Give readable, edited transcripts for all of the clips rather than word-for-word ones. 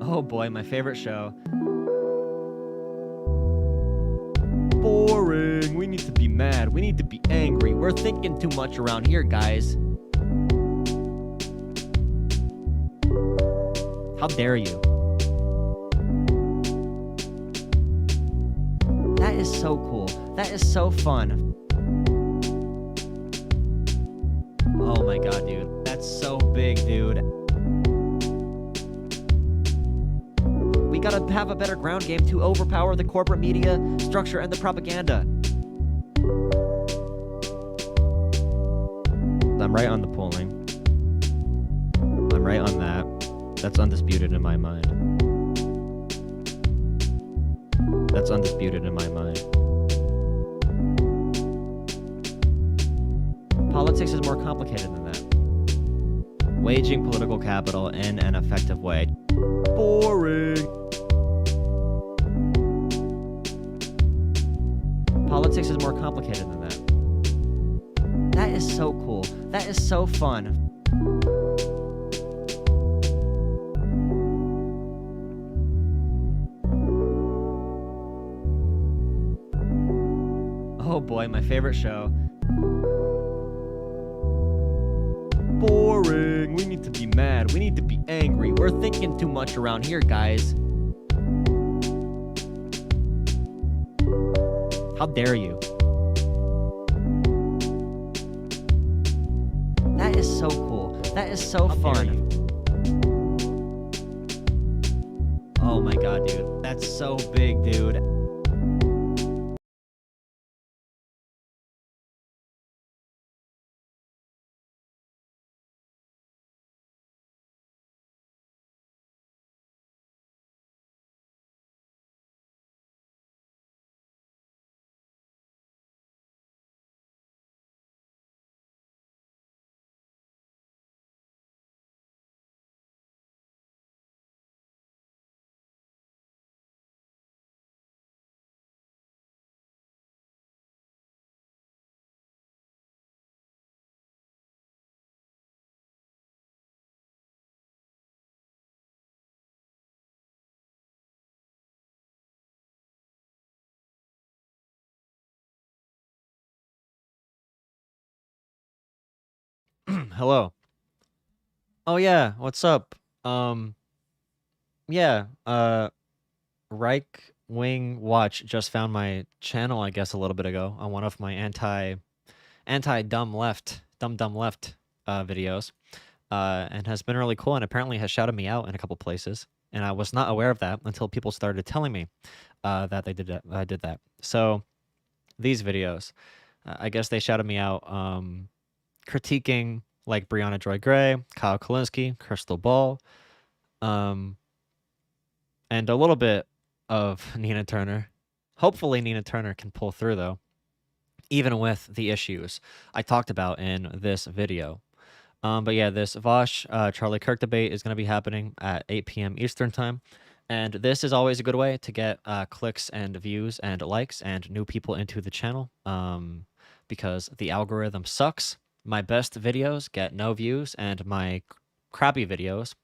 Oh boy, my favorite show. Boring. We need to be mad. We need to be angry. We're thinking too much around here, guys. How dare you? That is so cool. That is so fun. Oh my god, dude. That's so big, dude. We gotta have a better ground game to overpower the corporate media structure and the propaganda. I'm right on the polling. I'm right on that. That's undisputed in my mind. That's undisputed in my mind. Politics is more complicated than that. Waging political capital in an effective way. Boring. Politics is more complicated than that. That is so cool. That is so fun. Oh boy, my favorite show. Boring. We need to be mad. We need to be angry. We're thinking too much around here, guys. How dare you? That is so cool. That is so fun. Oh my god, dude. That's so big, dude. Hello. Oh yeah, what's up? Yeah, Reich Wing Watch just found my channel, I guess, a little bit ago on one of my anti-dumb left videos, and has been really cool, and apparently has shouted me out in a couple places, and I was not aware of that until people started telling me that they did that. I did that. So these videos, I guess they shouted me out, critiquing like Brianna Joy Gray, Kyle Kalinske, Crystal Ball, and a little bit of Nina Turner. Hopefully Nina Turner can pull through, though, even with the issues I talked about in this video. But yeah, this VAUSH Charlie Kirk debate is going to be happening at 8 p.m. Eastern time. And this is always a good way to get clicks and views and likes and new people into the channel, because the algorithm sucks. My best videos get no views, and my crappy videos,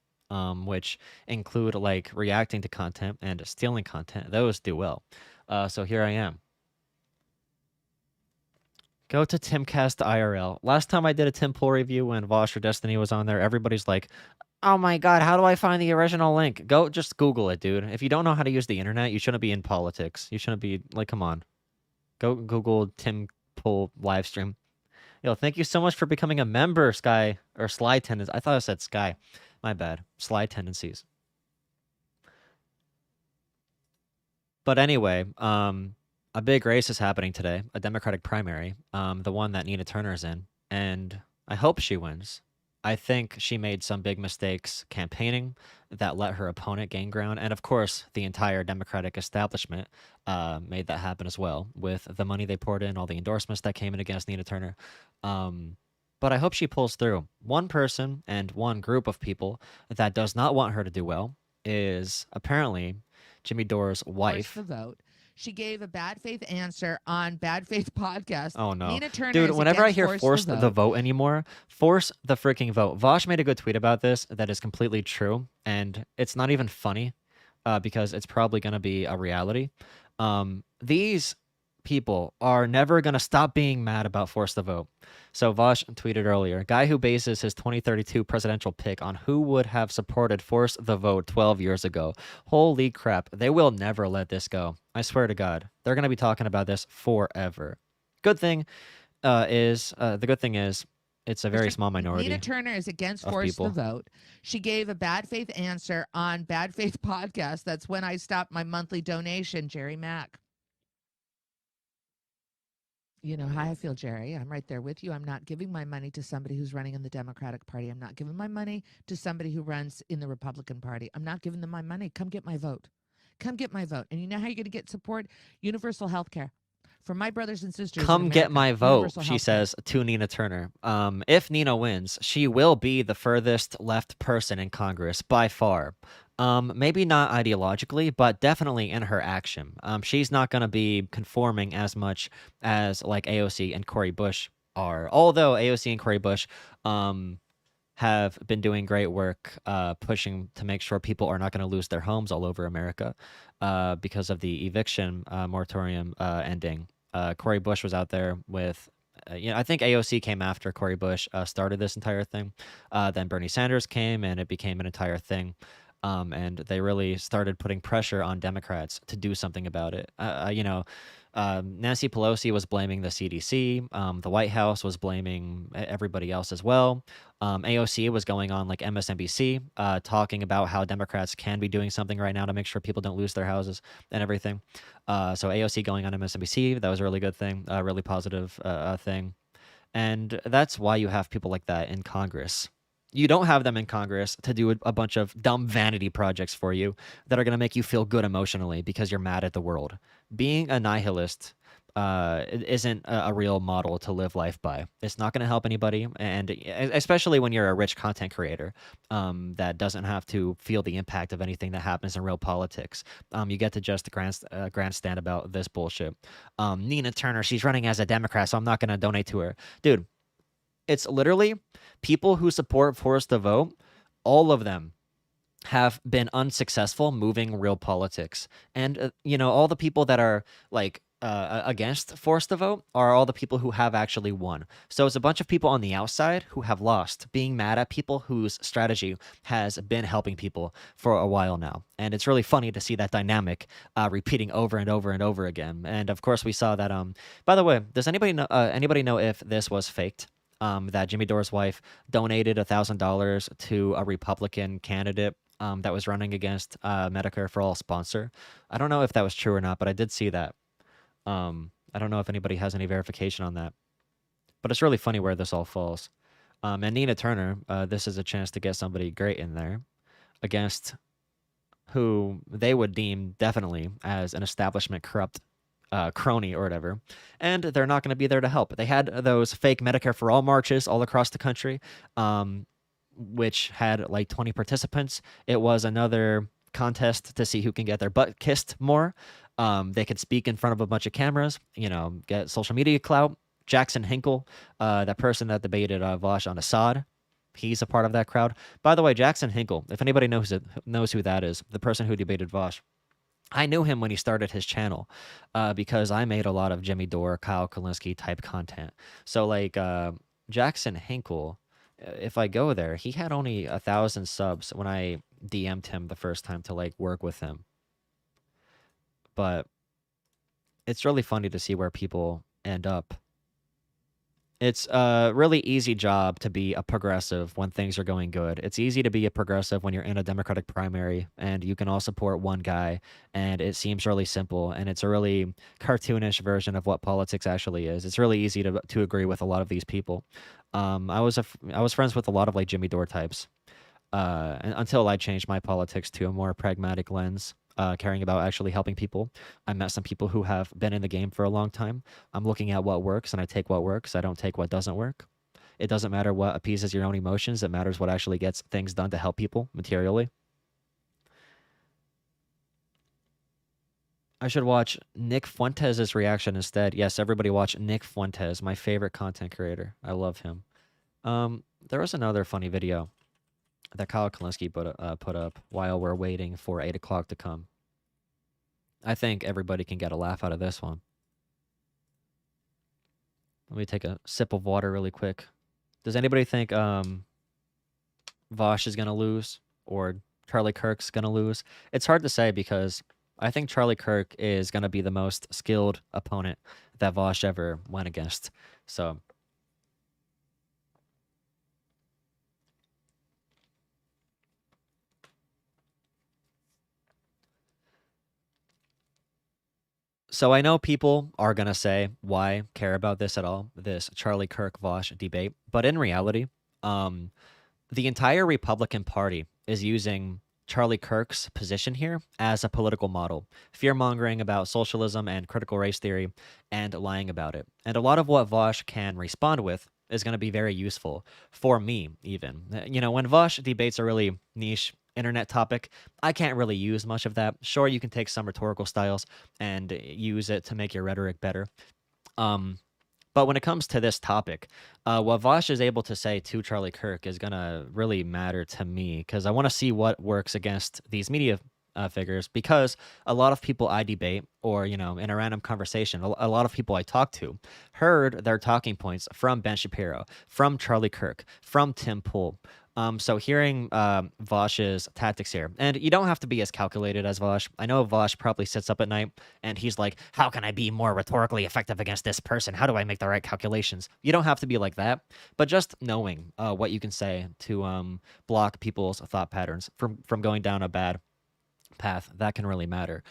which include like reacting to content and stealing content, those do well. So here I am. Go to Timcast IRL. Last time I did a Tim Pool review when VAUSH or Destiny was on there, everybody's like, oh my god, how do I find the original link? Go, just Google it, dude. If you don't know how to use the internet, you shouldn't be in politics. You shouldn't be, like, come on. Go Google Tim Pool livestream. Yo, thank you so much for becoming a member, Sky, or Sly Tendencies. I thought I said Sky. My bad. Sly Tendencies. But anyway, a big race is happening today, a Democratic primary, the one that Nina Turner is in, and I hope she wins. I think she made some big mistakes campaigning that let her opponent gain ground, and of course, the entire Democratic establishment made that happen as well, with the money they poured in, all the endorsements that came in against Nina Turner. But I hope she pulls through. One person and one group of people that does not want her to do well is apparently Jimmy Dore's wife. The vote. She gave a bad faith answer on Bad Faith Podcast. Oh no. Nina Turner Dude, is whenever I against hear force force the the vote. vote anymore, force the freaking vote. Vaush made a good tweet about this that is completely true, and it's not even funny, because it's probably gonna be a reality. These people are never gonna stop being mad about force the vote. So Vaush tweeted earlier, guy who bases his 2032 presidential pick on who would have supported force the vote 12 years ago. Holy crap, they will never let this go. I swear to God, they're gonna be talking about this forever. Good thing the good thing is it's a very small Nina minority Turner is against of force the people. vote. She gave a bad faith answer on Bad Faith Podcast. That's when I stopped my monthly donation, Jerry Mack. You know how I feel, Jerry. I'm right there with you. I'm not giving my money to somebody who's running in the Democratic Party. I'm not giving my money to somebody who runs in the Republican Party. I'm not giving them my money. Come get my vote. Come get my vote. And you know how you're going to get support? Universal health care. For my brothers and sisters in Come America, get my vote, universal she healthcare. says to Nina Turner. If Nina wins, she will be the furthest left person in Congress by far. Maybe not ideologically, but definitely in her action. She's not going to be conforming as much as like AOC and Cori Bush are. Although AOC and Cori Bush, have been doing great work, pushing to make sure people are not going to lose their homes all over America, because of the eviction moratorium ending. Cori Bush was out there with, I think AOC came after Cori Bush started this entire thing. Then Bernie Sanders came, and it became an entire thing. And they really started putting pressure on Democrats to do something about it. Nancy Pelosi was blaming the CDC. The White House was blaming everybody else as well. AOC was going on like MSNBC, talking about how Democrats can be doing something right now to make sure people don't lose their houses and everything. So AOC going on MSNBC, that was a really good thing, a really positive thing. And that's why you have people like that in Congress. You don't have them in Congress to do a bunch of dumb vanity projects for you that are going to make you feel good emotionally because you're mad at the world. Being a nihilist isn't a real model to live life by. It's not going to help anybody, and especially when you're a rich content creator that doesn't have to feel the impact of anything that happens in real politics. You get to just grandstand about this bullshit. Nina Turner, she's running as a Democrat, so I'm not going to donate to her. Dude, it's literally people who support force the vote, all of them have been unsuccessful moving real politics. And, all the people that are like against force the vote are all the people who have actually won. So it's a bunch of people on the outside who have lost, being mad at people whose strategy has been helping people for a while now. And it's really funny to see that dynamic repeating over and over and over again. And of course, we saw that. By the way, does anybody know if this was faked? That Jimmy Dore's wife donated $1,000 to a Republican candidate that was running against Medicare for All sponsor. I don't know if that was true or not, but I did see that. I don't know if anybody has any verification on that, but it's really funny where this all falls. And Nina Turner, this is a chance to get somebody great in there against who they would deem definitely as an establishment corrupt crony or whatever, and they're not going to be there to help. They had those fake Medicare for All marches all across the country, which had like 20 participants. It was another contest to see who can get their butt kissed more. They could speak in front of a bunch of cameras, get social media clout. Jackson Hinkle, that person that debated Vaush on Assad, he's a part of that crowd. By the way, Jackson Hinkle, if anybody knows who that is, the person who debated Vaush, I knew him when he started his channel because I made a lot of Jimmy Dore, Kyle Kalinske type content. So like Jackson Hinkle, if I go there, he had only 1,000 subs when I DM'd him the first time to like work with him. But it's really funny to see where people end up. It's a really easy job to be a progressive when things are going good. It's easy to be a progressive when you're in a Democratic primary and you can all support one guy, and it seems really simple, and it's a really cartoonish version of what politics actually is. It's really easy to agree with a lot of these people. I was friends with a lot of like Jimmy Dore types until I changed my politics to a more pragmatic lens. Caring about actually helping people. I met some people who have been in the game for a long time. I'm looking at what works, and I take what works. I don't take what doesn't work. It doesn't matter what appeases your own emotions. It matters what actually gets things done to help people materially. I should watch Nick Fuentes' reaction instead. Yes, everybody watch Nick Fuentes, my favorite content creator. I love him. There was another funny video that Kyle Kalinske put up while we're waiting for 8 o'clock to come. I think everybody can get a laugh out of this one. Let me take a sip of water really quick. Does anybody think VAUSH is going to lose or Charlie Kirk's going to lose? It's hard to say because I think Charlie Kirk is going to be the most skilled opponent that VAUSH ever went against. So I know people are going to say, why care about this at all, this Charlie Kirk VAUSH debate? But in reality, the entire Republican Party is using Charlie Kirk's position here as a political model, fear-mongering about socialism and critical race theory and lying about it. And a lot of what VAUSH can respond with is going to be very useful for me, even. You know, when VAUSH debates a really niche internet topic, I can't really use much of that. Sure, you can take some rhetorical styles and use it to make your rhetoric better. But when it comes to this topic, what VAUSH is able to say to Charlie Kirk is going to really matter to me because I want to see what works against these media figures because a lot of people I debate or, you know, in a random conversation, a lot of people I talk to heard their talking points from Ben Shapiro, from Charlie Kirk, from Tim Pool. So hearing VAUSH's tactics here, and you don't have to be as calculated as VAUSH. I know VAUSH probably sits up at night and he's like, how can I be more rhetorically effective against this person? How do I make the right calculations? You don't have to be like that, but just knowing what you can say to block people's thought patterns from going down a bad path, that can really matter.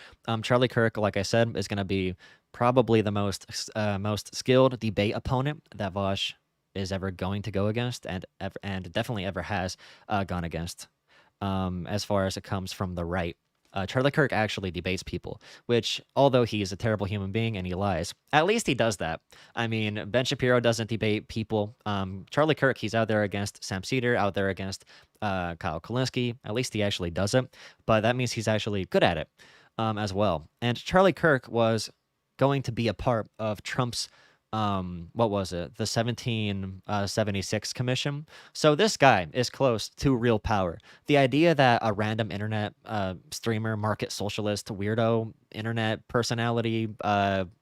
Charlie Kirk, like I said, is going to be probably the most skilled debate opponent that VAUSH is ever going to go against and definitely ever has gone against as far as it comes from the right. Charlie Kirk actually debates people, which, although he's a terrible human being and he lies, at least he does that. I mean, Ben Shapiro doesn't debate people. Charlie Kirk, he's out there against Sam Cedar, out there against Kyle Kalinske. At least he actually does it, but that means he's actually good at it as well. And Charlie Kirk was going to be a part of Trump's what was it? The 1776 commission. So this guy is close to real power. The idea that a random internet streamer, market socialist, weirdo, internet personality,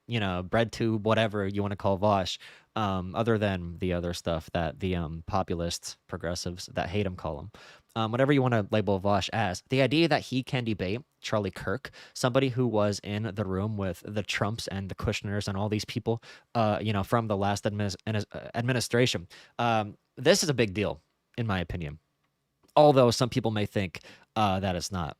you know, bread tube, whatever you want to call VAUSH, other than the other stuff that the populists, progressives that hate him call him. Whatever you want to label VAUSH as, the idea that he can debate Charlie Kirk, somebody who was in the room with the Trumps and the Kushners and all these people, you know, from the last administration. This is a big deal, in my opinion. Although some people may think that it's not.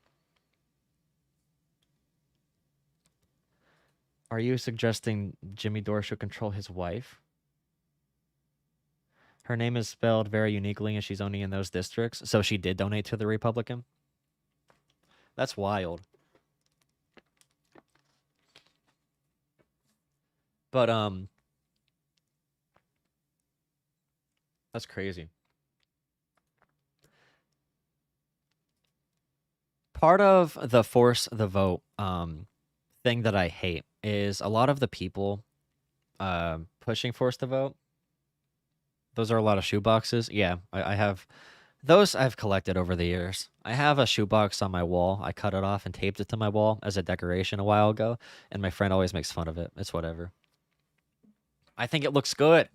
Are you suggesting Jimmy Dore should control his wife? Her name is spelled very uniquely and she's only in those districts. So she did donate to the Republican. That's wild. But, that's crazy. Part of the force the vote thing that I hate is a lot of the people pushing force the vote. Those are a lot of shoeboxes. Yeah, I have those I've collected over the years. I have a shoebox on my wall. I cut it off and taped it to my wall as a decoration a while ago, and my friend always makes fun of it. It's whatever. I think it looks good.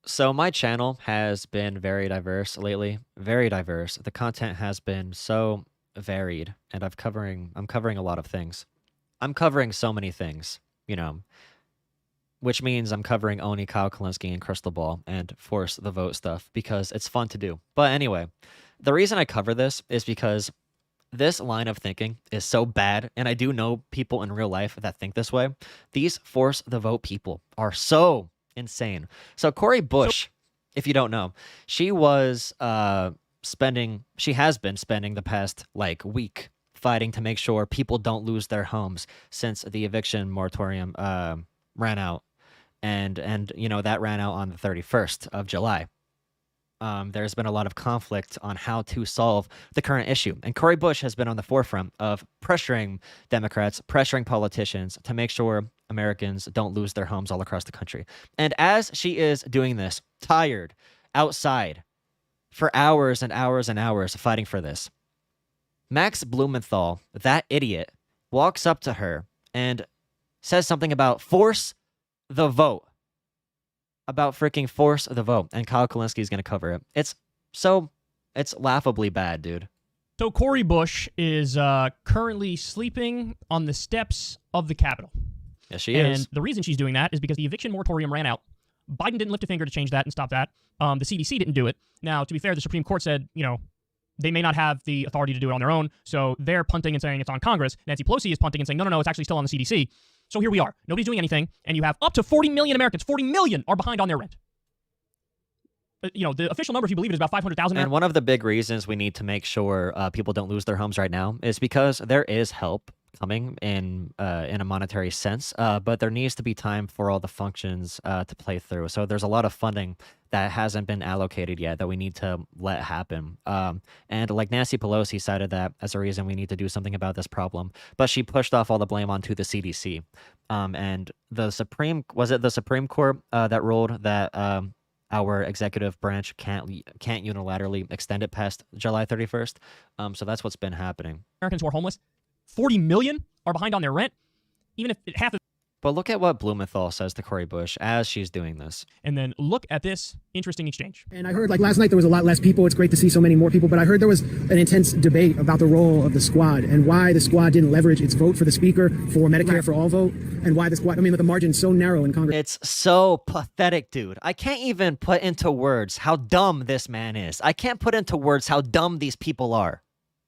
So my channel has been very diverse lately. Very diverse. The content has been so varied, and I'm covering a lot of things. I'm covering so many things, you know, which means I'm covering Oni, Kyle Kalinske, and Crystal Ball and force the vote stuff because it's fun to do. But anyway, the reason I cover this is because this line of thinking is so bad, and I do know people in real life that think this way. These force the vote people are so insane. So Cori Bush, if you don't know, she was she has been spending the past like week fighting to make sure people don't lose their homes since the eviction moratorium ran out, and you know that ran out on the 31st of July. there's been a lot of conflict on how to solve the current issue. And Cori Bush has been on the forefront of pressuring Democrats, pressuring politicians to make sure Americans don't lose their homes all across the country. And as she is doing this, tired, outside, for hours and hours and hours fighting for this, Max Blumenthal, that idiot, walks up to her and says something about force the vote. About freaking force the vote. And Kyle Kulinski is going to cover it. It's laughably bad, dude. So Cori Bush is currently sleeping on the steps of the Capitol. Yes, she is. And the reason she's doing that is because the eviction moratorium ran out. Biden didn't lift a finger to change that and stop that. The CDC didn't do it. Now, to be fair, the Supreme Court said, they may not have the authority to do it on their own, so they're punting and saying it's on Congress. Nancy Pelosi is punting and saying, no, it's actually still on the CDC. So here we are. Nobody's doing anything, and you have up to 40 million Americans. 40 million are behind on their rent. The official number, if you believe it, is about 500,000. And one of the big reasons we need to make sure people don't lose their homes right now is because there is help coming in a monetary sense, but there needs to be time for all the functions to play through. So there's a lot of funding that hasn't been allocated yet that we need to let happen. And like Nancy Pelosi cited that as a reason we need to do something about this problem, but she pushed off all the blame onto the CDC. And the Supreme Court that ruled that our executive branch can't unilaterally extend it past July 31st. So that's what's been happening. Americans who are homeless, 40 million are behind on their rent, even if half of. But look at what Blumenthal says to Cori Bush as she's doing this. And then look at this interesting exchange. And I heard, last night there was a lot less people. It's great to see so many more people. But I heard there was an intense debate about the role of the squad and why the squad didn't leverage its vote for the speaker for Medicare for all vote, and why the squad, with the margin so narrow in Congress. It's so pathetic, dude. I can't even put into words how dumb this man is. I can't put into words how dumb these people are.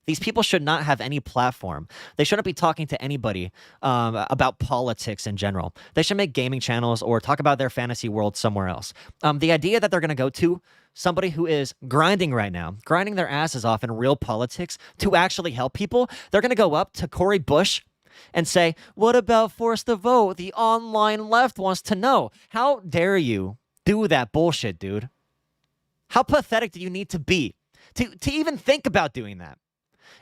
These people should not have any platform. They shouldn't be talking to anybody about politics in general. They should make gaming channels or talk about their fantasy world somewhere else. The idea that they're going to go to somebody who is grinding right now, grinding their asses off in real politics to actually help people, they're going to go up to Cori Bush and say, what about force the vote? The online left wants to know. How dare you do that bullshit, dude? How pathetic do you need to be to even think about doing that?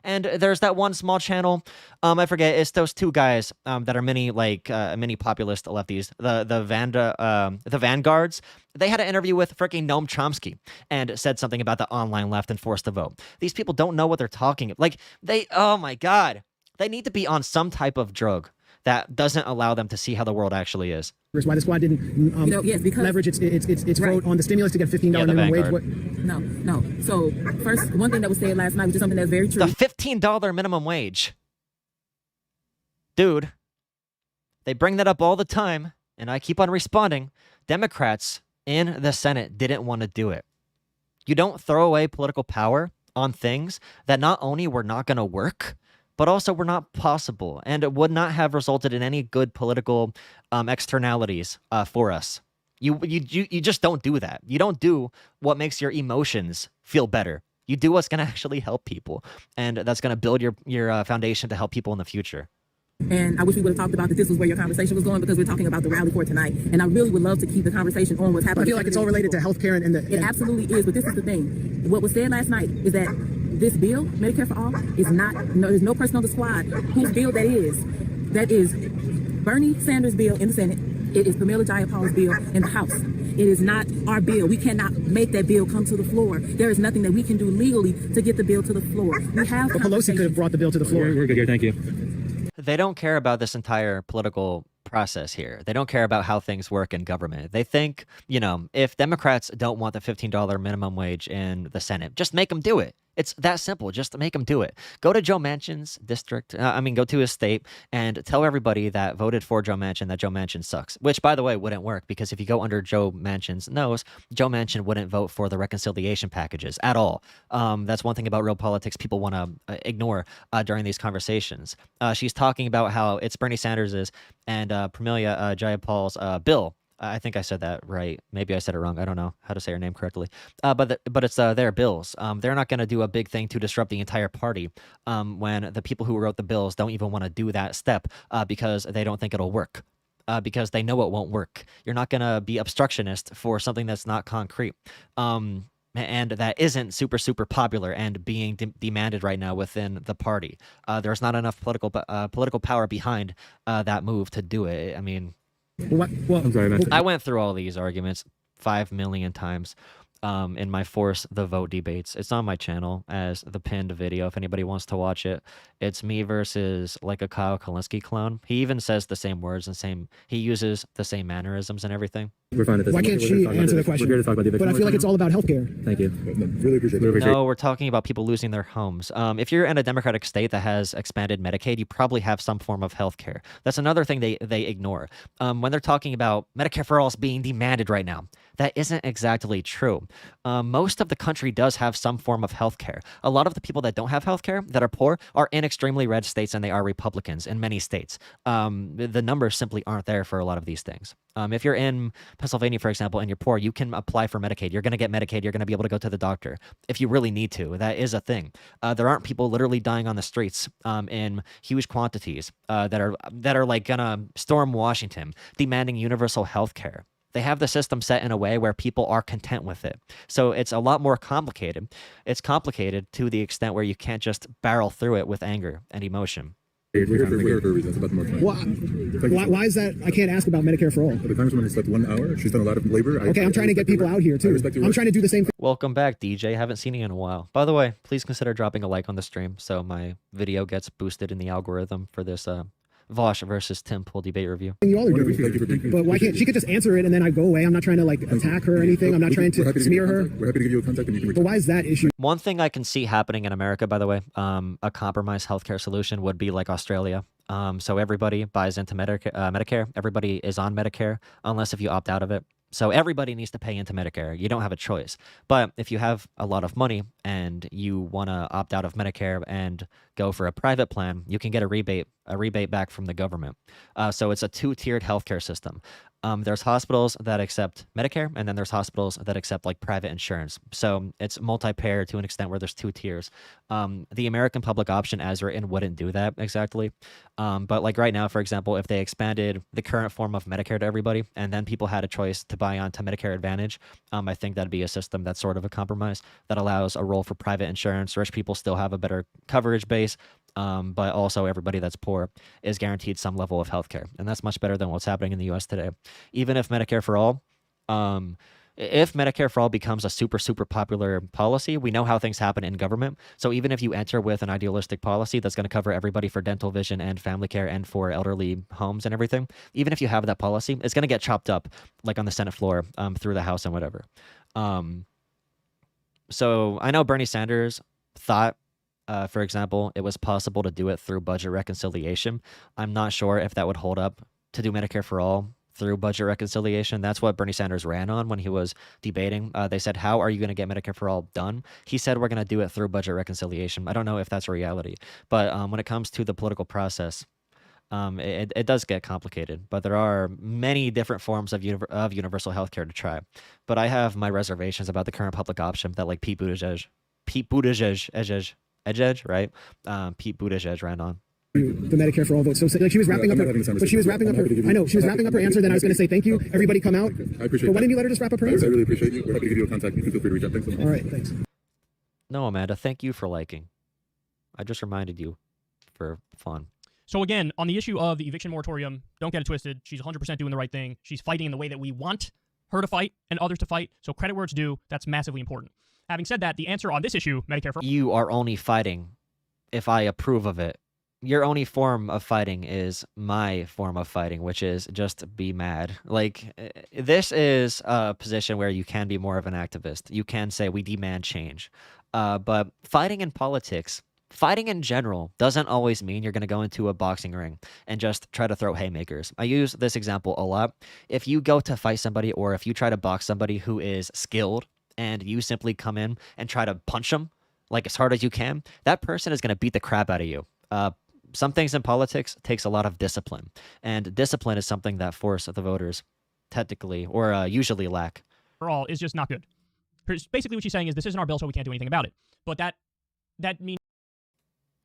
And there's that one small channel, I forget, it's those two guys that are mini populist lefties, the Vanguards. They had an interview with freaking Noam Chomsky and said something about the online left and forced to vote. These people don't know what they're talking about. Oh my God, they need to be on some type of drug that doesn't allow them to see how the world actually is. Why the squad didn't leverage its vote on the stimulus to get $15 minimum wage. No. So first, one thing that was said last night, which is something that's very true. The $15 minimum wage. Dude, they bring that up all the time, and I keep on responding. Democrats in the Senate didn't want to do it. You don't throw away political power on things that not only were not going to work, but also were not possible, and it would not have resulted in any good political externalities for us. You just don't do that. You don't do what makes your emotions feel better. You do what's going to actually help people, and that's going to build your foundation to help people in the future. And I wish we would have talked about that this was where your conversation was going, because we're talking about the rally for tonight. And I really would love to keep the conversation on what's happening. I feel like it's all related to healthcare and it absolutely is, but this is the thing. What was said last night is that this bill, Medicare for All, is not, there's no person on the squad whose bill that is. That is Bernie Sanders' bill in the Senate. It is Pamela Jayapal's bill in the House. It is not our bill. We cannot make that bill come to the floor. There is nothing that we can do legally to get the bill to the floor. We have. But Pelosi could have brought the bill to the floor. We're good here. Thank you. They don't care about this entire political process here. They don't care about how things work in government. They think, if Democrats don't want the $15 minimum wage in the Senate, just make them do it. It's that simple. Just make them do it. Go to Joe Manchin's district. Go to his state and tell everybody that voted for Joe Manchin that Joe Manchin sucks. Which, by the way, wouldn't work, because if you go under Joe Manchin's nose, Joe Manchin wouldn't vote for the reconciliation packages at all. That's one thing about real politics people want to ignore during these conversations. She's talking about how it's Bernie Sanders's and Pramila Jayapal's bill. I think I said that right. Maybe I said it wrong. I don't know how to say her name correctly. But it's their bills. They're not going to do a big thing to disrupt the entire party when the people who wrote the bills don't even want to do that step because they don't think it'll work. Because they know it won't work. You're not going to be obstructionist for something that's not concrete. and that isn't super popular and being demanded right now within the party. There's not enough political power behind that move to do it. I mean, I'm sorry, I went through all these arguments 5 million times in my Force the Vote debates. It's on my channel as the pinned video if anybody wants to watch it. It's me versus like a Kyle Kalinske clone. He even says the same words and he uses the same mannerisms and everything. We're fine at this. Why can't she answer the question? We're here to talk about the eviction. But I feel like it's all about healthcare. Thank you. Really appreciate it. No, we're talking about people losing their homes. If you're in a Democratic state that has expanded Medicaid, you probably have some form of health care. That's another thing they ignore. When they're talking about Medicare for all is being demanded right now, that isn't exactly true. Most of the country does have some form of health care. A lot of the people that don't have health care, that are poor, are in extremely red states, and they are Republicans in many states. The numbers simply aren't there for a lot of these things. If you're in Pennsylvania, for example, and you're poor, you can apply for Medicaid. You're going to get Medicaid. You're going to be able to go to the doctor if you really need to. That is a thing. There aren't people literally dying on the streets in huge quantities that are like going to storm Washington demanding universal health care. They have the system set in a way where people are content with it. So it's a lot more complicated. It's complicated to the extent where you can't just barrel through it with anger and emotion. Why is that? I can't ask about Medicare for all. The Congresswoman has slept 1 hour. She's done a lot of labor. Okay, I'm trying to get people out here too. I'm trying to do the same thing. Welcome back, DJ. Haven't seen you in a while. By the way, please consider dropping a like on the stream so my video gets boosted in the algorithm for this VAUSH versus Tim Pool debate review. You all are doing. But why can't she could just answer it and then I go away? I'm not trying to like attack her or anything. I'm not trying to smear her. We're happy to give you a contact and you can. But why is that issue? One thing I can see happening in America, by the way, a compromise healthcare solution would be like Australia. So everybody buys into Medicare. Everybody is on Medicare, unless if you opt out of it. So everybody needs to pay into Medicare. You don't have a choice. But if you have a lot of money and you want to opt out of Medicare and go for a private plan, you can get a rebate back from the government. So it's a two-tiered healthcare system. There's hospitals that accept Medicare, and then there's hospitals that accept like private insurance. So it's multi-payer to an extent where there's two tiers. The American public option as written wouldn't do that exactly. But like right now, for example, if they expanded the current form of Medicare to everybody, and then people had a choice to buy onto Medicare Advantage, I think that'd be a system that's sort of a compromise that allows a role for private insurance. Rich people still have a better coverage base. But also everybody that's poor is guaranteed some level of healthcare. And that's much better than what's happening in the US today. Even if Medicare for all, if Medicare for all becomes a super popular policy, we know how things happen in government. So even if you enter with an idealistic policy that's going to cover everybody for dental, vision, and family care and for elderly homes and everything, even if you have that policy, it's going to get chopped up like on the Senate floor through the House and whatever. So I know Bernie Sanders thought, for example, it was possible to do it through budget reconciliation. I'm not sure if that would hold up to do Medicare for all through budget reconciliation. That's what Bernie Sanders ran on when he was debating. They said, how are you going to get Medicare for all done? He said, we're going to do it through budget reconciliation. I don't know if that's a reality. But when it comes to the political process, it does get complicated. But there are many different forms of universal health care to try. But I have my reservations about the current public option that like Pete Buttigieg, right? Pete Buttigieg ran on. The Medicare for all vote. So like she was wrapping up her, but she was wrapping up her, I know, she was wrapping up her answer. Then I was going to say, thank you. Everybody come out. I appreciate But why didn't you let her just wrap up her answer? I really appreciate you. We're happy to give you a contact. You can feel free to reach out. Thanks so much. All right, thanks. No, Amanda, thank you for liking. I just reminded you for fun. So again, on the issue of the eviction moratorium, don't get it twisted. She's 100% doing the right thing. She's fighting in the way that we want her to fight and others to fight. So credit where it's due. That's massively important. Having said that, the answer on this issue, Medicare for... You are only fighting if I approve of it. Your only form of fighting is my form of fighting, which is just be mad. Like, this is a position where you can be more of an activist. You can say we demand change. But fighting in politics, fighting in general, doesn't always mean you're going to go into a boxing ring and just try to throw haymakers. I use this example a lot. If you go to fight somebody or if you try to box somebody who is skilled, and you simply come in and try to punch them like as hard as you can, that person is going to beat the crap out of you. Some things in politics takes a lot of discipline, and discipline is something that force the voters technically or usually lack. For all is just not good. Basically what she's saying is this isn't our bill, so we can't do anything about it. But that means...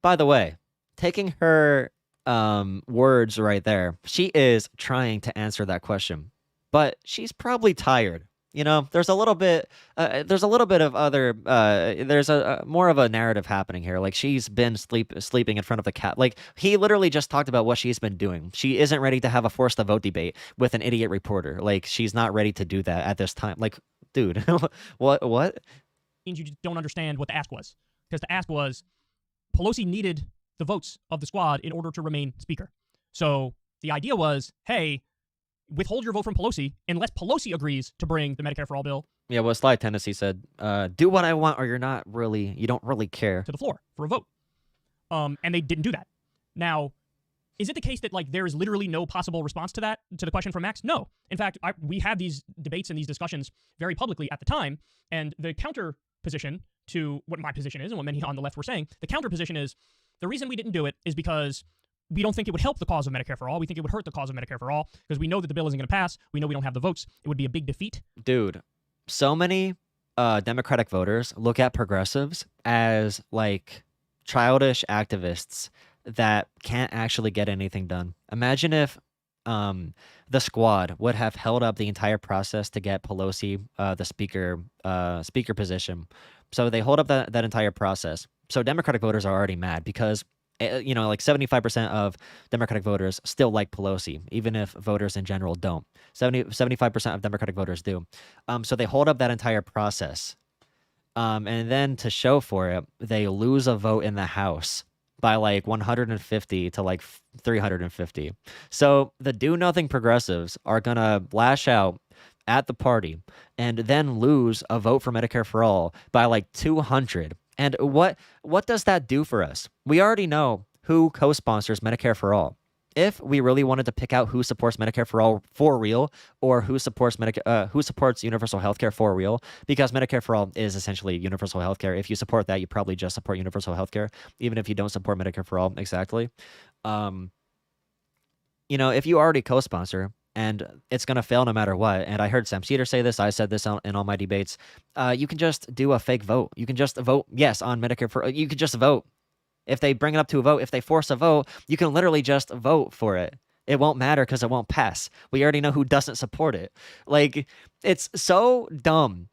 By the way, taking her words right there, she is trying to answer that question, but she's probably tired. You know, there's a little bit of other, there's a more of a narrative happening here. Like, she's been sleeping in front of the cat. Like, he literally just talked about what she's been doing. She isn't ready to have a force the vote debate with an idiot reporter. Like, she's not ready to do that at this time. Like, dude, what? Means you just don't understand what the ask was. Because the ask was, Pelosi needed the votes of the squad in order to remain speaker. So the idea was, hey, withhold your vote from Pelosi unless Pelosi agrees to bring the Medicare for All bill. Yeah, well, Sly Tennessee said, do what I want or you don't really care. To the floor for a vote. And they didn't do that. Now, is it the case that, like, there is literally no possible response to that, to the question from Max? No. In fact, we had these debates and these discussions very publicly at the time, and the counter position to what my position is and what many on the left were saying, the counter position is, the reason we didn't do it is because we don't think it would help the cause of Medicare for All. We think it would hurt the cause of Medicare for All because we know that the bill isn't going to pass. We know we don't have the votes. It would be a big defeat. Dude, so many Democratic voters look at progressives as, like, childish activists that can't actually get anything done. Imagine if the squad would have held up the entire process to get Pelosi the speaker position. So they hold up that entire process. So Democratic voters are already mad because, you know, like 75% of Democratic voters still like Pelosi, even if voters in general don't. 75% of Democratic voters do. So they hold up that entire process. And then to show for it, they lose a vote in the House by like 150 to like 350. So the do-nothing progressives are going to lash out at the party and then lose a vote for Medicare for All by like 200. And what does that do for us? We already know who co-sponsors Medicare for All. If we really wanted to pick out who supports Medicare for All for real, or who supports universal healthcare for real, because Medicare for All is essentially universal healthcare. If you support that, you probably just support universal healthcare, even if you don't support Medicare for All exactly. You know, if you already co-sponsor, and it's going to fail no matter what. And I heard Sam Cedar say this. I said this in all my debates. You can just do a fake vote. You can just vote yes on Medicare for. You can just vote. If they bring it up to a vote, if they force a vote, you can literally just vote for it. It won't matter because it won't pass. We already know who doesn't support it. Like, it's so dumb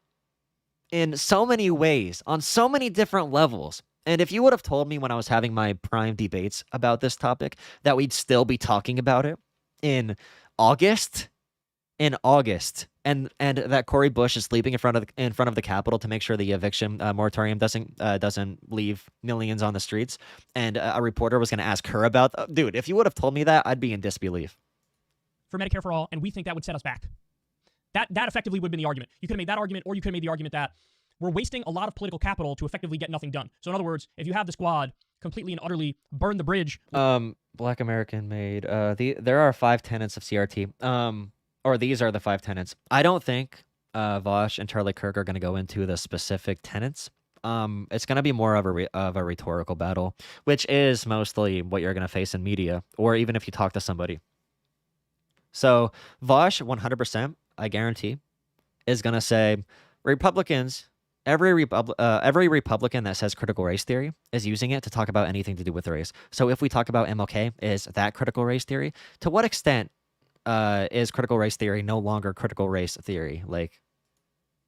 in so many ways, on so many different levels. And if you would have told me when I was having my prime debates about this topic that we'd still be talking about it in August, and that Cori Bush is sleeping in front of the Capitol to make sure the eviction moratorium doesn't leave millions on the streets, and a reporter was going to ask her about, dude, if you would have told me that, I'd be in disbelief. For Medicare for All, and we think that would set us back. That effectively would have been the argument. You could have made that argument, or you could have made the argument that we're wasting a lot of political capital to effectively get nothing done. So in other words, if you have the squad completely and utterly burn the bridge. Black American made. There are 5 tenets of CRT. Or these are the 5 tenets. I don't think VAUSH and Charlie Kirk are going to go into the specific tenets. It's going to be more of a rhetorical battle, which is mostly what you're going to face in media, or even if you talk to somebody. So VAUSH, 100%, I guarantee, is going to say Republicans. Every Republican that says critical race theory is using it to talk about anything to do with race. So if we talk about MLK, is that critical race theory? To what extent is critical race theory no longer critical race theory? Like,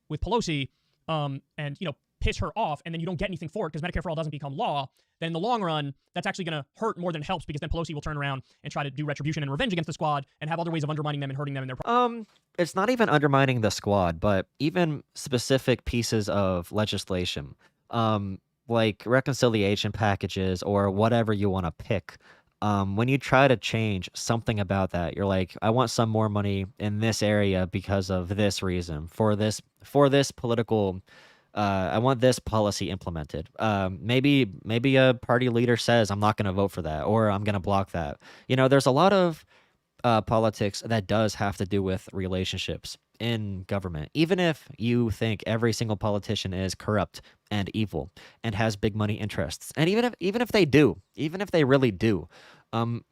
with Pelosi, and, you know, piss her off, and then you don't get anything for it because Medicare for All doesn't become law, then in the long run, that's actually going to hurt more than it helps, because then Pelosi will turn around and try to do retribution and revenge against the squad and have other ways of undermining them and hurting them in their... It's not even undermining the squad, but even specific pieces of legislation, like reconciliation packages or whatever you want to pick. When you try to change something about that, you're like, I want some more money in this area because of this reason, for this political, I want this policy implemented. Maybe a party leader says, I'm not going to vote for that, or I'm going to block that. You know, there's a lot of politics that does have to do with relationships in government. Even if you think every single politician is corrupt and evil and has big money interests, and even if they really do,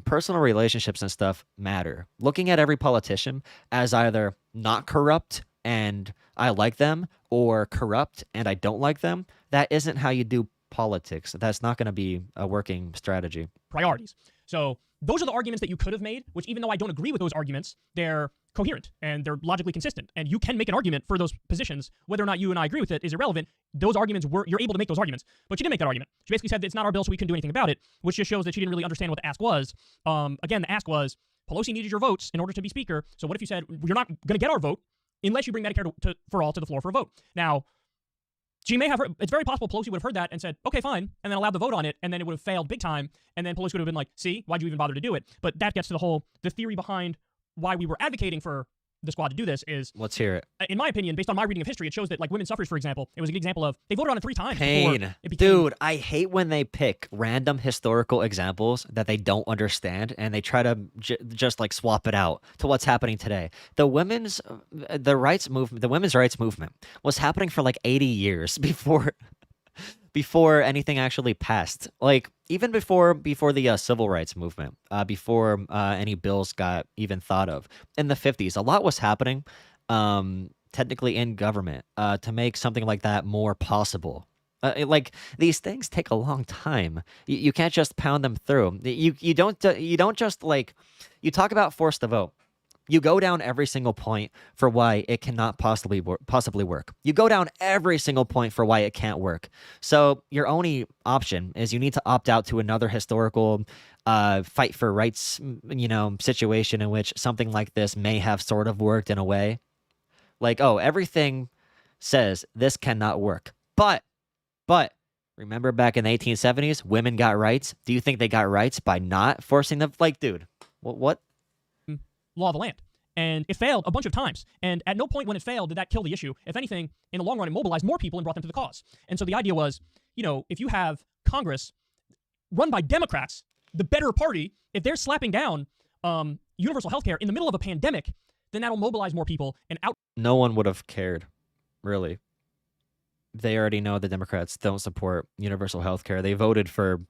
personal relationships and stuff matter. Looking at every politician as either not corrupt and I like them, or corrupt and I don't like them, that isn't how you do politics. That's not going to be a working strategy. Priorities. So those are the arguments that you could have made, which, even though I don't agree with those arguments, they're coherent and they're logically consistent. And you can make an argument for those positions. Whether or not you and I agree with it is irrelevant. Those arguments you're able to make those arguments. But she didn't make that argument. She basically said that it's not our bill, so we couldn't do anything about it, which just shows that she didn't really understand what the ask was. Again, the ask was, Pelosi needed your votes in order to be speaker. So what if you said, you're not going to get our vote unless you bring Medicare for all to the floor for a vote? Now, she may have it's very possible Pelosi would have heard that and said, okay, fine, and then allowed the vote on it, and then it would have failed big time, and then Pelosi would have been like, see, why'd you even bother to do it? But that gets to the theory behind why we were advocating for the squad to do this is, let's hear it. In my opinion, based on my reading of history, it shows that like women's suffrage, for example, it was a good example of they voted on it 3 times. Pain. It became, Dude, I hate when they pick random historical examples that they don't understand and they try to just like swap it out to what's happening today. The women's rights movement was happening for like 80 years before anything actually passed. Like even before the civil rights movement, before any bills got even thought of in the 50s, a lot was happening technically in government to make something like that more possible. Like these things take a long time. You can't just pound them through. You don't just like, you talk about force to vote. You go down every single point for why it cannot possibly work. You go down every single point for why it can't work. So your only option is you need to opt out to another historical fight for rights, situation in which something like this may have sort of worked in a way. Like, oh, everything says this cannot work. But remember back in the 1870s, women got rights. Do you think they got rights by not forcing them? Like, dude, what? Law of the land. And it failed a bunch of times. And at no point when it failed did that kill the issue. If anything, in the long run, it mobilized more people and brought them to the cause. And so the idea was, if you have Congress run by Democrats, the better party, if they're slapping down universal health care in the middle of a pandemic, then that'll mobilize more people and out. No one would have cared, really. They already know the Democrats don't support universal health care. They voted for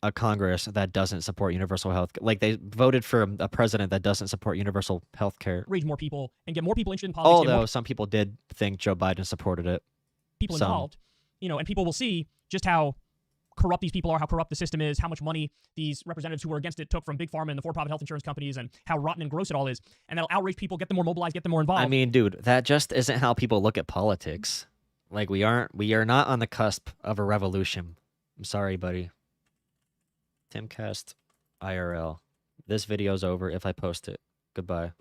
a Congress that doesn't support universal health. Like they voted for a president that doesn't support universal health care. Reach more people and get more people interested in politics. Although some people did think Joe Biden supported it. People involved, and people will see just how corrupt these people are, how corrupt the system is, how much money these representatives who were against it took from Big Pharma and the for-profit health insurance companies, and how rotten and gross it all is. And that'll outrage people, get them more mobilized, get them more involved. I mean, dude, that just isn't how people look at politics. Like we are not on the cusp of a revolution. I'm sorry, buddy. Timcast IRL. This video's over if I post it. Goodbye.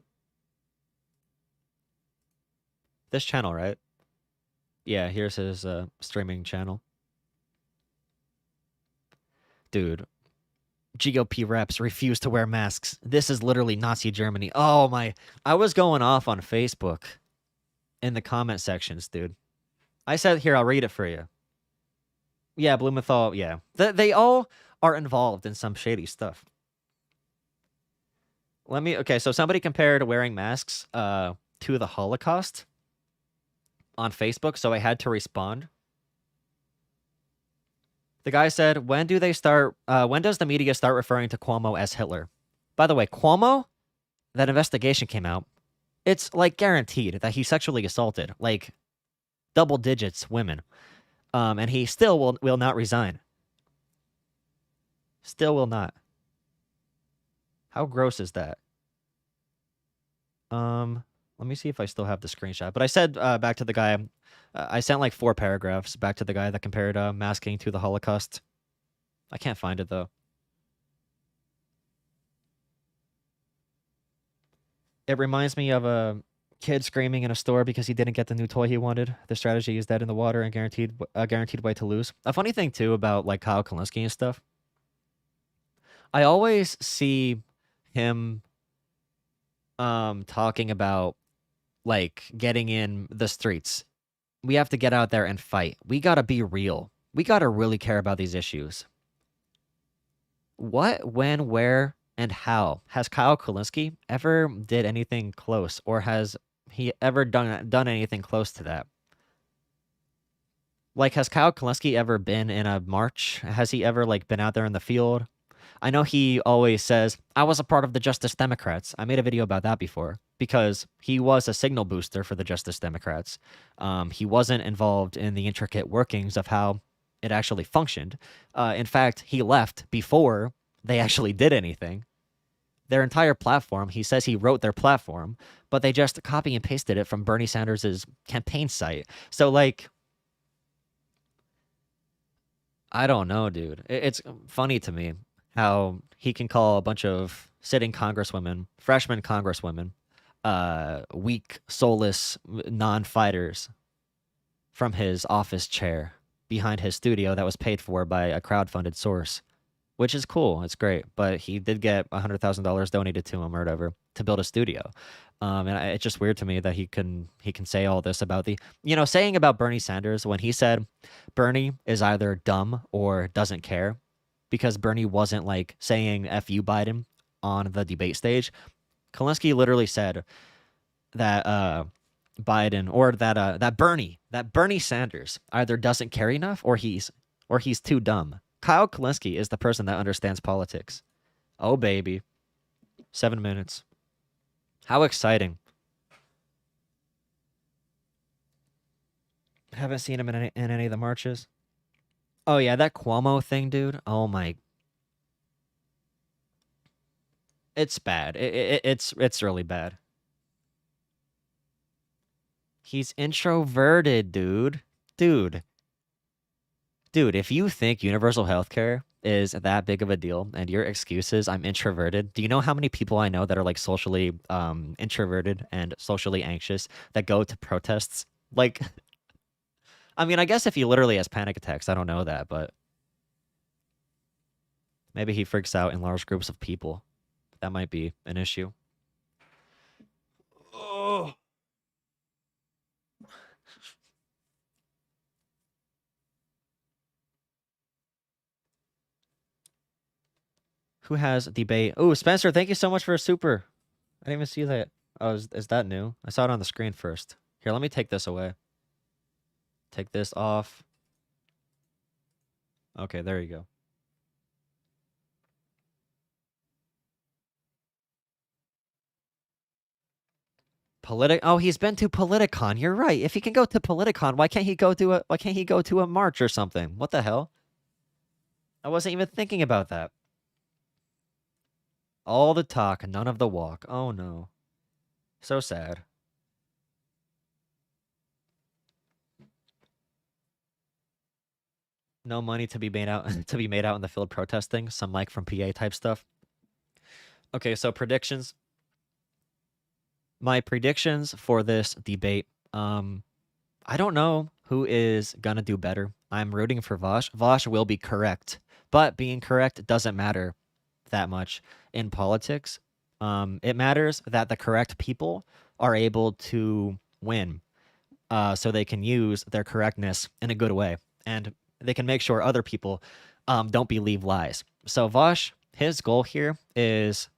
This channel, right? Yeah, here's his streaming channel. Dude, GOP reps refuse to wear masks. This is literally Nazi Germany. Oh my, I was going off on Facebook in the comment sections, dude. I said, here, I'll read it for you. Yeah, Blumenthal, yeah. They all are involved in some shady stuff. Okay, so somebody compared wearing masks to the Holocaust on Facebook, so I had to respond. The guy said, when does the media start referring to Cuomo as Hitler? By the way, Cuomo, that investigation came out, it's like guaranteed that he sexually assaulted, like double digits women. And he still will not resign. Still will not. How gross is that? Let me see if I still have the screenshot. But I said back to the guy, I sent like 4 paragraphs back to the guy that compared masking to the Holocaust. I can't find it though. It reminds me of a kid screaming in a store because he didn't get the new toy he wanted. The strategy is dead in the water and guaranteed way to lose. A funny thing too about like Kyle Kalinske and stuff, I always see him talking about like getting in the streets. We have to get out there and fight. We gotta be real. We gotta really care about these issues. What, when, where, and how has Kyle Kalinske ever did anything close, or has he ever done anything close to that? Like, has Kyle Kalinske ever been in a march? Has he ever like been out there in the field? I know he always says, I was a part of the Justice Democrats. I made a video about that before because he was a signal booster for the Justice Democrats. He wasn't involved in the intricate workings of how it actually functioned. In fact, he left before they actually did anything. their entire platform. He says he wrote their platform, but they just copy and pasted it from Bernie Sanders' campaign site. So, like, I don't know, dude. It's funny to me how he can call a bunch of sitting congresswomen, freshman congresswomen, weak, soulless non-fighters from his office chair behind his studio that was paid for by a crowd-funded source, which is cool. It's great. But he did get $100,000 donated to him or whatever to build a studio. It's just weird to me that he can say all this about saying about Bernie Sanders when he said Bernie is either dumb or doesn't care, because Bernie wasn't like saying F you Biden on the debate stage. Kalinske literally said that Biden or that Bernie Sanders either doesn't care enough or he's too dumb. Kyle Kalinske is the person that understands politics. Oh baby. 7 minutes. How exciting. Haven't seen him in any of the marches. Oh yeah, that Cuomo thing, dude. Oh my. It's bad. It's really bad. He's introverted, dude. Dude, if you think universal healthcare is that big of a deal and your excuse is I'm introverted, do you know how many people I know that are like socially introverted and socially anxious that go to protests? Like, I mean, I guess if he literally has panic attacks, I don't know that, but maybe he freaks out in large groups of people. That might be an issue. Oh. Who has debate? Oh, Spencer, thank you so much for a super. I didn't even see that. Oh, is that new? I saw it on the screen first. Here, let me take this away. Take this off. Okay, there you go. Oh, he's been to Politicon. You're right. If he can go to Politicon, why can't he go to a march or something? What the hell? I wasn't even thinking about that. All the talk, none of the walk. Oh no. So sad. No money to be made out in the field protesting. Some Mike from PA type stuff. Okay, so predictions. My predictions for this debate. I don't know who is gonna do better. I'm rooting for VAUSH. VAUSH will be correct, but being correct doesn't matter that much in politics. It matters that the correct people are able to win, so they can use their correctness in a good way, and they can make sure other people don't believe lies. So VAUSH, his goal here is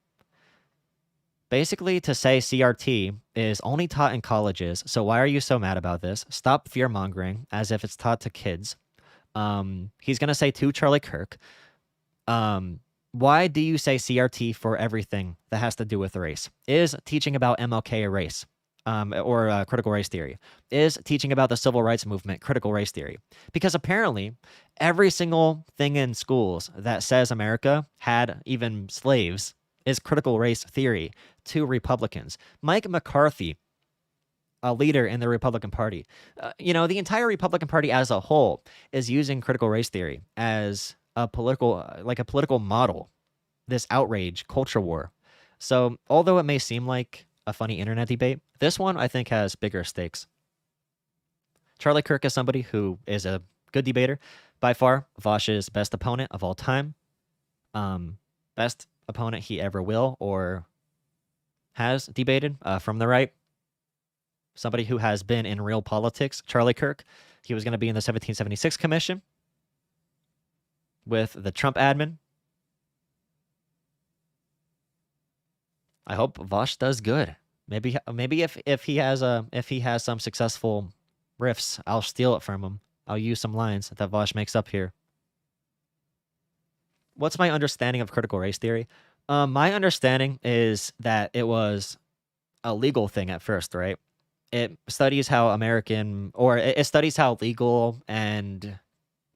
basically to say CRT is only taught in colleges. So why are you so mad about this? Stop fear-mongering as if it's taught to kids. He's going to say to Charlie Kirk, why do you say CRT for everything that has to do with race? Is teaching about MLK a race? Or critical race theory? Is teaching about the civil rights movement critical race theory? Because apparently every single thing in schools that says America had even slaves is critical race theory to Republicans. Mike McCarthy, a leader in the Republican Party, the entire Republican Party as a whole is using critical race theory as a political model, this outrage culture war. So although it may seem like a funny internet debate, this one I think has bigger stakes. Charlie Kirk is somebody who is a good debater. By far, VAUSH's best opponent of all time. Best opponent he ever will or has debated from the right. Somebody who has been in real politics. Charlie Kirk, he was going to be in the 1776 Commission with the Trump admin. I hope VAUSH does good. Maybe if he has some successful riffs, I'll steal it from him. I'll use some lines that VAUSH makes up here. What's my understanding of critical race theory? My understanding is that it was a legal thing at first, right? It studies how it studies how legal and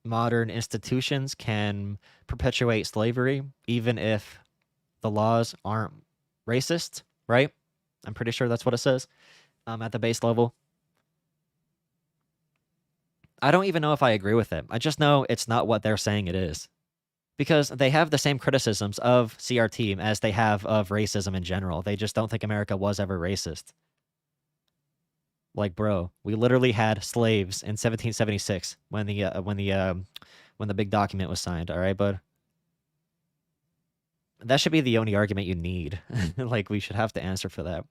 modern institutions can perpetuate slavery, even if the laws aren't racist, right? I'm pretty sure that's what it says at the base level. I don't even know if I agree with it. I just know it's not what they're saying it is. Because they have the same criticisms of CRT as they have of racism in general. They just don't think America was ever racist. Like, bro, we literally had slaves in 1776 when the big document was signed. All right, bud. That should be the only argument you need. Like, we should have to answer for that.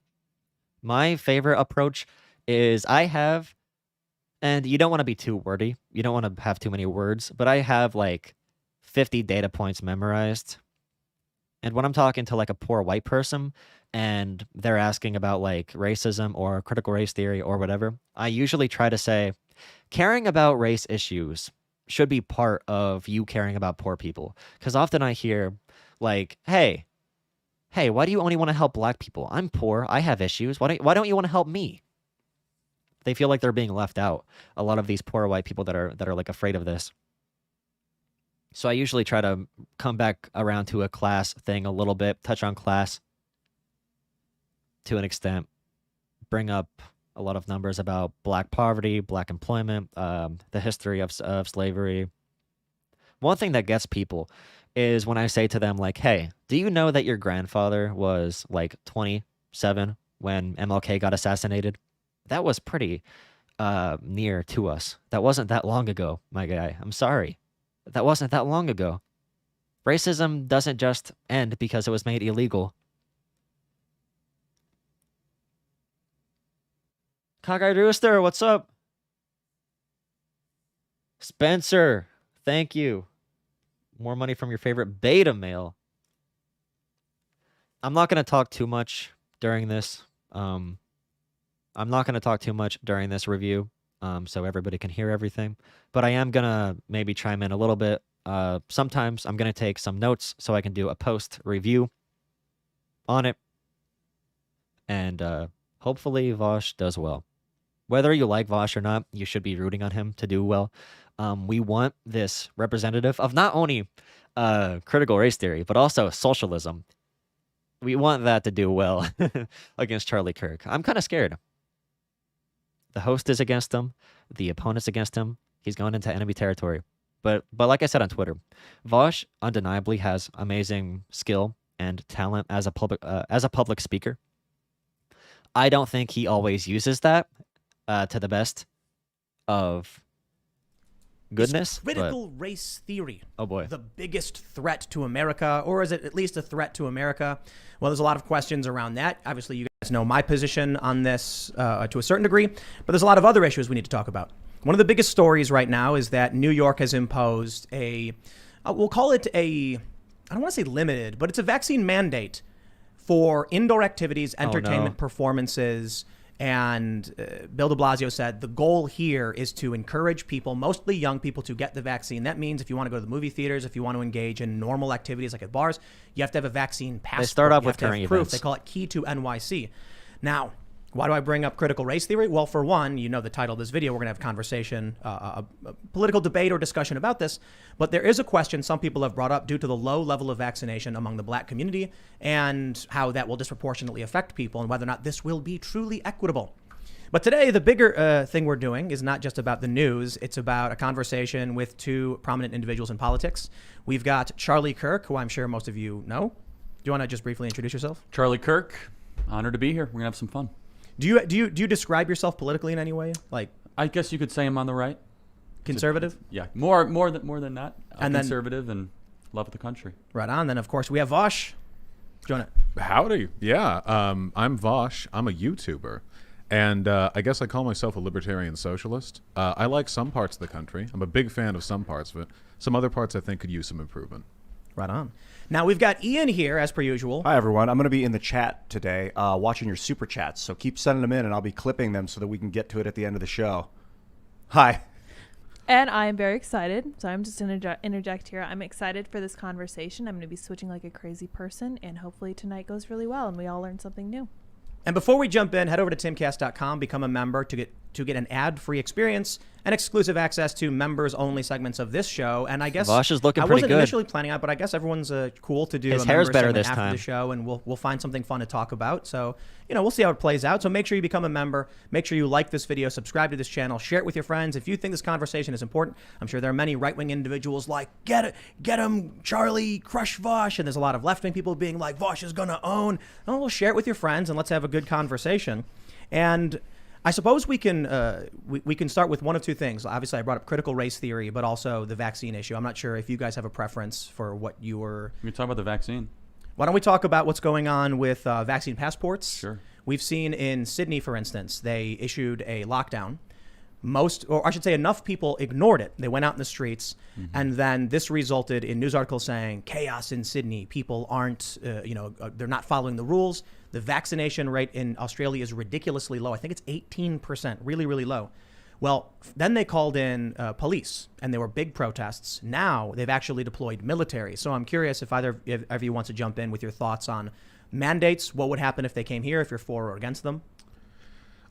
My favorite approach is and you don't want to be too wordy. You don't want to have too many words, but I have like 50 data points memorized. And when I'm talking to like a poor white person and they're asking about like racism or critical race theory or whatever, I usually try to say, caring about race issues should be part of you caring about poor people. Because often I hear like, hey, why do you only want to help black people? I'm poor. I have issues. Why don't you want to help me? They feel like they're being left out. A lot of these poor white people that are like afraid of this. So I usually try to come back around to a class thing a little bit, touch on class to an extent, bring up a lot of numbers about black poverty, black employment, the history of slavery. One thing that gets people is when I say to them like, hey, do you know that your grandfather was like 27 when MLK got assassinated? That was pretty near to us. That wasn't that long ago, my guy. I'm sorry. That wasn't that long ago. Racism doesn't just end because it was made illegal. Cockeyed Rooster, what's up? Spencer, thank you. More money from your favorite beta male. I'm not going to talk too much during this. I'm not going to talk too much during this review, so everybody can hear everything. But I am going to maybe chime in a little bit. Sometimes I'm going to take some notes so I can do a post review on it. And hopefully VAUSH does well. Whether you like VAUSH or not, you should be rooting on him to do well. We want this representative of not only critical race theory, but also socialism. We want that to do well against Charlie KIRK. I'm kind of scared. The host is against him. The opponent's against him. He's going into enemy territory. But like I said on Twitter, VAUSH undeniably has amazing skill and talent as a public speaker. I don't think he always uses that to the best of goodness. Critical race theory. Oh boy. The biggest threat to America, or is it at least a threat to America? Well, there's a lot of questions around that. Obviously, you guys know my position on this to a certain degree, but there's a lot of other issues we need to talk about. One of the biggest stories right now is that New York has imposed we'll call it I don't want to say limited, but it's a vaccine mandate for indoor activities, entertainment, performances. And Bill de Blasio said the goal here is to encourage people, mostly young people, to get the vaccine. That means if you want to go to the movie theaters, if you want to engage in normal activities like at bars, you have to have a vaccine passport. They start off with current proof. events. They call it Key to NYC. Now, why do I bring up critical race theory? Well, for one, you know the title of this video. We're going to have conversation, a political debate or discussion about this. But there is a question some people have brought up due to the low level of vaccination among the black community and how that will disproportionately affect people and whether or not this will be truly equitable. But today, the bigger thing we're doing is not just about the news. It's about a conversation with two prominent individuals in politics. We've got Charlie KIRK, who I'm sure most of you know. Do you want to just briefly introduce yourself? Charlie KIRK, honored to be here. We're going to have some fun. Do you describe yourself politically in any way? Like, I guess you could say I'm on the right. Conservative? Yeah, more than that. And then- conservative and love the country. Right on. Then, of course, we have VAUSH. Jonah. Howdy. Yeah, I'm VAUSH. I'm a YouTuber. And I guess I call myself a libertarian socialist. I like some parts of the country. I'm a big fan of some parts of it. Some other parts I think could use some improvement. Right on. Now, we've got Ian here, as per usual. Hi, everyone. I'm going to be in the chat today watching your super chats. So keep sending them in, and I'll be clipping them so that we can get to it at the end of the show. Hi. And I'm very excited. So I'm just going to interject here. I'm excited for this conversation. I'm going to be switching like a crazy person. And hopefully tonight goes really well and we all learn something new. And before we jump in, head over to timcast.com, become a member to get to get an ad-free experience and exclusive access to members-only segments of this show. And I guess VAUSH is looking I pretty wasn't good. initially planning on, but I guess everyone's cool to do His a hair's member better segment this after time. the show, and we'll find something fun to talk about. So, you know, we'll see how it plays out. So make sure you become a member. Make sure you like this video, subscribe to this channel, share it with your friends. If you think this conversation is important, I'm sure there are many right-wing individuals like, get him, Charlie, crush VAUSH. And there's a lot of left-wing people being like, VAUSH is going to own. Oh, well, share it with your friends and let's have a good conversation. And I suppose we can start with one of two things. Obviously, I brought up critical race theory, but also the vaccine issue. I'm not sure if you guys have a preference for what you were. We can talk about the vaccine. Why don't we talk about what's going on with vaccine passports? Sure. We've seen in Sydney, for instance, they issued a lockdown. Or I should say enough people ignored it. They went out in the streets, and then this resulted in news articles saying chaos in Sydney. People aren't, they're not following the rules. The vaccination rate in Australia is ridiculously low. I think it's 18%, really, really low. Well, then they called in police, and there were big protests. Now they've actually deployed military. So I'm curious if either of you wants to jump in with your thoughts on mandates. What would happen if they came here, if you're for or against them?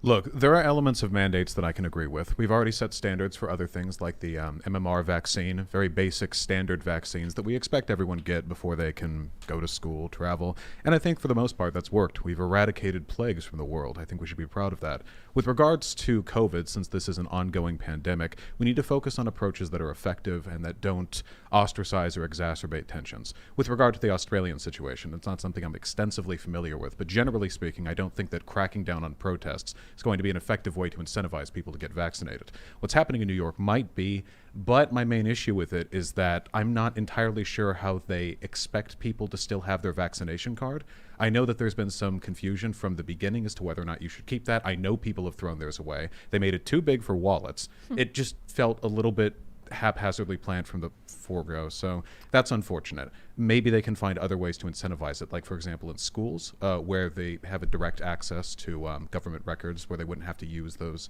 Look, there are elements of mandates that I can agree with. We've already set standards for other things like the MMR vaccine, very basic standard vaccines that we expect everyone to get before they can go to school, travel. And I think for the most part that's worked. We've eradicated plagues from the world. I think we should be proud of that. With regards to COVID, since this is an ongoing pandemic, we need to focus on approaches that are effective and that don't ostracize or exacerbate tensions. With regard to the Australian situation, it's not something I'm extensively familiar with, but generally speaking, I don't think that cracking down on protests is going to be an effective way to incentivize people to get vaccinated. What's happening in New York might be, but my main issue with it is that I'm not entirely sure how they expect people to still have their vaccination card. I know that there's been some confusion from the beginning as to whether or not you should keep that. I know people have thrown theirs away. They made it too big for wallets. It just felt a little bit haphazardly planned from the forego, so that's unfortunate. Maybe they can find other ways to incentivize it, like for example in schools where they have a direct access to government records where they wouldn't have to use those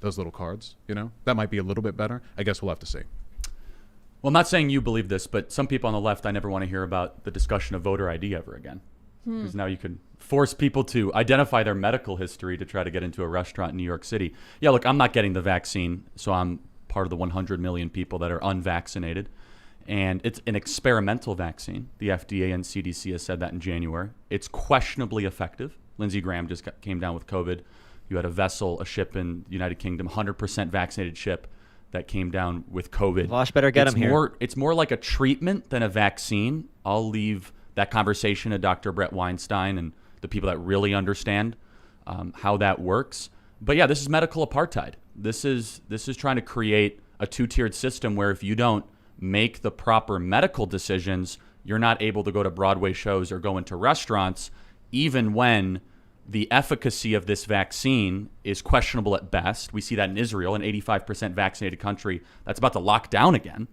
little cards. You know, that might be a little bit better. I guess we'll have to see. Well, I'm not saying you believe this, but some people on the left, I never want to hear about the discussion of voter ID ever again. Because now you can force people to identify their medical history to try to get into a restaurant in New York City. Yeah, look, I'm not getting the vaccine, so I'm part of the 100 million people that are unvaccinated. And it's an experimental vaccine. The FDA and CDC has said that in January. It's questionably effective. Lindsey Graham just came down with COVID. You had a ship in the United Kingdom, 100% vaccinated ship that came down with COVID. VAUSH better get him here. It's more like a treatment than a vaccine. I'll leave that conversation to Dr. Brett Weinstein and the people that really understand how that works. But yeah, this is medical apartheid. This is trying to create a two-tiered system where if you don't make the proper medical decisions, you're not able to go to Broadway shows or go into restaurants, even when the efficacy of this vaccine is questionable at best. We see that in Israel, an 85% vaccinated country that's about to lock down again.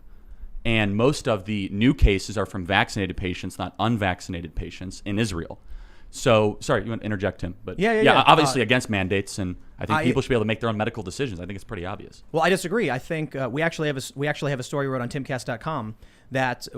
And most of the new cases are from vaccinated patients, not unvaccinated patients in Israel. So, sorry, you want to interject, Tim? But yeah. Obviously against mandates, and I think people should be able to make their own medical decisions. I think it's pretty obvious. Well, I disagree. I think we actually have a story we wrote on timcast.com that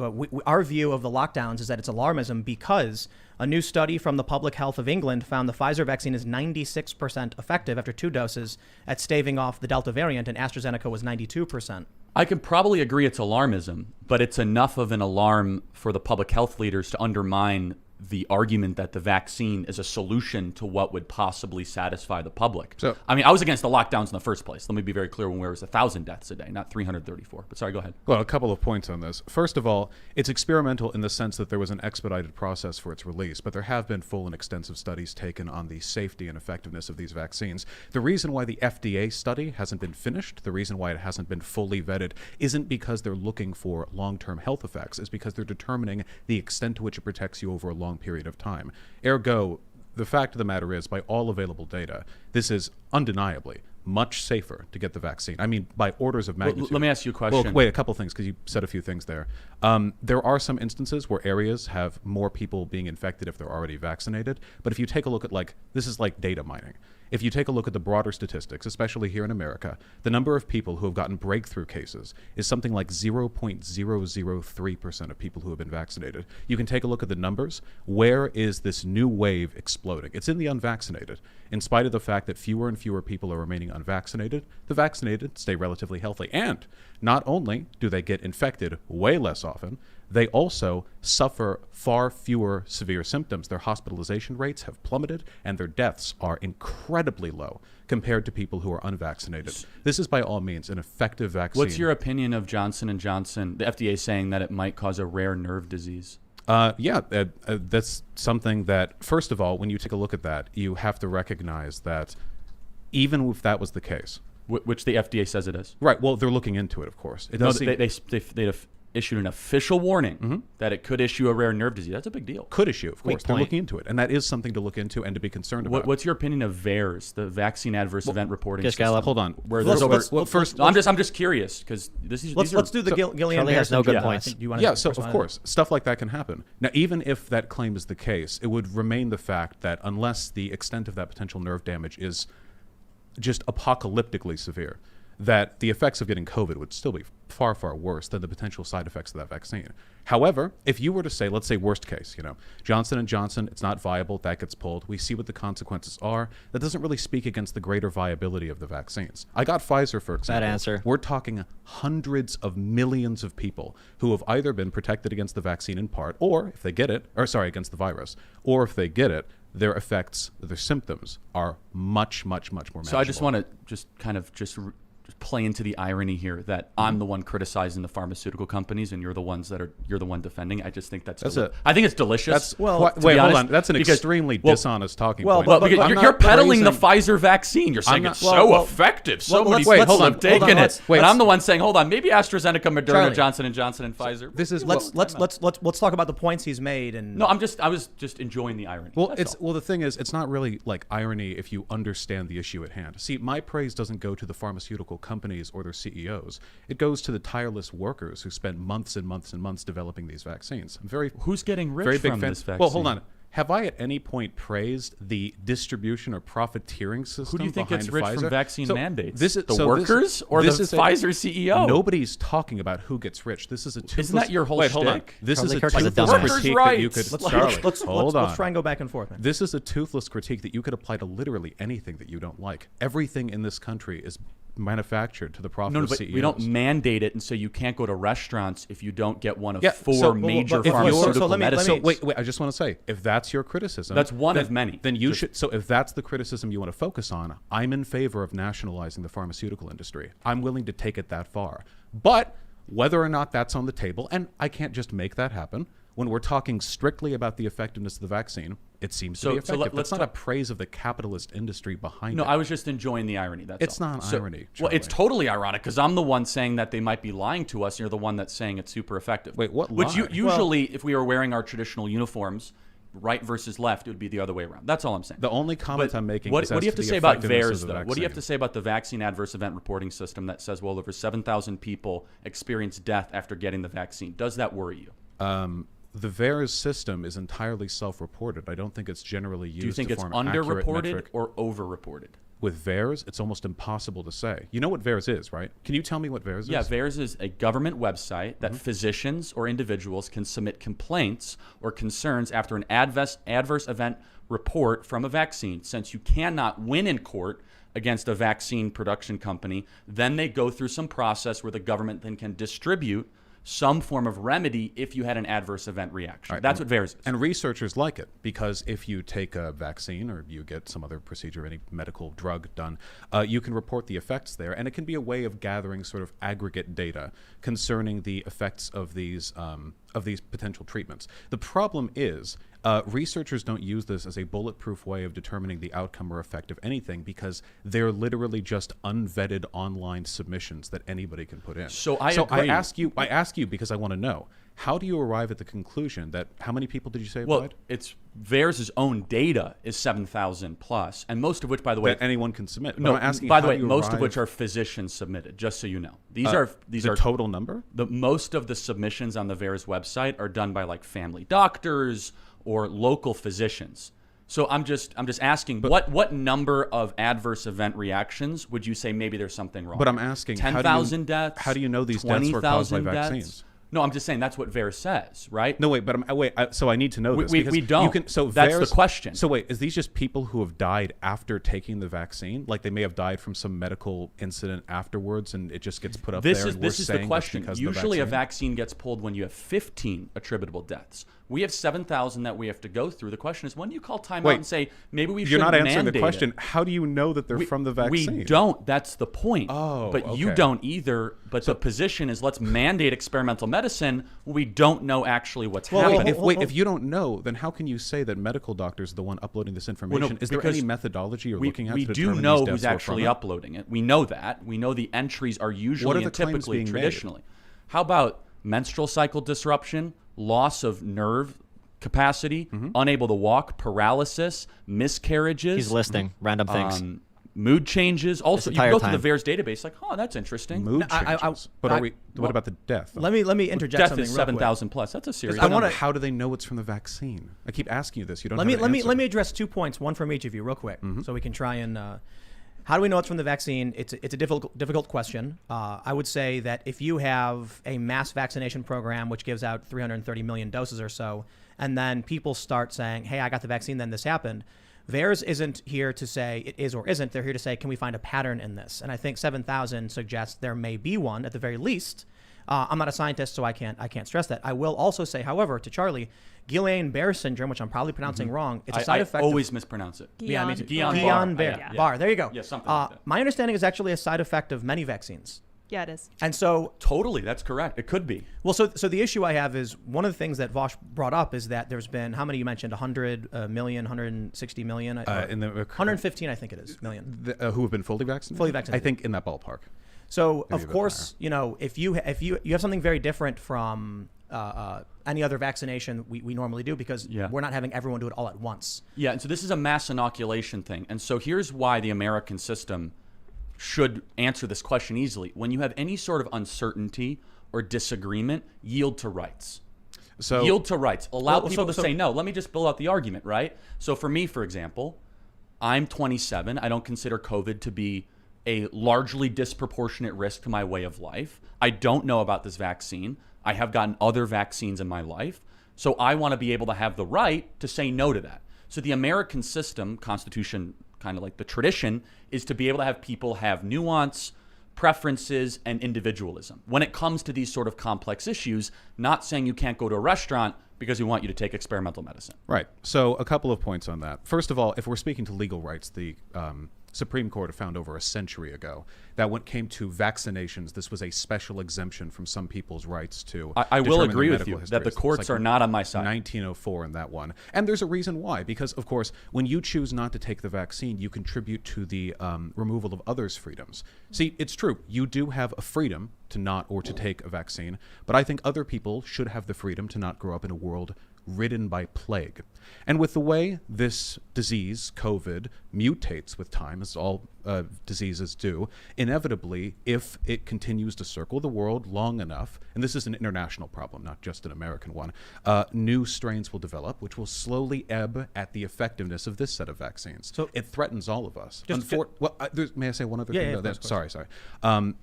our view of the lockdowns is that it's alarmism because a new study from the Public Health of England found the Pfizer vaccine is 96% effective after 2 doses at staving off the Delta variant, and AstraZeneca was 92%. I can probably agree it's alarmism, but it's enough of an alarm for the public health leaders to undermine the argument that the vaccine is a solution to what would possibly satisfy the public. So, I mean, I was against the lockdowns in the first place. Let me be very clear when there was 1,000 deaths a day, not 334. But sorry, go ahead. Well, a couple of points on this. First of all, it's experimental in the sense that there was an expedited process for its release, but there have been full and extensive studies taken on the safety and effectiveness of these vaccines. The reason why the FDA study hasn't been finished, the reason why it hasn't been fully vetted, isn't because they're looking for long-term health effects, it's because they're determining the extent to which it protects you over a long period of time. Ergo, the fact of the matter is, by all available data, this is undeniably much safer to get the vaccine. I mean, by orders of magnitude. Well, let me ask you a question. Well, wait, a couple things, because you said a few things there. There are some instances where areas have more people being infected if they're already vaccinated. But if you take a look at, like, this is like data mining. if you take a look at the broader statistics, especially here in America, the number of people who have gotten breakthrough cases is something like 0.003% of people who have been vaccinated. You can take a look at the numbers. Where is this new wave exploding? It's in the unvaccinated. In spite of the fact that fewer and fewer people are remaining unvaccinated, the vaccinated stay relatively healthy. And not only do they get infected way less often, they also suffer far fewer severe symptoms. Their hospitalization rates have plummeted, and their deaths are incredibly low compared to people who are unvaccinated. This is by all means an effective vaccine. What's your opinion of Johnson & Johnson, the FDA saying that it might cause a rare nerve disease? That's something that, first of all, when you take a look at that, you have to recognize that even if that was the case, which the FDA says it is. Right. Well, they're looking into it, of course. It does they issued an official warning that it could issue a rare nerve disease. That's a big deal. Could issue, of course. They're looking into it, and that is something to look into and to be concerned about. What's your opinion of VAERS, the Vaccine Adverse Event Reporting System? Hold on. I'm just curious because let's do the Gillian has no good points. So of course, stuff like that can happen. Now, even if that claim is the case, it would remain the fact that unless the extent of that potential nerve damage is just apocalyptically severe, that the effects of getting COVID would still be far, far worse than the potential side effects of that vaccine. However, if you were to say, let's say worst case, Johnson & Johnson, it's not viable, that gets pulled, we see what the consequences are, that doesn't really speak against the greater viability of the vaccines. I got Pfizer, for example. Bad answer. We're talking hundreds of millions of people who have either been protected against the vaccine in part, or if they get it, against the virus, or if they get it, their effects, their symptoms are much, much, much more manageable. So I just want to just play into the irony here that I'm the one criticizing the pharmaceutical companies and you're the one defending. I just think I think it's delicious. Hold on. That's an extremely dishonest talking point. You're peddling the Pfizer vaccine. You're saying it's so effective. So many people have taken it. But I'm the one saying, hold on, maybe AstraZeneca, Moderna, Johnson & Johnson, and Pfizer. Let's talk about the points he's made. And no, I was just enjoying the irony. The thing is, it's not really like irony if you understand the issue at hand. See, my praise doesn't go to the pharmaceutical companies or their CEOs. It goes to the tireless workers who spent months and months and months developing these vaccines. Who's getting rich from this vaccine? Well, hold on. Have I at any point praised the distribution or profiteering system? Who do you think gets rich Pfizer? from vaccine mandates? The workers or the Pfizer CEO? Nobody's talking about who gets rich. This is a toothless... Isn't that your whole shtick? This is a toothless critique that you could... Let's try and go back and forth. Man. This is a toothless critique that you could apply to literally anything that you don't like. Everything in this country is manufactured to the profit of CEOs. We don't mandate it, and so you can't go to restaurants if you don't get one of four major pharmaceutical medicines. Wait, I just want to say, if that's your criticism... That's one of many. Then you should... So if that's the criticism you want to focus on, I'm in favor of nationalizing the pharmaceutical industry. I'm willing to take it that far. But whether or not that's on the table, and I can't just make that happen, when we're talking strictly about the effectiveness of the vaccine, it seems to be effective. That's not a praise of the capitalist industry behind it. No, I was just enjoying the irony. That's all. Not irony. Well, it's totally ironic because I'm the one saying that they might be lying to us, and you're the one that's saying it's super effective. Wait, what Which lie? Usually, if we were wearing our traditional uniforms, right versus left, it would be the other way around. That's all I'm saying. The only comment I'm making is what do you have to say about VAERS, though? Vaccine. What do you have to say about the Vaccine Adverse Event Reporting System that says, well, over 7,000 people experienced death after getting the vaccine? Does that worry you? The VAERS system is entirely self-reported. I don't think it's generally used. Do you think it's underreported or overreported? With VAERS, it's almost impossible to say. You know what VAERS is, right? Can you tell me what VAERS is? Yeah, VAERS is a government website that physicians or individuals can submit complaints or concerns after an adverse event report from a vaccine. Since you cannot win in court against a vaccine production company, then they go through some process where the government then can distribute some form of remedy if you had an adverse event reaction. Right. That's what VAERS is. And researchers like it because if you take a vaccine or you get some other procedure, any medical drug done, you can report the effects there, and it can be a way of gathering sort of aggregate data concerning the effects of these potential treatments. The problem is researchers don't use this as a bulletproof way of determining the outcome or effect of anything because they're literally just unvetted online submissions that anybody can put in. So I agree. I ask you because I want to know, how do you arrive at the conclusion that, how many people did you say applied? Well, it's VAERS' own data is 7,000 plus, and most of which, by the way, that anyone can submit. No, I'm asking, by the way, most of which are physicians submitted. Just so you know, these are total number. Most of the submissions on the VAERS website are done by like family doctors or local physicians. So I'm just asking, what number of adverse event reactions would you say maybe there's something wrong? But I'm asking, 10,000 deaths. How do you know these deaths were caused by 20,000 deaths? vaccines? No, I'm just saying that's what VAERS says, right? No, wait, but so I need to know this. We because don't. You can, so That's VAERS the question. So wait, is these just people who have died after taking the vaccine? Like they may have died from some medical incident afterwards, and it just gets put up there. And This is the question. Because Usually, of a the vaccine gets pulled when you have 15 attributable deaths. We have 7,000 that we have to go through. The question is, when do you call time out and say maybe we should You're not answering the mandate question. it? How do you know that they're from the vaccine? We don't. That's the point. Oh, but you okay. don't either. But the position is, let's mandate experimental medicine. We don't know actually what's happening. If you don't know, then how can you say that medical doctors are the one uploading this information? Is there any methodology you're looking at? We to do determine know these who's deaths were actually from it? uploading it. We know that. We know the entries are usually What are the and claims typically being made? traditionally. How about menstrual cycle disruption, loss of nerve capacity, unable to walk, paralysis, miscarriages. He's listing random things. Mood changes. Also, you can entire go through time. the VAERS database, like, oh, that's interesting. Mood changes. What about the death? Let me interject Death something is real 7,000 plus. That's a serious. How do they know it's from the vaccine? I keep asking you this. You don't. Let have me address 2 points, one from each of you, real quick, so we can try and. How do we know it's from the vaccine? It's a difficult question. I would say that if you have a mass vaccination program which gives out 330 million doses or so, and then people start saying, "Hey, I got the vaccine, then this happened." VAERS isn't here to say it is or isn't. They're here to say, can we find a pattern in this? And I think 7,000 suggests there may be one at the very least. I'm not a scientist, so I can't stress that. I will also say, however, to Charlie, Guillain-Barré syndrome, which I'm probably pronouncing wrong, it's a side effect. I always mispronounce it. Yeah, me too. Guillain-Barré. There you go. Yeah, something like that. My understanding is actually a side effect of many vaccines. Yeah, it is. And so Totally, that's correct. It could be. Well, so the issue I have is one of the things that VAUSH brought up is that there's been, how many you mentioned, 100 million, 160 million? 115, I think it is, million. Who have been fully vaccinated? Fully vaccinated. I think in that ballpark. So, Maybe of course, you know, if you have something very different from any other vaccination we normally do, because we're not having everyone do it all at once. Yeah, and so this is a mass inoculation thing. And so here's why the American system should answer this question easily. When you have any sort of uncertainty or disagreement, yield to rights. So yield to rights. Allow people to say no. Let me just build out the argument, right? So for me, for example, I'm 27. I don't consider COVID to be a largely disproportionate risk to my way of life. I don't know about this vaccine. I have gotten other vaccines in my life. So I want to be able to have the right to say no to that. So the American system, Constitution, kind of like the tradition, is to be able to have people have nuance, preferences, and individualism. When it comes to these sort of complex issues, not saying you can't go to a restaurant because we want you to take experimental medicine. Right. So a couple of points on that. First of all, if we're speaking to legal rights, the Supreme Court found over a century ago that when it came to vaccinations, this was a special exemption from some people's rights to. I will agree with you that the courts are not on my side. 1904 in that one. And there's a reason why, because of course, when you choose not to take the vaccine, you contribute to the removal of others' freedoms. See, it's true. You do have a freedom to not or to take a vaccine, but I think other people should have the freedom to not grow up in a world ridden by plague. And with the way this disease, COVID, mutates with time, as all diseases do, inevitably, if it continues to circle the world long enough, and this is an international problem, not just an American one, new strains will develop, which will slowly ebb at the effectiveness of this set of vaccines. So it threatens all of us. May I say one other thing? Yeah, sorry.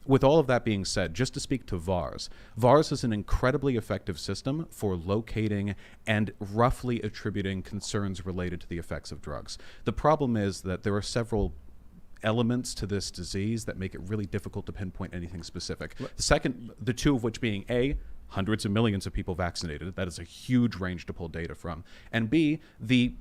With all of that being said, just to speak to VAERS, VAERS is an incredibly effective system for locating and roughly attributing concerns related to the effects of drugs. The problem is that there are several elements to this disease that make it really difficult to pinpoint anything specific. The two of which being A, hundreds of millions of people vaccinated. That is a huge range to pull data from. And B, the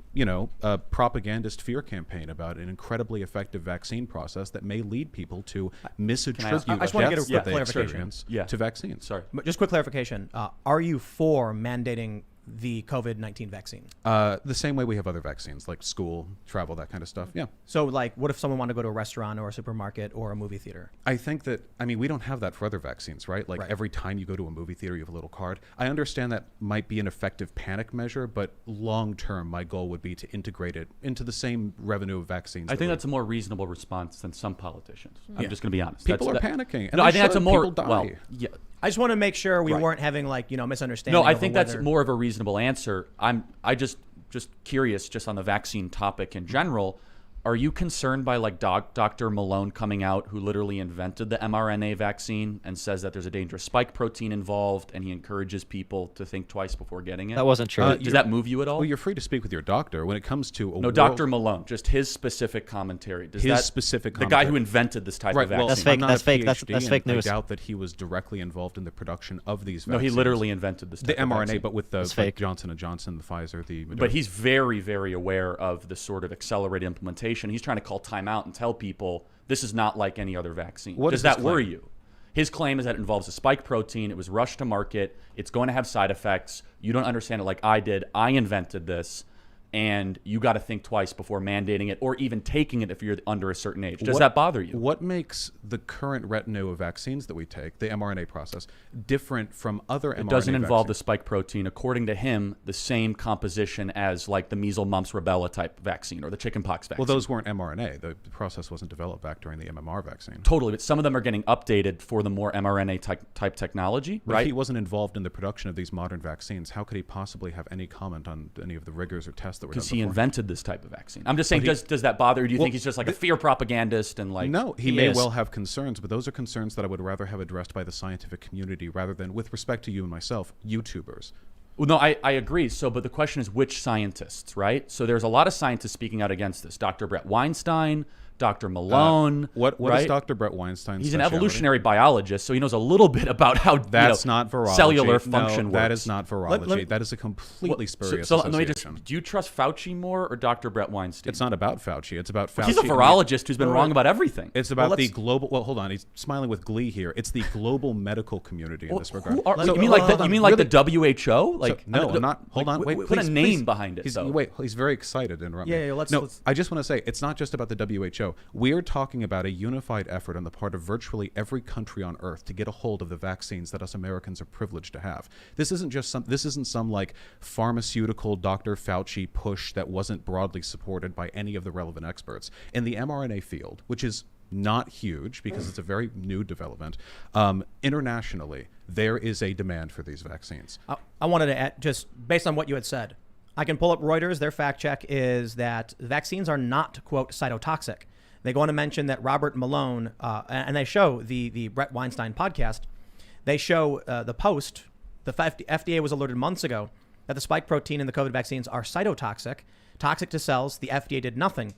propagandist fear campaign about an incredibly effective vaccine process that may lead people to misattribute I just want to get a deaths that they clarification experience to vaccines. Sorry. Just quick clarification. Are you for mandating the COVID-19 vaccine? The same way we have other vaccines, like school, travel, that kind of stuff. Yeah. So, like, what if someone wanted to go to a restaurant or a supermarket or a movie theater? I think that, we don't have that for other vaccines, right? Like, every time you go to a movie theater, you have a little card. I understand that might be an effective panic measure, but long term, my goal would be to integrate it into the same revenue of vaccines. I think that's a more reasonable response than some politicians. I'm just going to be honest. People are panicking. And no, I think that's a more, people die. well, yeah. I just want to make sure we weren't having misunderstanding. No, I think that's more of a reasonable answer. I just just curious, just on the vaccine topic in general, are you concerned by like Dr. Malone coming out, who literally invented the mRNA vaccine and says that there's a dangerous spike protein involved, and he encourages people to think twice before getting it? That wasn't true. Does that move you at all? Well, you're free to speak with your doctor when it comes to No, Dr. Malone, just his specific commentary. Does his that, specific the guy who invented this type of vaccine. Well, That's fake. I'm not That's a fake. That's PhD, fake and news. I doubt that he was directly involved in the production of these No, vaccines. he literally invented this type the of mRNA, vaccine. but with the It's like fake. Johnson & Johnson, the Pfizer, the Moderna. But he's very, very aware of the sort of accelerated implementation. He's trying to call time out and tell people this is not like any other vaccine. What Does is his that worry claim? you? His claim is that it involves a spike protein. It was rushed to market. It's going to have side effects. You don't understand it like I did. I invented this. And you got to think twice before mandating it or even taking it if you're under a certain age. Does that bother you? What makes the current retinue of vaccines that we take, the mRNA process, different from other mRNA It doesn't involve the vaccines? spike protein. According to him, the same composition as like the measles, mumps, rubella type vaccine or the chickenpox vaccine. Well, those weren't mRNA. The process wasn't developed back during the MMR vaccine. Totally, but some of them are getting updated for the more mRNA type technology, But right? if he wasn't involved in the production of these modern vaccines, how could he possibly have any comment on any of the rigors or tests that were done Because he before? invented this type of vaccine. I'm just saying, But does that bother you? Do you Well, think he's just like a fear propagandist and like? No, he may is. well have concerns, but those are concerns that I would rather have addressed by the scientific community rather than, with respect to you and myself, YouTubers. Well, no, I agree. So, but the question is which scientists, right? So there's a lot of scientists speaking out against this. Dr. Brett Weinstein, Dr. Malone. What right? is Dr. Brett Weinstein's He's an specialty? evolutionary biologist, so he knows a little bit about how That's not virology. cellular No, function works. that is not virology. let- that is a completely spurious So let me association. just, do you trust Fauci more or Dr. Brett Weinstein? It's not about Fauci. It's about Fauci. He's a virologist who's been Wait, wrong wait. about everything. It's about the let's- global. Well, hold on. He's smiling with glee here. It's the global medical community in this regard. Who are, So- you mean like hold the, on, you mean like really- the WHO? Like So- no, I'm not. Hold like, on. Wait, put please, a name please. behind it. He's, though. Wait, he's very excited to interrupt me. Yeah, let's- No, let's- I just want to say it's not just about the WHO. We're talking about a unified effort on the part of virtually every country on Earth to get a hold of the vaccines that us Americans are privileged to have. This isn't just some. This isn't some like pharmaceutical Dr. Fauci push that wasn't broadly supported by any of the relevant experts in the mRNA field, which is not huge because it's a very new development. Internationally, there is a demand for these vaccines. I wanted to add, just based on what you had said, I can pull up Reuters. Their fact check is that vaccines are not, quote, cytotoxic. They go on to mention that Robert Malone, and they show the Brett Weinstein podcast, they show the post, the FDA was alerted months ago that the spike protein in the COVID vaccines are cytotoxic, toxic to cells. The FDA did nothing.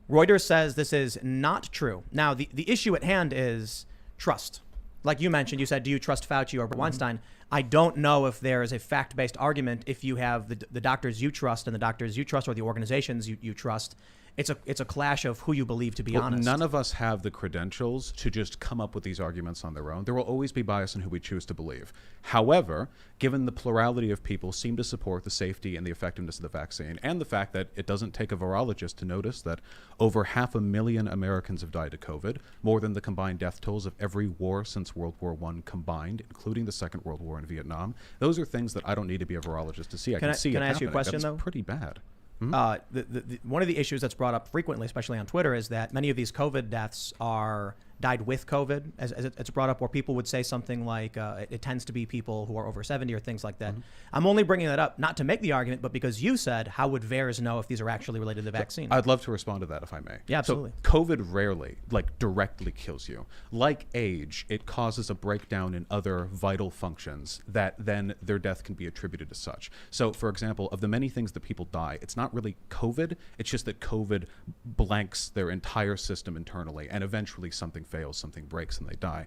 Reuters says this is not true. Now, the issue at hand is trust. Like you mentioned, you said, do you trust Fauci or Weinstein? I don't know if there is a fact-based argument if you have the doctors you trust and the doctors you trust or the organizations you trust. It's a clash of who you believe to be Well, honest. none of us have the credentials to just come up with these arguments on their own. There will always be bias in who we choose to believe. However, given the plurality of people seem to support the safety and the effectiveness of the vaccine, and the fact that it doesn't take a virologist to notice that over 500,000 Americans have died of COVID, more than the combined death tolls of every war since World War I combined, including the Second World War in Vietnam. Those are things that I don't need to be a virologist to see. I can see can it I ask you a happening. question, That's though? pretty bad. One of the issues that's brought up frequently, especially on Twitter, is that many of these COVID deaths are died with COVID, as it's brought up, where people would say something like it tends to be people who are over 70 or things like that. I'm only bringing that up not to make the argument, but because you said, how would VAERS know if these are actually related to the vaccine? I'd love to respond to that if I may. Yeah, absolutely. So COVID rarely, directly kills you. Like age, it causes a breakdown in other vital functions that then their death can be attributed to such. So, for example, of the many things that people die, it's not really COVID, it's just that COVID blanks their entire system internally, and eventually something fails, something breaks, and they die.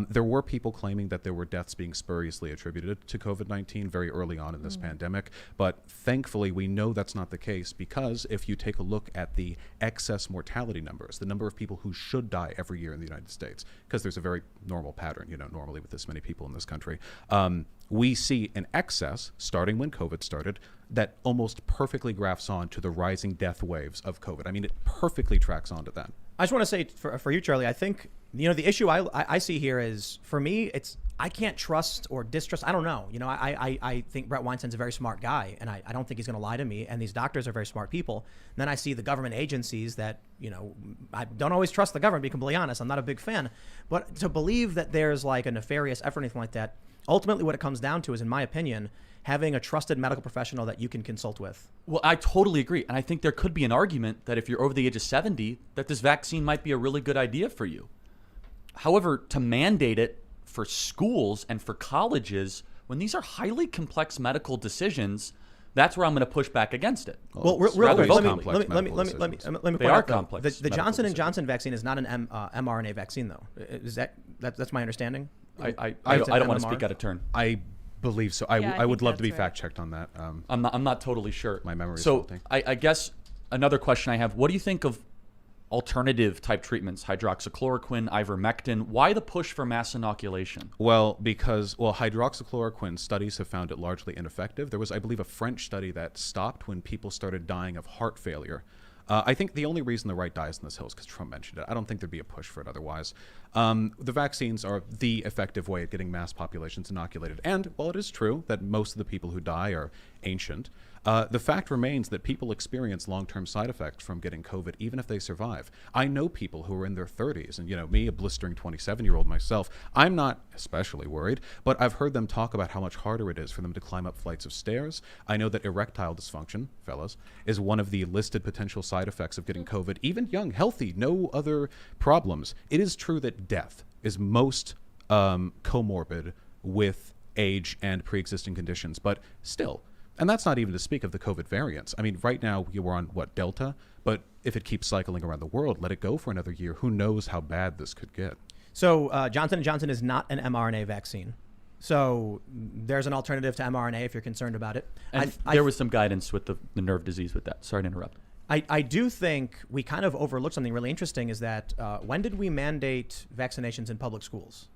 There were people claiming that there were deaths being spuriously attributed to COVID-19 very early on in this pandemic, but thankfully we know that's not the case, because if you take a look at the excess mortality numbers, the number of people who should die every year in the United States, because there's a very normal pattern, normally with this many people in this country, we see an excess, starting when COVID started, that almost perfectly graphs on to the rising death waves of COVID. I mean, it perfectly tracks onto that. I just want to say for you, Charlie, I think, the issue I see here is, for me, I can't trust or distrust. I don't know. You know, I think Brett Weinstein's a very smart guy, and I don't think he's going to lie to me. And these doctors are very smart people. And then I see the government agencies that, you know, I don't always trust the government, to be completely honest. I'm not a big fan. But to believe that there's like a nefarious effort or anything like that, ultimately what it comes down to is, in my opinion, having a trusted medical professional that you can consult with. Well, I totally agree. And I think there could be an argument that if you're over the age of 70, that this vaccine might be a really good idea for you. However, to mandate it for schools and for colleges, when these are highly complex medical decisions, that's where I'm going to push back against it. Well, it's real rather quick, complex let me medical point decisions. out, They are though, complex the medical Johnson & decisions. Johnson vaccine is not an mRNA vaccine, though. Is that's my understanding? I It's an don't want to MMR? speak out of turn. I believe so. Yeah, I would think love to be that's right. fact checked on that. I'm not totally sure. My memory is So faulty. I guess another question I have, what do you think of alternative type treatments, hydroxychloroquine, ivermectin? Why the push for mass inoculation? Well, because hydroxychloroquine studies have found it largely ineffective. There was, I believe, a French study that stopped when people started dying of heart failure. I think the only reason the right dies in this hill is because Trump mentioned it. I don't think there'd be a push for it otherwise. The vaccines are the effective way of getting mass populations inoculated. And while it is true that most of the people who die are ancient, the fact remains that people experience long-term side effects from getting COVID, even if they survive. I know people who are in their 30s, and, you know, me, a blistering 27-year-old myself, I'm not especially worried, but I've heard them talk about how much harder it is for them to climb up flights of stairs. I know that erectile dysfunction, fellas, is one of the listed potential side effects of getting COVID, even young, healthy, no other problems. It is true that death is most comorbid with age and pre-existing conditions, but still. And that's not even to speak of the COVID variants. I mean, right now we're on, Delta? But if it keeps cycling around the world, let it go for another year. Who knows how bad this could get? So Johnson & Johnson is not an mRNA vaccine. So there's an alternative to mRNA if you're concerned about it. And there was some guidance with the nerve disease with that. Sorry to interrupt. I do think we kind of overlooked something really interesting, is that when did we mandate vaccinations in public schools?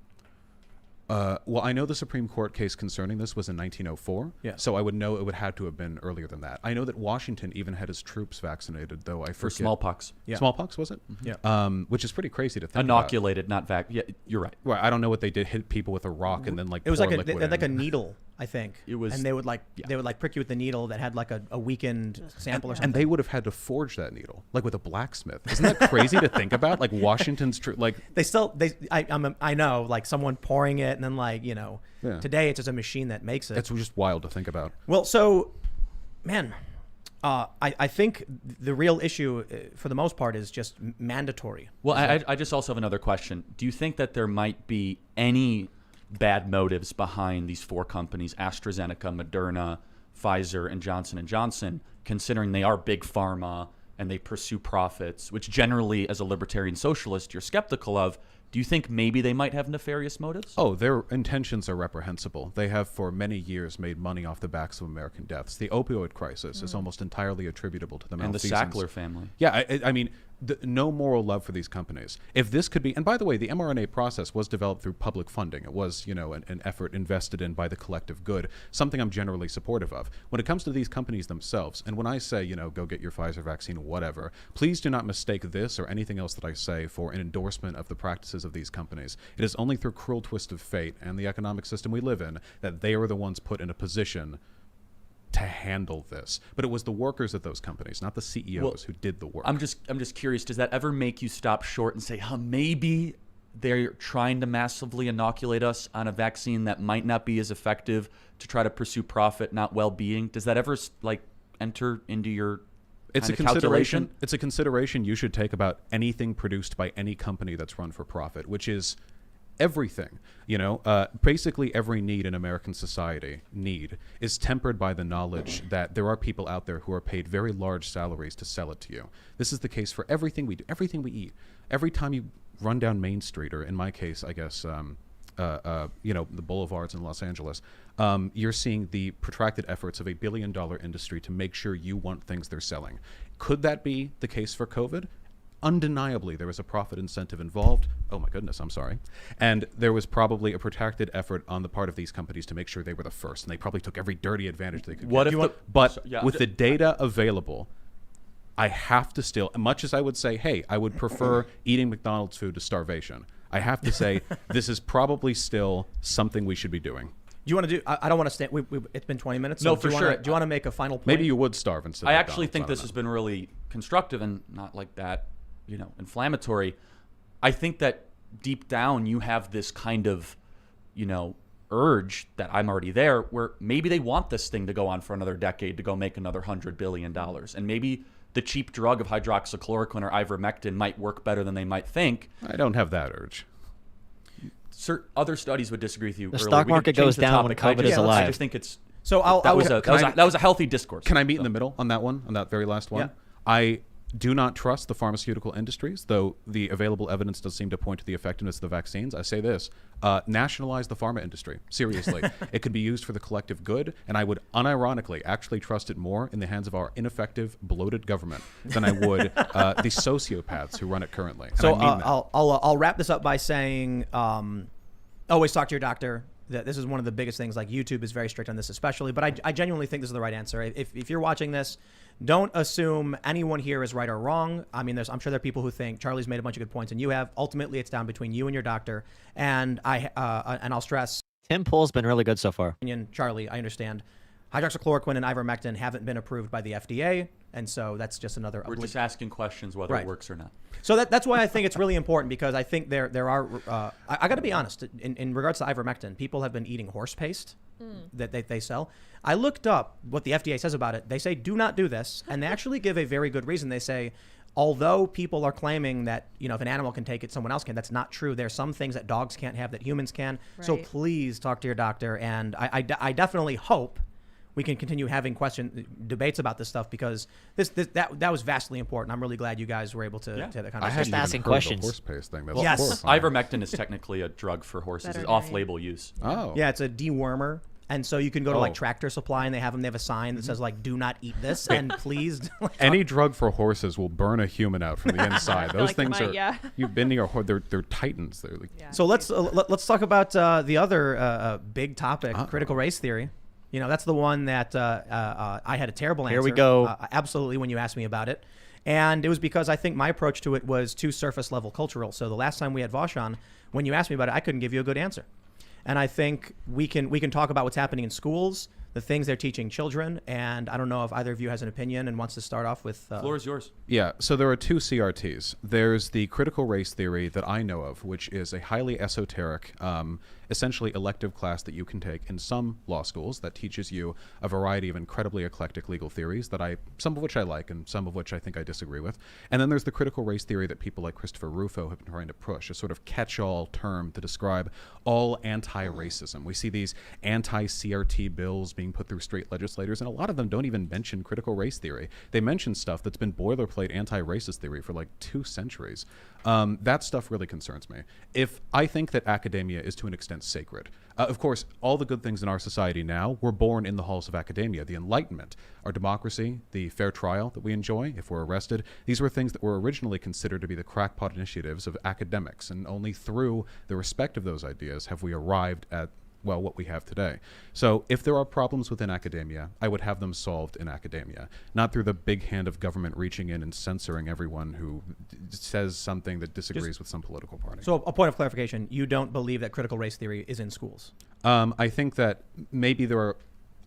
Well, I know the Supreme Court case concerning this was in 1904, so I would know it would have to have been earlier than that. I know that Washington even had his troops vaccinated, though I forget. For smallpox. Yeah. Smallpox, was it? Yeah. Which is pretty crazy to think Inoculated, not Yeah, you're right. Well, I don't know what they did, hit people with a rock and then It was pour like liquid like a in. needle, I think. It was, and they would prick you with the needle that had like a weakened sample or something. And they would have had to forge that needle, like with a blacksmith. Isn't that crazy to think about? Like Washington's I know, like someone pouring it and then like, you know, today it's just a machine that makes it. It's just wild to think about. Well, so, man, I think the real issue for the most part is just mandatory. Well, I just also have another question. Do you think that there might be any bad motives behind these four companies, AstraZeneca, Moderna, Pfizer, and Johnson & Johnson, considering they are big pharma and they pursue profits, which generally, as a libertarian socialist, you're skeptical of? Do you think maybe they might have nefarious motives? Oh, their intentions are reprehensible. They have for many years made money off the backs of American deaths. The opioid crisis is almost entirely attributable to the and the malfeasance. Sackler family. Yeah, I mean, no moral love for these companies. If this could be, and by the way, the mRNA process was developed through public funding. It was, you know, an effort invested in by the collective good, something I'm generally supportive of. When it comes to these companies themselves, and when I say, you know, go get your Pfizer vaccine, whatever, please do not mistake this or anything else that I say for an endorsement of the practices of these companies. It is only through cruel twist of fate and the economic system we live in that they are the ones put in a position to handle this. But it was the workers at those companies, not the CEOs, who did the work. I'm just curious, does that ever make you stop short and say, maybe they're trying to massively inoculate us on a vaccine that might not be as effective to try to pursue profit, not well-being? Does that ever like enter into your It's a calculation? consideration. It's a consideration you should take about anything produced by any company that's run for profit, which is everything. You know, basically every need in American society is tempered by the knowledge that there are people out there who are paid very large salaries to sell it to you. This is the case for everything we do, everything we eat. Every time you run down Main Street, or in my case, I guess, you know, the boulevards in Los Angeles, you're seeing the protracted efforts of $1 billion industry to make sure you want things they're selling. Could that be the case for COVID? Undeniably, there was a profit incentive involved. Oh my goodness, I'm sorry. And there was probably a protracted effort on the part of these companies to make sure they were the first, and they probably took every dirty advantage they could get. But with the data available, I have to still, much as I would say, hey, I would prefer eating McDonald's food to starvation, I have to say this is probably still something we should be doing. Do you want to do? I don't want to stay. It's been 20 minutes. No, so for do you sure. Wanna, do you want to make a final point? Maybe you would starve instead. I of actually McDonald's, think I don't this know. has been really constructive and not like that, inflammatory. I think that deep down you have this kind of, urge that I'm already there, where maybe they want this thing to go on for another decade to go make another $100 billion. And maybe the cheap drug of hydroxychloroquine or ivermectin might work better than they might think. I don't have that urge. Other studies would disagree with you. The earlier. stock We could market change goes the down when topic. COVID is I alive. just think it's So that was a healthy discourse. Can I meet in the middle on that one, on that very last one? Yeah. I do not trust the pharmaceutical industries, though the available evidence does seem to point to the effectiveness of the vaccines. I say this, nationalize the pharma industry. Seriously. It could be used for the collective good, and I would unironically actually trust it more in the hands of our ineffective, bloated government than I would the sociopaths who run it currently. And So I mean that. I'll wrap this up by saying, always talk to your doctor. This is one of the biggest things. Like YouTube is very strict on this, especially. But I genuinely think this is the right answer. If you're watching this, don't assume anyone here is right or wrong. I mean, I'm sure there are people who think Charlie's made a bunch of good points, and you have. Ultimately, it's down between you and your doctor. And I'll stress. Tim Pool's been really good so far. Charlie, I understand. Hydroxychloroquine and ivermectin haven't been approved by the FDA, and so that's just another. We're just asking questions whether it works or not. So that's why I think it's really important, because I think there are. I got to be honest. In regards to ivermectin, people have been eating horse paste that they sell. I looked up what the FDA says about it. They say do not do this, and they actually give a very good reason. They say, although people are claiming that if an animal can take it, someone else can. That's not true. There's some things that dogs can't have that humans can. Right. So please talk to your doctor, and I definitely hope we can continue having debates about this stuff, because that was vastly important. I'm really glad you guys were able to have that conversation. I hadn't asking even heard questions. the horse paste thing. That's Yes. horrifying. Ivermectin is technically a drug for horses. It's off-label use. Oh. Yeah, it's a dewormer. And so you can go to like Tractor Supply, and they have a sign that says like, do not eat this, and please. Any drug for horses will burn a human out from the inside. Those things are, you've been near they're titans. They're like, So let's talk about the other big topic, critical race theory. That's the one that I had a terrible answer. Here we go. Absolutely, when you asked me about it. And it was because I think my approach to it was too surface level cultural. So the last time we had VAUSH on, when you asked me about it, I couldn't give you a good answer. And I think we can talk about what's happening in schools, the things they're teaching children. And I don't know if either of you has an opinion and wants to start off with. Floor is yours. Yeah, so there are two CRTs. There's the critical race theory that I know of, which is a highly esoteric, essentially elective class that you can take in some law schools that teaches you a variety of incredibly eclectic legal theories that some of which I like and some of which I think I disagree with. And then there's the critical race theory that people like Christopher Rufo have been trying to push, a sort of catch-all term to describe all anti-racism. We see these anti-CRT bills being put through straight legislators, and a lot of them don't even mention critical race theory. They mention stuff that's been boilerplate anti-racist theory for like 2 centuries. That stuff really concerns me. If I think that academia is to an extent sacred. Of course, all the good things in our society now were born in the halls of academia. The Enlightenment, our democracy, the fair trial that we enjoy if we're arrested, these were things that were originally considered to be the crackpot initiatives of academics, and only through the respect of those ideas have we arrived at what we have today. So if there are problems within academia, I would have them solved in academia, not through the big hand of government reaching in and censoring everyone who says something that disagrees with some political party. So a point of clarification, you don't believe that critical race theory is in schools? I think that maybe there are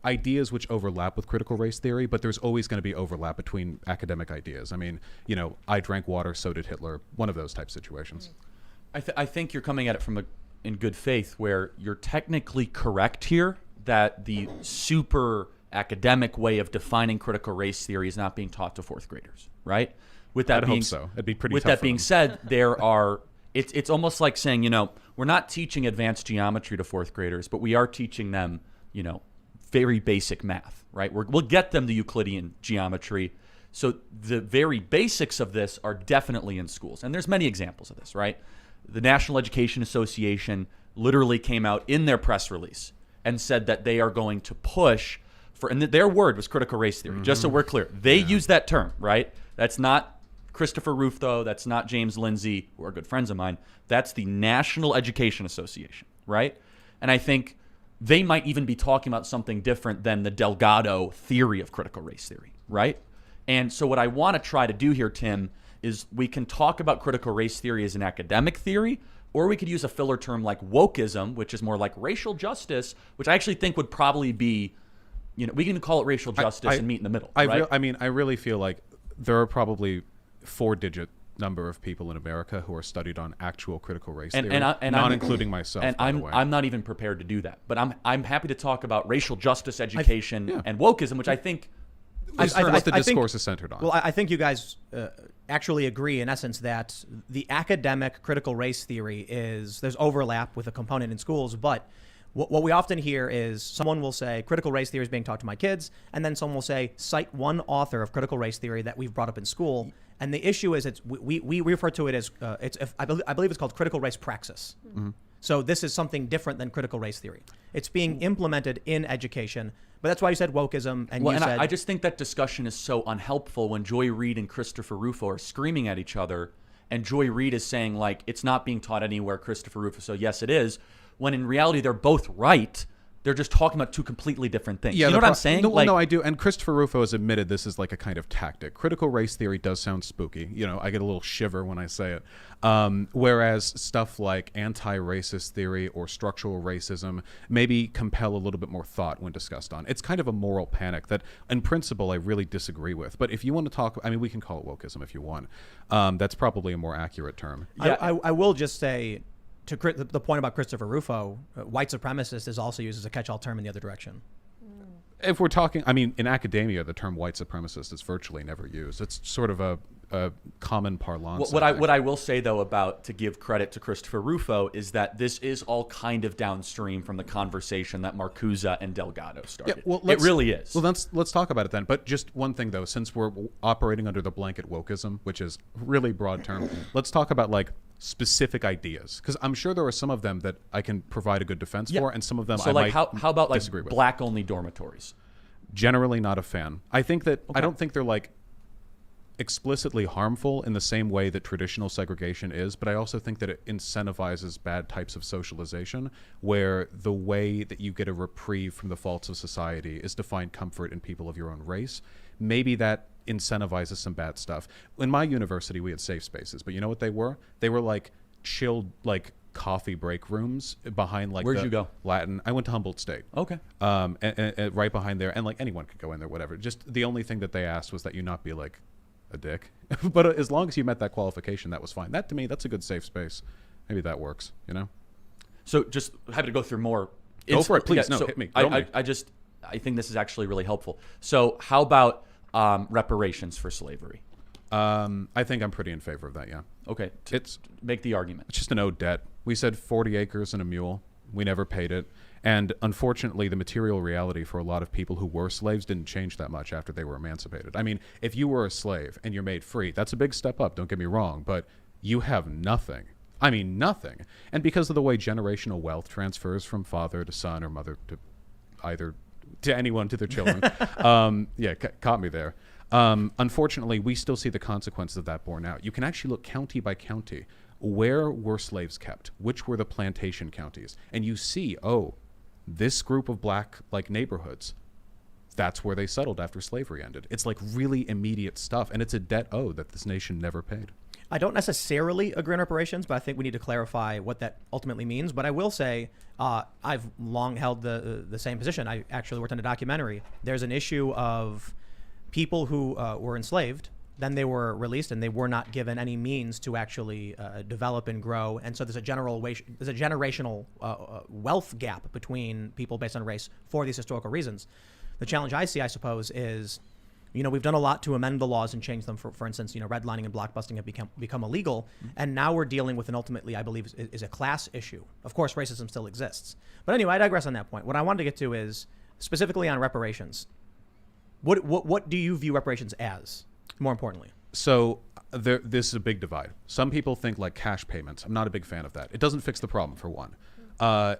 ideas which overlap with critical race theory, but there's always going to be overlap between academic ideas. I mean, I drank water, so did Hitler, one of those type situations. I think you're coming at it from in good faith, where you're technically correct here that the super academic way of defining critical race theory is not being taught to 4th graders, right? With that I'd being hope so. It'd be pretty with tough that for being them. said, there are it's almost like saying, we're not teaching advanced geometry to 4th graders, but we are teaching them, very basic math, right? We'll get them the Euclidean geometry. So the very basics of this are definitely in schools. And there's many examples of this, right? The National Education Association literally came out in their press release and said that they are going to push for, and their word was critical race theory, just so we're clear. They use that term, right? That's not Christopher Rufo, that's not James Lindsay, who are good friends of mine. That's the National Education Association, right? And I think they might even be talking about something different than the Delgado theory of critical race theory, right? And so what I want to try to do here, Tim, is we can talk about critical race theory as an academic theory, Or we could use a filler term like wokeism, which is more like racial justice, which I actually think would probably be, we can call it racial justice and meet in the middle. Right? I really feel like there are probably 4-digit number of people in America who are studied on actual critical race theory, not including myself. And by the way. I'm not even prepared to do that. But I'm happy to talk about racial justice education and wokeism, which I think is what the discourse is centered on. Well, I think you guys actually agree in essence that the academic critical race theory there's overlap with a component in schools, but what we often hear is someone will say critical race theory is being taught to my kids, and then someone will say cite one author of critical race theory that we've brought up in school. And the issue is we refer to it as I believe it's called critical race praxis. Mm-hmm. So this is something different than critical race theory. It's being implemented in education, but that's why you said wokeism. And I just think that discussion is so unhelpful when Joy Reid and Christopher Rufo are screaming at each other, and Joy Reid is saying like it's not being taught anywhere. Christopher Rufo, so yes, it is. When in reality they're both right. They're just talking about two completely different things. Yeah, you know what I'm saying? No, I do. And Christopher Rufo has admitted this is like a kind of tactic. Critical race theory does sound spooky. I get a little shiver when I say it. Whereas stuff like anti-racist theory or structural racism maybe compel a little bit more thought when discussed on. It's kind of a moral panic that, in principle, I really disagree with. But if you want to talk, we can call it wokeism if you want. That's probably a more accurate term. Yeah. I will just say, to the point about Christopher Rufo, white supremacist is also used as a catch-all term in the other direction. If we're talking, in academia, the term white supremacist is virtually never used. It's sort of a common parlance. What I will say, though, to give credit to Christopher Rufo is that this is all kind of downstream from the conversation that Marcuse and Delgado started. Yeah, well, it really is. Well, let's talk about it then. But just one thing, though, since we're operating under the blanket wokeism, which is a really broad term, let's talk about specific ideas, because I'm sure there are some of them that I can provide a good defense for, and some of them I might how about disagree with. black only dormitories? Generally not a fan. I think that I don't think they're explicitly harmful in the same way that traditional segregation is, but I also think that it incentivizes bad types of socialization, where the way that you get a reprieve from the faults of society is to find comfort in people of your own race. Maybe that incentivizes some bad stuff. In my university, we had safe spaces, but you know what they were? They were chilled, coffee break rooms behind Where'd you go? Latin. I went to Humboldt State. Okay. And right behind there, and anyone could go in there, whatever. Just the only thing that they asked was that you not be a dick. But as long as you met that qualification, that was fine. That, to me, that's a good safe space. Maybe that works, So just happy to go through more. Go for it, please. Hit me. I think this is actually really helpful. So how about reparations for slavery? I think I'm pretty in favor of that, yeah. Okay. Make the argument. It's just an owed debt. We said 40 acres and a mule. We never paid it. And unfortunately, the material reality for a lot of people who were slaves didn't change that much after they were emancipated. If you were a slave and you're made free, that's a big step up, don't get me wrong, but you have nothing. Nothing. And because of the way generational wealth transfers from father to son or mother to anyone to their children, caught me there. Unfortunately, we still see the consequences of that borne out. You can actually look county by county. Where were slaves kept? Which were the plantation counties? And you see, this group of black neighborhoods, that's where they settled after slavery ended. It's really immediate stuff, and it's a debt owed that this nation never paid. I don't necessarily agree on reparations, but I think we need to clarify what that ultimately means. But I will say I've long held the same position. I actually worked on a documentary. There's an issue of people who were enslaved, then they were released, and they were not given any means to actually develop and grow. And so there's a generational wealth gap between people based on race for these historical reasons. The challenge I see, I suppose, is we've done a lot to amend the laws and change them. For instance, redlining and blockbusting have become illegal, and now we're dealing with an ultimately, I believe, is a class issue. Of course, racism still exists. But anyway, I digress on that point. What I wanted to get to is specifically on reparations. What do you view reparations as? More importantly. So this is a big divide. Some people think cash payments. I'm not a big fan of that. It doesn't fix the problem, for one.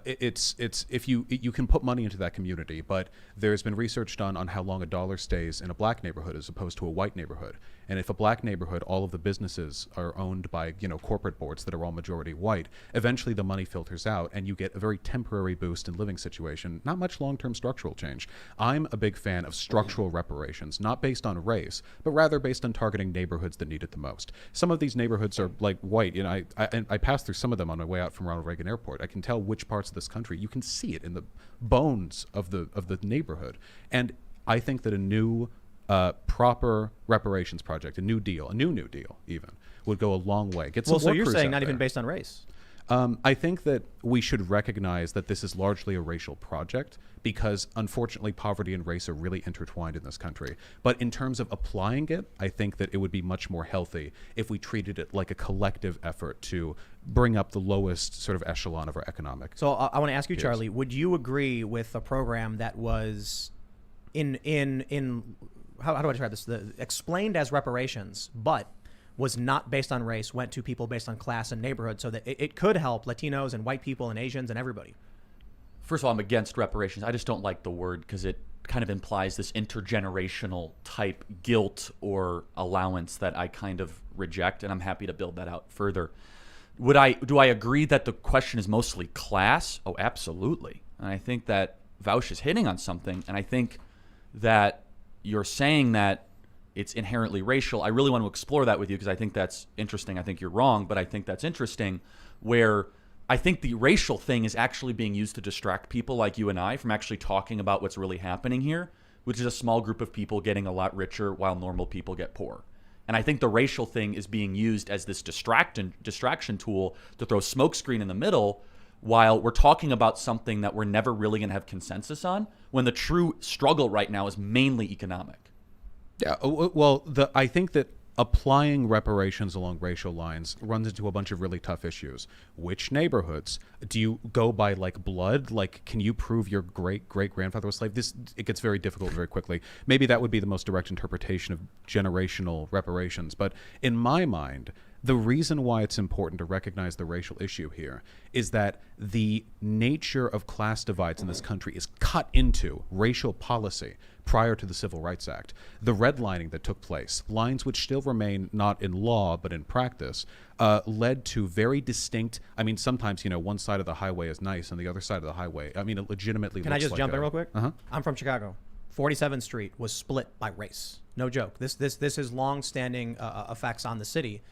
It's if you can put money into that community, but there's been research done on how long a dollar stays in a black neighborhood as opposed to a white neighborhood. And if a black neighborhood, all of the businesses are owned by, corporate boards that are all majority white, eventually the money filters out and you get a very temporary boost in living situation, not much long-term structural change. I'm a big fan of structural reparations, not based on race, but rather based on targeting neighborhoods that need it the most. Some of these neighborhoods are like white. I passed through some of them on my way out from Ronald Reagan Airport. I can tell which parts of this country, you can see it in the bones of the neighborhood. And I think that a new proper reparations project, a new new deal even, would go a long way. Get some so you're workers saying out not there. even based on race? I think that we should recognize that this is largely a racial project because, unfortunately, poverty and race are really intertwined in this country. But in terms of applying it, I think that it would be much more healthy if we treated it like a collective effort to bring up the lowest sort of echelon of our economic. So I want to ask you, Yes. Charlie, would you agree with a program that was in how do I describe this? Explained as reparations, but was not based on race, went to people based on class and neighborhood, so that it could help Latinos and white people and Asians and everybody? First of all, I'm against reparations. I just don't like the word because it kind of implies this intergenerational type guilt or allowance that I kind of reject, and I'm happy to build that out further. Do I agree that the question is mostly class? Oh, absolutely. And I think that VAUSH is hitting on something, and I think that you're saying that it's inherently racial. I really want to explore that with you because I think that's interesting. I think you're wrong, but I think that's interesting, where I think the racial thing is actually being used to distract people like you and I from actually talking about what's really happening here, which is a small group of people getting a lot richer while normal people get poor. And I think the racial thing is being used as this distraction tool to throw smokescreen in the middle while we're talking about something that we're never really going to have consensus on, when the true struggle right now is mainly economic. Yeah, well, I think that applying reparations along racial lines runs into a bunch of really tough issues. Which neighborhoods? Do you go by like blood? Like, can you prove your great-great-grandfather was a slave? It gets very difficult very quickly. Maybe that would be the most direct interpretation of generational reparations. But in my mind, the reason why it's important to recognize the racial issue here is that the nature of class divides in this country is cut into racial policy prior to the Civil Rights Act. The redlining that took place, lines which still remain not in law but in practice, led to very distinct, sometimes, one side of the highway is nice and the other side of the highway, it legitimately Can I just jump in real quick? Uh-huh. I'm from Chicago. 47th Street was split by race. No joke. This is long-standing effects on the city.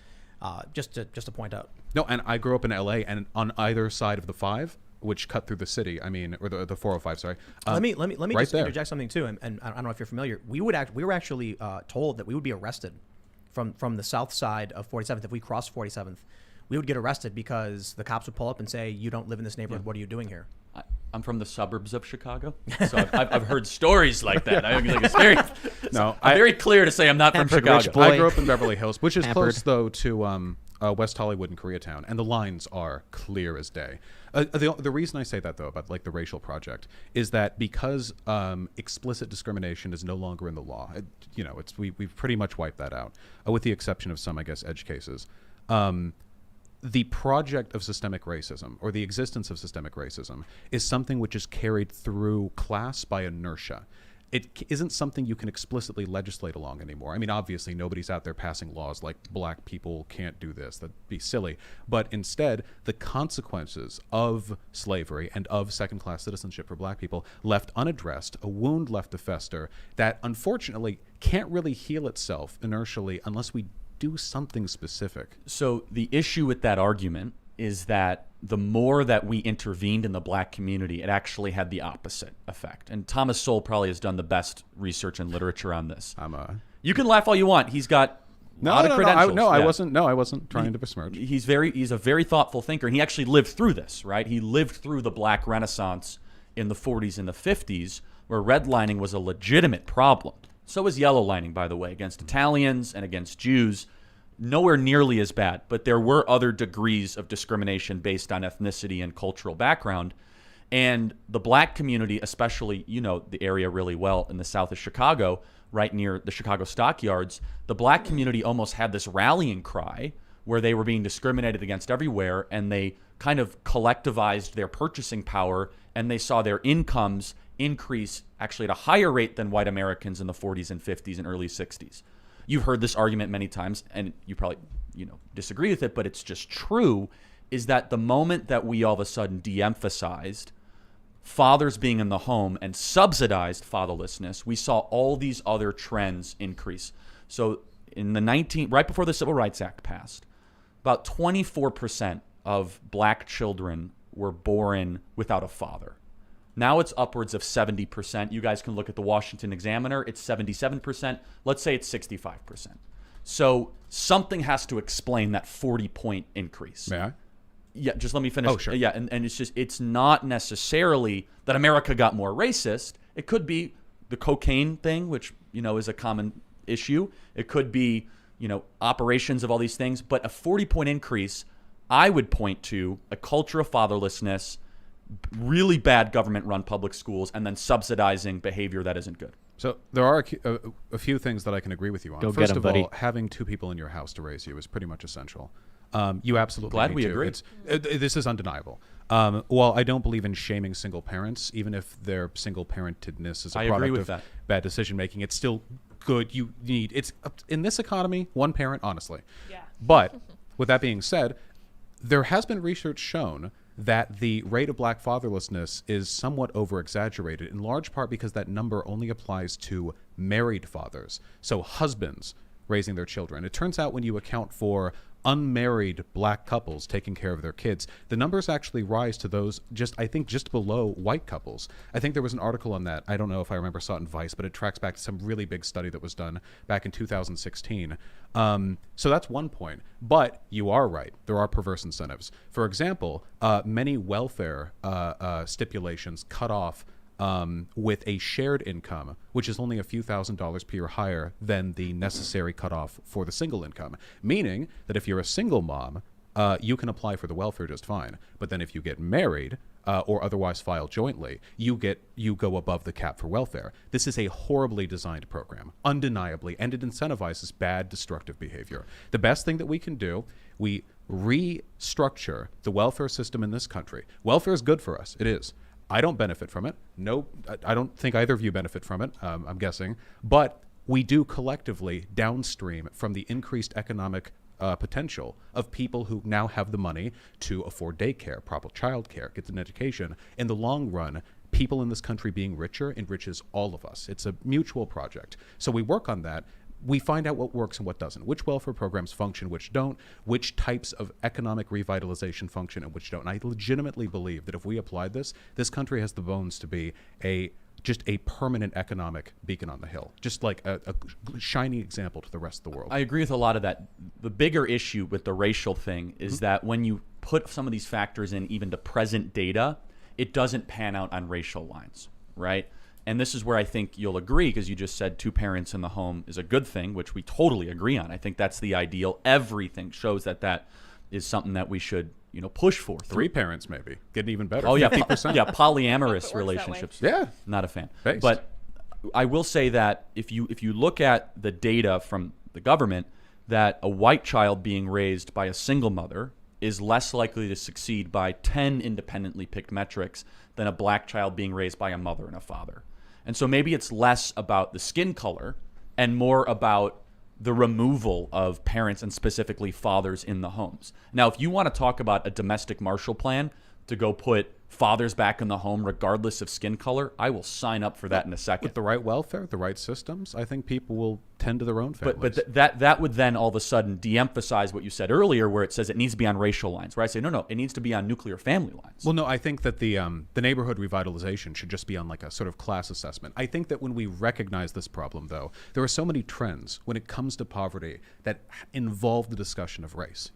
Just to point out. No, and I grew up in LA, and on either side of the 5, which cut through the city, or the 405, sorry. Let me right just there. interject something too, and I don't know if you're familiar. We were actually told that we would be arrested from the south side of 47th. If we crossed 47th, we would get arrested because the cops would pull up and say, "You don't live in this neighborhood. What are you doing here?" I'm from the suburbs of Chicago, so I've heard stories like that. I'm very clear to say I'm not from Chicago. I grew up in Beverly Hills, which is Pampered. close, though, to West Hollywood and Koreatown, and the lines are clear as day. The reason I say that, though, about like the racial project, is that because explicit discrimination is no longer in the law, we've pretty much wiped that out, with the exception of some, I guess, edge cases. The project of systemic racism, or the existence of systemic racism, is something which is carried through class by inertia. It isn't something you can explicitly legislate along anymore. Obviously, nobody's out there passing laws like black people can't do this. That'd be silly. But instead, the consequences of slavery and of second-class citizenship for black people left unaddressed, a wound left to fester that, unfortunately, can't really heal itself inertially unless we do something specific. So the issue with that argument is that the more that we intervened in the black community, it actually had the opposite effect. And Thomas Sowell probably has done the best research and literature on this. You can laugh all you want. He's got a lot of credentials. I wasn't trying to besmirch. He's a very thoughtful thinker, and he actually lived through this, right? He lived through the black renaissance in the 40s and the 50s, where redlining was a legitimate problem. So was yellow lining, by the way, against Italians and against Jews. Nowhere nearly as bad, but there were other degrees of discrimination based on ethnicity and cultural background. And the black community, especially, the area really well in the south of Chicago, right near the Chicago stockyards, the black community almost had this rallying cry where they were being discriminated against everywhere, and they kind of collectivized their purchasing power, and they saw their incomes increase actually at a higher rate than white Americans in the 40s and 50s and early 60s. you've heard this argument many times, and you probably, disagree with it, but it's just true, is that the moment that we all of a sudden de-emphasized fathers being in the home and subsidized fatherlessness, we saw all these other trends increase. So in the right before the Civil Rights Act passed, about 24% of black children were born without a father. Now it's upwards of 70%. You guys can look at the Washington Examiner. It's 77%. Let's say it's 65%. So something has to explain that 40-point increase. May I? Yeah, just let me finish. Oh, sure. Yeah, and it's not necessarily that America got more racist. It could be the cocaine thing, which, is a common issue. It could be, operations of all these things. But a 40-point increase, I would point to a culture of fatherlessness, really bad government-run public schools, and then subsidizing behavior that isn't good. So there are a few things that I can agree with you on. Go First get 'em, of buddy. all, having two people in your house to raise you is pretty much essential. You absolutely Glad need we to. agree. This is undeniable. While I don't believe in shaming single parents, even if their single parentedness is a I agree product with of that. bad decision making, it's still good. You need it's in this economy, one parent, honestly. Yeah. But with that being said, there has been research shown that the rate of black fatherlessness is somewhat over-exaggerated, in large part because that number only applies to married fathers, so husbands raising their children. It turns out when you account for unmarried black couples taking care of their kids, the numbers actually rise to those just below white couples. I think there was an article on that. I don't know if I remember, saw it in Vice, but it tracks back to some really big study that was done back in 2016. So that's one point. But you are right. There are perverse incentives. For example, many welfare stipulations cut off with a shared income, which is only a few $1,000s per year higher than the necessary cutoff for the single income. Meaning that if you're a single mom, you can apply for the welfare just fine. But then if you get married or otherwise file jointly, you go above the cap for welfare. This is a horribly designed program, undeniably, and it incentivizes bad, destructive behavior. The best thing that we can do, we restructure the welfare system in this country. Welfare is good for us. It is. I don't benefit from it. No, I don't think either of you benefit from it, I'm guessing. But we do collectively downstream from the increased economic potential of people who now have the money to afford daycare, proper childcare, get an education. In the long run, people in this country being richer enriches all of us. It's a mutual project. So we work on that. We find out what works and what doesn't, which welfare programs function, which don't, which types of economic revitalization function and which don't. And I legitimately believe that if we applied this country has the bones to be just a permanent economic beacon on the hill, just like a shining example to the rest of the world. I agree with a lot of that. The bigger issue with the racial thing is that when you put some of these factors in even to present data, it doesn't pan out on racial lines, right? And this is where I think you'll agree, because you just said two parents in the home is a good thing, which we totally agree on. I think that's the ideal. Everything shows that is something that we should, push for. Three parents, maybe. Getting even better. Oh, yeah. 50%. Yeah, polyamorous relationships. Yeah. Not a fan. Based. But I will say that if you look at the data from the government, that a white child being raised by a single mother is less likely to succeed by 10 independently picked metrics than a black child being raised by a mother and a father. And so maybe it's less about the skin color and more about the removal of parents and specifically fathers in the homes. Now, if you want to talk about a domestic Marshall Plan to go put fathers back in the home regardless of skin color, I will sign up for that in a second. With the right welfare, the right systems, I think people will tend to their own families. But that would then all of a sudden de-emphasize what you said earlier, where it says it needs to be on racial lines, where I say, no, it needs to be on nuclear family lines. Well, no, I think that the neighborhood revitalization should just be on like a sort of class assessment. I think that when we recognize this problem, though, there are so many trends when it comes to poverty that involve the discussion of race,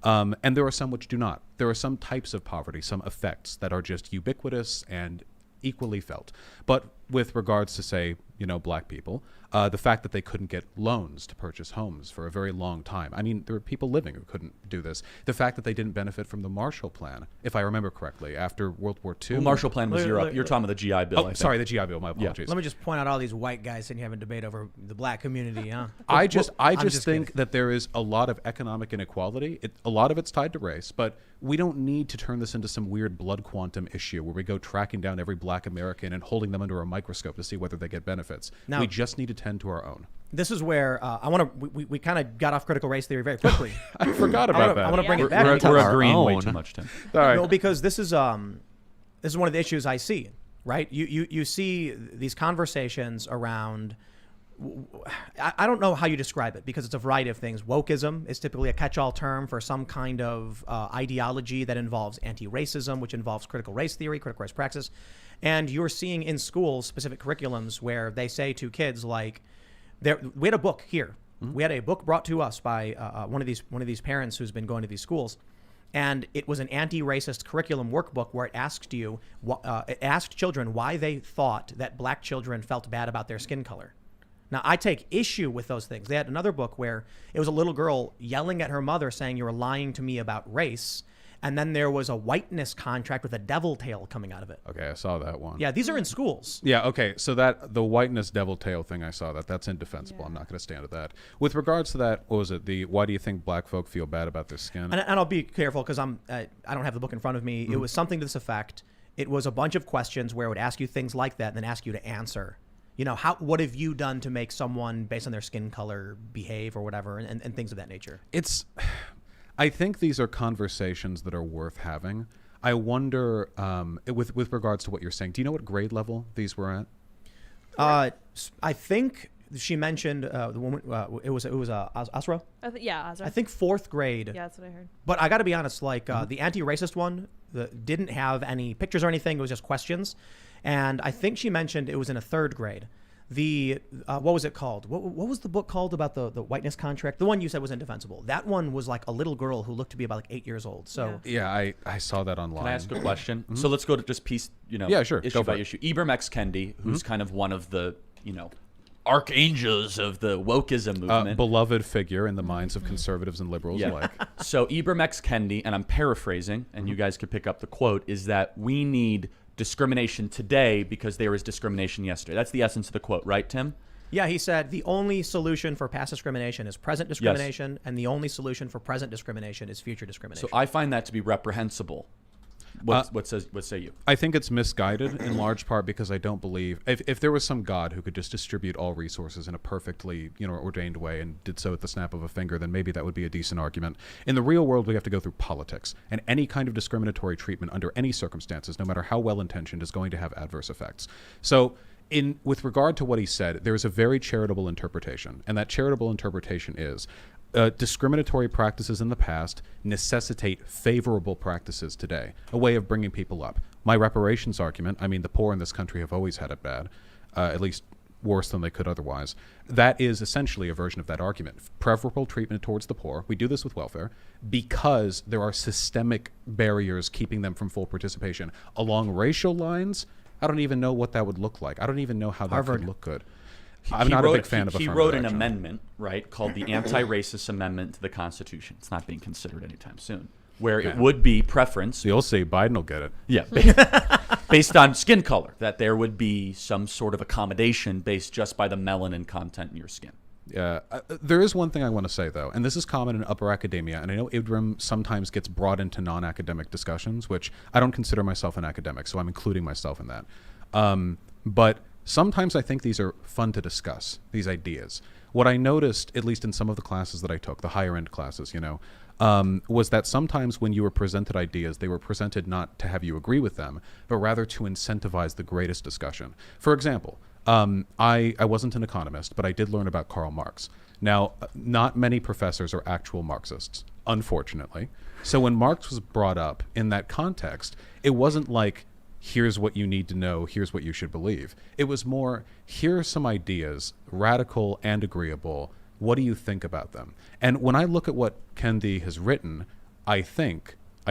and there are some which do not. There are some types of poverty, some effects that are just ubiquitous and equally felt. But with regards to, say, black people, the fact that they couldn't get loans to purchase homes for a very long time. I mean, there were people living who couldn't do this. The fact that they didn't benefit from the Marshall Plan, if I remember correctly, after World War II. Well, Marshall Plan was Europe. You're talking about the GI Bill. Oh, sorry, the GI Bill. My apologies. Let me just point out all these white guys sitting here having debate over the black community, huh? I just think kidding. that there is a lot of economic inequality. A lot of it's tied to race, but we don't need to turn this into some weird blood quantum issue where we go tracking down every black American and holding them under a microscope to see whether they get benefits. Now, we just need to tend to our own. This is where I want to. We kind of got off critical race theory very quickly. I forgot about that. I want to bring it back. We're our agreeing way own. too much, Tim. All right. No, because this is one of the issues I see. Right, you see these conversations around. I don't know how you describe it because it's a variety of things. Wokeism is typically a catch-all term for some kind of ideology that involves anti-racism, which involves critical race theory, critical race praxis. And you're seeing in schools specific curriculums where they say to kids like, we had a book here. Mm-hmm. We had a book brought to us by one of these parents who's been going to these schools. And it was an anti-racist curriculum workbook where it asked it asked children why they thought that black children felt bad about their skin color. Now, I take issue with those things. They had another book where it was a little girl yelling at her mother saying, "You're lying to me about race." And then there was a whiteness contract with a devil tail coming out of it. Okay, I saw that one. Yeah, these are in schools. Yeah, okay. So the whiteness devil tail thing, I saw that. That's indefensible. Yeah. I'm not going to stand at that. With regards to that, what was it? Why do you think black folk feel bad about their skin? And I'll be careful because I don't have the book in front of me. It was something to this effect. It was a bunch of questions where it would ask you things like that and then ask you to answer. You know, what have you done to make someone based on their skin color behave or whatever and things of that nature? I think these are conversations that are worth having. I wonder, with regards to what you're saying, do you know what grade level these were at? I think she mentioned the woman. It was Asra. Azra. I think 4th grade. Yeah, that's what I heard. But I got to be honest, like the anti-racist one didn't have any pictures or anything. It was just questions. And I think she mentioned it was in a 3rd grade. The what was it called? What was the book called about the whiteness contract? The one you said was indefensible. That one was like a little girl who looked to be about like 8 years old. So yeah, I saw that online. Can I ask a question? Mm-hmm. So let's go to just piece, yeah, sure. issue by issue. Ibram X. Kendi, who's kind of one of the, archangels of the wokeism movement. Beloved figure in the minds of conservatives and liberals alike. So Ibram X. Kendi, and I'm paraphrasing, and you guys could pick up the quote, is that we need discrimination today because there was discrimination yesterday. That's the essence of the quote, right, Tim? Yeah, he said the only solution for past discrimination is present discrimination, and the only solution for present discrimination is future discrimination. So I find that to be reprehensible. What say you? I think it's misguided in large part because I don't believe if there was some God who could just distribute all resources in a perfectly ordained way and did so at the snap of a finger, then maybe that would be a decent argument. In the real world, we have to go through politics, and any kind of discriminatory treatment under any circumstances, no matter how well intentioned, is going to have adverse effects. So with regard to what he said, there is a very charitable interpretation, and that charitable interpretation is discriminatory practices in the past necessitate favorable practices today, a way of bringing people up. My reparations argument, I mean, the poor in this country have always had it bad, at least worse than they could otherwise. That is essentially a version of that argument. Preferable treatment towards the poor. We do this with welfare because there are systemic barriers keeping them from full participation. Along racial lines, I don't even know what that would look like. I don't even know how that would look good. I'm not a big fan of affirmative He wrote an action. amendment, right, called the Anti-Racist Amendment to the Constitution. It's not being considered anytime soon, where it would be preference. You'll see, Biden will get it. Yeah, based on skin color, that there would be some sort of accommodation based just by the melanin content in your skin. Yeah, there is one thing I want to say, though, and this is common in upper academia, and I know Ibram sometimes gets brought into non-academic discussions, which I don't consider myself an academic, so I'm including myself in that. But sometimes I think these are fun to discuss, these ideas. What I noticed, at least in some of the classes that I took, the higher-end classes, was that sometimes when you were presented ideas, they were presented not to have you agree with them, but rather to incentivize the greatest discussion. For example, I wasn't an economist, but I did learn about Karl Marx. Now, not many professors are actual Marxists, unfortunately. So when Marx was brought up in that context, it wasn't like, here's what you need to know, here's what you should believe. It was more, here are some ideas, radical and agreeable. What do you think about them? And when I look at what Kendi has written, I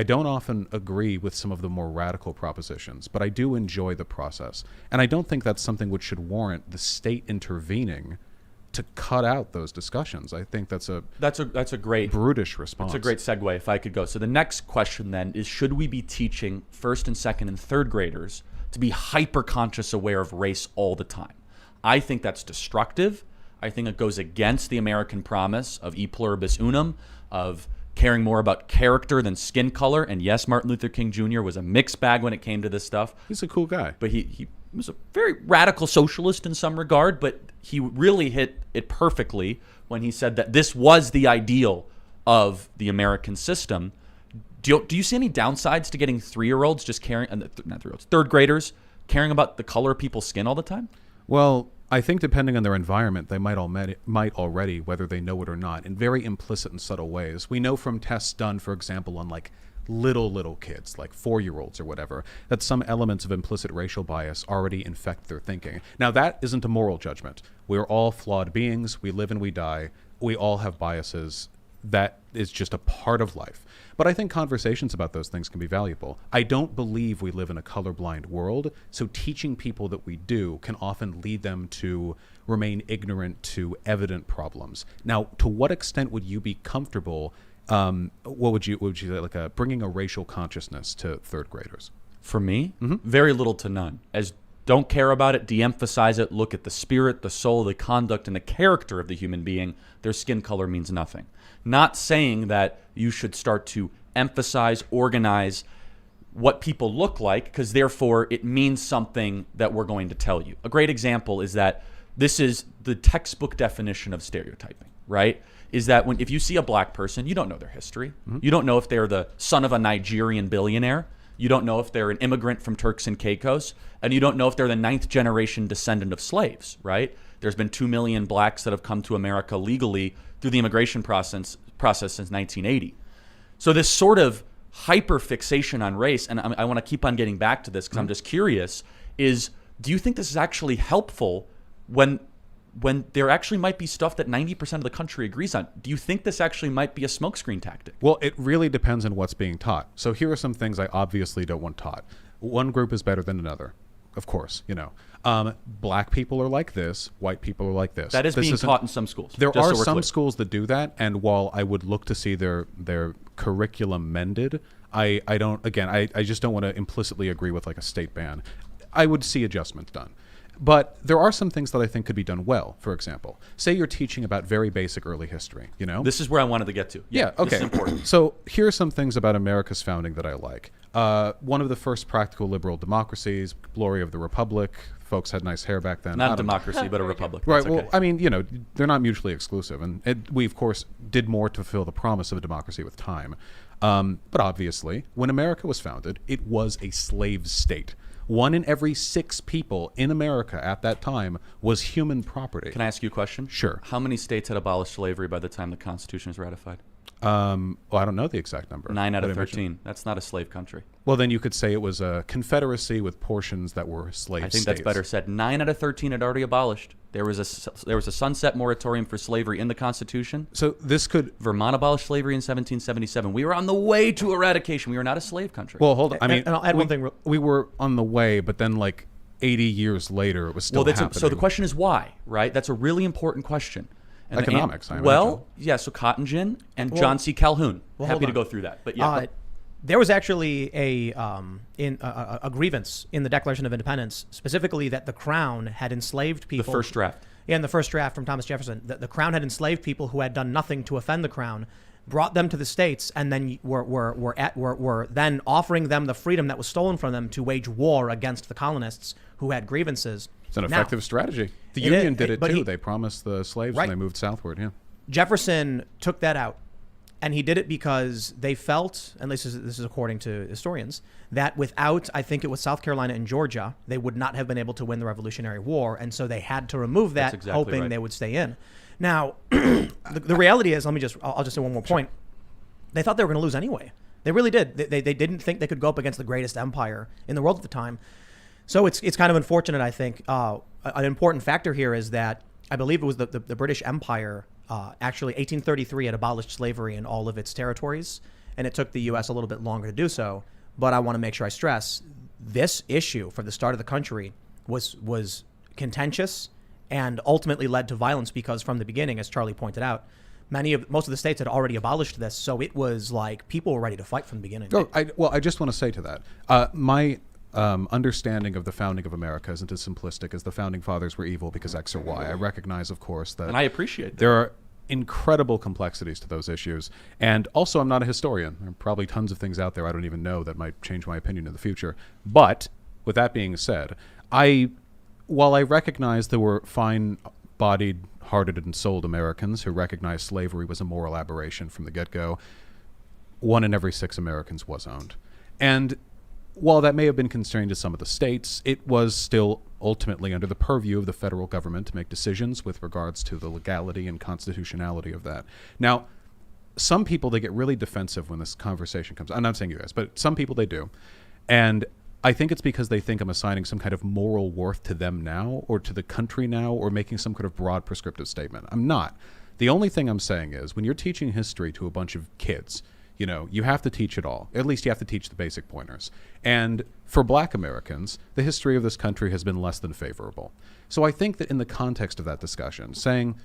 don't often agree with some of the more radical propositions, but I do enjoy the process. And I don't think that's something which should warrant the state intervening to cut out those discussions. I think that's a great brutish response. That's a great segue, if I could go. So the next question then is, should we be teaching first and second and third graders to be hyper-conscious aware of race all the time? I think that's destructive. I think it goes against the American promise of e pluribus unum, of caring more about character than skin color. And yes, Martin Luther King Jr. was a mixed bag when it came to this stuff. He's a cool guy. But he was a very radical socialist in some regard, but he really hit it perfectly when he said that this was the ideal of the American system. Do you see any downsides to getting 3-year-olds just caring, not 3-year-olds, third graders caring about the color of people's skin all the time? Well, I think depending on their environment, they might already, whether they know it or not, in very implicit and subtle ways. We know from tests done, for example, on like little kids, like 4-year-olds or whatever, that some elements of implicit racial bias already infect their thinking. Now, that isn't a moral judgment. We're all flawed beings. We live and we die. We all have biases. That is just a part of life. But I think conversations about those things can be valuable. I don't believe we live in a colorblind world, so teaching people that we do can often lead them to remain ignorant to evident problems. Now, to what extent would you be comfortable, what would you say, like bringing a racial consciousness to third graders? For me, very little to none. As don't care about it, de-emphasize it, look at the spirit, the soul, the conduct, and the character of the human being. Their skin color means nothing. Not saying that you should start to emphasize, organize what people look like, because therefore it means something that we're going to tell you. A great example is that this is the textbook definition of stereotyping, right? Is that if you see a black person, you don't know their history. You don't know if they're the son of a Nigerian billionaire. You don't know if they're an immigrant from Turks and Caicos. And you don't know if they're the 9th generation descendant of slaves, right? There's been 2 million blacks that have come to America legally through the immigration process since 1980. So this sort of hyper fixation on race, and I want to keep on getting back to this because I'm just curious, is do you think this is actually helpful when there actually might be stuff that 90% of the country agrees on? Do you think this actually might be a smokescreen tactic? Well, it really depends on what's being taught. So here are some things I obviously don't want taught. One group is better than another, of course, you know. Black people are like this, white people are like this. That is being taught in some schools. There are some schools that do that, and while I would look to see their curriculum mended, I just don't want to implicitly agree with like a state ban. I would see adjustments done. But there are some things that I think could be done well. For example, say you're teaching about very basic early history, you know? This is where I wanted to get to. Yeah, okay. This is important. So here are some things about America's founding that I like. One of the first practical liberal democracies, glory of the republic. Folks had nice hair back then. Not a democracy, but a republic. Right. That's Well, okay. I mean, you know, they're not mutually exclusive. And we, of course, did more to fulfill the promise of a democracy with time. But obviously, when America was founded, it was a slave state. 1 in every 6 people in America at that time was human property. Can I ask you a question? Sure. How many states had abolished slavery by the time the Constitution was ratified? Well, I don't know the exact number. 9 out of 13. That's not a slave country. Well, then you could say it was a confederacy with portions that were slave states. I think that's better said. 9 out of 13 had already abolished. There was a sunset moratorium for slavery in the Constitution. So this could... Vermont abolished slavery in 1777. We were on the way to eradication. We were not a slave country. Well, hold on. I mean, and I'll add one thing. We were on the way, but then like 80 years later, it was still happening. So the question is why, right? That's a really important question. And Economics, I imagine. Well, yeah, so Cotton Gin and John C. Calhoun. Happy to go through that. But yeah, there was actually a grievance in the Declaration of Independence, specifically that the Crown had enslaved people. The first draft. Yeah, in the first draft from Thomas Jefferson, the Crown had enslaved people who had done nothing to offend the Crown, brought them to the states, and then were then offering them the freedom that was stolen from them to wage war against the colonists who had grievances. It's an effective strategy. The Union did it too. They promised the slaves when they moved southward. Yeah. Jefferson took that out, and he did it because they felt, and this is according to historians, that without, I think it was South Carolina and Georgia, they would not have been able to win the Revolutionary War, and so they had to remove that, hoping they would stay in. Now, the reality is, I'll just say one more point. They thought they were going to lose anyway. They really did. They didn't think they could go up against the greatest empire in the world at the time. So it's kind of unfortunate, I think. An important factor here is that I believe it was the British Empire, actually 1833 had abolished slavery in all of its territories, and it took the U.S. a little bit longer to do so. But I want to make sure I stress, this issue for the start of the country was contentious and ultimately led to violence because from the beginning, as Charlie pointed out, most of the states had already abolished this. So it was like people were ready to fight from the beginning. I just want to say to that, my understanding of the founding of America isn't as simplistic as the founding fathers were evil because X or Y. I recognize, of course, that and I appreciate that. there are incredible complexities to those issues. And also, I'm not a historian. There are probably tons of things out there I don't even know that might change my opinion in the future. But with that being said, while I recognize there were fine-bodied, hearted, and souled Americans who recognized slavery was a moral aberration from the get-go, 1 in every 6 Americans was owned. And while that may have been constrained to some of the states, it was still ultimately under the purview of the federal government to make decisions with regards to the legality and constitutionality of that. Now, some people, they get really defensive when this conversation comes. I'm not saying you guys, but some people, they do. And I think it's because they think I'm assigning some kind of moral worth to them now, or to the country now, or making some kind of broad prescriptive statement. I'm not. The only thing I'm saying is, when you're teaching history to a bunch of kids, you know, you have to teach it all. At least you have to teach the basic pointers. And for Black Americans, the history of this country has been less than favorable. So I think that in the context of that discussion, saying,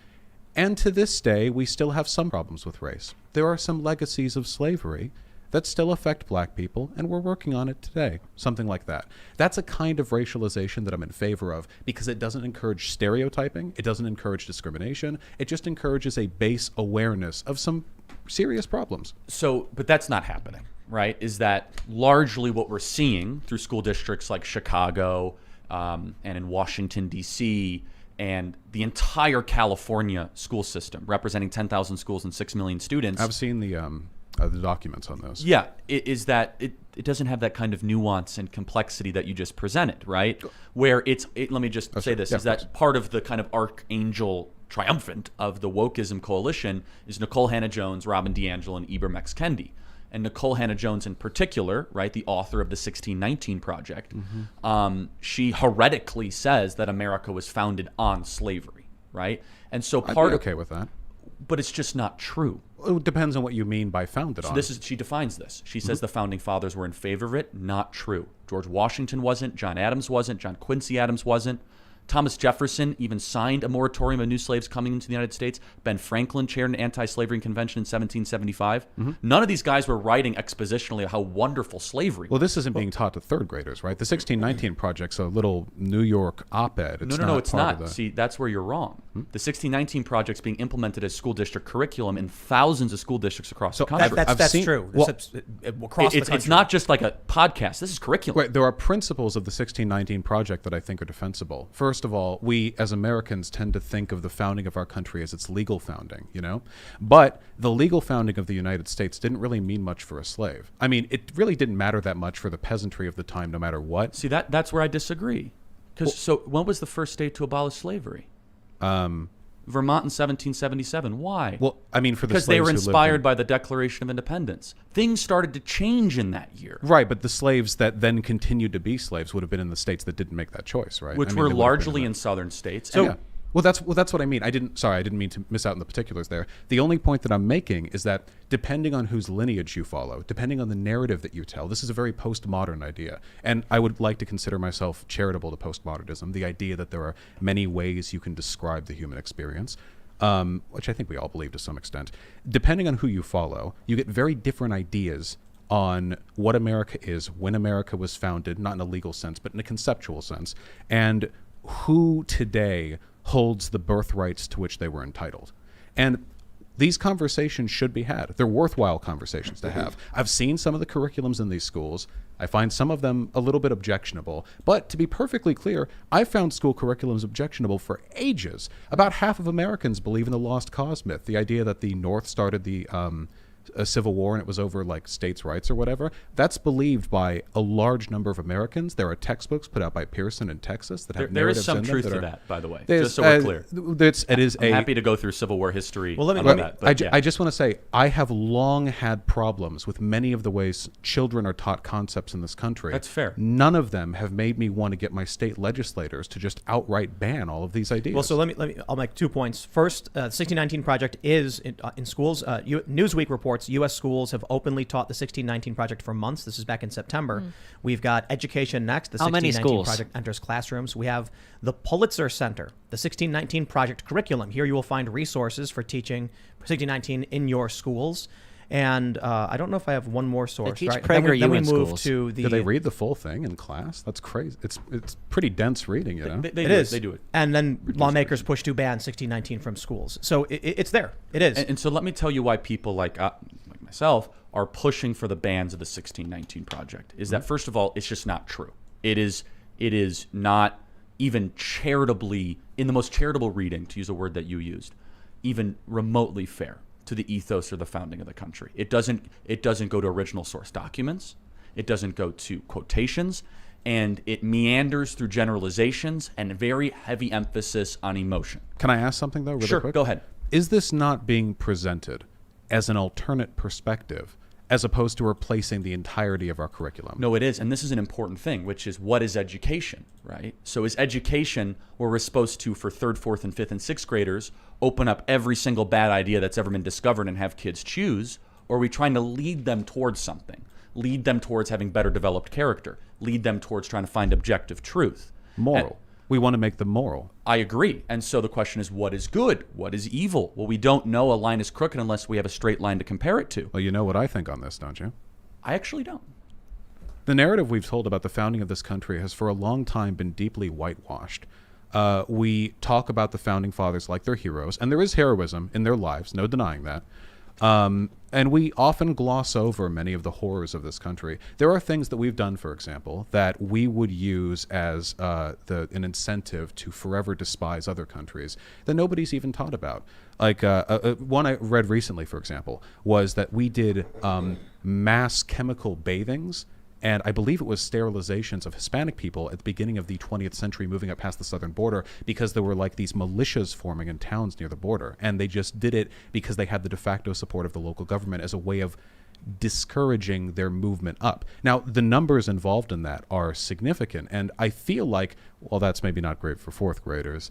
and to this day, we still have some problems with race. There are some legacies of slavery that still affect Black people, and we're working on it today. Something like that. That's a kind of racialization that I'm in favor of, because it doesn't encourage stereotyping, it doesn't encourage discrimination, it just encourages a base awareness of some serious problems. So, but that's not happening, right? Is that largely what we're seeing through school districts like Chicago and in Washington, D.C., and the entire California school system, representing 10,000 schools and 6 million students. I've seen the documents on those. Yeah, is that it doesn't have that kind of nuance and complexity that you just presented, right? Where let me just say this, is that part of the kind of archangel triumphant of the wokeism coalition is Nicole Hannah-Jones, Robin DiAngelo, and Ibram X. Kendi. And Nicole Hannah-Jones in particular, right, the author of the 1619 Project, she heretically says that America was founded on slavery, right? And so I'd be okay with that. But it's just not true. It depends on what you mean by founded on. She defines this. She says the founding fathers were in favor of it. Not true. George Washington wasn't. John Adams wasn't. John Quincy Adams wasn't. Thomas Jefferson even signed a moratorium on new slaves coming into the United States. Ben Franklin chaired an anti-slavery convention in 1775. None of these guys were writing expositionally of how wonderful slavery was. Well, this isn't being taught to third graders, right? The 1619 Project's a little New York op-ed. No, it's not. See, that's where you're wrong. The 1619 Project's being implemented as school district curriculum in thousands of school districts across the country. That's true. Well, across the country. It's not just like a podcast. This is curriculum. Right, there are principles of the 1619 Project that I think are defensible. First of all, we as Americans tend to think of the founding of our country as its legal founding, you know? But the legal founding of the United States didn't really mean much for a slave. I mean, it really didn't matter that much for the peasantry of the time, no matter what. See, that's where I disagree. So when was the first state to abolish slavery? Vermont in 1777. Why? Well, I mean, for the because slaves they were who lived inspired by the Declaration of Independence. Things started to change in that year. Right, but the slaves that then continued to be slaves would have been in the states that didn't make that choice, right? Which were largely in southern states. So, yeah. Well, that's what I mean. I didn't mean to miss out on the particulars there. The only point that I'm making is that depending on whose lineage you follow, depending on the narrative that you tell, this is a very postmodern idea. And I would like to consider myself charitable to postmodernism, the idea that there are many ways you can describe the human experience. Which I think we all believe to some extent. Depending on who you follow, you get very different ideas on what America is, when America was founded, not in a legal sense, but in a conceptual sense, and who today holds the birthrights to which they were entitled. And these conversations should be had. They're worthwhile conversations to have. I've seen some of the curriculums in these schools. I find some of them a little bit objectionable. But to be perfectly clear, I've found school curriculums objectionable for ages. About half of Americans believe in the lost cause myth, the idea that the North started the a civil war and it was over like states' rights or whatever. That's believed by a large number of Americans. There are textbooks put out by Pearson in Texas that have there is some truth to that, by the way, just so we're clear. I'm happy to go through Civil War history. Well, I just want to say I have long had problems with many of the ways children are taught concepts in this country. That's fair. None of them have made me want to get my state legislators to just outright ban all of these ideas. Well, so let me. I'll make 2 points. First, the 1619 Project is in schools. Newsweek reports U.S. schools have openly taught the 1619 Project for months. This is back in September. We've got Education Next. The 1619 Project enters classrooms. We have the Pulitzer Center, the 1619 Project curriculum. Here you will find resources for teaching 1619 in your schools. And I don't know if I have one more source. teach right? PragerU then we in move schools. to the. Do they read the full thing in class? That's crazy. It's pretty dense reading, you know. They It do is. They do it. And then lawmakers push to ban 1619 from schools. So it's there. It is. And so let me tell you why people like myself are pushing for the bans of the 1619 project. Is that first of all, it's just not true. It is not even charitably, in the most charitable reading, to use a word that you used, even remotely fair to the ethos or the founding of the country. It doesn't go to original source documents. It doesn't go to quotations, and it meanders through generalizations and very heavy emphasis on emotion. Can I ask something though, really Sure, quick? go ahead. Is this not being presented as an alternate perspective, as opposed to replacing the entirety of our curriculum? No, it is. And this is an important thing, which is what is education, right? So is education where we're supposed to, for 3rd, 4th, and 5th, and 6th graders, open up every single bad idea that's ever been discovered and have kids choose? Or are we trying to lead them towards something? Lead them towards having better developed character? Lead them towards trying to find objective truth? Moral. We want to make them moral. I agree. And so the question is, what is good? What is evil? Well, we don't know a line is crooked unless we have a straight line to compare it to. Well, you know what I think on this, don't you? I actually don't. The narrative we've told about the founding of this country has for a long time been deeply whitewashed. We talk about the founding fathers like they're heroes, and there is heroism in their lives, no denying that. And we often gloss over many of the horrors of this country. There are things that we've done, for example, that we would use as an incentive to forever despise other countries that nobody's even taught about. Like one I read recently, for example, was that we did mass chemical bathings, and I believe it was sterilizations of Hispanic people at the beginning of the 20th century, moving up past the southern border, because there were like these militias forming in towns near the border. And they just did it because they had the de facto support of the local government as a way of discouraging their movement up. Now, the numbers involved in that are significant. And I feel like, well, that's maybe not great for 4th graders.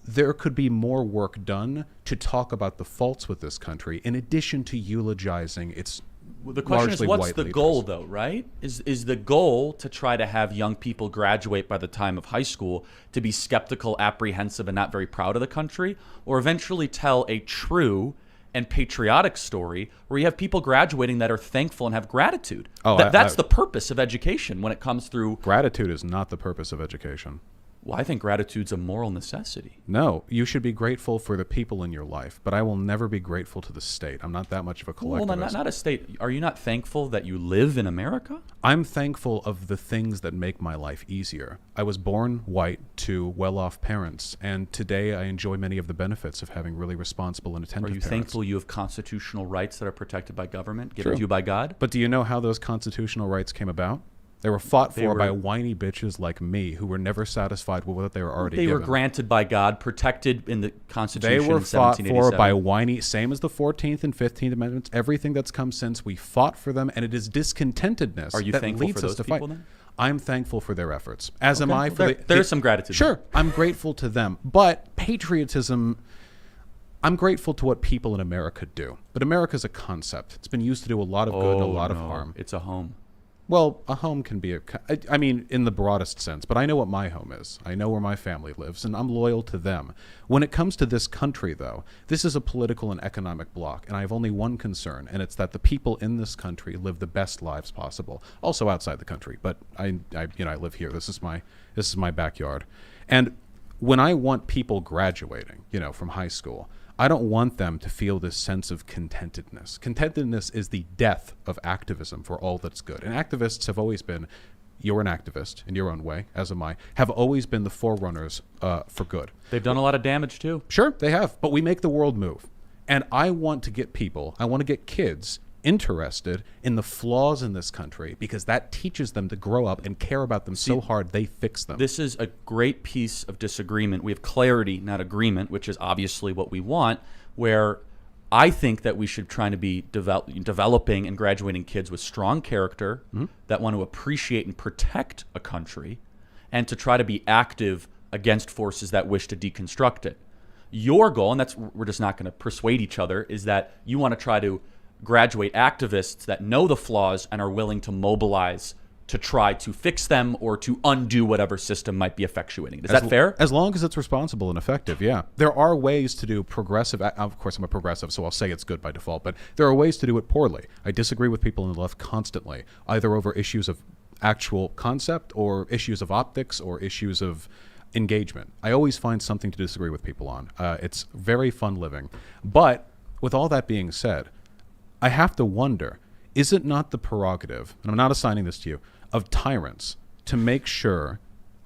There could be more work done to talk about the faults with this country, in addition to eulogizing its The question is, largely what's white the leaders. goal, though, right? Is the goal to try to have young people graduate by the time of high school to be skeptical, apprehensive, and not very proud of the country, or eventually tell a true and patriotic story where you have people graduating that are thankful and have gratitude? Oh, That's the purpose of education when it comes through. Gratitude is not the purpose of education. Well, I think gratitude's a moral necessity. No, you should be grateful for the people in your life, but I will never be grateful to the state. I'm not that much of a collectivist. Well, not a state. Are you not thankful that you live in America? I'm thankful of the things that make my life easier. I was born white to well-off parents, and today I enjoy many of the benefits of having really responsible and attentive Are you parents. thankful you have constitutional rights that are protected by government, given True. to you by God? But do you know how those constitutional rights came about? They were fought for by whiny bitches like me who were never satisfied with what they were already given. They were granted by God, protected in the Constitution They were in fought 1787. for by whiny, same as the 14th and 15th Amendments, everything that's come since. We fought for them, and it is discontentedness Are you that thankful leads for us those to people fight. then? I'm thankful for their efforts, as am Okay. I Well, for there's some gratitude. Sure, I'm grateful to them. But patriotism, I'm grateful to what people in America do. But America's a concept. It's been used to do a lot of good and a lot of harm. It's a home. Well, a home can be I mean, in the broadest sense, but I know what my home is. I know where my family lives, and I'm loyal to them. When it comes to this country, though, this is a political and economic bloc, and I have only one concern, and it's that the people in this country live the best lives possible. Also outside the country, but I live here. This is my backyard. And when I want people graduating, from high school, I don't want them to feel this sense of contentedness. Contentedness is the death of activism for all that's good. And activists have always been, you're an activist in your own way, as am I, have always been the forerunners for good. They've done a lot of damage too. Sure, they have, but we make the world move. And I want to get kids interested in the flaws in this country, because that teaches them to grow up and care about them so hard they fix them. This is a great piece of disagreement. We have clarity, not agreement, which is obviously what we want, where I think that we should try to be developing and graduating kids with strong character that want to appreciate and protect a country, and to try to be active against forces that wish to deconstruct it. Your goal, and we're just not going to persuade each other, is that you want to try to graduate activists that know the flaws and are willing to mobilize to try to fix them or to undo whatever system might be effectuating. Is that fair? As long as it's responsible and effective, yeah. There are ways to do progressive. Of course, I'm a progressive, so I'll say it's good by default, but there are ways to do it poorly. I disagree with people on the left constantly, either over issues of actual concept or issues of optics or issues of engagement. I always find something to disagree with people on. It's very fun living. But with all that being said, I have to wonder, is it not the prerogative, and I'm not assigning this to you, of tyrants to make sure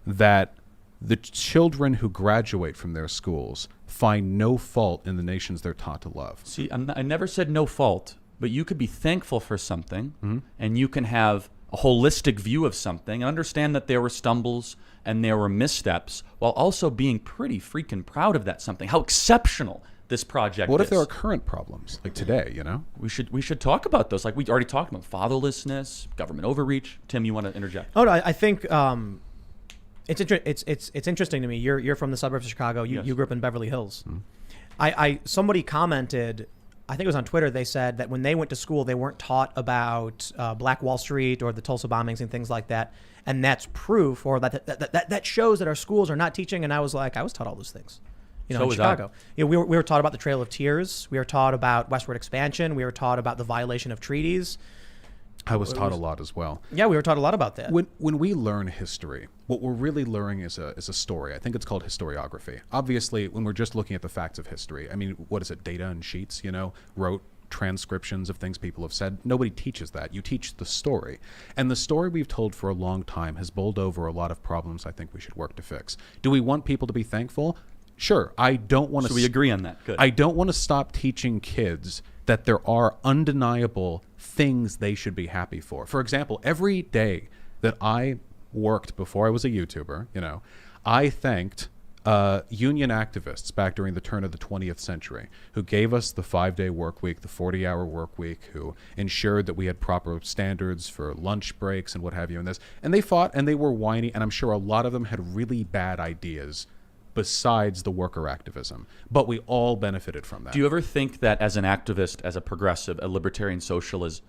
that the children who graduate from their schools find no fault in the nations they're taught to love? See, I never said no fault, but you could be thankful for something, and you can have a holistic view of something and understand that there were stumbles and there were missteps, while also being pretty freaking proud of that something. How exceptional this project What is. if there are current problems, like today, you know? We should talk about those. Like we already talked about fatherlessness, government overreach. Tim, you want to interject? Oh, no, I think it's interesting to me. You're from the suburbs of Chicago. You grew up in Beverly Hills. Somebody commented, I think it was on Twitter, they said that when they went to school, they weren't taught about Black Wall Street or the Tulsa bombings and things like that. And that's proof, or that shows that our schools are not teaching. And I was like, I was taught all those things. You know, So in was Chicago, we were taught about the Trail of Tears. We were taught about westward expansion. We were taught about the violation of treaties. I was taught a lot as well. Yeah, we were taught a lot about that. When we learn history, what we're really learning is a story. I think it's called historiography. Obviously, when we're just looking at the facts of history, I mean, what is it, data and sheets, you know, wrote transcriptions of things people have said. Nobody teaches that. You teach the story. And the story we've told for a long time has bowled over a lot of problems I think we should work to fix. Do we want people to be thankful? Sure. I don't want to... So we agree on that. Good. I don't want to stop teaching kids that there are undeniable things they should be happy for. For example, every day that I worked before I was a YouTuber, you know, I thanked union activists back during the turn of the 20th century who gave us the 5-day work week, the 40-hour work week, who ensured that we had proper standards for lunch breaks and what have you in this. And they fought and they were whiny, and I'm sure a lot of them had really bad ideas besides the worker activism. But we all benefited from that. Do you ever think that as an activist, as a progressive, a libertarian socialist,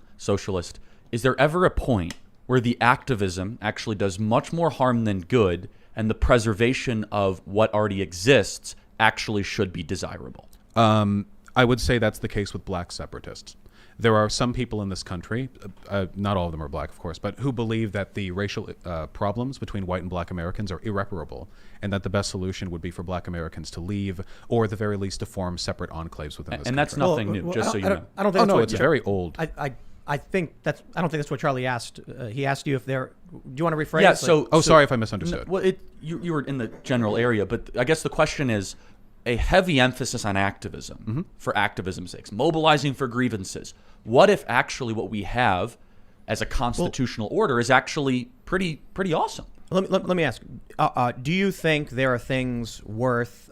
is there ever a point where the activism actually does much more harm than good, and the preservation of what already exists actually should be desirable? I would say that's the case with black separatists. There are some people in this country, not all of them are black, of course, but who believe that the racial problems between white and black Americans are irreparable, and that the best solution would be for black Americans to leave, or at the very least to form separate enclaves within this country. And that's nothing new, just so you know. I don't think it's very old. I think that's. I don't think that's what Charlie asked. He asked you if there. Do you want to rephrase? Yeah. Sorry if I misunderstood. Well, you were in the general area, but I guess the question is a heavy emphasis on activism for activism's sake, mobilizing for grievances. What if actually what we have as a constitutional order is actually pretty awesome? Let me ask, do you think there are things worth,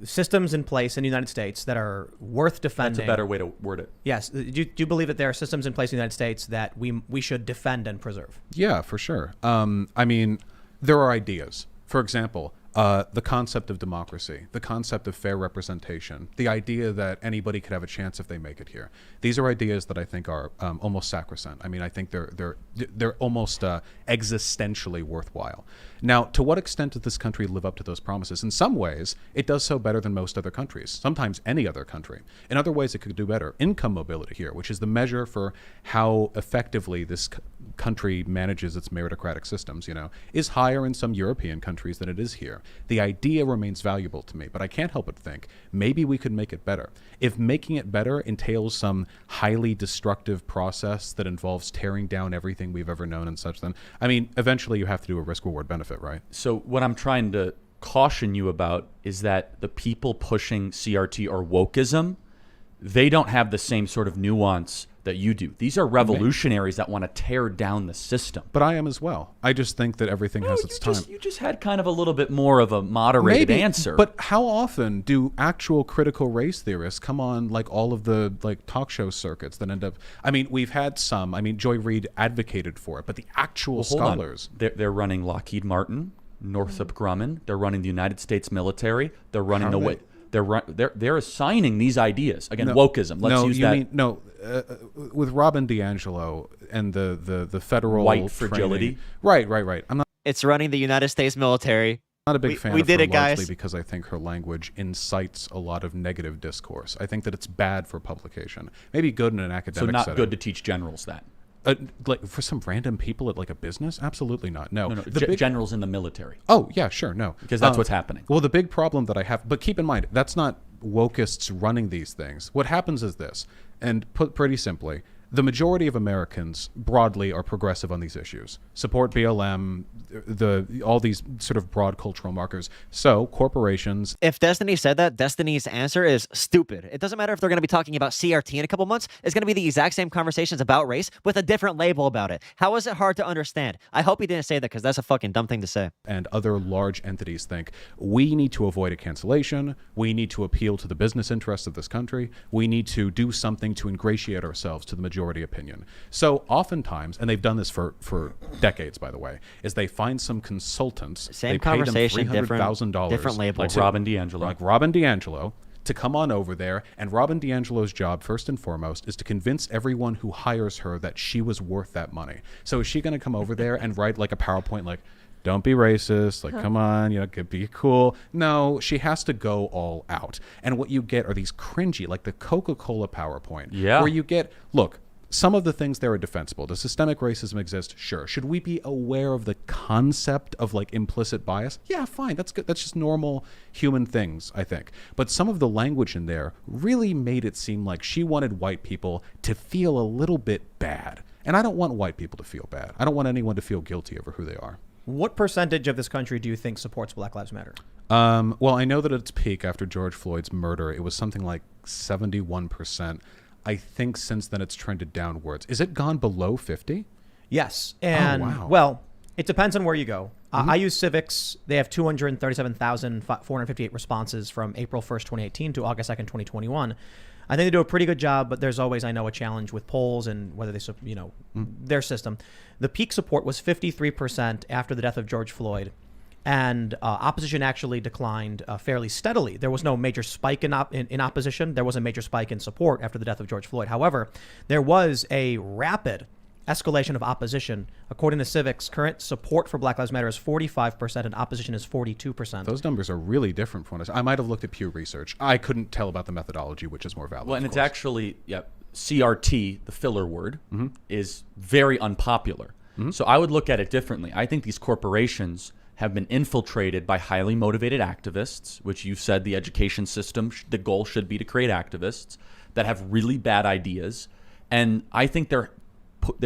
systems in place in the United States that are worth defending? That's a better way to word it. Yes. Do you believe that there are systems in place in the United States that we should defend and preserve? Yeah, for sure. I mean, there are ideas. For example, the concept of democracy, the concept of fair representation, the idea that anybody could have a chance if they make it here. These are ideas that I think are almost sacrosanct. I mean, I think they're almost existentially worthwhile. Now, to what extent does this country live up to those promises? In some ways, it does so better than most other countries, sometimes any other country. In other ways, it could do better. Income mobility here, which is the measure for how effectively this country manages its meritocratic systems, you know, is higher in some European countries than it is here. The idea remains valuable to me, but I can't help but think maybe we could make it better. If making it better entails some highly destructive process that involves tearing down everything we've ever known and such, then, I mean, eventually you have to do a risk-reward benefit, right? So what I'm trying to caution you about is that the people pushing CRT or wokeism, they don't have the same sort of nuance that you do. These are revolutionaries that want to tear down the system. But I am as well. I just think that everything has its time. You just had kind of a little bit more of a moderated answer. But how often do actual critical race theorists come on like all of the like talk show circuits that end up? I mean, we've had some. I mean, Joy Reid advocated for it, but the actual scholars. They're running Lockheed Martin, Northrop Grumman. They're running the United States military. They're running the way. They're assigning these ideas again. Wokeism. Let's use that. With Robin DiAngelo, the federal White training. fragility. Right. I'm It's running the United States military. not a big fan we of did her it, guys. largely because I think her language incites a lot of negative discourse. I think that it's bad for publication. Maybe good in an So academic not setting. good to teach generals that. Like for some random people at like a business? Absolutely not. No. No, The big- generals in the military. Oh, yeah, sure. No. Because that's what's happening. Well, the big problem that I have, but keep in mind, that's not wokeists running these things. What happens is this, and put pretty simply, the majority of Americans broadly are progressive on these issues. Support BLM, all these sort of broad cultural markers. So corporations. If Destiny said that, Destiny's answer is stupid. It doesn't matter if they're going to be talking about CRT in a couple months. It's going to be the exact same conversations about race with a different label about it. How is it hard to understand? I hope he didn't say that because that's a fucking dumb thing to say. And other large entities think we need to avoid a cancellation. We need to appeal to the business interests of this country. We need to do something to ingratiate ourselves to the majority opinion. So oftentimes, and they've done this for decades, by the way, is they find some consultants. Same they conversation, pay them $300,000 different label. Like Robin DiAngelo. Like Robin DiAngelo, to come on over there. And Robin DiAngelo's job, first and foremost, is to convince everyone who hires her that she was worth that money. So is she going to come over there and write like a PowerPoint like, don't be racist, like, come on, be cool. No, she has to go all out. And what you get are these cringy, like the Coca-Cola PowerPoint. Yeah. Where you get, look, some of the things there are defensible. Does systemic racism exist? Sure. Should we be aware of the concept of like implicit bias? Yeah, fine. That's good. That's just normal human things, I think. But some of the language in there really made it seem like she wanted white people to feel a little bit bad. And I don't want white people to feel bad. I don't want anyone to feel guilty over who they are. What percentage of this country do you think supports Black Lives Matter? Well, I know that at its peak after George Floyd's murder, it was something like 71%. I think since then it's trended downwards. Is it gone below 50? Yes. And, wow. well, it depends on where you go. I use Civics. They have 237,458 responses from April 1st, 2018 to August 2nd, 2021. I think they do a pretty good job, but there's always, I know, a challenge with polls and whether they, their system. The peak support was 53% after the death of George Floyd, and opposition actually declined fairly steadily. There was no major spike in opposition. There was a major spike in support after the death of George Floyd. However, there was a rapid escalation of opposition. According to Civics, current support for Black Lives Matter is 45% and opposition is 42%. Those numbers are really different from us. I might have looked at Pew Research. I couldn't tell about the methodology, which is more valid. Well, and it's actually, CRT, the filler word, is very unpopular. So I would look at it differently. I think these corporations have been infiltrated by highly motivated activists, which you said the education system, the goal should be to create activists that have really bad ideas. And I think they're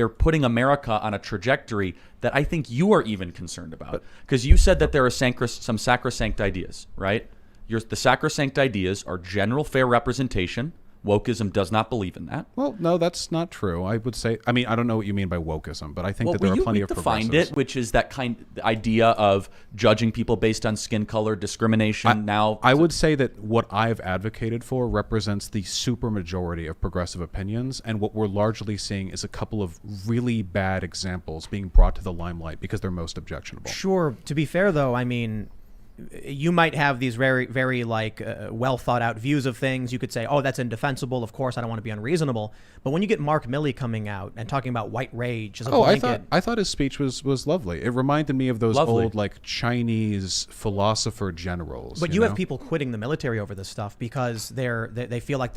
putting America on a trajectory that I think you are even concerned about. Because you said that there are some sacrosanct ideas, right? The sacrosanct ideas are general fair representation. Wokeism does not believe in that. Well, no, that's not true. I would say, I don't know what you mean by wokeism, but I think that there are plenty of progressives. You defined it, which is that the idea of judging people based on skin color, discrimination. I would say that what I've advocated for represents the supermajority of progressive opinions, and what we're largely seeing is a couple of really bad examples being brought to the limelight because they're most objectionable. Sure. To be fair, though, you might have these very, very well thought out views of things. You could say, oh, that's indefensible. Of course, I don't want to be unreasonable. But when you get Mark Milley coming out and talking about white rage as a blanket. I thought his speech was lovely. It reminded me of those old Chinese philosopher generals. But you have people quitting the military over this stuff because they feel like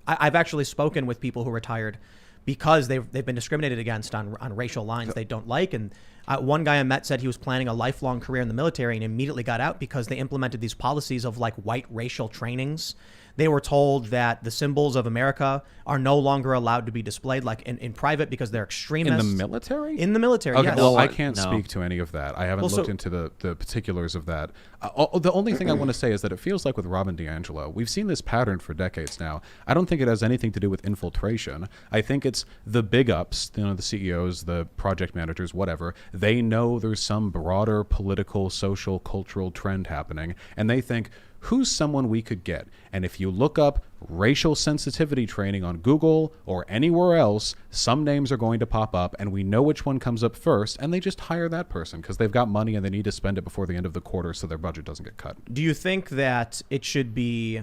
I've actually spoken with people who retired because they've been discriminated against on racial lines they don't like. And one guy I met said he was planning a lifelong career in the military and immediately got out because they implemented these policies of white racial trainings. They were told that the symbols of America are no longer allowed to be displayed in private because they're extremists. In the military? In the military, okay, yes. Well, I can't speak to any of that. I haven't looked into the particulars of that. The only thing I want to say is that it feels like with Robin DiAngelo, we've seen this pattern for decades now. I don't think it has anything to do with infiltration. I think it's the big ups, the CEOs, the project managers, whatever. They know there's some broader political, social, cultural trend happening, and they think, who's someone we could get? And if you look up racial sensitivity training on Google or anywhere else, some names are going to pop up, and we know which one comes up first, and they just hire that person because they've got money and they need to spend it before the end of the quarter so their budget doesn't get cut. Do you think that it should be...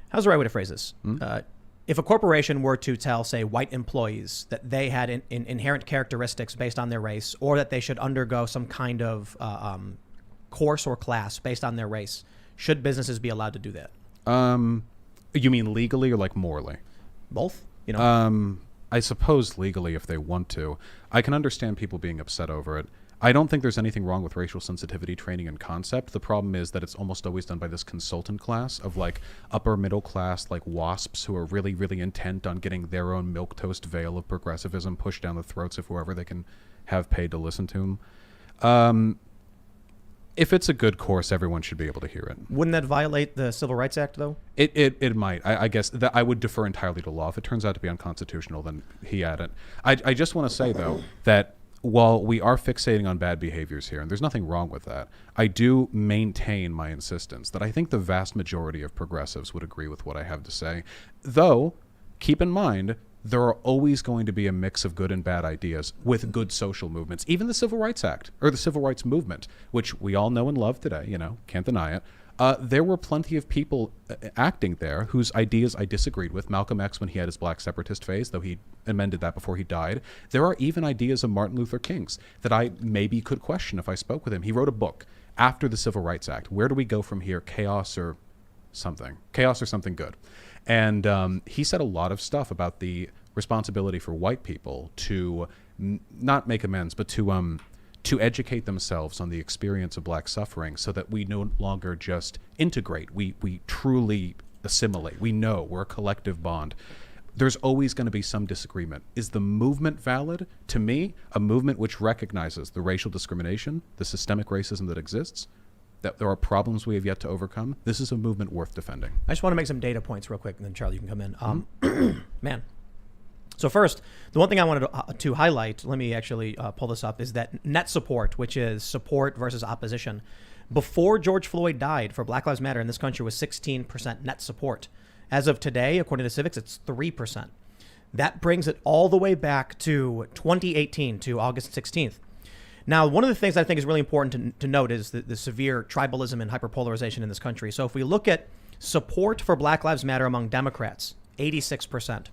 How's the right way to phrase this? if a corporation were to tell, say, white employees that they had inherent characteristics based on their race, or that they should undergo some kind of course or class based on their race, should businesses be allowed to do that? You mean legally or like morally? Both. You know. I suppose legally if they want to. I can understand people being upset over it. I don't think there's anything wrong with racial sensitivity training and concept. The problem is that it's almost always done by this consultant class of like upper middle class, like WASPs who are really, really intent on getting their own milquetoast veil of progressivism pushed down the throats of whoever they can have paid to listen to them. If it's a good course, everyone should be able to hear it. Wouldn't that violate the Civil Rights Act, though? It might. I guess that I would defer entirely to law. If it turns out to be unconstitutional, then he had it. I just want to say, though, that while we are fixating on bad behaviors here, and there's nothing wrong with that, I do maintain my insistence that I think the vast majority of progressives would agree with what I have to say. Though, keep in mind, there are always going to be a mix of good and bad ideas with good social movements. Even the Civil Rights Act, or the Civil Rights Movement, which we all know and love today, you know, can't deny it. There were plenty of people acting there whose ideas I disagreed with. Malcolm X, when he had his black separatist phase, though he amended that before he died. There are even ideas of Martin Luther King's that I maybe could question if I spoke with him. He wrote a book after the Civil Rights Act. Where do we go from here? Chaos or something? Chaos or something good? And he said a lot of stuff about the responsibility for white people to not make amends, but to educate themselves on the experience of black suffering so that we no longer just integrate. We truly assimilate. We know we're a collective bond. There's always going to be some disagreement. Is the movement valid? To me, a movement which recognizes the racial discrimination, the systemic racism that exists, that there are problems we have yet to overcome, this is a movement worth defending. I just want to make some data points real quick, and then Charlie, you can come in. Man. So first, the one thing I wanted to highlight, let me actually pull this up, is that net support, which is support versus opposition. Before George Floyd died for Black Lives Matter in this country was 16% net support. As of today, according to Civics, it's 3%. That brings it all the way back to 2018, to August 16th. Now, one of the things I think is really important to note is the severe tribalism and hyperpolarization in this country. So if we look at support for Black Lives Matter among Democrats, 86%.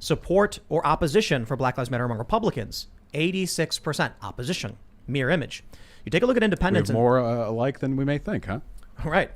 Support or opposition for Black Lives Matter among Republicans, 86% opposition. Mirror image. You take a look at independents. We're more alike than we may think, huh? Right.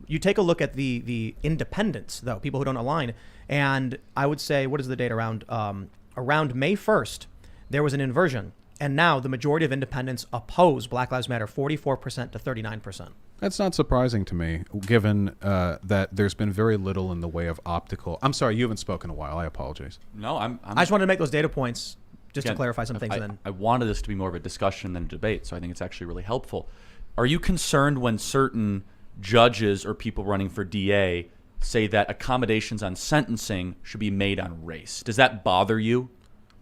You take a look at the independents, though, people who don't align, and I would say, what is the date around May 1st, there was an inversion, and now the majority of independents oppose Black Lives Matter, 44% to 39%. That's not surprising to me, given that there's been very little in the way of optical. I'm sorry, you haven't spoken in a while. I apologize. No, I just wanted to make those data points just to clarify some things. I wanted this to be more of a discussion than a debate, so I think it's actually really helpful. Are you concerned when certain judges or people running for DA say that accommodations on sentencing should be made on race? Does that bother you?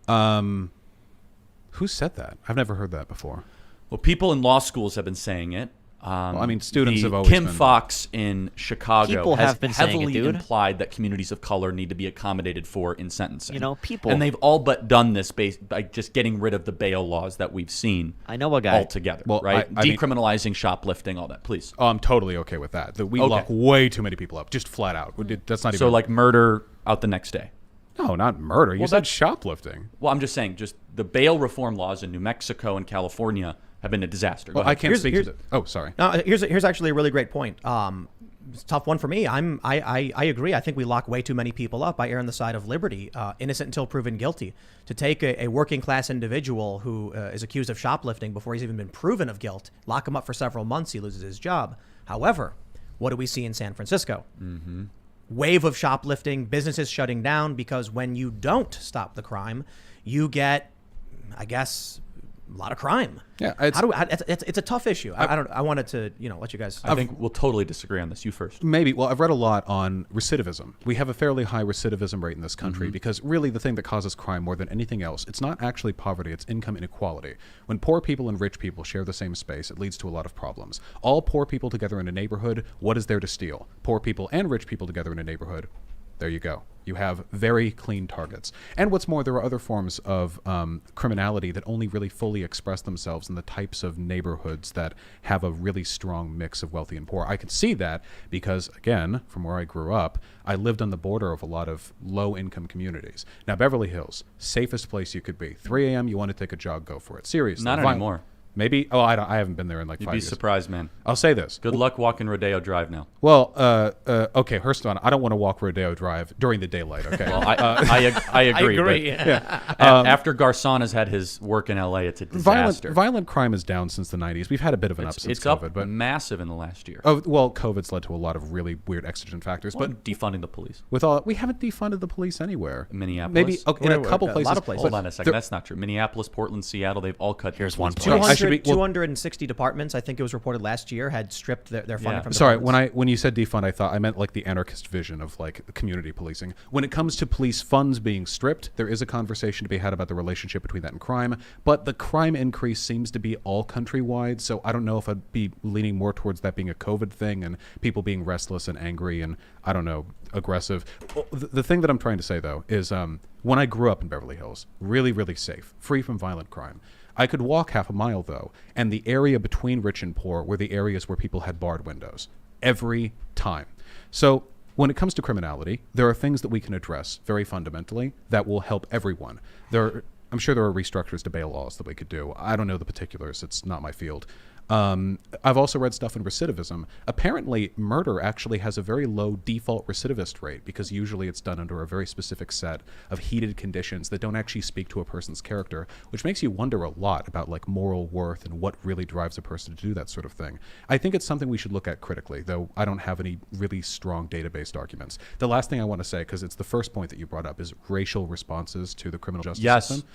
Who said that? I've never heard that before. Well, people in law schools have been saying it. Well, I mean, students have always Kim been. Fox in Chicago People has have been saying it, heavily dude. implied that communities of color need to be accommodated for in sentencing. You know, people. And they've all but done this by just getting rid of the bail laws that we've seen. I know a guy. Altogether, Well, right? I mean- Decriminalizing shoplifting, all that, please. Oh, I'm totally okay with that. We Okay. lock way too many people up, just flat out. That's not even. So like murder out the next day. No, not murder. You Well, said that's- shoplifting. Well, I'm just saying, just the bail reform laws in New Mexico and California have been a disaster. Go Well, ahead. I can't speak to the. Oh, sorry. Now, here's actually a really great point. It's a tough one for me. I agree. I think we lock way too many people up. I err on the side of liberty, innocent until proven guilty. To take a working class individual who is accused of shoplifting before he's even been proven of guilt, lock him up for several months, he loses his job. However, what do we see in San Francisco? Mm-hmm. Wave of shoplifting, businesses shutting down because when you don't stop the crime, you get, I guess, a lot of crime. Yeah, it's a tough issue. I wanted to let you guys. I think we'll totally disagree on this. You first. Maybe. Well, I've read a lot on recidivism. We have a fairly high recidivism rate in this country because really the thing that causes crime more than anything else, it's not actually poverty, it's income inequality. When poor people and rich people share the same space, it leads to a lot of problems. All poor people together in a neighborhood, what is there to steal? Poor people and rich people together in a neighborhood, There you go. You have very clean targets. And what's more, there are other forms of criminality that only really fully express themselves in the types of neighborhoods that have a really strong mix of wealthy and poor. I can see that because, again, from where I grew up, I lived on the border of a lot of low-income communities. Now, Beverly Hills, safest place you could be. 3 a.m., you want to take a jog, go for it. Seriously. Not anymore. Maybe. Oh, I haven't been there in like You'd 5 be years. surprised, man. I'll say this. Good luck walking Rodeo Drive now. Well, okay, first on, I don't want to walk Rodeo Drive during the daylight, okay? Well, I agree. But after Garcon has had his work in L.A., it's a disaster. Violent crime is down since the 90s. We've had a bit of an up since it's COVID. up but massive in the last year. Oh, well, COVID's led to a lot of really weird exigent factors. Well, but defunding the police. We haven't defunded the police anywhere. Minneapolis? Maybe in a couple places. A lot of places. Hold on a second. That's not true. Minneapolis, Portland, Seattle, they've all cut. Here's one police place. 260 departments, I think it was reported last year, had stripped their funding from Sorry, departments. when you said defund, I thought I meant like the anarchist vision of like community policing. When it comes to police funds being stripped, there is a conversation to be had about the relationship between that and crime. But the crime increase seems to be all countrywide, so I don't know if I'd be leaning more towards that being a COVID thing and people being restless and angry and, I don't know, aggressive. The thing that I'm trying to say, though, is when I grew up in Beverly Hills, really, really safe, free from violent crime, I could walk half a mile, though, and the area between rich and poor were the areas where people had barred windows. Every time. So when it comes to criminality, there are things that we can address very fundamentally that will help everyone. I'm sure there are restructures to bail laws that we could do. I don't know the particulars. It's not my field. I've also read stuff on recidivism. Apparently, murder actually has a very low default recidivist rate because usually it's done under a very specific set of heated conditions that don't actually speak to a person's character, which makes you wonder a lot about like moral worth and what really drives a person to do that sort of thing. I think it's something we should look at critically, though I don't have any really strong database arguments. The last thing I want to say, because it's the first point that you brought up, is racial responses to the criminal justice system.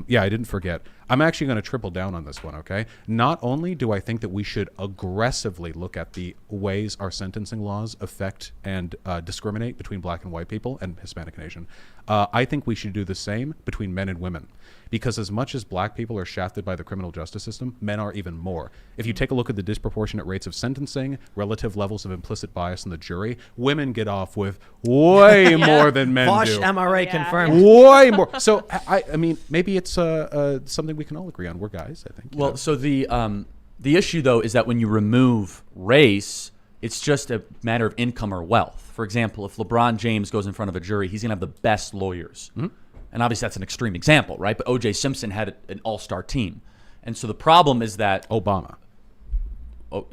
Yeah, I didn't forget. I'm actually going to triple down on this one, okay? Not only do I think that we should aggressively look at the ways our sentencing laws affect and discriminate between black and white people and Hispanic and Asian, I think we should do the same between men and women. Because as much as black people are shafted by the criminal justice system, men are even more. If you take a look at the disproportionate rates of sentencing, relative levels of implicit bias in the jury, women get off with way more than men VAUSH do. MRA confirmed. Way more. So, I mean, maybe it's something we can all agree on. We're guys, I think. Well, so the issue, though, is that when you remove race, it's just a matter of income or wealth. For example, if LeBron James goes in front of a jury, he's going to have the best lawyers. Mm-hmm. And obviously that's an extreme example, right? But O.J. Simpson had an all-star team. And so the problem is that Obama.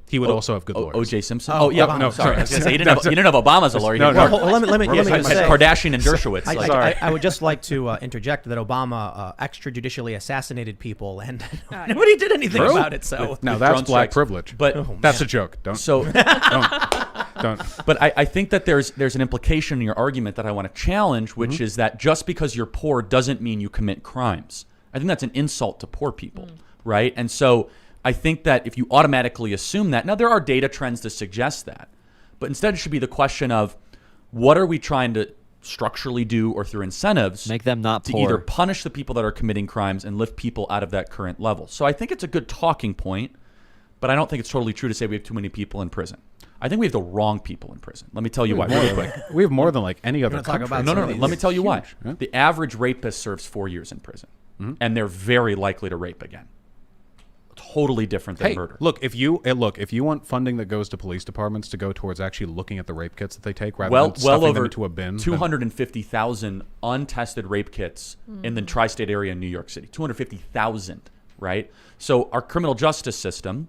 He would also have good lawyers. O.J. Simpson? Oh, yeah. No, sorry. I was going to say, you didn't have Obama as a lawyer. No. Let me just say, Kardashian and Dershowitz. I would just like to interject that Obama extrajudicially assassinated people, and nobody did anything about it. So now that's black privilege. But that's a joke. Don't. But I think that there's an implication in your argument that I want to challenge, which is that just because you're poor doesn't mean you commit crimes. I think that's an insult to poor people, right? And so I think that if you automatically assume that, now there are data trends to suggest that, but instead it should be the question of what are we trying to structurally do or through incentives make them not to poor. Either punish the people that are committing crimes and lift people out of that current level. So I think it's a good talking point, but I don't think it's totally true to say we have too many people in prison. I think we have the wrong people in prison. Let me tell you why really quick. We have more than like any other country. No. Let me tell you why. Yeah? The average rapist serves 4 years in prison, and they're very likely to rape again. Totally different than murder. Look, if you want funding that goes to police departments to go towards actually looking at the rape kits that they take rather than stuffing them into a bin. 250,000 untested rape kits in the tri-state area in New York City. 250,000, right? So our criminal justice system,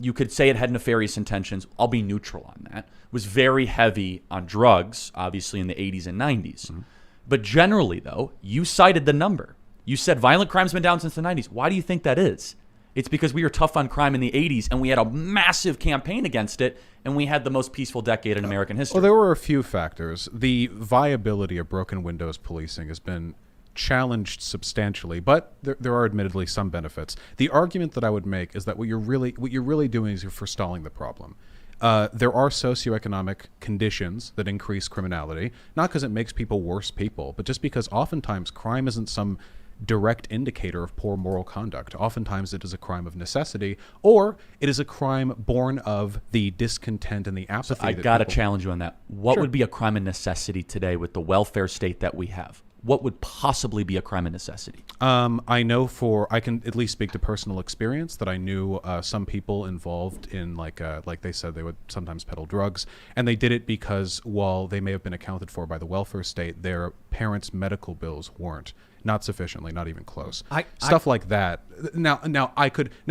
you could say it had nefarious intentions. I'll be neutral on that. It was very heavy on drugs, obviously in the 80s and 90s. But generally, though, you cited the number. You said violent crime's been down since the 90s. Why do you think that is? It's because we were tough on crime in the 80s, and we had a massive campaign against it, and we had the most peaceful decade in American history. Well, there were a few factors. The viability of broken windows policing has been challenged substantially, but there are admittedly some benefits. The argument that I would make is that what you're really doing is you're forestalling the problem. There are socioeconomic conditions that increase criminality, not because it makes people worse people, but just because oftentimes crime isn't some direct indicator of poor moral conduct. Oftentimes it is a crime of necessity, or it is a crime born of the discontent and the apathy. I got to challenge you on that. What would be a crime of necessity today with the welfare state that we have? What would possibly be a crime of necessity? I know I can at least speak to personal experience that I knew some people involved in like they said they would sometimes peddle drugs, and they did it because while they may have been accounted for by the welfare state, their parents' medical bills weren't. Not sufficiently, not even close. Stuff like that. Now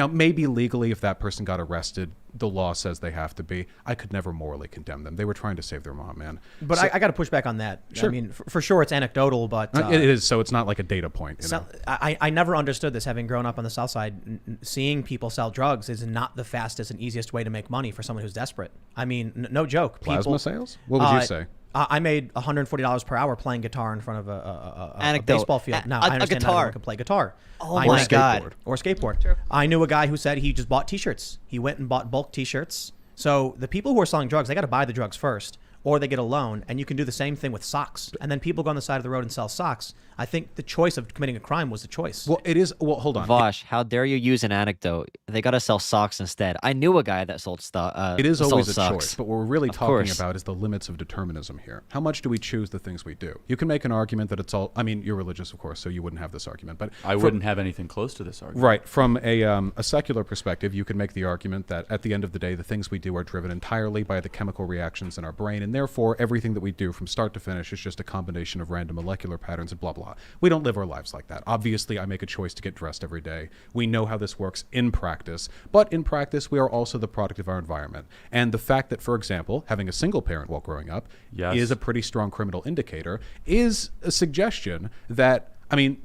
maybe legally if that person got arrested, the law says they have to be. I could never morally condemn them. They were trying to save their mom, man. But I got to push back on that. Sure. I mean, for sure it's anecdotal, but it is. So it's not like a data point. You know? I never understood this, having grown up on the South Side. Seeing people sell drugs is not the fastest and easiest way to make money for someone who's desperate. I mean, no joke. Plasma sales? What would you say? I made $140 per hour playing guitar in front of a baseball field. Now, I understand not everyone can play guitar. Oh my God. Or skateboard. True. I knew a guy who said he just bought T-shirts. He went and bought bulk T-shirts. So the people who are selling drugs, they got to buy the drugs first, or they get a loan, and you can do the same thing with socks. And then people go on the side of the road and sell socks. I think the choice of committing a crime was the choice. Well, it is. Well, hold on. VAUSH, how dare you use an anecdote? They got to sell socks instead. I knew a guy that sold stuff. It is always a socks. choice, but what we're really talking about is the limits of determinism here. How much do we choose the things we do? You can make an argument that it's all. I mean, you're religious, of course, so you wouldn't have this argument. But I wouldn't have anything close to this argument. Right. From a secular perspective, you can make the argument that at the end of the day, the things we do are driven entirely by the chemical reactions in our brain, and therefore everything that we do from start to finish is just a combination of random molecular patterns and blah, blah. We don't live our lives like that. Obviously, I make a choice to get dressed every day. We know how this works in practice, but in practice, we are also the product of our environment. And the fact that, for example, having a single parent while growing up is a pretty strong criminal indicator is a suggestion that, I mean,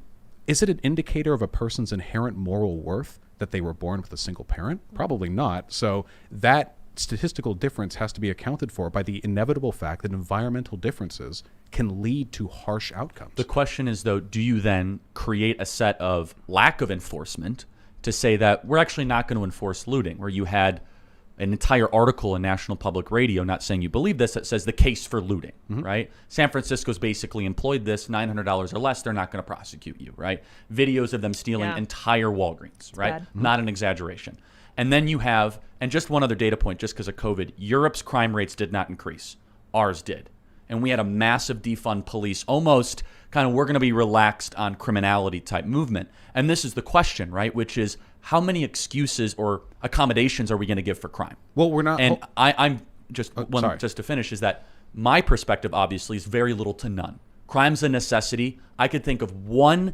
is it an indicator of a person's inherent moral worth that they were born with a single parent? Probably not. So that statistical difference has to be accounted for by the inevitable fact that environmental differences can lead to harsh outcomes. The question is, though, do you then create a set of lack of enforcement to say that we're actually not going to enforce looting, where you had an entire article in National Public Radio, not saying you believe this, that says the case for looting, right? San Francisco's basically employed this, $900 or less, they're not going to prosecute you, right? Videos of them stealing entire Walgreens, right? Not an exaggeration. And then you have, and just one other data point, just because of COVID, Europe's crime rates did not increase. Ours did. And we had a massive defund police, almost kind of we're going to be relaxed on criminality type movement. And this is the question, right? Which is, how many excuses or accommodations are we going to give for crime? Well, we're not. And I'm just just to finish is that my perspective obviously is very little to none. Crime's a necessity. I could think of one,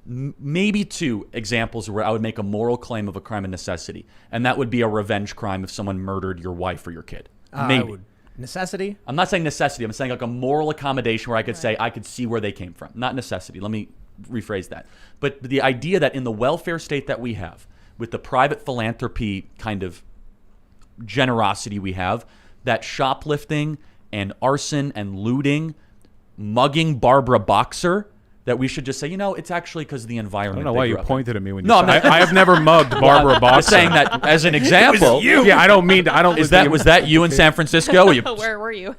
maybe two examples where I would make a moral claim of a crime of necessity, and that would be a revenge crime if someone murdered your wife or your kid. Maybe. Necessity? I'm not saying necessity. I'm saying like a moral accommodation where I could say I could see where they came from. Not necessity. Let me rephrase that. But the idea that in the welfare state that we have, with the private philanthropy kind of generosity we have, that shoplifting and arson and looting, mugging Barbara Boxer, that we should just say, you know, it's actually because of the environment. I don't know why you pointed at me when you said I have never mugged Barbara Boxer. I'm saying that as an example. Yeah, I don't mean to. I don't. Was that you in San Francisco? Where were you?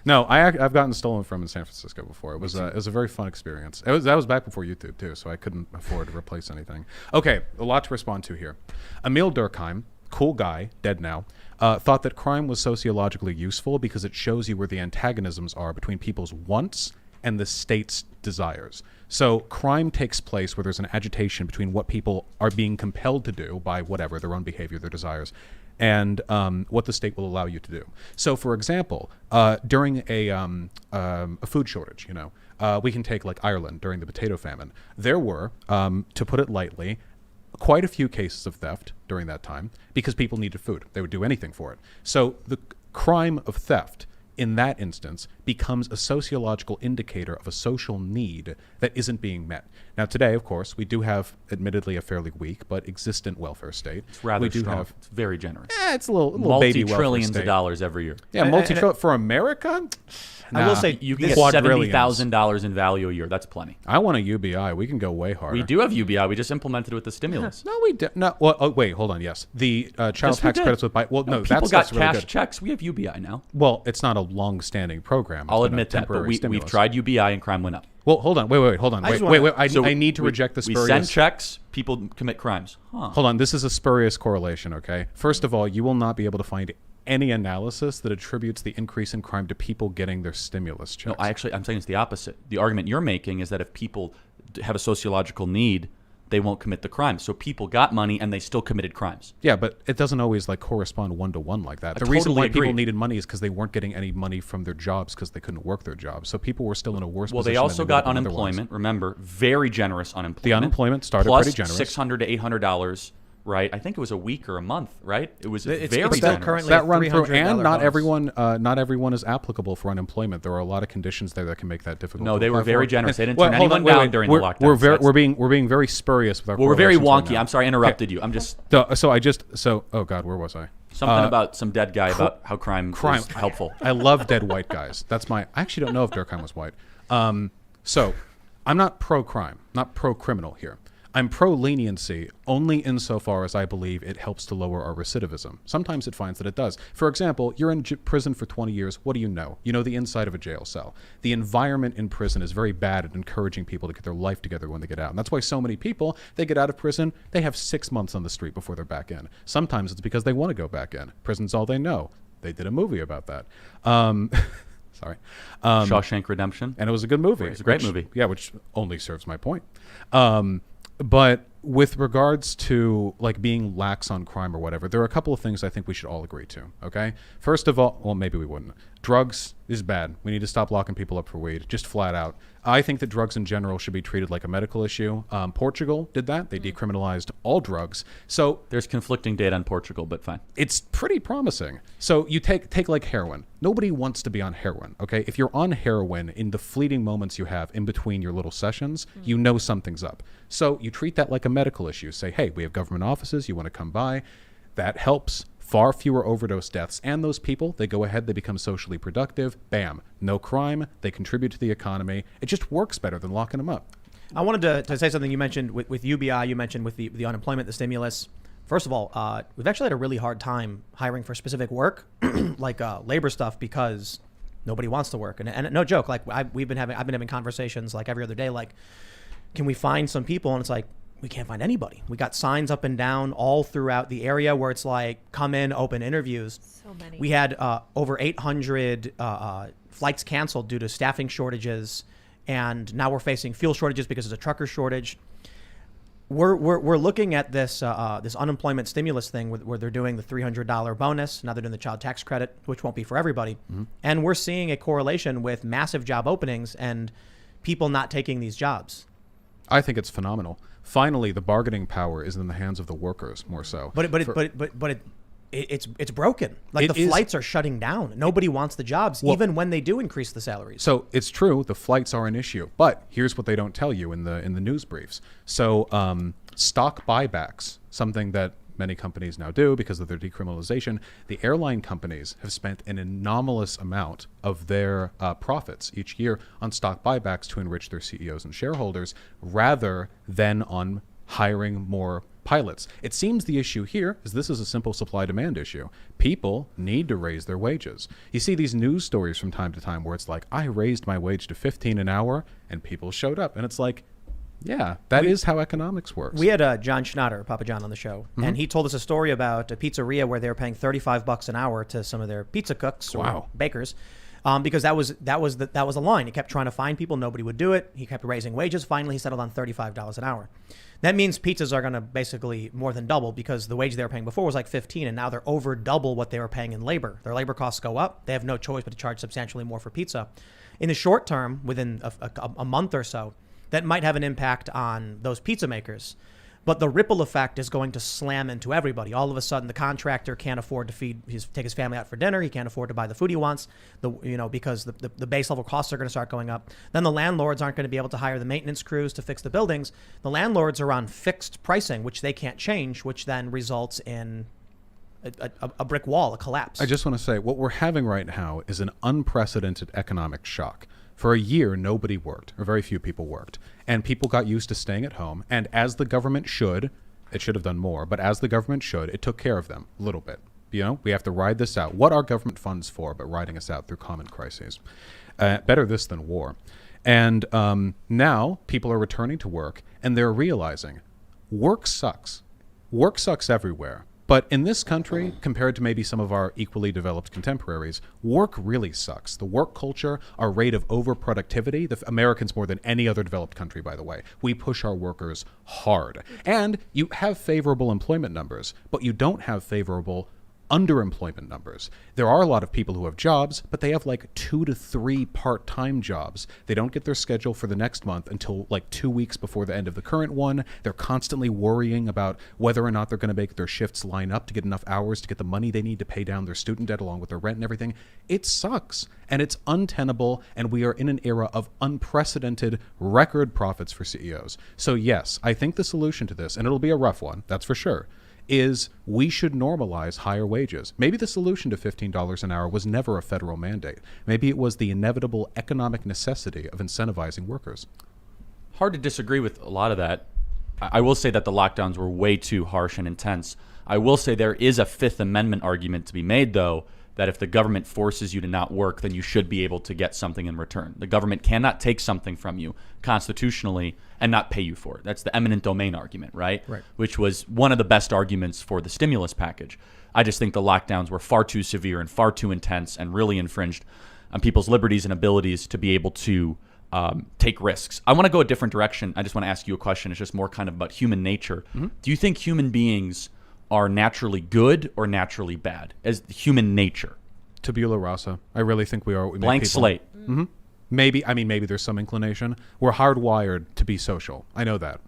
No, I've gotten stolen from in San Francisco before. It was a very fun experience. That was back before YouTube too, so I couldn't afford to replace anything. Okay, a lot to respond to here. Emil Durkheim, cool guy, dead now, thought that crime was sociologically useful because it shows you where the antagonisms are between people's wants and the state's desires. So crime takes place where there's an agitation between what people are being compelled to do by whatever, their own behavior, their desires, and what the state will allow you to do. So, for example, during a food shortage, we can take like Ireland during the potato famine. There were, to put it lightly, quite a few cases of theft during that time because people needed food. They would do anything for it. So the crime of theft in that instance becomes a sociological indicator of a social need that isn't being met. Now today, of course, we do have admittedly a fairly weak but existent welfare state. It's rather strong. It's very generous. It's a little baby welfare multi-trillions of dollars every year. Yeah, multi-trillion for America? I will say you can get $70,000 in value a year. That's plenty. I want a UBI. We can go way harder. We do have UBI. We just implemented it with the stimulus. No, we don't. No, well, wait, hold on. Yes, the child tax credits with people got cash checks. We have UBI now. Well, it's not a long-standing program. I'll admit that, but we've tried UBI and crime went up. Well, hold on. Wait. Hold on. Wait. I need to reject the We spurious. send checks. People commit crimes. Huh. Hold on. This is a spurious correlation, okay? First of all, you will not be able to find any analysis that attributes the increase in crime to people getting their stimulus checks. No, I'm saying it's the opposite. The argument you're making is that if people have a sociological need, they won't commit the crime. So people got money and they still committed crimes. Yeah, but it doesn't always like correspond one-to-one like that. The reason why people needed money is because they weren't getting any money from their jobs because they couldn't work their jobs. So people were still in a worse position. Well, they also got unemployment. Remember, very generous unemployment. The unemployment started plus pretty generous. $600 to $800. Right, I think it was a week or a month. Right, it was very still generous. currently that run through, and not bonus. everyone is applicable for unemployment. There are a lot of conditions there that can make that difficult. No, to they were apply very for. generous. They didn't Well, turn hold on, anyone down wait. during the lockdown. We're being very spurious with our. Well, we're very correlations wonky. right now. I'm sorry, I interrupted you. I'm just Oh God, where was I? something about some dead guy about how crime is helpful. I love dead white guys. I actually don't know if Durkheim was white. So I'm not pro-crime, not pro-criminal here. I'm pro-leniency only insofar as I believe it helps to lower our recidivism. Sometimes it finds that it does. For example, you're in prison for 20 years. What do you know? You know the inside of a jail cell. The environment in prison is very bad at encouraging people to get their life together when they get out. And that's why so many people, they get out of prison, they have 6 months on the street before they're back in. Sometimes it's because they want to go back in. Prison's all they know. They did a movie about that. Sorry. Shawshank Redemption. And it was a good movie. It's a great movie. Yeah, which only serves my point. But with regards to like being lax on crime or whatever, there are a couple of things I think we should all agree to, okay? First of all, well, maybe we wouldn't. Drugs is bad. We need to stop locking people up for weed, just flat out. I think that drugs in general should be treated like a medical issue. Portugal did that. They decriminalized all drugs. So there's conflicting data on Portugal, but fine. It's pretty promising. So you take like heroin. Nobody wants to be on heroin, okay? If you're on heroin, in the fleeting moments you have in between your little sessions, you know something's up. So you treat that like a medical issue. Say, hey, we have government offices. You want to come by? That helps. Far fewer overdose deaths. And those people, they go ahead, they become socially productive. Bam. No crime. They contribute to the economy. It just works better than locking them up. I wanted to say something you mentioned with UBI, you mentioned with the unemployment, the stimulus. First of all, we've actually had a really hard time hiring for specific work, like labor stuff, because nobody wants to work. And no joke, like I've been having conversations like every other day, like, can we find some people? And it's like, we can't find anybody. We got signs up and down all throughout the area where it's like, come in, open interviews. So many. We had over 800 flights canceled due to staffing shortages. And now we're facing fuel shortages because there's a trucker shortage. We're looking at this this unemployment stimulus thing where they're doing the $300 bonus. Now they're doing the child tax credit, which won't be for everybody. Mm-hmm. And we're seeing a correlation with massive job openings and people not taking these jobs. I think it's phenomenal. Finally, the bargaining power is in the hands of the workers more so. But it's broken. Like the flights are shutting down. Nobody wants the jobs, even when they do increase the salaries. So it's true, the flights are an issue. But here's what they don't tell you in the news briefs. So stock buybacks, something that many companies now do because of their decriminalization. The airline companies have spent an anomalous amount of their profits each year on stock buybacks to enrich their CEOs and shareholders rather than on hiring more pilots. It seems the issue here is this is a simple supply-demand issue. People need to raise their wages. You see these news stories from time to time where it's like, I raised my wage to $15 an hour and people showed up. And it's like, yeah, that is how economics works. We had John Schnatter, Papa John, on the show, and he told us a story about a pizzeria where they were paying $35 an hour to some of their pizza cooks or bakers, because that was the line. He kept trying to find people, nobody would do it. He kept raising wages. Finally, he settled on $35 an hour. That means pizzas are going to basically more than double because the wage they were paying before was like 15, and now they're over double what they were paying in labor. Their labor costs go up. They have no choice but to charge substantially more for pizza. In the short term, within a month or so, that might have an impact on those pizza makers. But the ripple effect is going to slam into everybody. All of a sudden, the contractor can't afford to take his family out for dinner. He can't afford to buy the food he wants, because the base level costs are going to start going up. Then the landlords aren't going to be able to hire the maintenance crews to fix the buildings. The landlords are on fixed pricing, which they can't change, which then results in a brick wall, a collapse. I just want to say, what we're having right now is an unprecedented economic shock. For a year, nobody worked, or very few people worked. And people got used to staying at home. And as the government should, it should have done more, but as the government should, it took care of them a little bit. We have to ride this out. What are government funds for but riding us out through common crises? Better this than war. And now people are returning to work, and they're realizing work sucks. Work sucks everywhere. But in this country, compared to maybe some of our equally developed contemporaries, work really sucks. The work culture, our rate of overproductivity, Americans more than any other developed country, by the way, we push our workers hard. And you have favorable employment numbers, but you don't have favorable underemployment numbers. There are a lot of people who have jobs, but they have like 2 to 3 part-time jobs. They don't get their schedule for the next month until like 2 weeks before the end of the current one. They're constantly worrying about whether or not they're going to make their shifts line up to get enough hours to get the money they need to pay down their student debt along with their rent and everything. It sucks, and it's untenable, and we are in an era of unprecedented record profits for CEOs. So yes, I think the solution to this, and it'll be a rough one, that's for sure, is we should normalize higher wages. Maybe the solution to $15 an hour was never a federal mandate. Maybe it was the inevitable economic necessity of incentivizing workers. Hard to disagree with a lot of that. I will say that the lockdowns were way too harsh and intense. I will say there is a Fifth Amendment argument to be made, though, that if the government forces you to not work, then you should be able to get something in return. The government cannot take something from you constitutionally and not pay you for it. That's the eminent domain argument, right? Which was one of the best arguments for the stimulus package. I just think the lockdowns were far too severe and far too intense and really infringed on people's liberties and abilities to be able to take risks. I want to go a different direction. I just want to ask you a question. It's just more kind of about human nature. Do you think human beings are naturally good or naturally bad as human nature? Tabula rasa. I really think we are. We Blank slate. Maybe there's some inclination. We're hardwired to be social. I know that.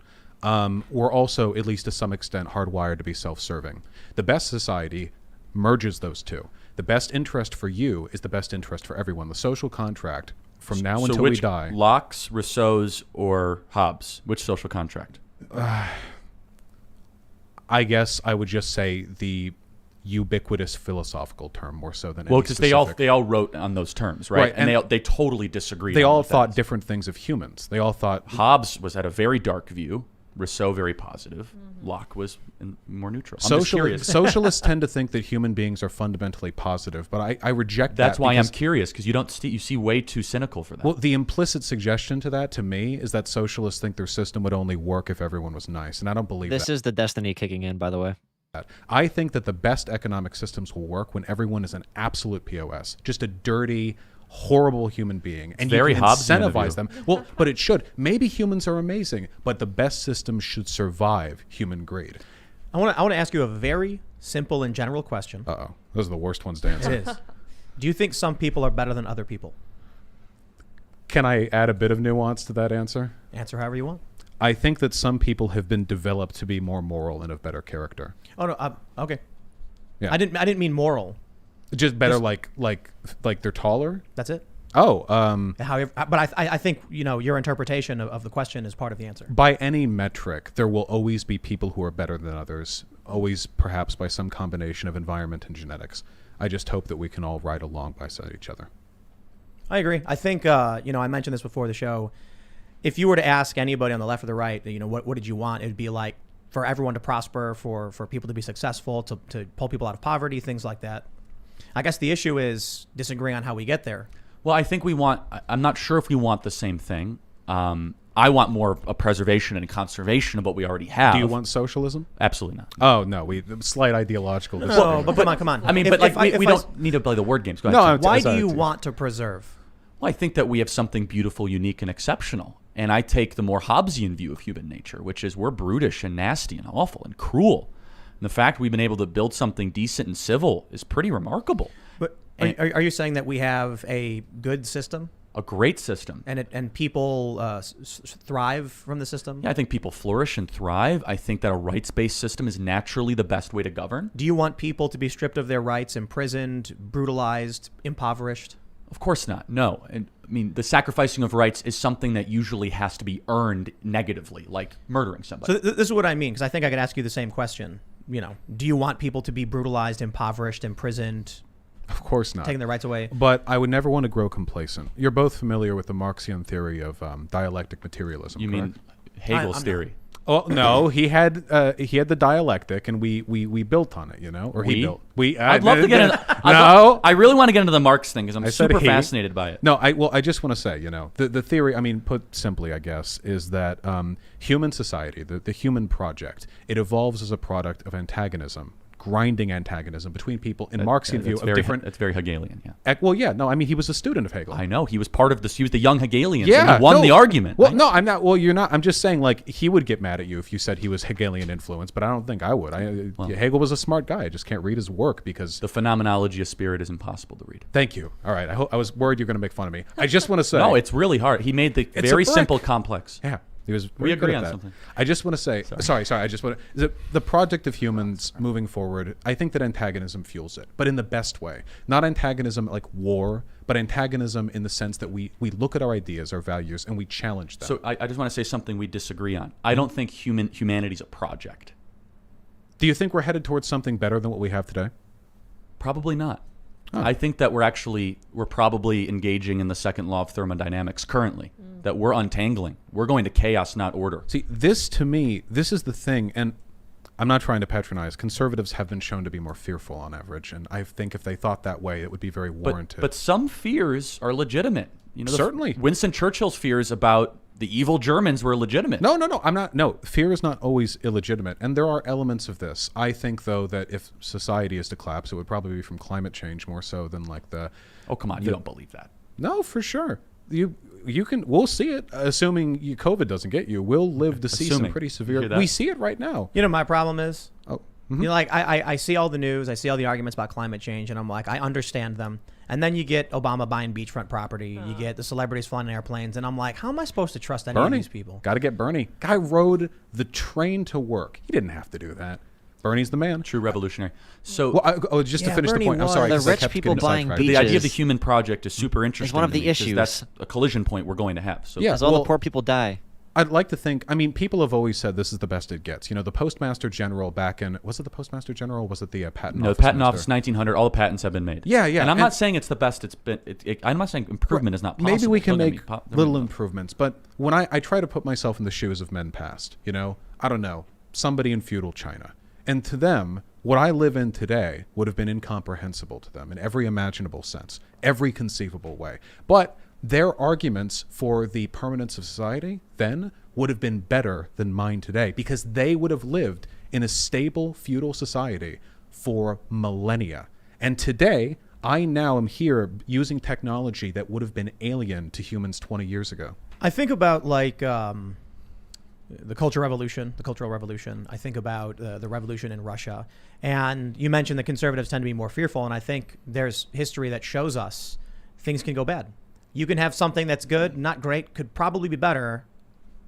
We're also, at least to some extent, hardwired to be self-serving. The best society merges those two. The best interest for you is the best interest for everyone. The social contract, from now until we die. Locke's, Rousseau's, or Hobbes? Which social contract? I guess I would just say the ubiquitous philosophical term more so than well, any because specific. they all wrote on those terms, right? And they totally disagreed. They all what thought that is. different things of humans. They all thought Hobbes was at a very dark view. Rousseau very positive. Locke was more neutral. I'm just curious. Socialists tend to think that human beings are fundamentally positive, but I reject that. That's why I'm curious, because you see way too cynical for that. Well, the implicit suggestion to that, to me, is that socialists think their system would only work if everyone was nice, and I don't believe that. This is the destiny kicking in, by the way. I think that the best economic systems will work when everyone is an absolute POS, just a dirty, horrible human being, and very you can Hobbesian of incentivize you. them. Well, but it should. Maybe humans are amazing, but the best systems should survive human greed. I want to ask you a very simple and general question. Uh-oh. Those are the worst ones to answer. It is. Do you think some people are better than other people? Can I add a bit of nuance to that answer? Answer however you want. I think that some people have been developed to be more moral and of better character. Oh no, okay. Yeah. I didn't mean moral. Just better, like they're taller. That's it. Oh, However, but I think your interpretation of the question is part of the answer. By any metric, there will always be people who are better than others. Always, perhaps by some combination of environment and genetics. I just hope that we can all ride along beside each other. I agree. I think I mentioned this before the show. If you were to ask anybody on the left or the right, what did you want? It'd be like for everyone to prosper, for people to be successful, to pull people out of poverty, things like that. I guess the issue is disagreeing on how we get there. Well, I think I'm not sure if we want the same thing. I want more a preservation and conservation of what we already have. Do you want socialism? Absolutely not. Oh, no. Slight ideological No, disagreement. but come on. I mean, we don't need to play the word games. Go ahead. No, Why do you want to preserve? Well, I think that we have something beautiful, unique, and exceptional. And I take the more Hobbesian view of human nature, which is we're brutish and nasty and awful and cruel. And the fact we've been able to build something decent and civil is pretty remarkable. But are you saying that we have a good system? A great system. And people thrive from the system? Yeah, I think people flourish and thrive. I think that a rights-based system is naturally the best way to govern. Do you want people to be stripped of their rights, imprisoned, brutalized, impoverished? Of course not. No. And I mean, the sacrificing of rights is something that usually has to be earned negatively, like murdering somebody. So this is what I mean, because I think I could ask you the same question. Do you want people to be brutalized, impoverished, imprisoned? Of course not. Taking their rights away. But I would never want to grow complacent. You're both familiar with the Marxian theory of dialectic materialism, You correct? mean Hegel's theory? Oh no, he had the dialectic, and we built on it, you know, or he built. I'd love to get into. I really want to get into the Marx thing because I'm super fascinated by it. No, I just want to say, you know, the theory. I mean, put simply, I guess, is that human society, the human project, it evolves as a product of antagonism. Grinding antagonism between people in Marxian view of different. It's very Hegelian, yeah. Well, yeah, no, I mean he was a student of Hegel. I know he was part of this. He was the young Hegelian. Yeah, and he won the argument. Well, no, I'm not. Well, you're not. I'm just saying, like he would get mad at you if you said he was Hegelian influence, but I don't think I would. Hegel was a smart guy. I just can't read his work because the phenomenology of spirit is impossible to read. Thank you. All right, I was worried you're going to make fun of me. I just want to say no, it's really hard. He made the very simple complex. Yeah. We agree on something. I just want to say, sorry. I just want to, the project of humans moving forward, I think that antagonism fuels it, but in the best way. Not antagonism like war, but antagonism in the sense that we look at our ideas, our values, and we challenge them. So I just want to say something we disagree on. I don't think humanity's a project. Do you think we're headed towards something better than what we have today? Probably not. I think that we're probably engaging in the second law of thermodynamics currently, that we're untangling. We're going to chaos, not order. See, this to me, this is the thing, and I'm not trying to patronize. Conservatives have been shown to be more fearful on average, and I think if they thought that way, it would be very warranted. But some fears are legitimate. You know, certainly. Winston Churchill's fears about the evil Germans were legitimate. No, I'm not. No, fear is not always illegitimate, and there are elements of this. I think, though, that if society is to collapse, it would probably be from climate change more so than like the. Oh come on, you don't believe that? No, for sure. You can. We'll see it, assuming COVID doesn't get you. We'll live to see some pretty severe. We see it right now. You know, my problem is. Oh. You know, like I see all the news, I see all the arguments about climate change, and I'm like, I understand them. And then you get Obama buying beachfront property, you get the celebrities flying airplanes, and I'm like, how am I supposed to trust any of these people? Got to get Bernie. Guy rode the train to work. He didn't have to do that. Bernie's the man. True revolutionary. So, just to finish the point, I'm sorry. The rich people buying beaches. The idea of the human project is super interesting. It's one of the issues. That's a collision point we're going to have. So, because all the poor people die. I'd like to think, I mean, people have always said this is the best it gets. You know, the Postmaster General back in, was it the Postmaster General or was it the Patent Office? No, the Patent Office, 1900, all the patents have been made. Yeah. And I'm not saying it's the best it's been. I'm not saying improvement is not possible. Maybe we can make little improvements, but when I try to put myself in the shoes of men past, you know, I don't know, somebody in feudal China. And to them, what I live in today would have been incomprehensible to them in every imaginable sense, every conceivable way. But their arguments for the permanence of society then would have been better than mine today because they would have lived in a stable feudal society for millennia. And today, I now am here using technology that would have been alien to humans 20 years ago. I think about like the Cultural Revolution. I think about the revolution in Russia. And you mentioned that conservatives tend to be more fearful. And I think there's history that shows us things can go bad. You can have something that's good, not great, could probably be better,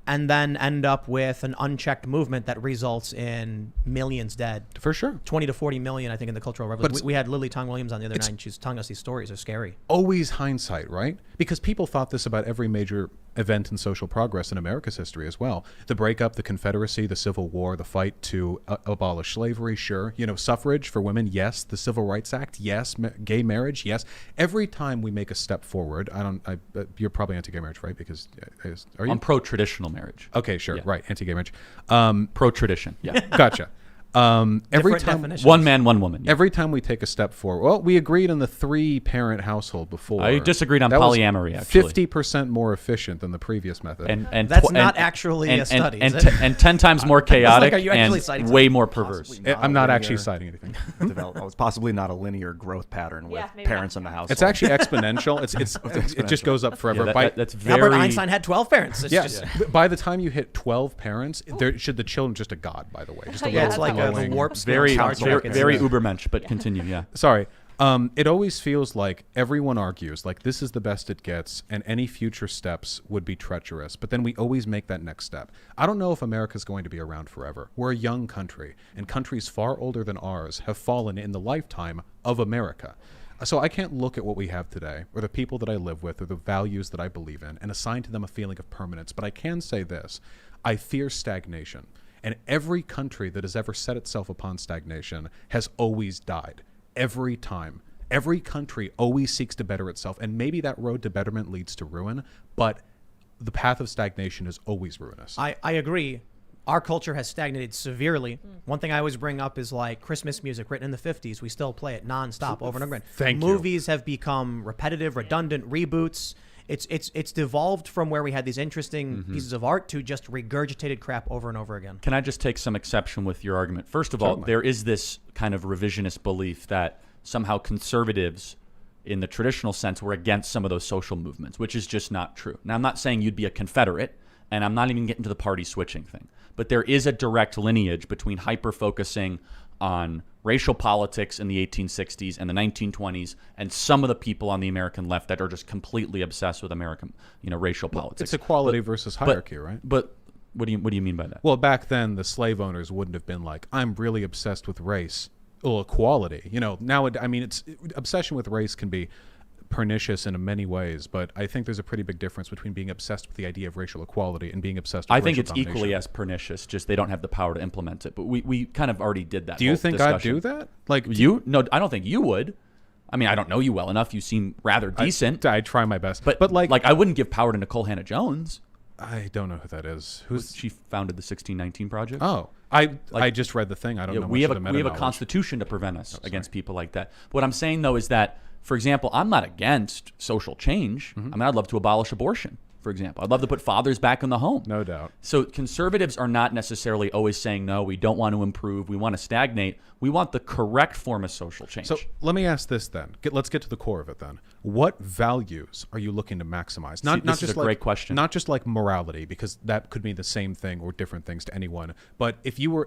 and then end up with an unchecked movement that results in millions dead. For sure. 20 to 40 million, I think, in the Cultural Revolution. We had Lily Tong Williams on the other night, and she's telling us these stories are scary. Always hindsight, right? Because people thought this about every major event in social progress in America's history as well. The breakup, the Confederacy, the Civil War, the fight to abolish slavery, sure. You know, suffrage for women, yes. The Civil Rights Act, yes. Gay marriage, yes. Every time we make a step forward, you're probably anti-gay marriage, right? Because are you? I'm pro-traditional marriage. Okay, sure, right. Anti-gay marriage. Pro-tradition, yeah. Gotcha. Every time, one man, one woman. Yeah. Every time we take a step forward, well, we agreed on the 3-parent household before. I disagreed on polyamory. Actually, 50% more efficient than the previous method, and that's not actually a study, and 10 times more chaotic and way more perverse. I'm not actually citing anything. It's possibly not a linear growth pattern with parents in the household. It's actually exponential. It just goes up forever. Yeah, that's very. Albert Einstein had 12 parents. By the time you hit 12 parents, should the children just a god? By the way, just a little. It's like the warp very Ubermensch, but continue, yeah. Sorry. It always feels like everyone argues, like this is the best it gets, and any future steps would be treacherous. But then we always make that next step. I don't know if America's going to be around forever. We're a young country, and countries far older than ours have fallen in the lifetime of America. So I can't look at what we have today, or the people that I live with, or the values that I believe in, and assign to them a feeling of permanence. But I can say this. I fear stagnation. And every country that has ever set itself upon stagnation has always died. Every time. Every country always seeks to better itself. And maybe that road to betterment leads to ruin, but the path of stagnation is always ruinous. I agree. our culture has stagnated severely. One thing I always bring up is like Christmas music written in the 50s. We still play it nonstop over and over again. Thank you. Movies have become repetitive, redundant, reboots. It's devolved from where we had these interesting pieces of art to just regurgitated crap over and over again. Can I just take some exception with your argument? First of all, Certainly. there is this kind of revisionist belief that somehow conservatives in the traditional sense were against some of those social movements, which is just not true. Now, I'm not saying you'd be a Confederate, and I'm not even getting to the party switching thing, but there is a direct lineage between hyper-focusing on racial politics in the 1860s and the 1920s and some of the people on the American left that are just completely obsessed with American, racial politics. It's equality versus hierarchy, right? But what do you mean by that? Well, back then, the slave owners wouldn't have been like, I'm really obsessed with race. Well, equality. Now, it's obsession with race can be pernicious in many ways, but I think there's a pretty big difference between being obsessed with the idea of racial equality and being obsessed with I think racial it's domination. equally as pernicious, just they don't have the power to implement it. But we kind of already did that. Do you whole think discussion. I'd do that? Like You? No, I don't think you would. I mean, I don't know you well enough. You seem rather decent. I try my best. But like I wouldn't give power to Nicole Hannah-Jones. I don't know who that is. She founded the 1619 Project. Oh, I just read the thing. I don't know. We have much of the we have a meta-knowledge. constitution to prevent us against people like that. What I'm saying though is that, for example, I'm not against social change. I mean, I'd love to abolish abortion, for example. I'd love to put fathers back in the home. No doubt. So conservatives are not necessarily always saying, no, we don't want to improve. We want to stagnate. We want the correct form of social change. So let me ask this then. Let's get to the core of it then. What values are you looking to maximize? This is a great question. Not just like morality, because that could mean the same thing or different things to anyone. But if you were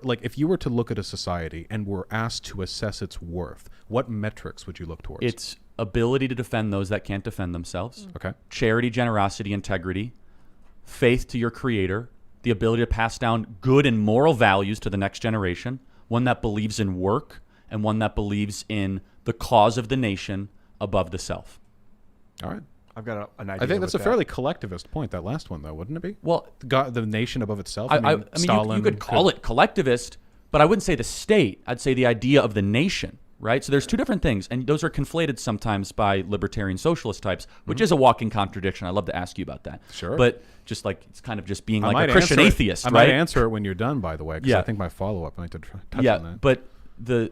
to look at a society and were asked to assess its worth, what metrics would you look towards? It's ability to defend those that can't defend themselves. Okay. Charity, generosity, integrity, faith to your creator, the ability to pass down good and moral values to the next generation, one that believes in work and one that believes in the cause of the nation above the self. All right. I've got an idea. I think that's a with fairly collectivist point, that last one, though, wouldn't it be? Well, the nation above itself? I mean, Stalin you could call it collectivist, but I wouldn't say the state. I'd say the idea of the nation, right? So there's two different things, and those are conflated sometimes by libertarian socialist types, which is a walking contradiction. I'd love to ask you about that. Sure. But just like it's kind of just being I like might a Christian answer it. atheist, I right? might answer it when you're done, by the way, because Yeah. I think my follow-up, I need to touch on that. But the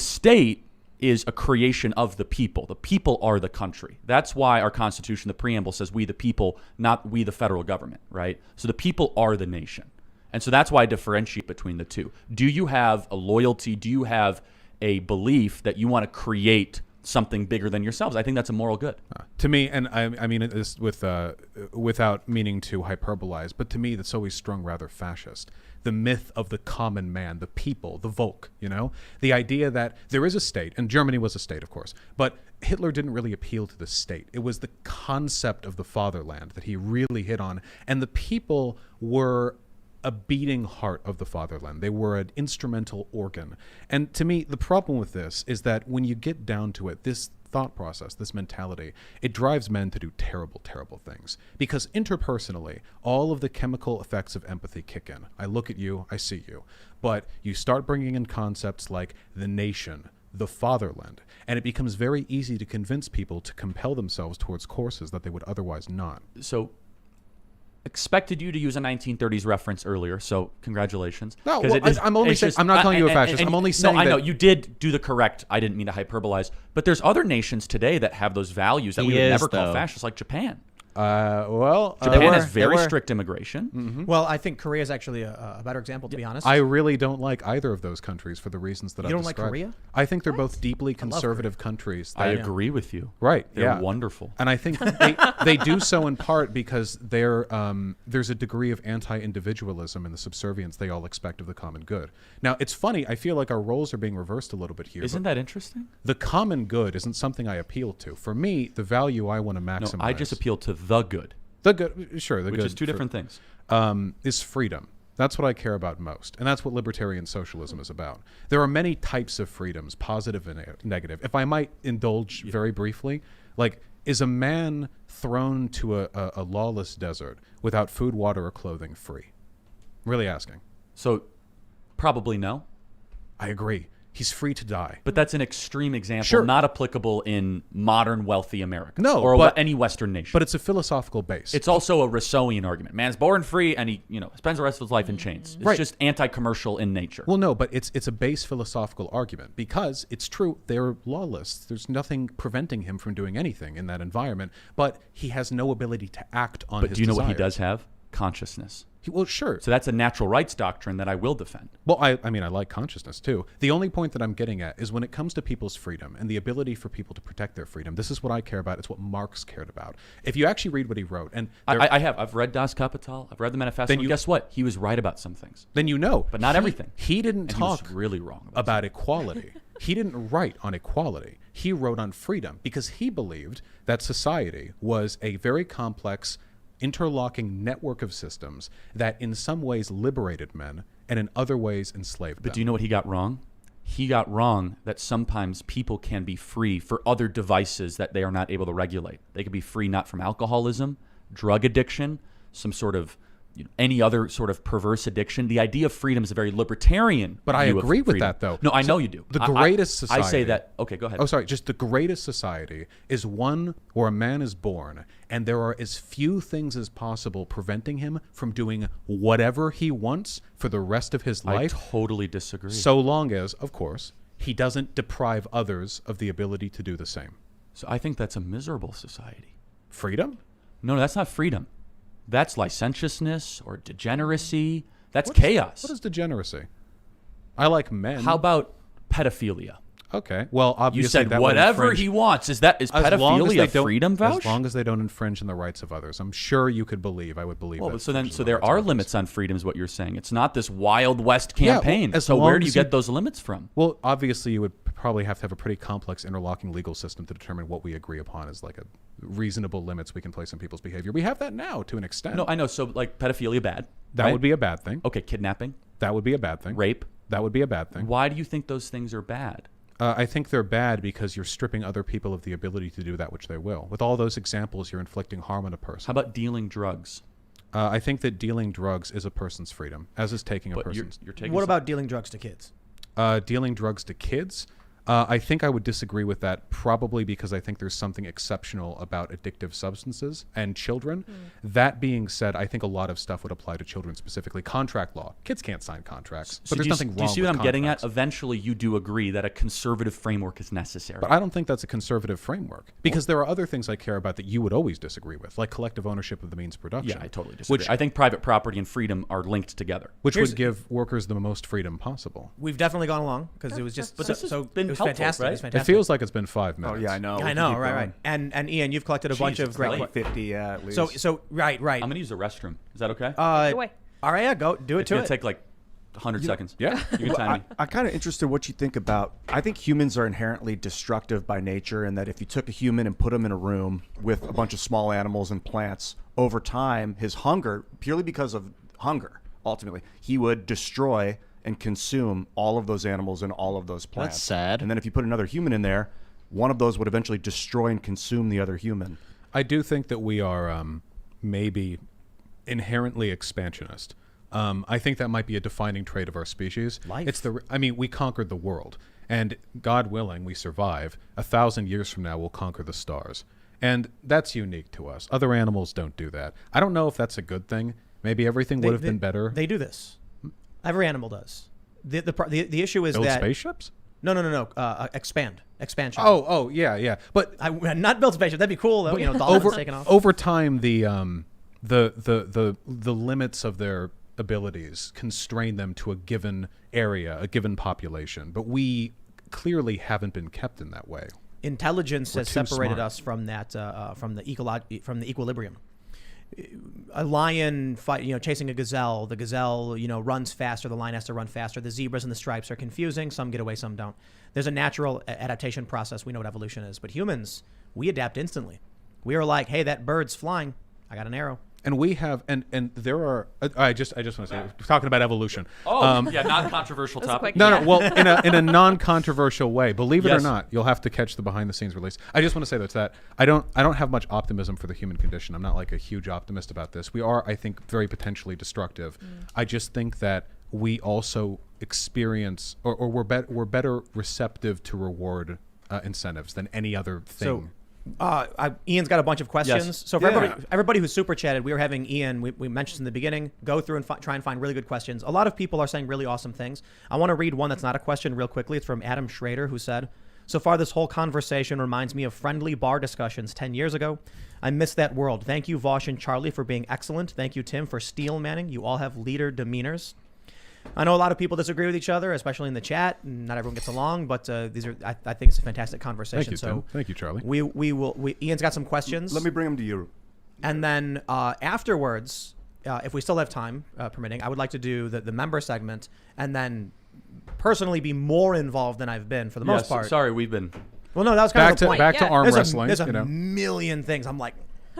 state is a creation of the people. The people are the country. That's why our Constitution, the preamble, says we the people, not we the federal government, right? So the people are the nation. And so that's why I differentiate between the two. Do you have a loyalty? Do you have a belief that you want to create something bigger than yourselves? I think that's a moral good. To me, and I mean this without meaning to hyperbolize, but to me that's always strung rather fascist. The myth of the common man, the people, the Volk, the idea that there is a state, and Germany was a state, of course, but Hitler didn't really appeal to the state. It was the concept of the fatherland that he really hit on, and the people were a beating heart of the fatherland. They were an instrumental organ. And to me, the problem with this is that when you get down to it, this thought process, this mentality, it drives men to do terrible, terrible things. Because interpersonally, all of the chemical effects of empathy kick in. I look at you, I see you. But you start bringing in concepts like the nation, the fatherland, and it becomes very easy to convince people to compel themselves towards courses that they would otherwise not. So expected you to use a 1930s reference earlier, so congratulations. No, well, I'm only saying, I'm not calling you a fascist. I'm only saying I know that you did do the correct. I didn't mean to hyperbolize, but there's other nations today that have those values that we would never call fascist, like Japan. Japan has very strict immigration. Well, I think Korea is actually a better example, to be honest. I really don't like either of those countries for the reasons that I've described. You don't like Korea? I think they're both deeply conservative countries. I agree with you. Right. They're wonderful. And I think they do so in part because there's a degree of anti-individualism in the subservience they all expect of the common good. Now, it's funny. I feel like our roles are being reversed a little bit here. Isn't that interesting? The common good isn't something I appeal to. For me, the value I want to maximize. No, I just appeal to the good. The good, sure. The which good is two different things. Is freedom. That's what I care about most. And that's what libertarian socialism is about. There are many types of freedoms, positive and negative. If I might indulge very briefly, like, is a man thrown to a lawless desert without food, water, or clothing free? Really asking. So probably no. I agree. He's free to die. But that's an extreme example, Sure. not applicable in modern wealthy America. No, or but- any Western nation. But it's a philosophical base. It's also a Rousseauian argument. Man's born free, and he, spends the rest of his life in chains. It's Right. just anti-commercial in nature. Well, no, but it's a base philosophical argument because it's true they're lawless. There's nothing preventing him from doing anything in that environment, but he has no ability to act on But his do you know what he desires. does have? Consciousness. Well, sure. So that's a natural rights doctrine that I will defend. Well, I mean, I like consciousness too. The only point that I'm getting at is when it comes to people's freedom and the ability for people to protect their freedom, this is what I care about. It's what Marx cared about. If you actually read what he wrote, and I've read Das Kapital, I've read the Manifesto, Then and guess what? He was right about some things. then you know. But not everything. He didn't And he talk was really wrong about equality. He didn't write on equality. He wrote on freedom because he believed that society was a very complex, interlocking network of systems that in some ways liberated men and in other ways enslaved them. But do you know what he got wrong? He got wrong that sometimes people can be free for other devices that they are not able to regulate. They could be free not from alcoholism, drug addiction, some sort of any other sort of perverse addiction. The idea of freedom is a very libertarian. But I view of agree with freedom. that, though. No, I So know you do. The greatest I society. say that. Okay, go ahead. Oh, sorry. Just the greatest society is one where a man is born and there are as few things as possible preventing him from doing whatever he wants for the rest of his I life. totally disagree. So long as, of course, he doesn't deprive others of the ability to do the same. So I think that's a miserable society. Freedom? No, that's not freedom. That's licentiousness or degeneracy. That's chaos. What is degeneracy? I like men. How about pedophilia? Okay. Well, You obviously said that would whatever infringe- he wants. Is as long as pedophilia they don't- freedom, Vouch? As long as they don't infringe on the rights of others. I'm sure you could believe, I would believe Well, that. so then, infringes so on the there rights of are others. limits on freedom, is what you're saying. It's not this Wild West Yeah, well, campaign. as So long where do you as get those limits from? Well, obviously, you would probably have to have a pretty complex interlocking legal system to determine what we agree upon as like a reasonable limits we can place on people's behavior. We have that now to an extent. No, I know. So like pedophilia, bad. that right? would be a bad thing. Okay, kidnapping, That would be a bad thing. rape. That would be a bad thing. Why do you think those things are bad? I think they're bad because you're stripping other people of the ability to do that which they will. With all those examples, you're inflicting harm on a person. How about dealing drugs? I think that dealing drugs is a person's freedom, as is taking a But person's. you're taking What some- about dealing drugs to kids? Dealing drugs to kids. I think I would disagree with that, probably because I think there's something exceptional about addictive substances and children. That being said, I think a lot of stuff would apply to children specifically. Contract law. Kids can't sign contracts, So but there's nothing wrong do you see with what I'm getting at? contracts. Eventually, you do agree that a conservative framework is necessary. But I don't think that's a conservative framework because there are other things I care about that you would always disagree with, like collective ownership of the means of production. Yeah, I totally disagree. Which, I think private property and freedom are linked together. which Here's- would give workers the most freedom possible. We've definitely gone along because it was just But so, this has so been it was helpful, fantastic. right? It was It fantastic. feels like it's been 5 minutes. Oh yeah, I know. We I can know, keep right, going. right. And Ian, you've collected a bunch Jesus, of great. like 50, yeah, at least. So right. I'm going to use the restroom. Is that okay? Take it away. All right, yeah, go do it it's to going it. to take like 100 seconds. Yeah. You can time me. I'm kind of interested what you think about. I think humans are inherently destructive by nature, and that if you took a human and put him in a room with a bunch of small animals and plants, over time, his hunger, purely because of hunger, ultimately, he would destroy and consume all of those animals and all of those plants. That's sad. And then if you put another human in there, one of those would eventually destroy and consume the other human. I do think that we are maybe inherently expansionist. I think that might be a defining trait of our species. Life. I mean, we conquered the world, and God willing, we survive. 1,000 years from now, we'll conquer the stars, and that's unique to us. Other animals don't do that. I don't know if that's a good thing. Maybe everything would have been better. They do this. Every animal does. The issue is Build that spaceships? no. Expansion. Oh, yeah. But I not build spaceship. That'd be cool though. Dolphins taking off. over time, the limits of their abilities constrain them to a given area, a given population. But we clearly haven't been kept in that way. Intelligence We're has too separated smart. us from that from the equilibrium. A lion chasing a gazelle. The gazelle runs faster. The lion has to run faster. The zebras and the stripes are confusing. Some get away, some don't. There's a natural adaptation process. We know what evolution is. But humans, we adapt instantly. We are like, hey, that bird's flying. I got an arrow. And we have, and there are. I just want to say, we're talking about evolution. Yeah, non-controversial That's topic. quick. No, Yeah. well, in a non-controversial way. Believe it or Yes. not, you'll have to catch the behind-the-scenes release. I just want to say that I don't have much optimism for the human condition. I'm not like a huge optimist about this. We are, I think, very potentially destructive. I just think that we also experience or we're better receptive to reward incentives than any other thing. Ian's got a bunch of questions. Yes. So for everybody who's super chatted, we were having Ian, we mentioned in the beginning, go through and try and find really good questions. A lot of people are saying really awesome things. I want to read one that's not a question real quickly. It's from Adam Schrader, who said, so far this whole conversation reminds me of friendly bar discussions 10 years ago. I miss that world. Thank you, Vaush and Charlie, for being excellent. Thank you, Tim, for steel manning. You all have leader demeanors. I know a lot of people disagree with each other, especially in the chat. Not everyone gets along, but these are. I think it's a fantastic conversation. Thank you, Tim. Thank you, Charlie. Ian's got some questions. Let me bring them to you. And then afterwards, if we still have time permitting, I would like to do the member segment and then personally be more involved than I've been for the most part. Sorry, we've been. Well, no, that was kind of the point. Back to arm wrestling. There's a million things. I'm like,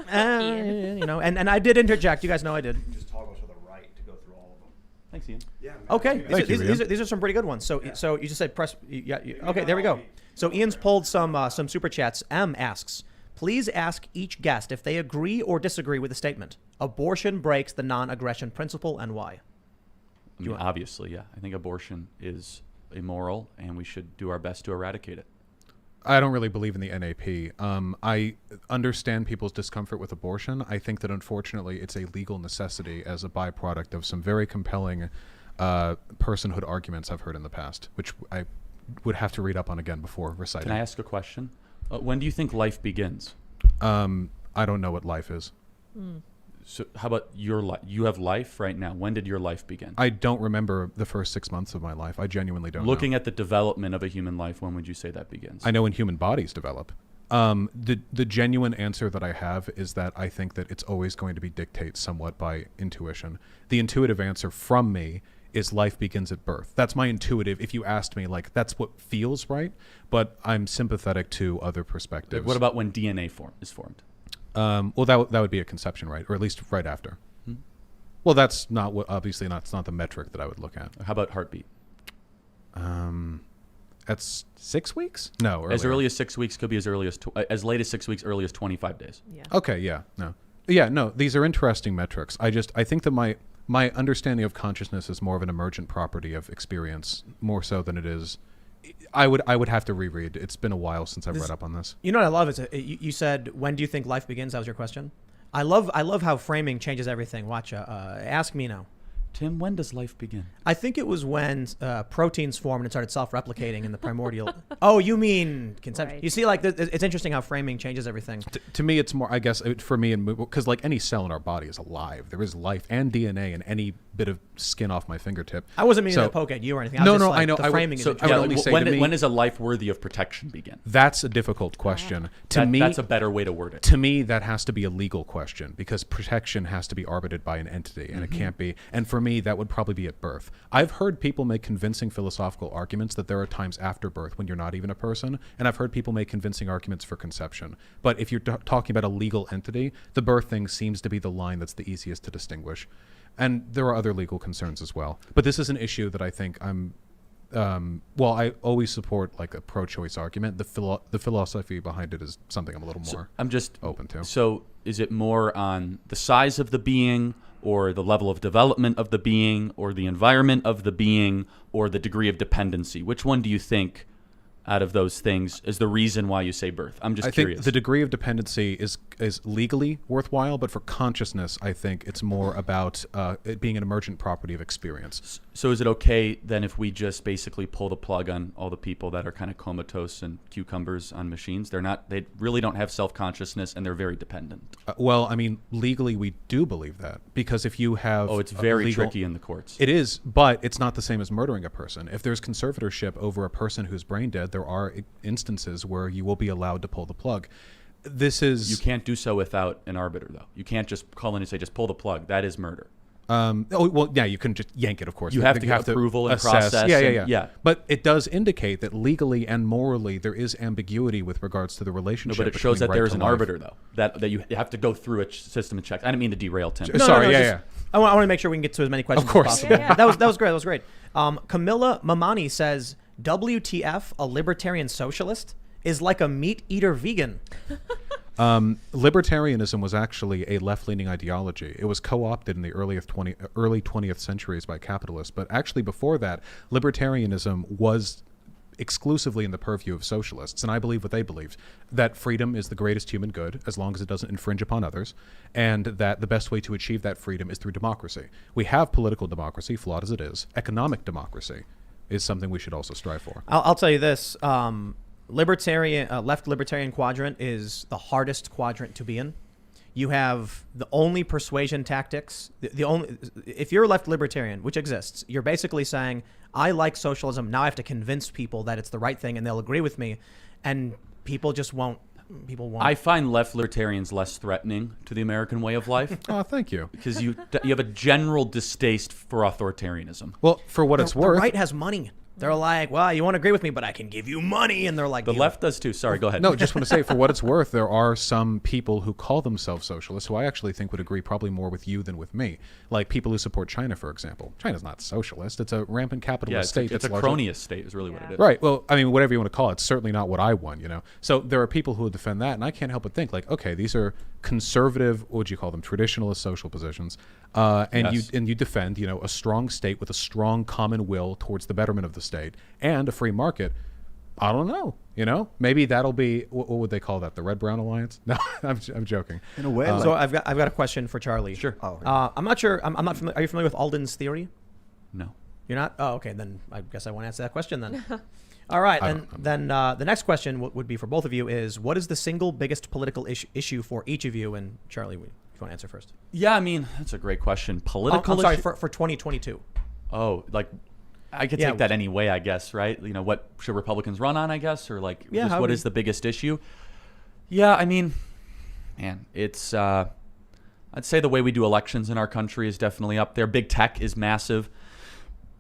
and I did interject. You guys know I did. Just toggle to the right to go through all of them. Thanks, Ian. Yeah. Okay. Ian. These are some pretty good ones. So you just said press. Okay, there we go. So Ian's pulled some super chats. M asks, please ask each guest if they agree or disagree with the statement. Abortion breaks the non-aggression principle and why. I mean, obviously, yeah. I think abortion is immoral, and we should do our best to eradicate it. I don't really believe in the NAP. I understand people's discomfort with abortion. I think that unfortunately it's a legal necessity as a byproduct of some very compelling personhood arguments I've heard in the past, which I would have to read up on again before reciting. Can I ask a question? When do you think life begins? I don't know what life is. So how about your life? You have life right now. When did your life begin? I don't remember the first 6 months of my life. I genuinely don't Looking know. at the development of a human life, when would you say that begins? I know when human bodies develop. The genuine answer that I have is that I think that it's always going to be dictated somewhat by intuition. The intuitive answer from me is life begins at birth. That's my intuitive. If you asked me, like, that's what feels right, but I'm sympathetic to other perspectives. What about when DNA is formed? Well, that would be a conception, right? Or at least right after. Well, that's not what, obviously that's not the metric that I would look at. How about heartbeat? That's 6 weeks? No. As early as 6 weeks, could be as early as, as late as 6 weeks, early as 25 days. Yeah. Okay, yeah, no. Yeah, no, these are interesting metrics. I think that my understanding of consciousness is more of an emergent property of experience, more so than it is. I would have to reread. It's been a while since I've read up on this. You know what I love is you said, when do you think life begins? That was your question. I love how framing changes everything. Watch, ask me now. Tim, when does life begin? I think it was when proteins formed and started self-replicating in the primordial. Oh, you mean conception? Right. You see, like it's interesting how framing changes everything. To me, it's more, I guess, for me, because like any cell in our body is alive. There is life and DNA in any bit of skin off my fingertip. I wasn't meaning to poke at you or anything. I was just, like, I know. The framing is I would only say to me, when does a life worthy of protection begin? That's a difficult question. That's a better way to word it. To me, that has to be a legal question because protection has to be arbitered by an entity, and it can't be. And for me, that would probably be at birth. I've heard people make convincing philosophical arguments that there are times after birth when you're not even a person, and I've heard people make convincing arguments for conception. But if you're talking about a legal entity, the birth thing seems to be the line that's the easiest to distinguish. And there are other legal concerns as well. But this is an issue that I think I always support like a pro-choice argument. The philosophy behind it is something I'm a little more open to. So is it more on the size of the being, or the level of development of the being, or the environment of the being, or the degree of dependency? Which one do you think out of those things is the reason why you say birth? I'm just curious. I think the degree of dependency is legally worthwhile, but for consciousness, I think it's more about it being an emergent property of experience. So is it okay then if we just basically pull the plug on all the people that are kind of comatose and cucumbers on machines? They really don't have self-consciousness, and they're very dependent. Well, I mean, legally we do believe that, because if you have it's very tricky in the courts. It is, but it's not the same as murdering a person. If there's conservatorship over a person who's brain dead, there are instances where you will be allowed to pull the plug. You can't do so without an arbiter, though. You can't just call in and say, just pull the plug. That is murder. You can just yank it, of course. You have to get approval and assess. process. Yeah. But it does indicate that legally and morally there is ambiguity with regards to the relationship. No, but it shows that there is an arbiter, though. That you have to go through a system of checks. I didn't mean to derail Tim. I want to make sure we can get to as many questions as possible. Yeah. That was great. That was great. Camilla Mamani says, WTF, a libertarian socialist is like a meat eater vegan. Libertarianism was actually a left-leaning ideology. It was co-opted in the early 20th centuries by capitalists. But actually before that, libertarianism was exclusively in the purview of socialists. And I believe what they believed, that freedom is the greatest human good as long as it doesn't infringe upon others, and that the best way to achieve that freedom is through democracy. We have political democracy, flawed as it is. Economic democracy is something we should also strive for. I'll tell you this. Left libertarian quadrant is the hardest quadrant to be in. You have the only persuasion tactics. The only, if you're a left libertarian, which exists, you're basically saying, I like socialism. Now I have to convince people that it's the right thing and they'll agree with me. And people just won't. People won't. I find left libertarians less threatening to the American way of life. Oh, thank you. Because you have a general distaste for authoritarianism. Well, for what it's worth. The right has money. They're like, well, you won't agree with me, but I can give you money. And they're like, the left does too. Sorry, go ahead. No, just want to say, for what it's worth, there are some people who call themselves socialists who I actually think would agree probably more with you than with me. Like people who support China, for example. China's not socialist. It's a rampant capitalist state. It's a cronyist state is really what it is. Right. Well, I mean, whatever you want to call it, it's certainly not what I want, you know. So there are people who would defend that, and I can't help but think, like, okay, these are conservative, what would you call them, traditionalist social positions, and you defend, you know, a strong state with a strong common will towards the betterment of the state and a free market. I don't know, you know, maybe that'll be what would they call that, the Red Brown Alliance? No, I'm joking. In a way. So I've got a question for Charlie. Sure. I'm not sure. I'm not familiar. Are you familiar with Alden's theory? No. You're not? Oh, okay. Then I guess I won't answer that question then. All right. Then the next question would be for both of you is, what is the single biggest political issue for each of you? And Charlie, if you want to answer first. Yeah, I mean, that's a great question. Political I'm sorry, issue? for 2022. Oh, like, I could take that any way, I guess, right? You know, what should Republicans run on, I guess? Or like, just what is the biggest issue? Yeah, I mean, man, it's, I'd say the way we do elections in our country is definitely up there. Big tech is massive.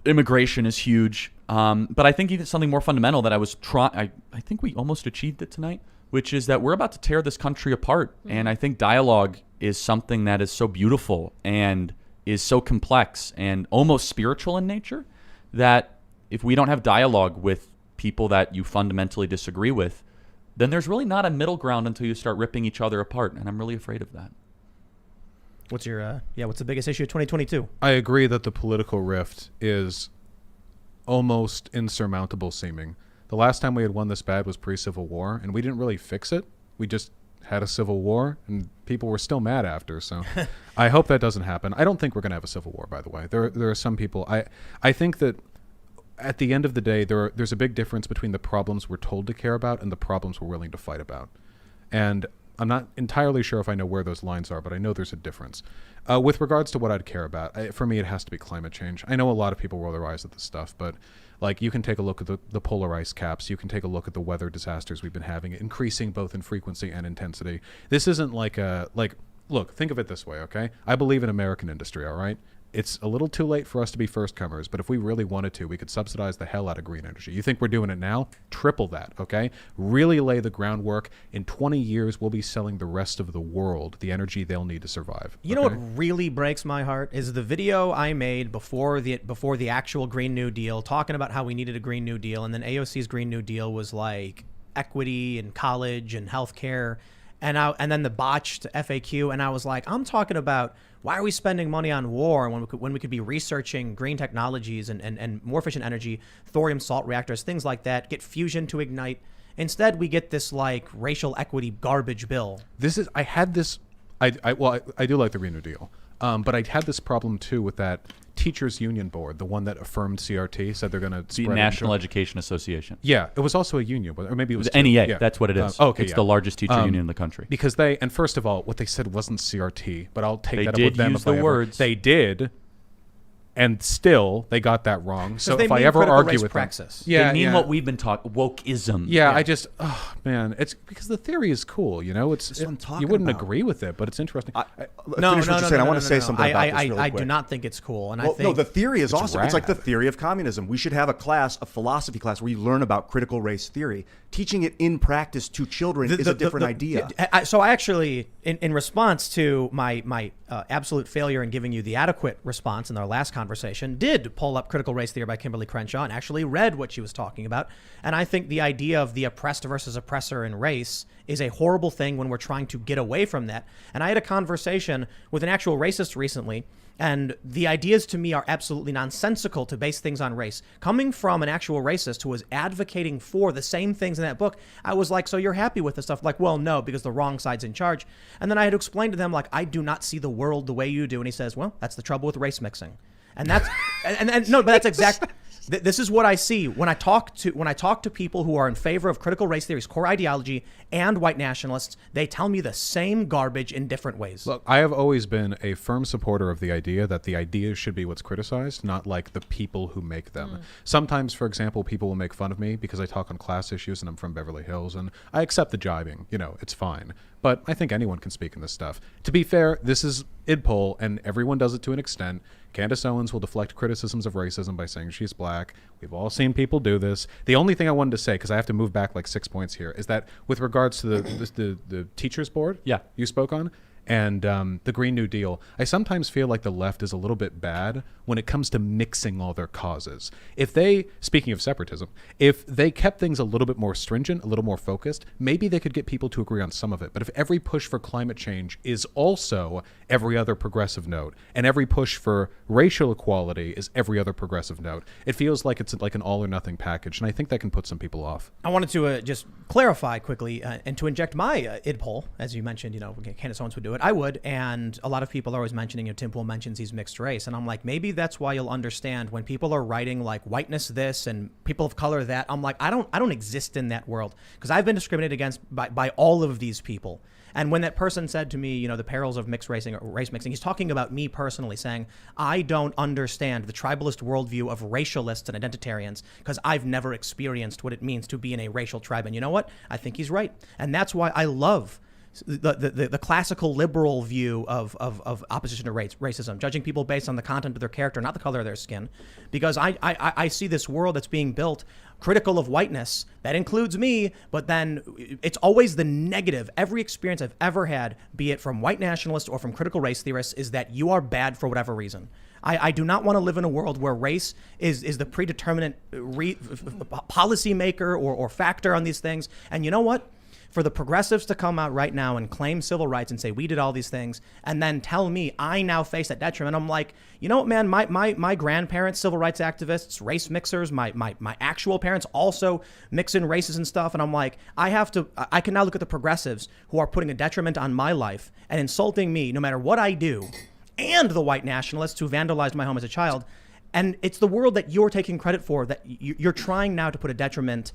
Immigration is huge. But I think even something more fundamental that I was trying, I think we almost achieved it tonight, which is that we're about to tear this country apart. Mm-hmm. And I think dialogue is something that is so beautiful and is so complex and almost spiritual in nature that if we don't have dialogue with people that you fundamentally disagree with, then there's really not a middle ground until you start ripping each other apart. And I'm really afraid of that. What's your, what's the biggest issue of 2022? I agree that the political rift is almost insurmountable seeming. The last time we had one this bad was pre-Civil War, and we didn't really fix it. We just had a civil war, and people were still mad after. So I hope that doesn't happen. I don't think we're going to have a civil war, by the way. There are some people. I think that at the end of the day, there's a big difference between the problems we're told to care about and the problems we're willing to fight about. And I'm not entirely sure if I know where those lines are, but I know there's a difference. With regards to what I'd care about, for me, it has to be climate change. I know a lot of people roll their eyes at this stuff, but like you can take a look at the polar ice caps. You can take a look at the weather disasters we've been having, increasing both in frequency and intensity. This isn't look, think of it this way, okay? I believe in American industry, all right? It's a little too late for us to be first comers, but if we really wanted to, we could subsidize the hell out of green energy. You think we're doing it now? Triple that, okay? Really lay the groundwork. In 20 years, we'll be selling the rest of the world the energy they'll need to survive. You know what really breaks my heart is the video I made before the actual Green New Deal, talking about how we needed a Green New Deal, and then AOC's Green New Deal was like equity and college and healthcare, and then the botched FAQ, and I was like, I'm talking about why are we spending money on war when we could be researching green technologies and more efficient energy, thorium salt reactors, things like that, get fusion to ignite. Instead, we get this like racial equity garbage bill. I do like the Green New Deal, but I had this problem too with that teachers union board, the one that affirmed CRT, said they're going to the National Education Association. Yeah, it was also a union, or maybe it was NEA. Yeah. That's what it is. It's the largest teacher union in the country. Because and first of all, what they said wasn't CRT, but I'll take that up They with them. did use the words. They did, and still they got that wrong. So if I ever argue with praxis. them, they mean what we've been talking, wokeism. Yeah, I just, man, it's because the theory is cool, you know. You wouldn't agree with it, but it's interesting. I want to say something about this really I quick. do not think it's cool, and well, I think the theory is awesome. rad. It's like the theory of communism. We should have a philosophy class where you learn about critical race theory. Teaching it in practice to children is a different idea. So I actually, in response to my absolute failure in giving you the adequate response in our last conversation, conversation, did pull up Critical Race Theory by Kimberly Crenshaw and actually read what she was talking about. And I think the idea of the oppressed versus oppressor in race is a horrible thing when we're trying to get away from that. And I had a conversation with an actual racist recently, and the ideas to me are absolutely nonsensical to base things on race. Coming from an actual racist who was advocating for the same things in that book, I was like, so you're happy with this stuff? Like, well, no, because the wrong side's in charge. And then I had to explain to them, like, I do not see the world the way you do. And he says, well, that's the trouble with race mixing. And that's, and no, but that's exactly, this is what I see when I talk to people who are in favor of critical race theory's core ideology and white nationalists. They tell me the same garbage in different ways. Look, I have always been a firm supporter of the idea that the ideas should be what's criticized, not like the people who make them. Sometimes, for example, people will make fun of me because I talk on class issues and I'm from Beverly Hills, and I accept the jibing. You know, it's fine. But I think anyone can speak in this stuff. To be fair, this is idpol, and everyone does it to an extent. Candace Owens will deflect criticisms of racism by saying she's black. We've all seen people do this. The only thing I wanted to say, because I have to move back like 6 points here, is that with regards to the teachers board you spoke on, and the Green New Deal, I sometimes feel like the left is a little bit bad when it comes to mixing all their causes. If they, speaking of separatism, if they kept things a little bit more stringent, a little more focused, maybe they could get people to agree on some of it. But if every push for climate change is also every other progressive note, and every push for racial equality is every other progressive note, it feels like it's like an all or nothing package, and I think that can put some people off. I wanted to just clarify quickly and to inject my idpol, as you mentioned, you know, Candace Owens would do it. I would, and a lot of people are always mentioning, you know, Tim Pool mentions he's mixed race, and I'm like, maybe that's why you'll understand when people are writing like whiteness this and people of color that. I'm like, I don't exist in that world because I've been discriminated against by all of these people. And when that person said to me, you know, the perils of mixed racing or race mixing, he's talking about me personally, saying, I don't understand the tribalist worldview of racialists and identitarians because I've never experienced what it means to be in a racial tribe. And you know what? I think he's right. And that's why I love the classical liberal view of opposition to racism, judging people based on the content of their character, not the color of their skin, because I see this world that's being built critical of whiteness. That includes me, but then it's always the negative. Every experience I've ever had, be it from white nationalists or from critical race theorists, is that you are bad for whatever reason. I do not want to live in a world where race is the predeterminate policymaker or factor on these things. And you know what? For the progressives to come out right now and claim civil rights and say we did all these things and then tell me I now face that detriment, I'm like, you know what, man, my grandparents, civil rights activists, race mixers, my actual parents also mix in races and stuff. And I'm like, I can now look at the progressives who are putting a detriment on my life and insulting me no matter what I do, and the white nationalists who vandalized my home as a child. And it's the world that you're taking credit for, that you're trying now to put a detriment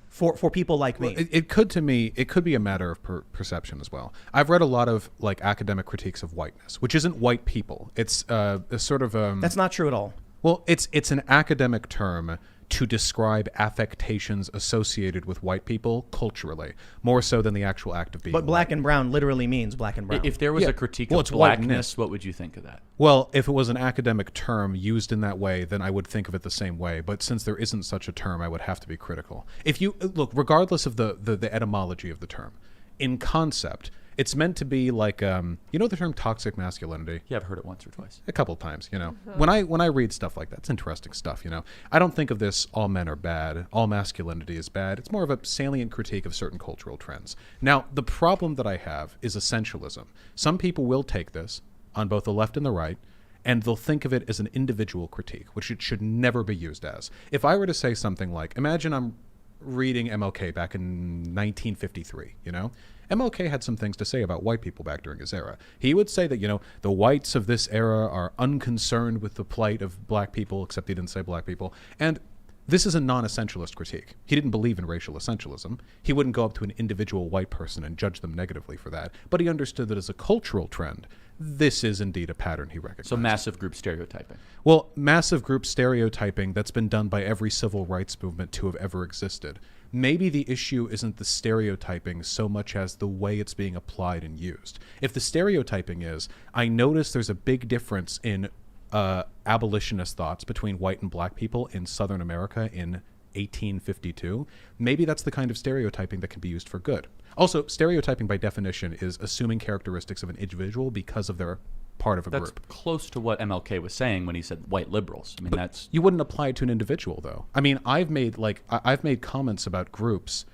for people like me. Well, it could be a matter of perception as well. I've read a lot of like academic critiques of whiteness, which isn't white people. It's a sort of that's not true at all. Well, it's an academic term to describe affectations associated with white people culturally, more so than the actual act of being But black white. and brown literally means black and brown. If there was a critique Well, of it's blackness, whiteness. what would you think of that? Well, if it was an academic term used in that way, then I would think of it the same way. But since there isn't such a term, I would have to be critical. If you look, regardless of the etymology of the term, in concept, it's meant to be like, you know the term toxic masculinity? Yeah, I've heard it once or twice. A couple times, you know. When I read stuff like that, it's interesting stuff, you know. I don't think of this all men are bad, all masculinity is bad. It's more of a salient critique of certain cultural trends. Now, the problem that I have is essentialism. Some people will take this on both the left and the right, and they'll think of it as an individual critique, which it should never be used as. If I were to say something like, imagine I'm reading MLK back in 1953, you know? MLK had some things to say about white people back during his era. He would say that, you know, the whites of this era are unconcerned with the plight of black people, except he didn't say black people. And this is a non-essentialist critique. He didn't believe in racial essentialism. He wouldn't go up to an individual white person and judge them negatively for that. But he understood that as a cultural trend, this is indeed a pattern he recognized. So massive group stereotyping. Well, massive group stereotyping that's been done by every civil rights movement to have ever existed. Maybe the issue isn't the stereotyping so much as the way it's being applied and used. If the stereotyping is, I notice there's a big difference in abolitionist thoughts between white and black people in Southern America in 1852, maybe that's the kind of stereotyping that can be used for good. Also, stereotyping by definition is assuming characteristics of an individual because of their part of a That's group. close to what MLK was saying when he said white liberals. I mean, that's You wouldn't apply it to an individual, though. I mean, I've made comments about groups,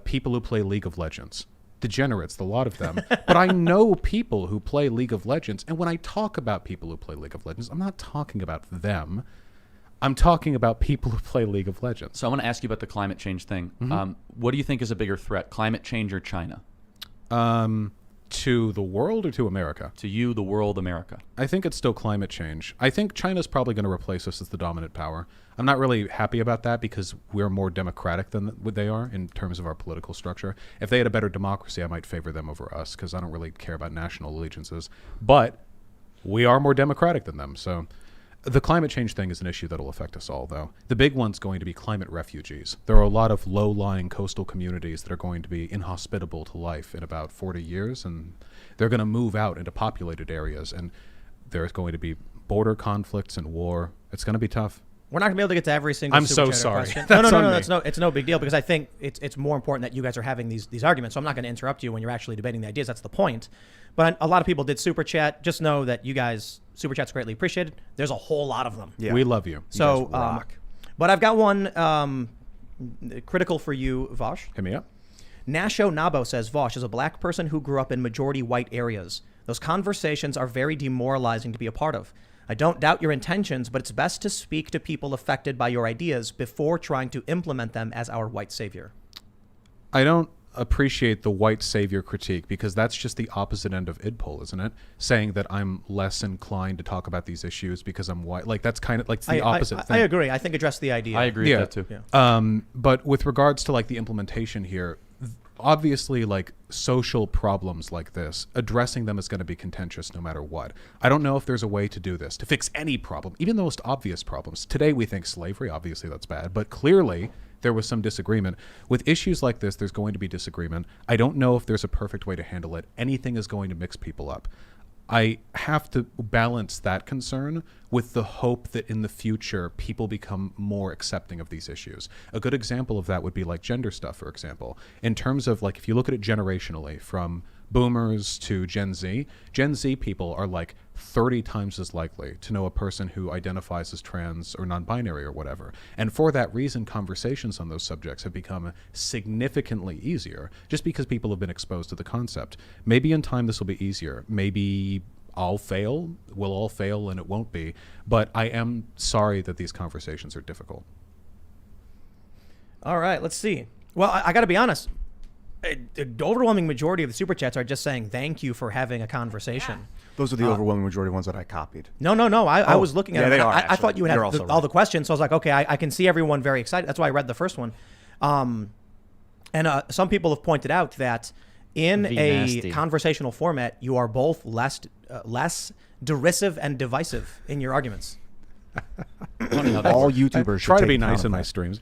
people who play League of Legends, degenerates, the lot of them. But I know people who play League of Legends, and when I talk about people who play League of Legends, I'm not talking about them. I'm talking about people who play League of Legends. So I want to ask you about the climate change thing. What do you think is a bigger threat, climate change or China? To the world or to America? To you, the world, America. I think it's still climate change. I think China's probably going to replace us as the dominant power. I'm not really happy about that because we're more democratic than what they are in terms of our political structure. If they had a better democracy, I might favor them over us because I don't really care about national allegiances. But we are more democratic than them, so... The climate change thing is an issue that will affect us all, though. The big one's going to be climate refugees. There are a lot of low-lying coastal communities that are going to be inhospitable to life in about 40 years, and they're going to move out into populated areas, and there's going to be border conflicts and war. It's going to be tough. We're not going to be able to get to every single I'm Super so Chatter sorry. question. That's No, on me. it's no big deal because I think it's more important that you guys are having these arguments. So I'm not going to interrupt you when you're actually debating the ideas. That's the point. But a lot of people did Super Chat. Just know that you guys, Super Chat's greatly appreciated. There's a whole lot of them. Yeah. We love you. So, You guys rock. but I've got one critical for you, Vosh. Hit me up. Nasho Nabo says, Vosh is a black person who grew up in majority white areas. Those conversations are very demoralizing to be a part of. I don't doubt your intentions, but it's best to speak to people affected by your ideas before trying to implement them as our white savior. I don't appreciate the white savior critique because that's just the opposite end of idpol, isn't it? Saying that I'm less inclined to talk about these issues because I'm white. Like that's kind of like the opposite thing. I agree. I think address the idea. I agree with that too. Yeah. But with regards to like the implementation here, obviously like social problems like this, addressing them is going to be contentious no matter what. I don't know if there's a way to do this, to fix any problem, even the most obvious problems. Today we think slavery, obviously that's bad, but clearly there was some disagreement. With issues like this, there's going to be disagreement. I don't know if there's a perfect way to handle it. Anything is going to mix people up. I have to balance that concern with the hope that in the future people become more accepting of these issues. A good example of that would be like gender stuff, for example. In terms of like, if you look at it generationally from boomers to Gen Z people are like 30 times as likely to know a person who identifies as trans or non-binary or whatever. And for that reason, conversations on those subjects have become significantly easier just because people have been exposed to the concept. Maybe in time this will be easier. Maybe I'll fail, we'll all fail, and it won't be. But I am sorry that these conversations are difficult. All right, let's see. Well, I got to be honest. The overwhelming majority of the Super Chats are just saying thank you for having a conversation. Those are the overwhelming majority ones that I copied. No. I was looking at yeah, it. they are, I thought you would You're have also all right. the questions. So I was like, okay, I can see everyone very excited. That's why I read the first one. And some people have pointed out that in nasty. a conversational format, you are both less derisive and divisive in your arguments. All YouTubers should try to take be account nice of in my that. streams.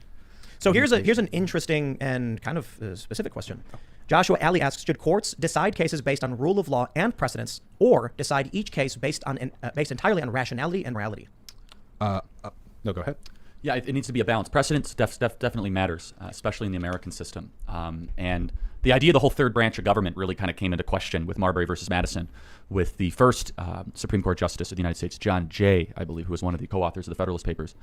So here's an interesting and kind of specific question. Joshua Alley asks, should courts decide cases based on rule of law and precedents, or decide each case based entirely on rationality and morality? No, go ahead. Yeah, it needs to be a balance. Precedence definitely matters, especially in the American system. And the idea of the whole third branch of government really kind of came into question with Marbury versus Madison, with the first Supreme Court Justice of the United States, John Jay, I believe, who was one of the co-authors of the Federalist Papers.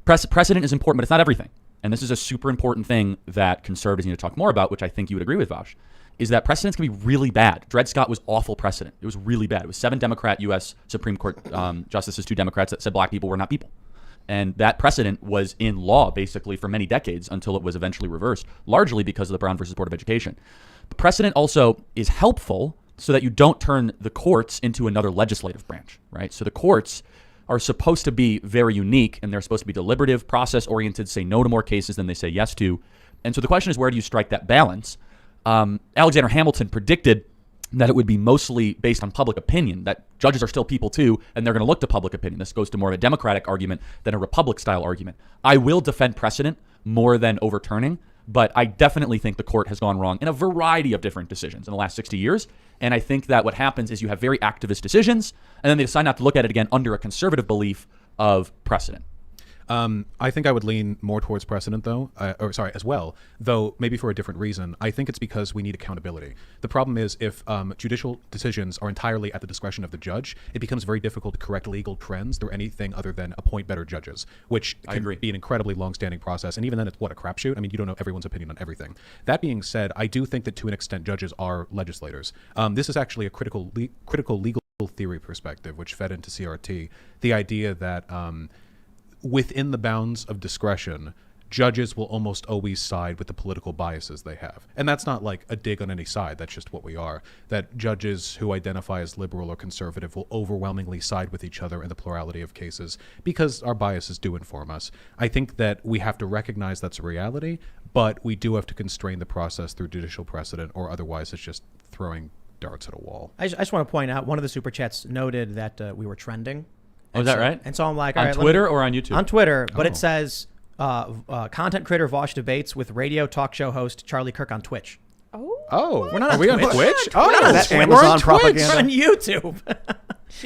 Precedent is important, but it's not everything. And this is a super important thing that conservatives need to talk more about, which I think you would agree with, Vaush, is that precedents can be really bad. Dred Scott was awful precedent. It was really bad. It was 7 Democrat U.S. Supreme Court justices, 2 Democrats that said black people were not people. And that precedent was in law basically for many decades until it was eventually reversed, largely because of the Brown versus Board of Education. But precedent also is helpful so that you don't turn the courts into another legislative branch, right? So the courts are supposed to be very unique, and they're supposed to be deliberative, process-oriented, say no to more cases than they say yes to. And so the question is, where do you strike that balance? Alexander Hamilton predicted that it would be mostly based on public opinion, that judges are still people too, and they're going to look to public opinion. This goes to more of a democratic argument than a republic-style argument. I will defend precedent more than overturning, but I definitely think the court has gone wrong in a variety of different decisions in the last 60 years. And I think that what happens is you have very activist decisions, and then they decide not to look at it again under a conservative belief of precedent. I think I would lean more towards precedent, though, as well, though maybe for a different reason. I think it's because we need accountability. The problem is if judicial decisions are entirely at the discretion of the judge, it becomes very difficult to correct legal trends through anything other than appoint better judges, which can be an incredibly long-standing process. And even then, it's a crapshoot. I mean, you don't know everyone's opinion on everything. That being said, I do think that to an extent, judges are legislators. This is actually a critical legal theory perspective, which fed into CRT. The idea that within the bounds of discretion, judges will almost always side with the political biases they have. And that's not like a dig on any side, that's just what we are. That judges who identify as liberal or conservative will overwhelmingly side with each other in the plurality of cases because our biases do inform us. I think that we have to recognize that's a reality, but we do have to constrain the process through judicial precedent, or otherwise it's just throwing darts at a wall. I just want to point out, one of the super chats noted that we were trending. Oh, is that right? And so I'm like, all right, on Twitter or on YouTube? On Twitter, but it says content creator VAUSH debates with radio talk show host Charlie KIRK on Twitch. Oh, we're not on we Twitch. on Twitch? We're not on That's Twitch. Amazon We're on propaganda. Twitch. We're on YouTube.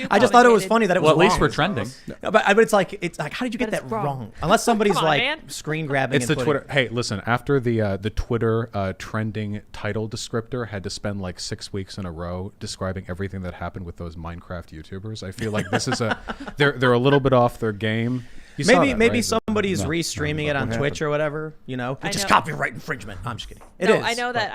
I just thought it was funny that it was Well, at least wrong. we're trending. No, but it's like, how did you get But that it's wrong. wrong? Unless somebody's Come on, like man. screen grabbing. It's and the putting- Twitter. Hey, listen. After the Twitter trending title descriptor had to spend like 6 weeks in a row describing everything that happened with those Minecraft YouTubers, I feel like this is they're a little bit off their game. You saw that, Maybe right? somebody's No, restreaming no, it on what Twitch happened? or whatever. You know, I it's just know. copyright infringement. I'm just kidding. It No, is. I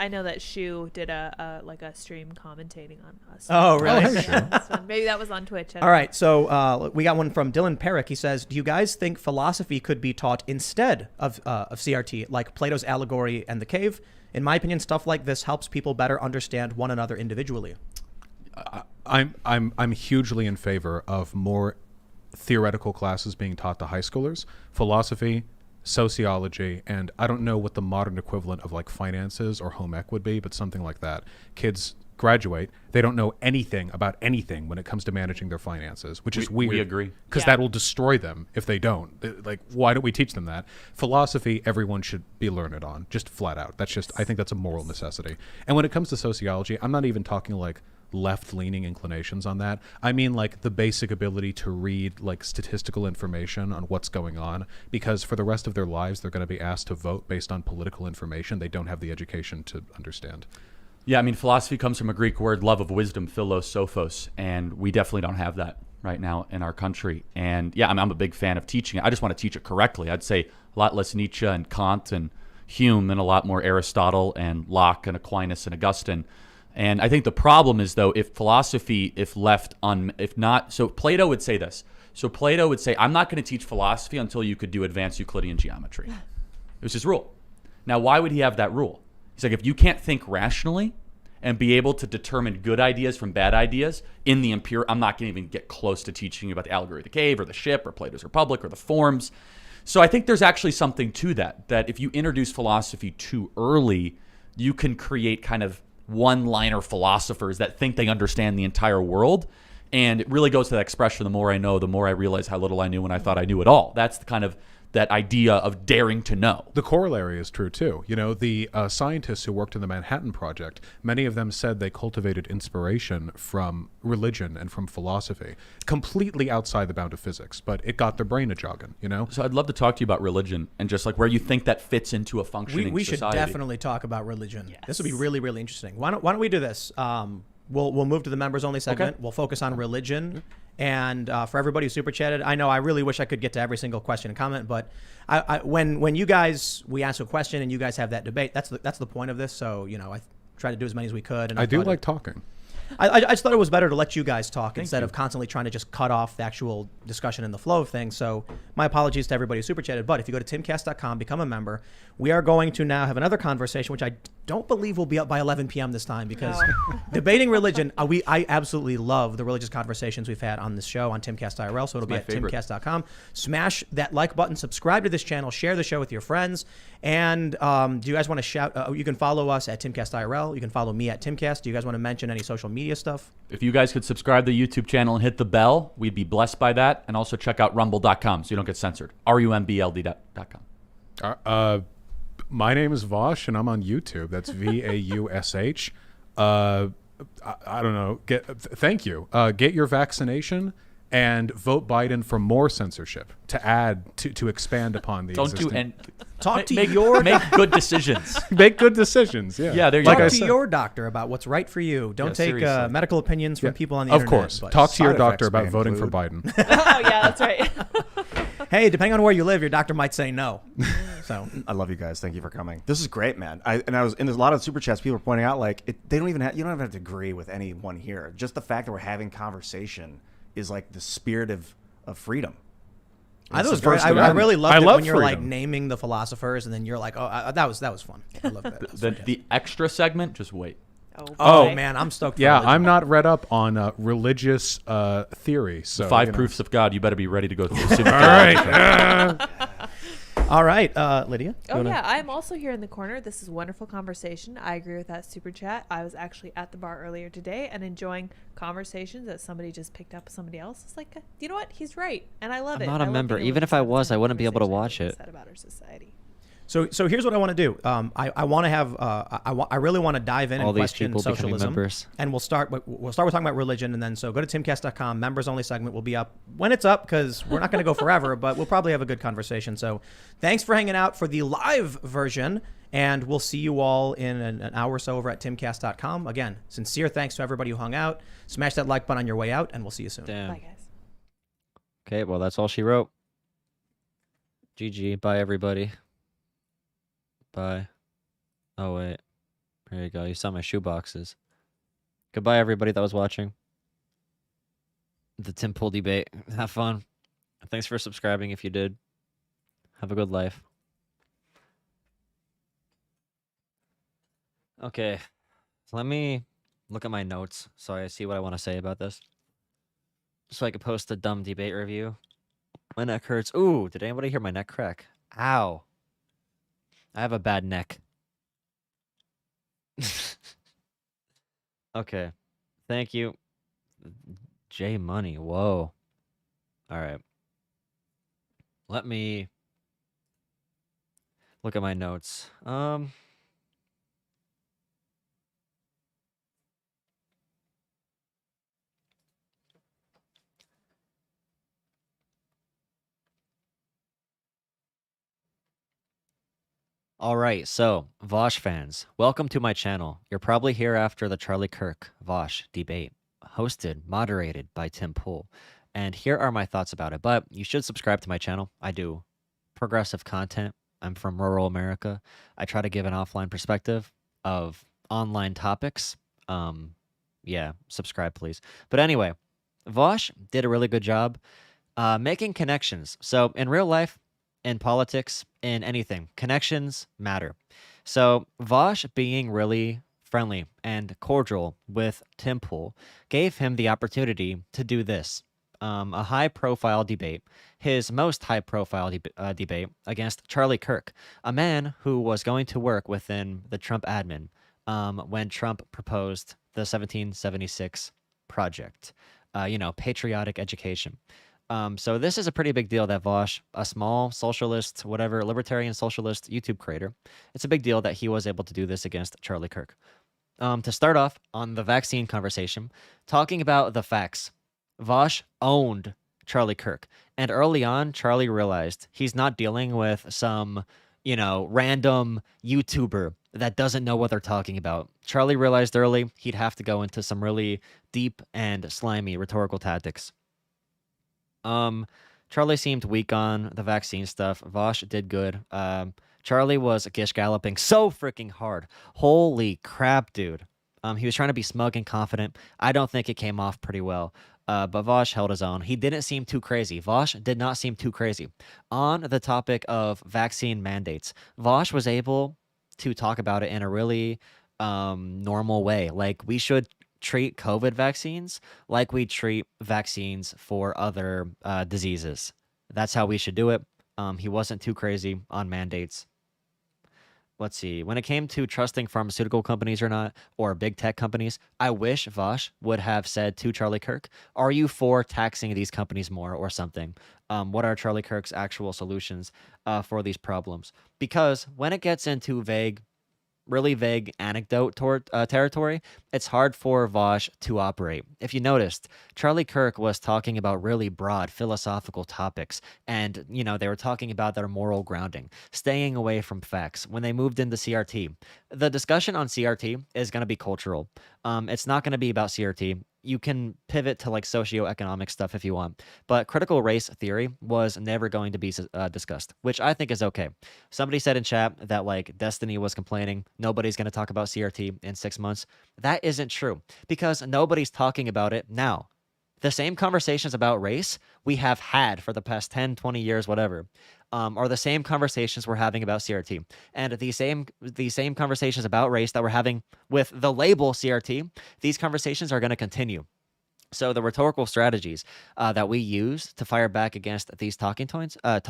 know that Shu did a stream commentating on us. Oh, really? Oh, hey, Shu. This one. Maybe that was on Twitch. I don't All right, so we got one from Dylan Perrick. He says, "Do you guys think philosophy could be taught instead of CRT, like Plato's allegory and the cave? In my opinion, stuff like this helps people better understand one another individually." I'm hugely in favor of more theoretical classes being taught to high schoolers. Philosophy, sociology, and I don't know what the modern equivalent of like finances or home ec would be, but something like that. Kids graduate, they don't know anything about anything when it comes to managing their finances, which is weird. We agree. Because Yeah. that will destroy them if they don't. Like, why don't we teach them that? Philosophy, everyone should be learned on, just flat out. That's just, I think that's a moral necessity. And when it comes to sociology, I'm not even talking like left-leaning inclinations on that. I mean like the basic ability to read like statistical information on what's going on, because for the rest of their lives they're going to be asked to vote based on political information they don't have the education to understand. Yeah, I mean, philosophy comes from a Greek word, love of wisdom, philos, sophos, and we definitely don't have that right now in our country. And yeah, I'm a big fan of teaching it. I just want to teach it correctly. I'd say a lot less Nietzsche and Kant and Hume and a lot more Aristotle and Locke and Aquinas and Augustine. And I think the problem is, though, if philosophy, if not, so Plato would say this. So Plato would say, I'm not going to teach philosophy until you could do advanced Euclidean geometry. It was his rule. Now, why would he have that rule? He's like, if you can't think rationally and be able to determine good ideas from bad ideas in the I'm not going to even get close to teaching you about the allegory of the cave or the ship or Plato's Republic or the forms. So I think there's actually something to that if you introduce philosophy too early, you can create kind of one-liner philosophers that think they understand the entire world. And it really goes to that expression, the more I know, the more I realize how little I knew when I thought I knew it all. That's the kind of that idea of daring to know. The corollary is true too. You know, the scientists who worked in the Manhattan Project, many of them said they cultivated inspiration from religion and from philosophy, completely outside the bound of physics, but it got their brain a jogging, you know? So I'd love to talk to you about religion and just like where you think that fits into a functioning We should society. definitely talk about religion. Yes. This would be really, really interesting. Why don't we do this? We'll move to the members only segment. Okay. We'll focus on religion. And for everybody who super chatted, I know I really wish I could get to every single question and comment, but when you guys, we ask a question and you guys have that debate, that's the point of this. So, you know, I try to do as many as we could. And I do thought like talking. I just thought it was better to let you guys talk instead of constantly trying to just cut off the actual discussion and the flow of things. So my apologies to everybody who super chatted. But if you go to timcast.com, become a member, we are going to now have another conversation, which I don't believe will be up by 11 p.m. this time, because debating religion, I absolutely love the religious conversations we've had on this show on Timcast IRL. So it'll be at timcast.com. Smash that like button, subscribe to this channel, share the show with your friends. And do you guys want to shout? You can follow us at Timcast IRL. You can follow me at Timcast. Do you guys want to mention any social media stuff? If you guys could subscribe to the YouTube channel and hit the bell, we'd be blessed by that. And also check out rumble.com so you don't get censored. rumbld.com. My name is VAUSH, and I'm on YouTube. That's VAUSH. I don't know. Thank you. Get your vaccination and vote Biden for more censorship to add to expand upon the Don't existing. do and Talk to make your make good decisions. Make good decisions. Yeah. Yeah, there you like go. I Talk to said. your doctor about what's right for you. Don't Yeah, take seriously. medical opinions from Yeah. people on the Of internet. course. but- Talk to your Side doctor effects about may voting for include- Biden. Oh yeah, that's right. Hey, depending on where you live, your doctor might say no. So I love you guys. Thank you for coming. This is great, man. There's a lot of super chats. People are pointing out like they don't even have, you don't even have to agree with anyone here. Just the fact that we're having conversation is like the spirit of freedom. I thought it was It's the great. first I amendment. really loved I it love when you're like freedom. naming the philosophers, and then you're like, oh, that was fun. I love that. That was fantastic. The extra segment, just wait. Oh boy. man, I'm stoked. For Yeah, religion. I'm not read up on religious theory. So Five you know. proofs of God. You better be ready to go through. All right. All right, Lydia. you Oh wanna- yeah, I'm also here in the corner. This is wonderful conversation. I agree with that super chat. I was actually at the bar earlier today and enjoying conversations that somebody just picked up with somebody else. It's like, you know what? He's right, and I love I'm it. not I a love member. being able Even to if I have this was, kind I of wouldn't be able to conversation watch and it. said about our society. So here's what I want to do. I want to have I really want to dive in All and these question people becoming socialism. members. And we'll start with talking about religion, and then so go to timcast.com. Members only segment will be up when it's up because we're not going to go forever, but we'll probably have a good conversation. So thanks for hanging out for the live version, and we'll see you all in an hour or so over at timcast.com. Again, sincere thanks to everybody who hung out. Smash that like button on your way out, and we'll see you soon. Damn. Bye guys. Okay, well, that's all she wrote. GG. Bye, everybody. Bye. Oh, wait. There you go. You saw my shoe boxes. Goodbye, everybody that was watching the Tim Pool debate. Have fun. Thanks for subscribing if you did. Have a good life. Okay. So let me look at my notes so I see what I want to say about this. So I could post a dumb debate review. My neck hurts. Ooh, did anybody hear my neck crack? Ow. I have a bad neck. Okay. Thank you. J Money. Whoa. All right. Let me look at my notes. All right, so VAUSH fans, welcome to my channel. You're probably here after the Charlie Kirk VAUSH debate, hosted, moderated by Tim Pool. And here are my thoughts about it. But you should subscribe to my channel. I do progressive content. I'm from rural America. I try to give an offline perspective of online topics. Yeah, subscribe, please. But anyway, VAUSH did a really good job making connections. So in real life, in politics, in anything, connections matter. So VAUSH being really friendly and cordial with Tim Pool gave him the opportunity to do this. A high-profile debate, his most high-profile debate against Charlie Kirk, a man who was going to work within the Trump admin when Trump proposed the 1776 project, patriotic education. So this is a pretty big deal that VAUSH, a small socialist, whatever, libertarian socialist YouTube creator, it's a big deal that he was able to do this against Charlie Kirk. To start off on the vaccine conversation, talking about the facts, VAUSH owned Charlie Kirk. And early on, Charlie realized he's not dealing with some, random YouTuber that doesn't know what they're talking about. Charlie realized early he'd have to go into some really deep and slimy rhetorical tactics. Charlie seemed weak on the vaccine stuff. VAUSH did good. Charlie was gish galloping so freaking hard. Holy crap, dude. He was trying to be smug and confident. I don't think it came off pretty well. But VAUSH held his own. He didn't seem too crazy. VAUSH did not seem too crazy. On the topic of vaccine mandates, VAUSH was able to talk about it in a really normal way. Like, we should treat COVID vaccines like we treat vaccines for other diseases. That's how we should do it. He wasn't too crazy on mandates. Let's see. When it came to trusting pharmaceutical companies or not, or big tech companies, I wish VAUSH would have said to Charlie Kirk, are you for taxing these companies more or something? What are Charlie Kirk's actual solutions for these problems? Because when it gets into vague really vague anecdote territory, it's hard for VAUSH to operate. If you noticed, Charlie Kirk was talking about really broad philosophical topics, and they were talking about their moral grounding, staying away from facts. When they moved into CRT, the discussion on CRT is going to be cultural. It's not going to be about CRT. You can pivot to like socioeconomic stuff if you want, but critical race theory was never going to be discussed, which I think is okay. Somebody said in chat that like Destiny was complaining nobody's going to talk about CRT in 6 months. That isn't true because nobody's talking about it now. The same conversations about race we have had for the past 10, 20 years, whatever, are the same conversations we're having about CRT. And the same conversations about race that we're having with the label CRT, these conversations are going to continue. So the rhetorical strategies that we use to fire back against these talking points, to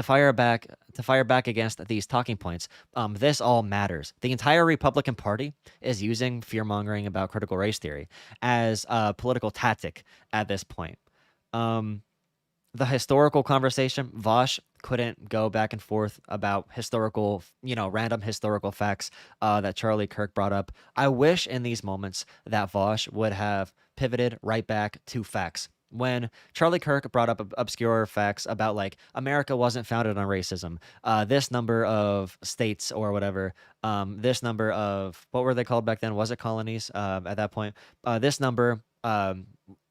fire back against these talking points, this all matters. The entire Republican Party is using fear-mongering about critical race theory as a political tactic at this point. The historical conversation, VAUSH couldn't go back and forth about historical, random historical facts that Charlie Kirk brought up. I wish in these moments that VAUSH would have pivoted right back to facts. When Charlie Kirk brought up obscure facts about like America wasn't founded on racism, this number of states or whatever, this number of, what were they called back then? Was it colonies at that point? This number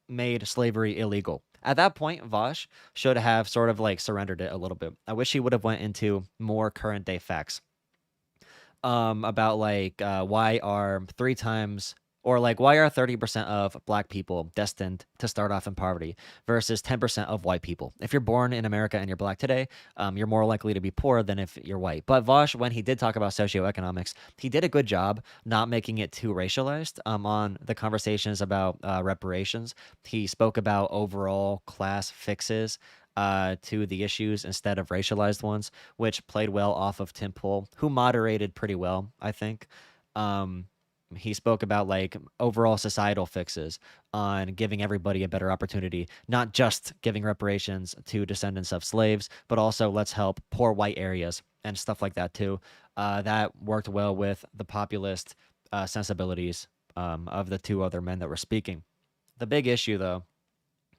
made slavery illegal. At that point, VAUSH should have sort of like surrendered it a little bit. I wish he would have went into more current day facts about like why are 30% of black people destined to start off in poverty versus 10% of white people. If you're born in America and you're black today, you're more likely to be poor than if you're white. But VAUSH, when he did talk about socioeconomics, he did a good job not making it too racialized on the conversations about reparations. He spoke about overall class fixes to the issues instead of racialized ones, which played well off of Tim Pool, who moderated pretty well, I think. He spoke about like overall societal fixes on giving everybody a better opportunity, not just giving reparations to descendants of slaves, but also let's help poor white areas and stuff like that too. That worked well with the populist sensibilities of the two other men that were speaking. The big issue though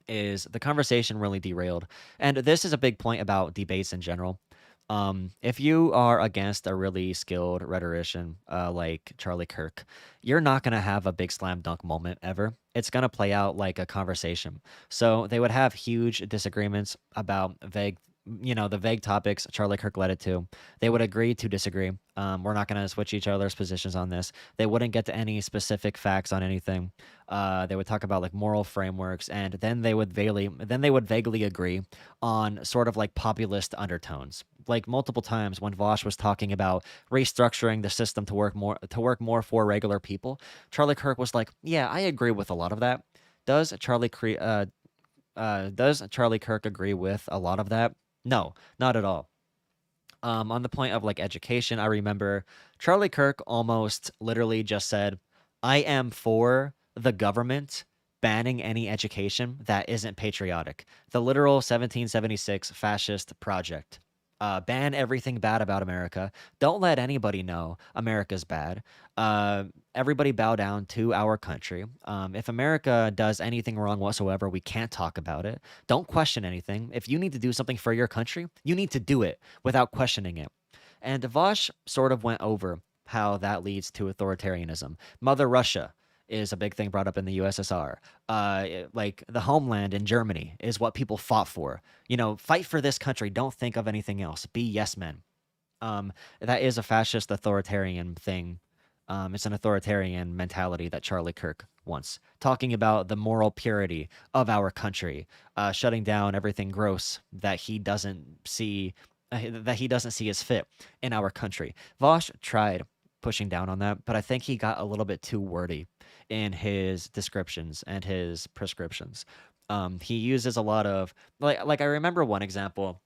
is the conversation really derailed. And this is a big point about debates in general. If you are against a really skilled rhetorician like Charlie Kirk, you're not going to have a big slam dunk moment ever. It's going to play out like a conversation. So they would have huge disagreements about the vague topics Charlie Kirk led it to. They would agree to disagree. We're not going to switch each other's positions on this. They wouldn't get to any specific facts on anything. They would talk about like moral frameworks, and then they would vaguely agree on sort of like populist undertones. Like multiple times when VAUSH was talking about restructuring the system to work more for regular people, Charlie Kirk was like, "Yeah, I agree with a lot of that." Does Charlie Kirk agree with a lot of that? No, not at all. On the point of like education, I remember Charlie Kirk almost literally just said, "I am for the government banning any education that isn't patriotic." The literal 1776 fascist project. Ban everything bad about America. Don't let anybody know America's bad. Everybody bow down to our country. If America does anything wrong whatsoever, we can't talk about it. Don't question anything. If you need to do something for your country, you need to do it without questioning it. And VAUSH sort of went over how that leads to authoritarianism. Mother Russia is a big thing brought up in the USSR. Like the homeland in Germany is what people fought for. Fight for this country. Don't think of anything else. Be yes men. That is a fascist authoritarian thing. It's an authoritarian mentality that Charlie Kirk wants. Talking about the moral purity of our country, shutting down everything gross that he doesn't see as fit in our country. VAUSH tried pushing down on that, but I think he got a little bit too wordy in his descriptions and his prescriptions. He uses a lot of like I remember one example.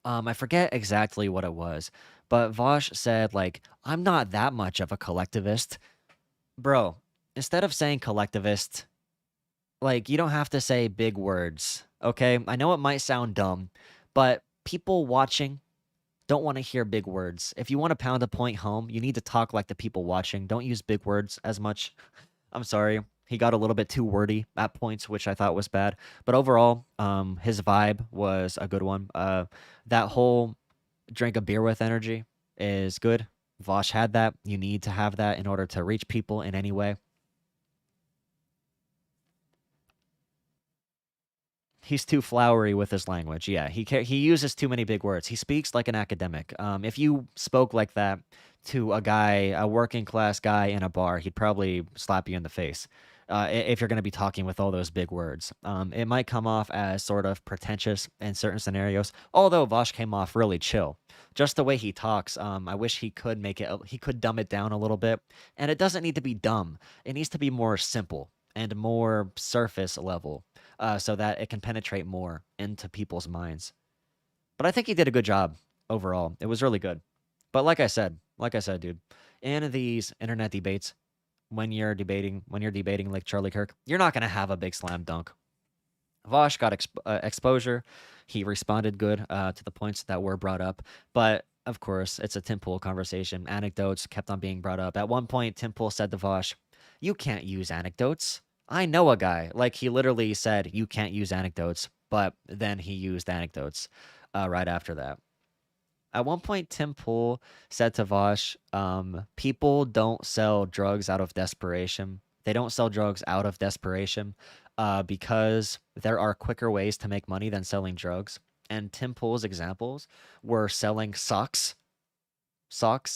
I forget exactly what it was, but VAUSH said like, "I'm not that much of a collectivist." Bro, instead of saying collectivist, like you don't have to say big words, okay? I know it might sound dumb, but people watching don't want to hear big words. If you want to pound a point home, you need to talk like the people watching. Don't use big words as much. I'm sorry. He got a little bit too wordy at points, which I thought was bad. But overall, his vibe was a good one. That whole drink a beer with energy is good. VAUSH had that. You need to have that in order to reach people in any way. He's too flowery with his language. Yeah, he uses too many big words. He speaks like an academic. If you spoke like that to a working class guy in a bar, he'd probably slap you in the face. If you're going to be talking with all those big words, it might come off as sort of pretentious in certain scenarios. Although VAUSH came off really chill, just the way he talks. I wish he could he could dumb it down a little bit. And it doesn't need to be dumb. It needs to be more simple and more surface level. So that it can penetrate more into people's minds. But I think he did a good job overall. It was really good. But like I said, dude, in these internet debates, when you're debating like Charlie Kirk, you're not gonna have a big slam dunk. VAUSH got exposure. He responded good to the points that were brought up. But of course, it's a Tim Pool conversation. Anecdotes kept on being brought up. At one point, Tim Pool said to VAUSH, "You can't use anecdotes. I know a guy." Like, he literally said, "You can't use anecdotes," but then he used anecdotes right after that. At one point, Tim Pool said to VAUSH, people don't sell drugs out of desperation. They don't sell drugs out of desperation because there are quicker ways to make money than selling drugs. And Tim Pool's examples were selling socks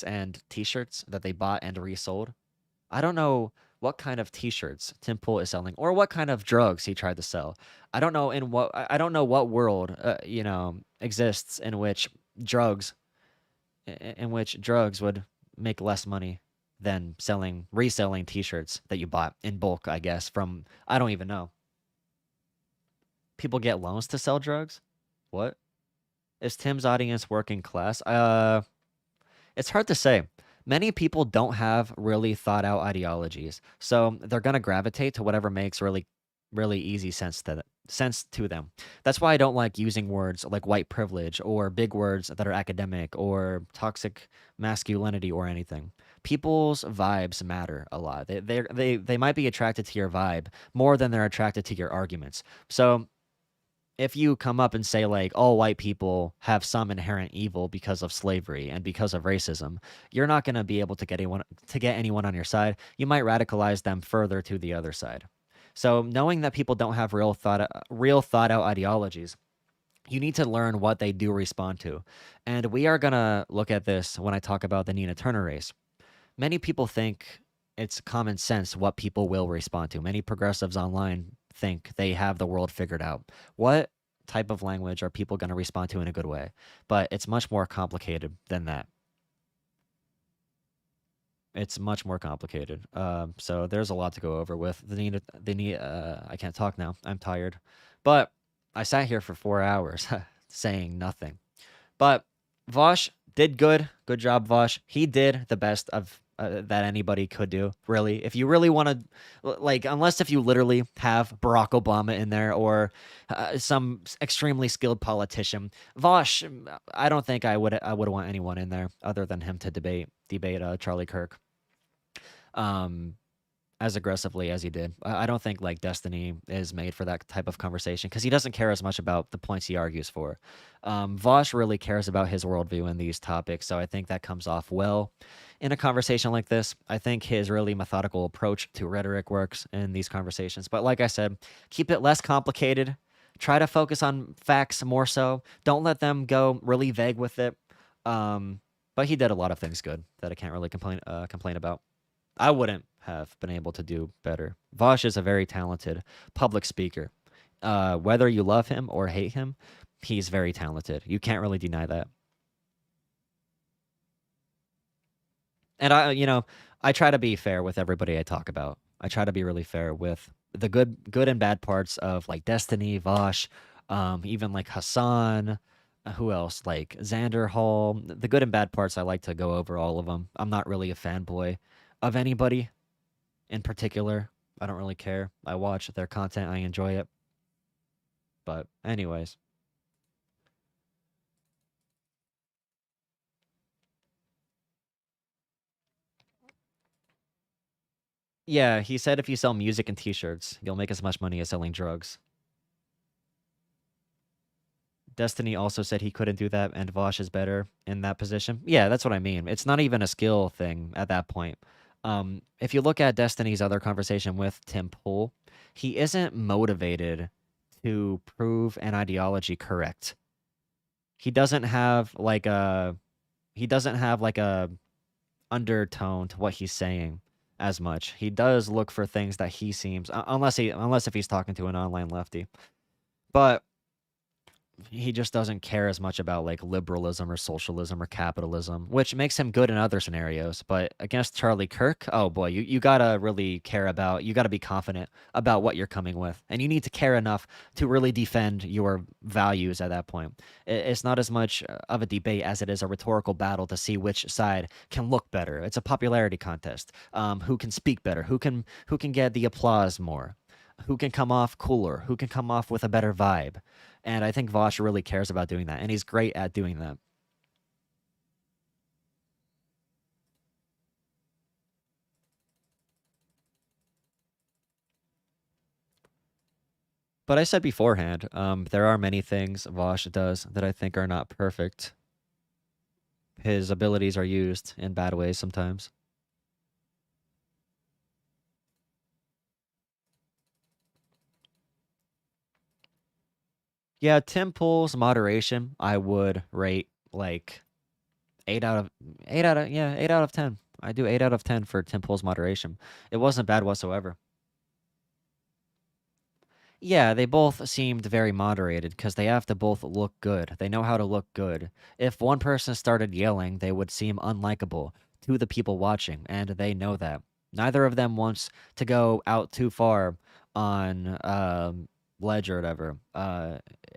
and t-shirts that they bought and resold. I don't know what kind of t-shirts Tim Pool is selling or what kind of drugs he tried to sell. I don't know what world exists in which drugs would make less money than reselling t-shirts that you bought in bulk, I guess, from, I don't even know. People get loans to sell drugs? What? Is Tim's audience working class? It's hard to say. Many people don't have really thought out ideologies, so they're going to gravitate to whatever makes really easy sense to them. That's why I don't like using words like white privilege or big words that are academic or toxic masculinity or anything. People's vibes matter a lot. They might be attracted to your vibe more than they're attracted to your arguments. So if you come up and say, like, all white people have some inherent evil because of slavery and because of racism, you're not going to be able to get anyone on your side. You might radicalize them further to the other side. So knowing that people don't have real thought out ideologies, you need to learn what they do respond to. And we are going to look at this when I talk about the Nina Turner race. Many people think it's common sense what people will respond to. Many progressives online think they have the world figured out. What type of language are people going to respond to in a good way? But it's much more complicated than that. It's much more complicated. So there's a lot to go over with the need. I can't talk now. I'm tired. But I sat here for 4 hours saying nothing. But VAUSH did good. Good job, VAUSH. He did the best of that anybody could do, really. If you really want to, like, unless if you literally have Barack Obama in there or some extremely skilled politician, VAUSH, I don't think I would want anyone in there other than him to debate Charlie Kirk as aggressively as he did. I don't think, like, Destiny is made for that type of conversation because he doesn't care as much about the points he argues for. VAUSH really cares about his worldview in these topics, so I think that comes off well in a conversation like this. I think his really methodical approach to rhetoric works in these conversations. But like I said, keep it less complicated. Try to focus on facts more so. Don't let them go really vague with it. But he did a lot of things good that I can't really complain about. I wouldn't have been able to do better. VAUSH is a very talented public speaker. Whether you love him or hate him, he's very talented. You can't really deny that. And I try to be fair with everybody I talk about. I try to be really fair with the good and bad parts of, like, Destiny, VAUSH, even like Hassan, who else? Like Xander Hall. The good and bad parts, I like to go over all of them. I'm not really a fanboy of anybody in particular. I don't really care. I watch their content. I enjoy it. But anyways. Yeah, he said if you sell music and T-shirts, you'll make as much money as selling drugs. Destiny also said he couldn't do that, and Vosh is better in that position. Yeah, that's what I mean. It's not even a skill thing at that point. If you look at Destiny's other conversation with Tim Pool, he isn't motivated to prove an ideology correct. He doesn't have like a undertone to what he's saying as much. He does look for things that he seems unless if he's talking to an online lefty. But he just doesn't care as much about like liberalism or socialism or capitalism, which makes him good in other scenarios. But against Charlie Kirk, oh boy, you gotta really care about, you gotta be confident about what you're coming with. And you need to care enough to really defend your values at that point. It's not as much of a debate as it is a rhetorical battle to see which side can look better. It's a popularity contest. Who can speak better? Who can get the applause more? Who can come off cooler? Who can come off with a better vibe? And I think Vosh really cares about doing that, and he's great at doing that. But I said beforehand, there are many things Vosh does that I think are not perfect. His abilities are used in bad ways sometimes. Yeah, Tim Pool's moderation, I would rate like 8 out of 8 out of yeah, 8 out of 10. I do 8 out of 10 for Tim Pool's moderation. It wasn't bad whatsoever. Yeah, they both seemed very moderated because they have to both look good. They know how to look good. If one person started yelling, they would seem unlikable to the people watching, and they know that. Neither of them wants to go out too far on ledge or whatever,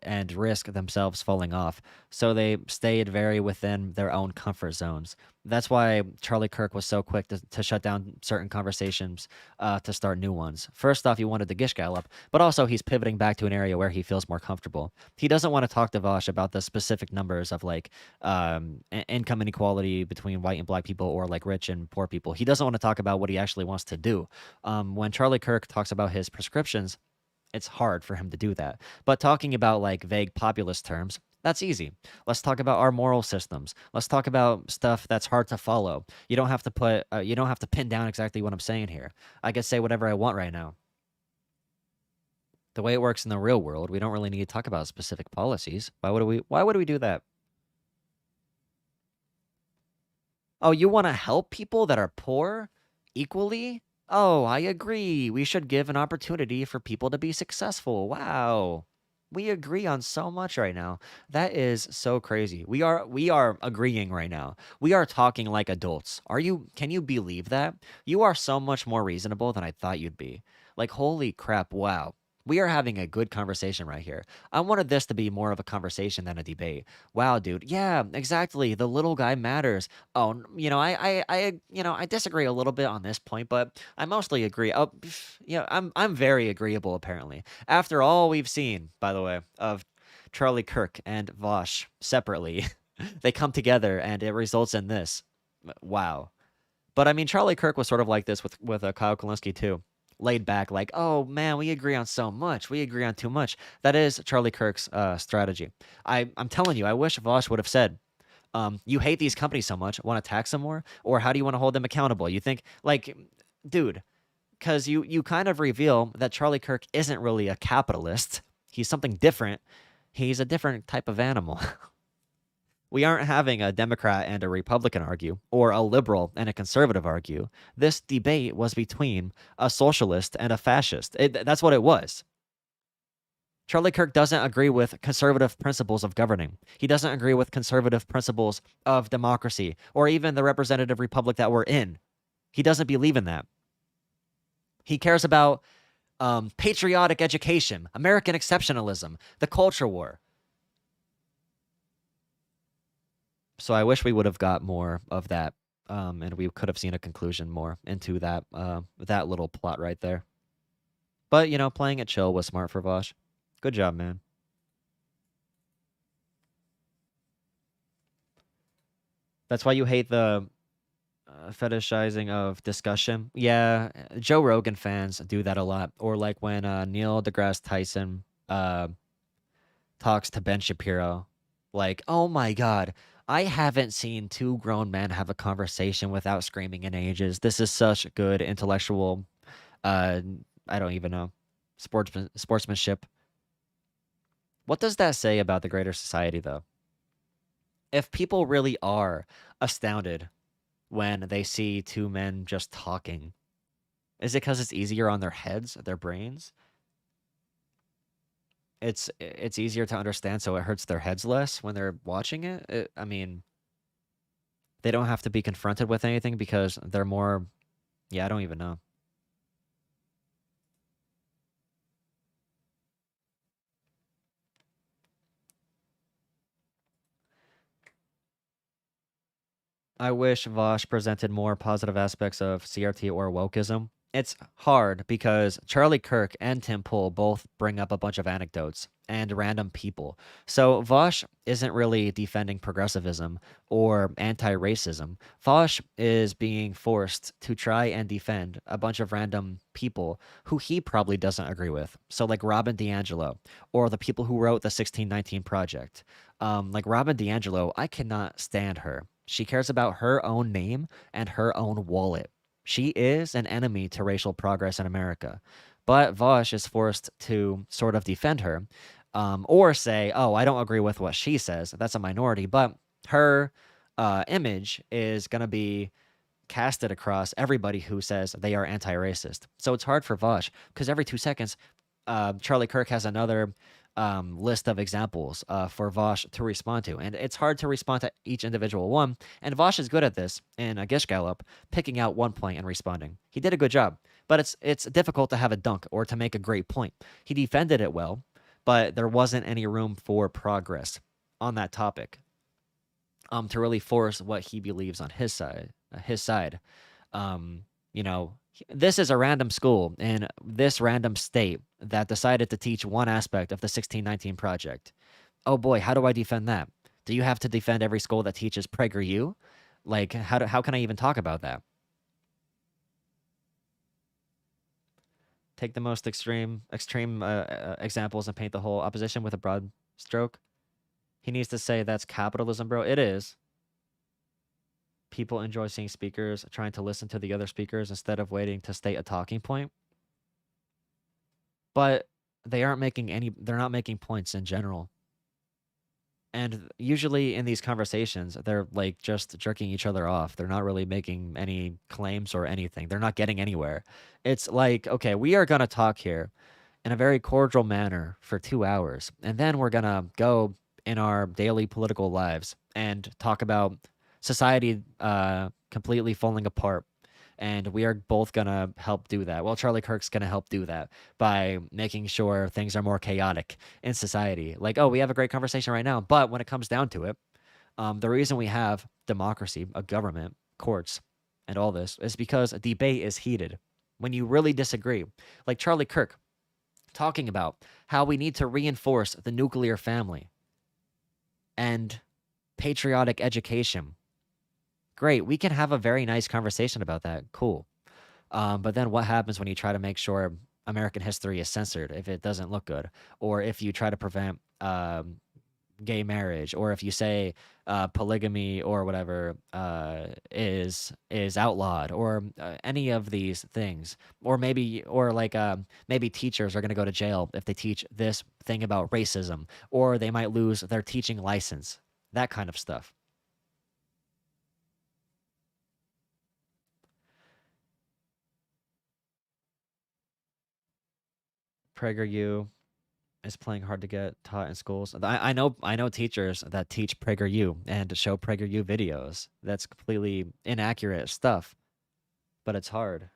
and risk themselves falling off. So they stayed very within their own comfort zones. That's why Charlie Kirk was so quick to shut down certain conversations to start new ones. First off, he wanted the Gish Gallop, but also he's pivoting back to an area where he feels more comfortable. He doesn't want to talk to Vosh about the specific numbers of like income inequality between white and black people or like rich and poor people. He doesn't want to talk about what he actually wants to do. When Charlie Kirk talks about his prescriptions, it's hard for him to do that. But talking about like vague populist terms, that's easy. Let's talk about our moral systems. Let's talk about stuff that's hard to follow. You don't have to pin down exactly what I'm saying here. I can say whatever I want right now. The way it works in the real world, we don't really need to talk about specific policies. Why would we do that? Oh, you want to help people that are poor equally? Oh, I agree. We should give an opportunity for people to be successful. Wow. We agree on so much right now. That is so crazy. We are agreeing right now. We are talking like adults. Can you believe that? You are so much more reasonable than I thought you'd be. Like, holy crap, wow. We are having a good conversation right here. I wanted this to be more of a conversation than a debate. Wow, dude. Yeah, exactly. The little guy matters. Oh, I disagree a little bit on this point, but I mostly agree. Oh, yeah, I'm very agreeable apparently. After all we've seen, by the way, of Charlie Kirk and Vosh separately, they come together and it results in this. Wow. But I mean, Charlie Kirk was sort of like this with Kyle Kalinske too. Laid back, like, oh man, we agree on so much. We agree on too much. That is Charlie Kirk's strategy. I'm telling you, I wish Vosh would have said, you hate these companies so much, want to tax them more? Or how do you want to hold them accountable? You think, like, dude, because you kind of reveal that Charlie Kirk isn't really a capitalist. He's something different. He's a different type of animal. We aren't having a Democrat and a Republican argue, or a liberal and a conservative argue. This debate was between a socialist and a fascist. That's what it was. Charlie Kirk doesn't agree with conservative principles of governing. He doesn't agree with conservative principles of democracy, or even the representative republic that we're in. He doesn't believe in that. He cares about patriotic education, American exceptionalism, the culture war. So I wish we would have got more of that, and we could have seen a conclusion more into that that little plot right there. But, playing it chill was smart for Vosh. Good job, man. That's why you hate the fetishizing of discussion. Yeah, Joe Rogan fans do that a lot. Or like when Neil deGrasse Tyson talks to Ben Shapiro, like, oh my God, I haven't seen two grown men have a conversation without screaming in ages. This is such good intellectual, uh, I don't even know, sportsmanship. What does that say about the greater society, though? If people really are astounded when they see two men just talking, is it because it's easier on their heads, their brains? It's easier to understand, so it hurts their heads less when they're watching it. I mean, they don't have to be confronted with anything because they're more. Yeah, I don't even know. I wish Vosh presented more positive aspects of CRT or wokeism. It's hard because Charlie Kirk and Tim Pool both bring up a bunch of anecdotes and random people. So Vosh isn't really defending progressivism or anti-racism. Vosh is being forced to try and defend a bunch of random people who he probably doesn't agree with. So like Robin DiAngelo or the people who wrote the 1619 Project. Like Robin DiAngelo, I cannot stand her. She cares about her own name and her own wallet. She is an enemy to racial progress in America. But Vosh is forced to sort of defend her, or say, oh, I don't agree with what she says. That's a minority. But her image is going to be casted across everybody who says they are anti-racist. So it's hard for Vosh because every 2 seconds, Charlie Kirk has another list of examples for Vosh to respond to. And it's hard to respond to each individual one. And Vosh is good at this in a Gish Gallop, picking out one point and responding. He did a good job, but it's difficult to have a dunk or to make a great point. He defended it well, but there wasn't any room for progress on that topic to really force what he believes on his side. You know, this is a random school in this random state that decided to teach one aspect of the 1619 Project. Oh boy, how do I defend that? Do you have to defend every school that teaches PragerU? Like, how can I even talk about that? Take the most extreme examples and paint the whole opposition with a broad stroke. He needs to say that's capitalism, bro. It is. People enjoy seeing speakers trying to listen to the other speakers instead of waiting to state a talking point. But they're not making points in general. And usually in these conversations, they're like just jerking each other off. They're not really making any claims or anything. They're not getting anywhere. It's like, okay, we are going to talk here in a very cordial manner for 2 hours. And then we're going to go in our daily political lives and talk about society completely falling apart. And we are both going to help do that. Well, Charlie Kirk's going to help do that by making sure things are more chaotic in society. Like, oh, we have a great conversation right now. But when it comes down to it, the reason we have democracy, a government, courts, and all this is because a debate is heated. When you really disagree, like Charlie Kirk talking about how we need to reinforce the nuclear family and patriotic education. Great, we can have a very nice conversation about that. Cool. But then what happens when you try to make sure American history is censored if it doesn't look good? Or if you try to prevent gay marriage? Or if you say polygamy or whatever is outlawed? Or any of these things? Or maybe teachers are going to go to jail if they teach this thing about racism. Or they might lose their teaching license. That kind of stuff. PragerU is playing hard to get taught in schools. I know teachers that teach PragerU and show PragerU videos. That's completely inaccurate stuff, but it's hard.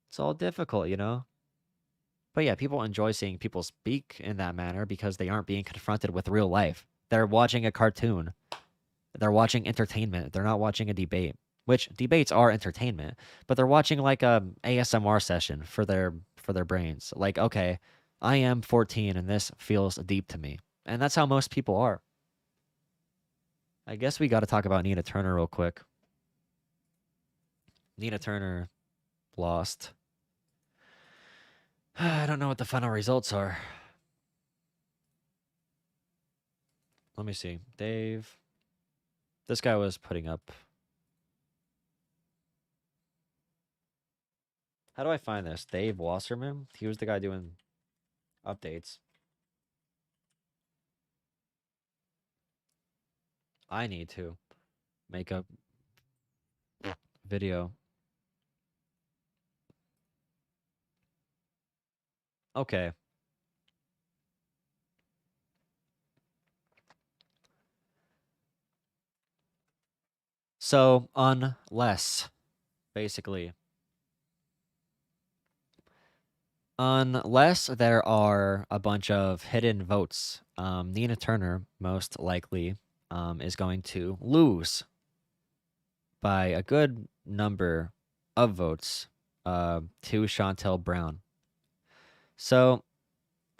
It's all difficult, you know? But yeah, people enjoy seeing people speak in that manner because they aren't being confronted with real life. They're watching a cartoon. They're watching entertainment. They're not watching a debate, which debates are entertainment, but they're watching like a ASMR session for their brains. Like, okay, I am 14 and this feels deep to me. And that's how most people are. I guess we got to talk about Nina Turner real quick. Nina Turner lost. I don't know what the final results are. Let me see. Dave. This guy was putting up. How do I find this? Dave Wasserman? He was the guy doing updates. I need to make a video. Okay. So, basically, unless there are a bunch of hidden votes, Nina Turner most likely is going to lose by a good number of votes to Chantel Brown. So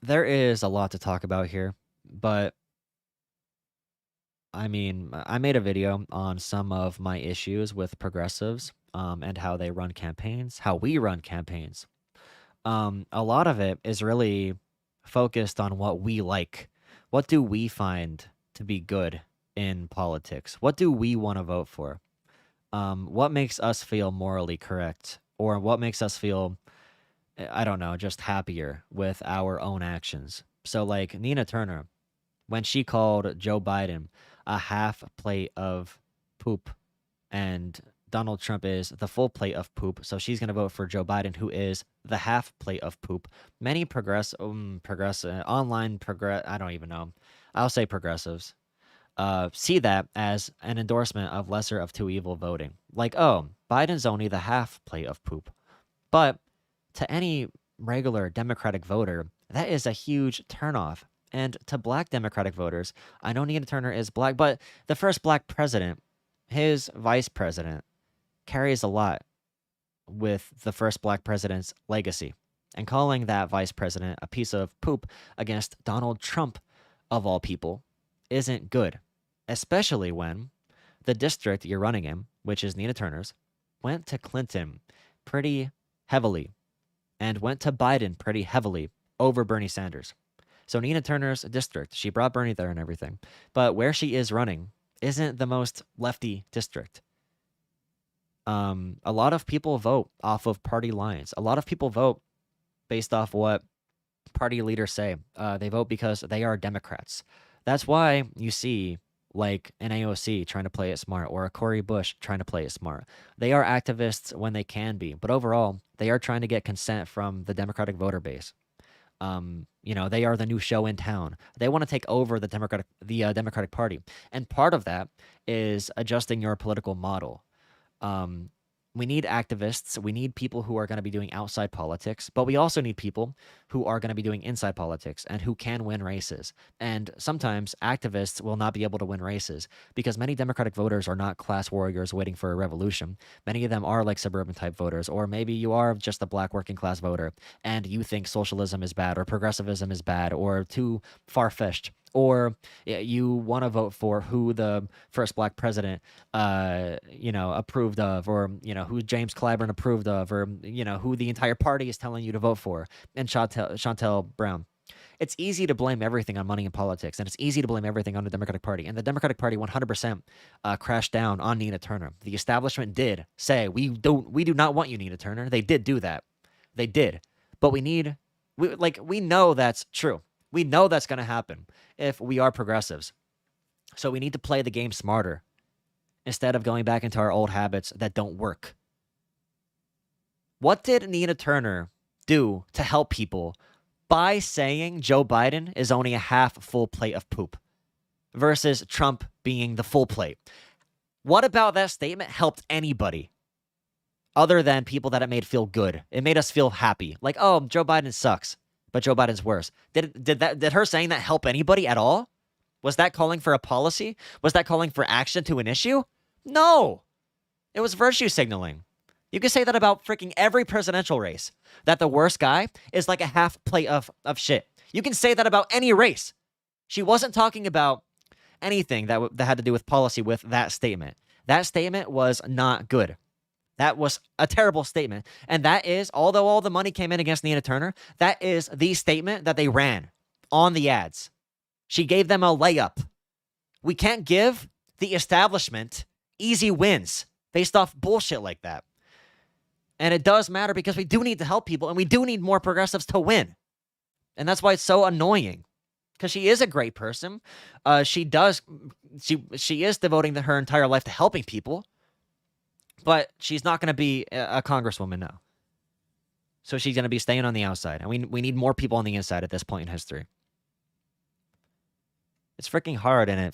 there is a lot to talk about here, but I mean, I made a video on some of my issues with progressives and how they run campaigns, how we run campaigns. A lot of it is really focused on what we like. What do we find to be good in politics? What do we want to vote for? What makes us feel morally correct? Or what makes us feel, I don't know, just happier with our own actions? So, like Nina Turner, when she called Joe Biden a half plate of poop and Donald Trump is the full plate of poop, so she's going to vote for Joe Biden, who is the half plate of poop. Many I don't even know. I'll say progressives. See that as an endorsement of lesser of two evil voting. Like, oh, Biden's only the half plate of poop. But to any regular Democratic voter, that is a huge turnoff. And to black Democratic voters, I know Nina Turner is black, but the first black president, his vice president, carries a lot with the first black president's legacy. And calling that vice president a piece of poop against Donald Trump, of all people, isn't good. Especially when the district you're running in, which is Nina Turner's, went to Clinton pretty heavily and went to Biden pretty heavily over Bernie Sanders. So Nina Turner's district, she brought Bernie there and everything, but where she is running isn't the most lefty district. A lot of people vote off of party lines. A lot of people vote based off what party leaders say. They vote because they are Democrats. That's why you see like an AOC trying to play it smart or a Cory Bush trying to play it smart. They are activists when they can be, but overall, they are trying to get consent from the Democratic voter base. They are the new show in town. They want to take over the Democratic Party. And part of that is adjusting your political model. We need activists. We need people who are going to be doing outside politics, but we also need people who are going to be doing inside politics and who can win races. And sometimes activists will not be able to win races because many Democratic voters are not class warriors waiting for a revolution. Many of them are like suburban type voters, or maybe you are just a black working class voter and you think socialism is bad or progressivism is bad or too far-fetched. Or you want to vote for who the first black president, approved of, or, who James Clyburn approved of, or, who the entire party is telling you to vote for, and Chantel Brown. It's easy to blame everything on money in politics, and it's easy to blame everything on the Democratic Party. And the Democratic Party 100% crashed down on Nina Turner. The establishment did say, we do not want you, Nina Turner. They did do that. They did. But we know that's true. We know that's going to happen if we are progressives. So we need to play the game smarter instead of going back into our old habits that don't work. What did Nina Turner do to help people by saying Joe Biden is only a half full plate of poop versus Trump being the full plate? What about that statement helped anybody other than people that it made feel good? It made us feel happy. Like, oh, Joe Biden sucks, but Joe Biden's worse. Did her saying that help anybody at all? Was that calling for a policy? Was that calling for action to an issue? No. It was virtue signaling. You can say that about freaking every presidential race, that the worst guy is like a half plate of shit. You can say that about any race. She wasn't talking about anything that had to do with policy with that statement. That statement was not good. That was a terrible statement. And that is, although all the money came in against Nina Turner, that is the statement that they ran on the ads. She gave them a layup. We can't give the establishment easy wins based off bullshit like that. And it does matter because we do need to help people and we do need more progressives to win. And that's why it's so annoying. Because she is a great person. She is devoting her entire life to helping people. But she's not going to be a congresswoman now. So she's going to be staying on the outside. And we need more people on the inside at this point in history. It's freaking hard, and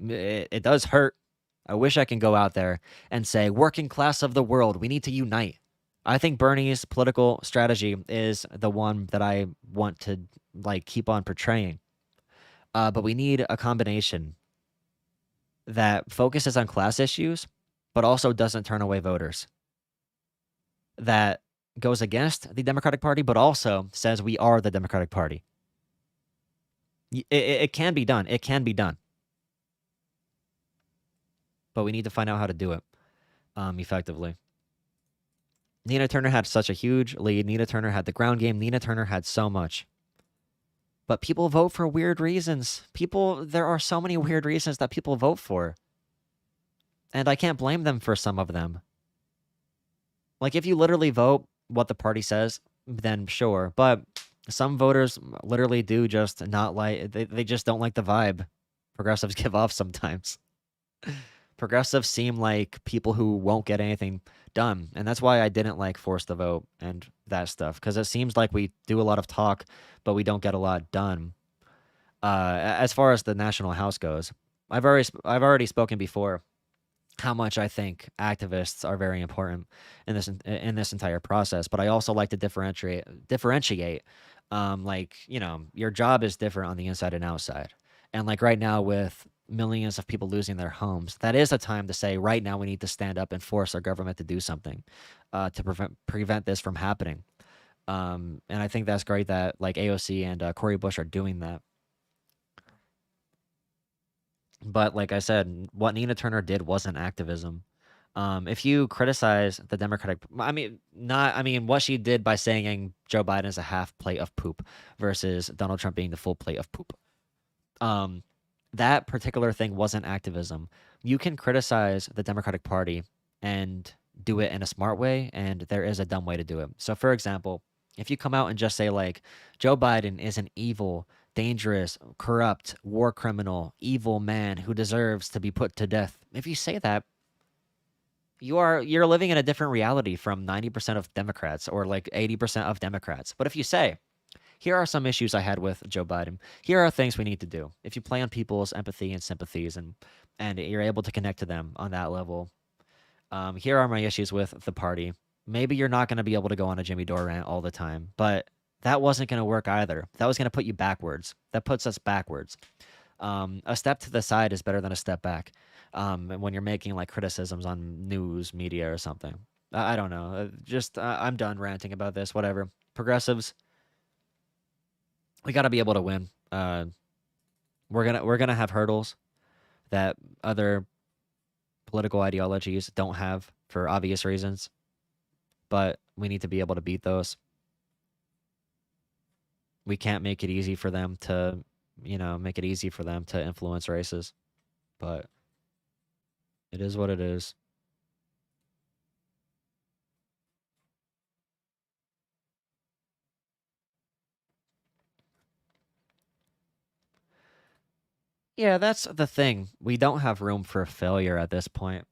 it does hurt. I wish I can go out there and say, working class of the world, we need to unite. I think Bernie's political strategy is the one that I want to keep on portraying. But we need a combination that focuses on class issues, but also doesn't turn away voters. That goes against the Democratic Party, but also says we are the Democratic Party. It can be done. It can be done. But we need to find out how to do it effectively. Nina Turner had such a huge lead. Nina Turner had the ground game. Nina Turner had so much. But people vote for weird reasons. There are so many weird reasons that people vote for. And I can't blame them for some of them. Like, if you literally vote what the party says, then sure. But some voters literally do just not like... They just don't like the vibe progressives give off sometimes. Progressives seem like people who won't get anything done. And that's why I didn't like Force the Vote and that stuff. Because it seems like we do a lot of talk, but we don't get a lot done. As far as the National House goes, I've already spoken before how much I think activists are very important in this entire process. But I also like to differentiate. Your job is different on the inside and outside. And like right now with millions of people losing their homes, that is a time to say, right now we need to stand up and force our government to do something to prevent this from happening. And I think that's great that like AOC and Cori Bush are doing that. But like I said, what Nina Turner did wasn't activism. If you criticize the Democratic, what she did by saying Joe Biden is a half plate of poop versus Donald Trump being the full plate of poop. That particular thing wasn't activism. You can criticize the Democratic Party and do it in a smart way, and there is a dumb way to do it. So, for example, if you come out and just say, like, Joe Biden is an evil, dangerous, corrupt, war criminal, evil man who deserves to be put to death. If you say that, you're living in a different reality from 90% of Democrats or like 80% of Democrats. But if you say, here are some issues I had with Joe Biden. Here are things we need to do. If you play on people's empathy and sympathies and you're able to connect to them on that level, here are my issues with the party. Maybe you're not going to be able to go on a Jimmy Dore rant all the time, but that wasn't going to work either. That was going to put you backwards. That puts us backwards. A step to the side is better than a step back when you're making like criticisms on news media or something. I don't know. I'm done ranting about this. Whatever. Progressives, we got to be able to win. We're gonna have hurdles that other political ideologies don't have for obvious reasons, but we need to be able to beat those. We can't make it easy for them to, influence races, but it is what it is. Yeah, that's the thing. We don't have room for failure at this point.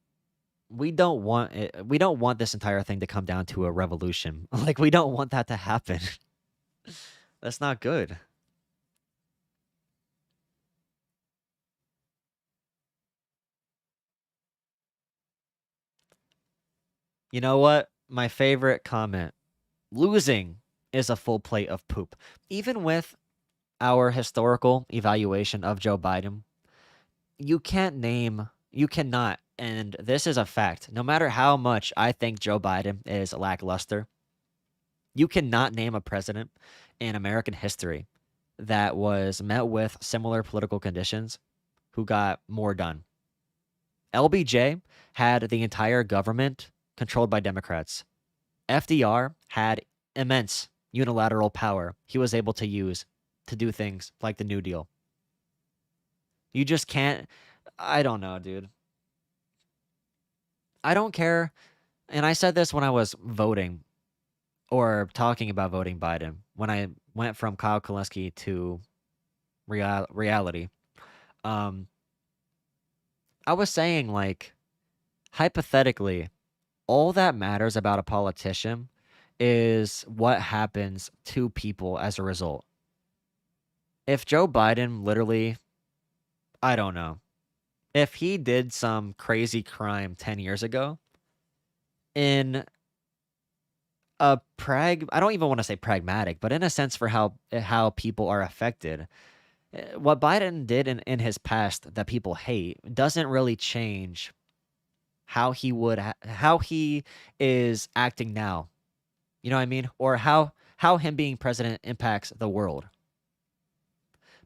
We don't want it. We don't want this entire thing to come down to a revolution. Like, we don't want that to happen. That's not good. You know what? My favorite comment. Losing is a full plate of poop. Even with our historical evaluation of Joe Biden, you cannot, and this is a fact, no matter how much I think Joe Biden is lackluster, you cannot name a president in American history that was met with similar political conditions who got more done. LBJ had the entire government controlled by Democrats. FDR had immense unilateral power he was able to use to do things like the New Deal. You just can't. I don't know, dude. I don't care. And I said this when I was voting or talking about voting Biden, when I went from Kyle Kalinske to reality. I was saying, like, hypothetically, all that matters about a politician is what happens to people as a result. If Joe Biden literally, I don't know, if he did some crazy crime 10 years ago in I don't even want to say pragmatic, but in a sense for how people are affected, what Biden did in his past that people hate doesn't really change how he is acting now. You know what I mean? Or how him being president impacts the world.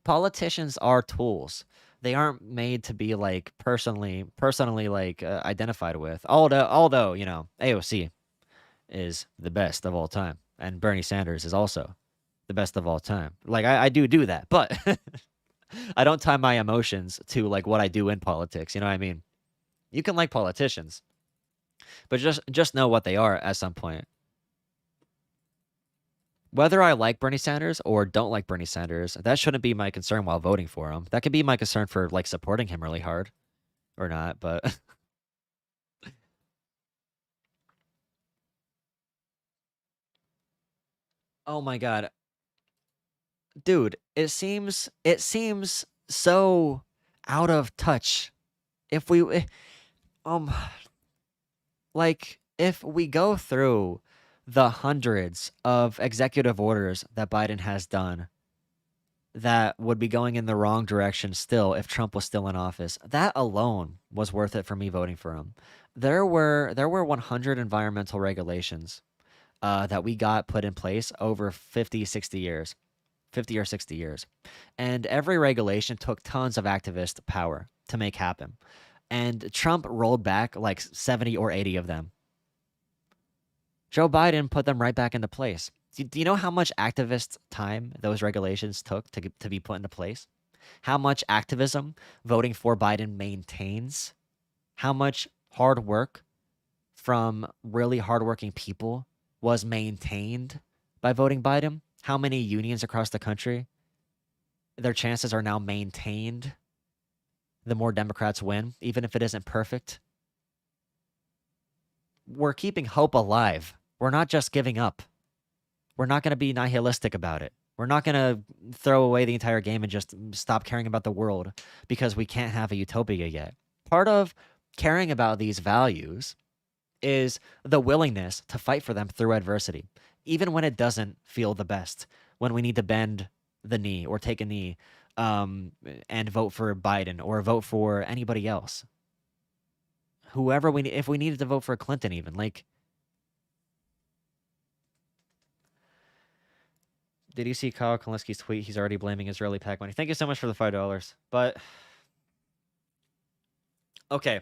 Politicians are tools. They aren't made to be like personally like identified with. Although, you know, AOC is the best of all time, and Bernie Sanders is also the best of all time. Like I do that, but I don't tie my emotions to like what I do in politics. You know what I mean? You can like politicians, but just know what they are at some point. Whether I like Bernie Sanders or don't like Bernie Sanders, that shouldn't be my concern while voting for him. That could be my concern for like supporting him really hard or not, but oh my god. Dude, it seems so out of touch. If we like if we go through the hundreds of executive orders that Biden has done that would be going in the wrong direction still if Trump was still in office, that alone was worth it for me voting for him. There were 100 environmental regulations that we got put in place over 50 or 60 years. And every regulation took tons of activist power to make happen. And Trump rolled back like 70 or 80 of them. Joe Biden put them right back into place. Do you know how much activist time those regulations took to be put into place? How much activism voting for Biden maintains? How much hard work from really hardworking people was maintained by voting Biden? How many unions across the country, their chances are now maintained the more Democrats win, even if it isn't perfect? We're keeping hope alive. We're not just giving up. We're not going to be nihilistic about it. We're not going to throw away the entire game and just stop caring about the world because we can't have a utopia yet. Part of caring about these values is the willingness to fight for them through adversity, even when it doesn't feel the best, when we need to bend the knee or take a knee and vote for Biden or vote for anybody else. Whoever if we needed to vote for Clinton even, like, did you see Kyle Kalinski's tweet? He's already blaming Israeli PAC money. Thank you so much for the $5. But, okay.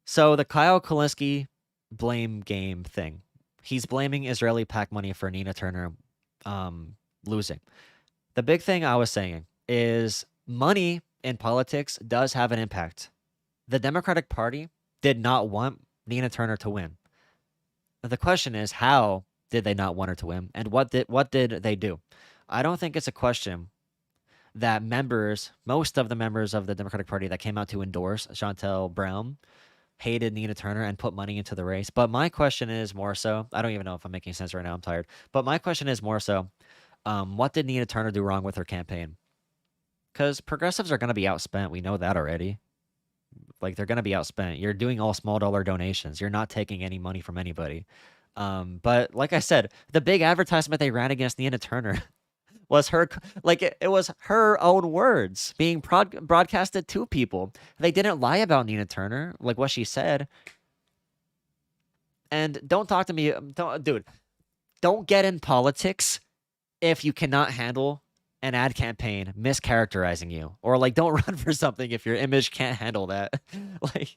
So the Kyle Kalinske blame game thing. He's blaming Israeli PAC money for Nina Turner losing. The big thing I was saying is money in politics does have an impact. The Democratic Party did not want Nina Turner to win. The question is, how did they not want her to win? And what did they do? I don't think it's a question that most of the members of the Democratic Party that came out to endorse Chantel Brown hated Nina Turner and put money into the race. But my question is more so, I don't even know if I'm making sense right now, I'm tired. But my question is more so, what did Nina Turner do wrong with her campaign? Because progressives are going to be outspent. We know that already. Like, they're going to be outspent. You're doing all small dollar donations. You're not taking any money from anybody. But like I said, the big advertisement they ran against Nina Turner was her, like it was her own words being broadcasted to people. They didn't lie about Nina Turner, like what she said. And don't talk to me, don't get in politics if you cannot handle an ad campaign mischaracterizing you, or like don't run for something if your image can't handle that. Like,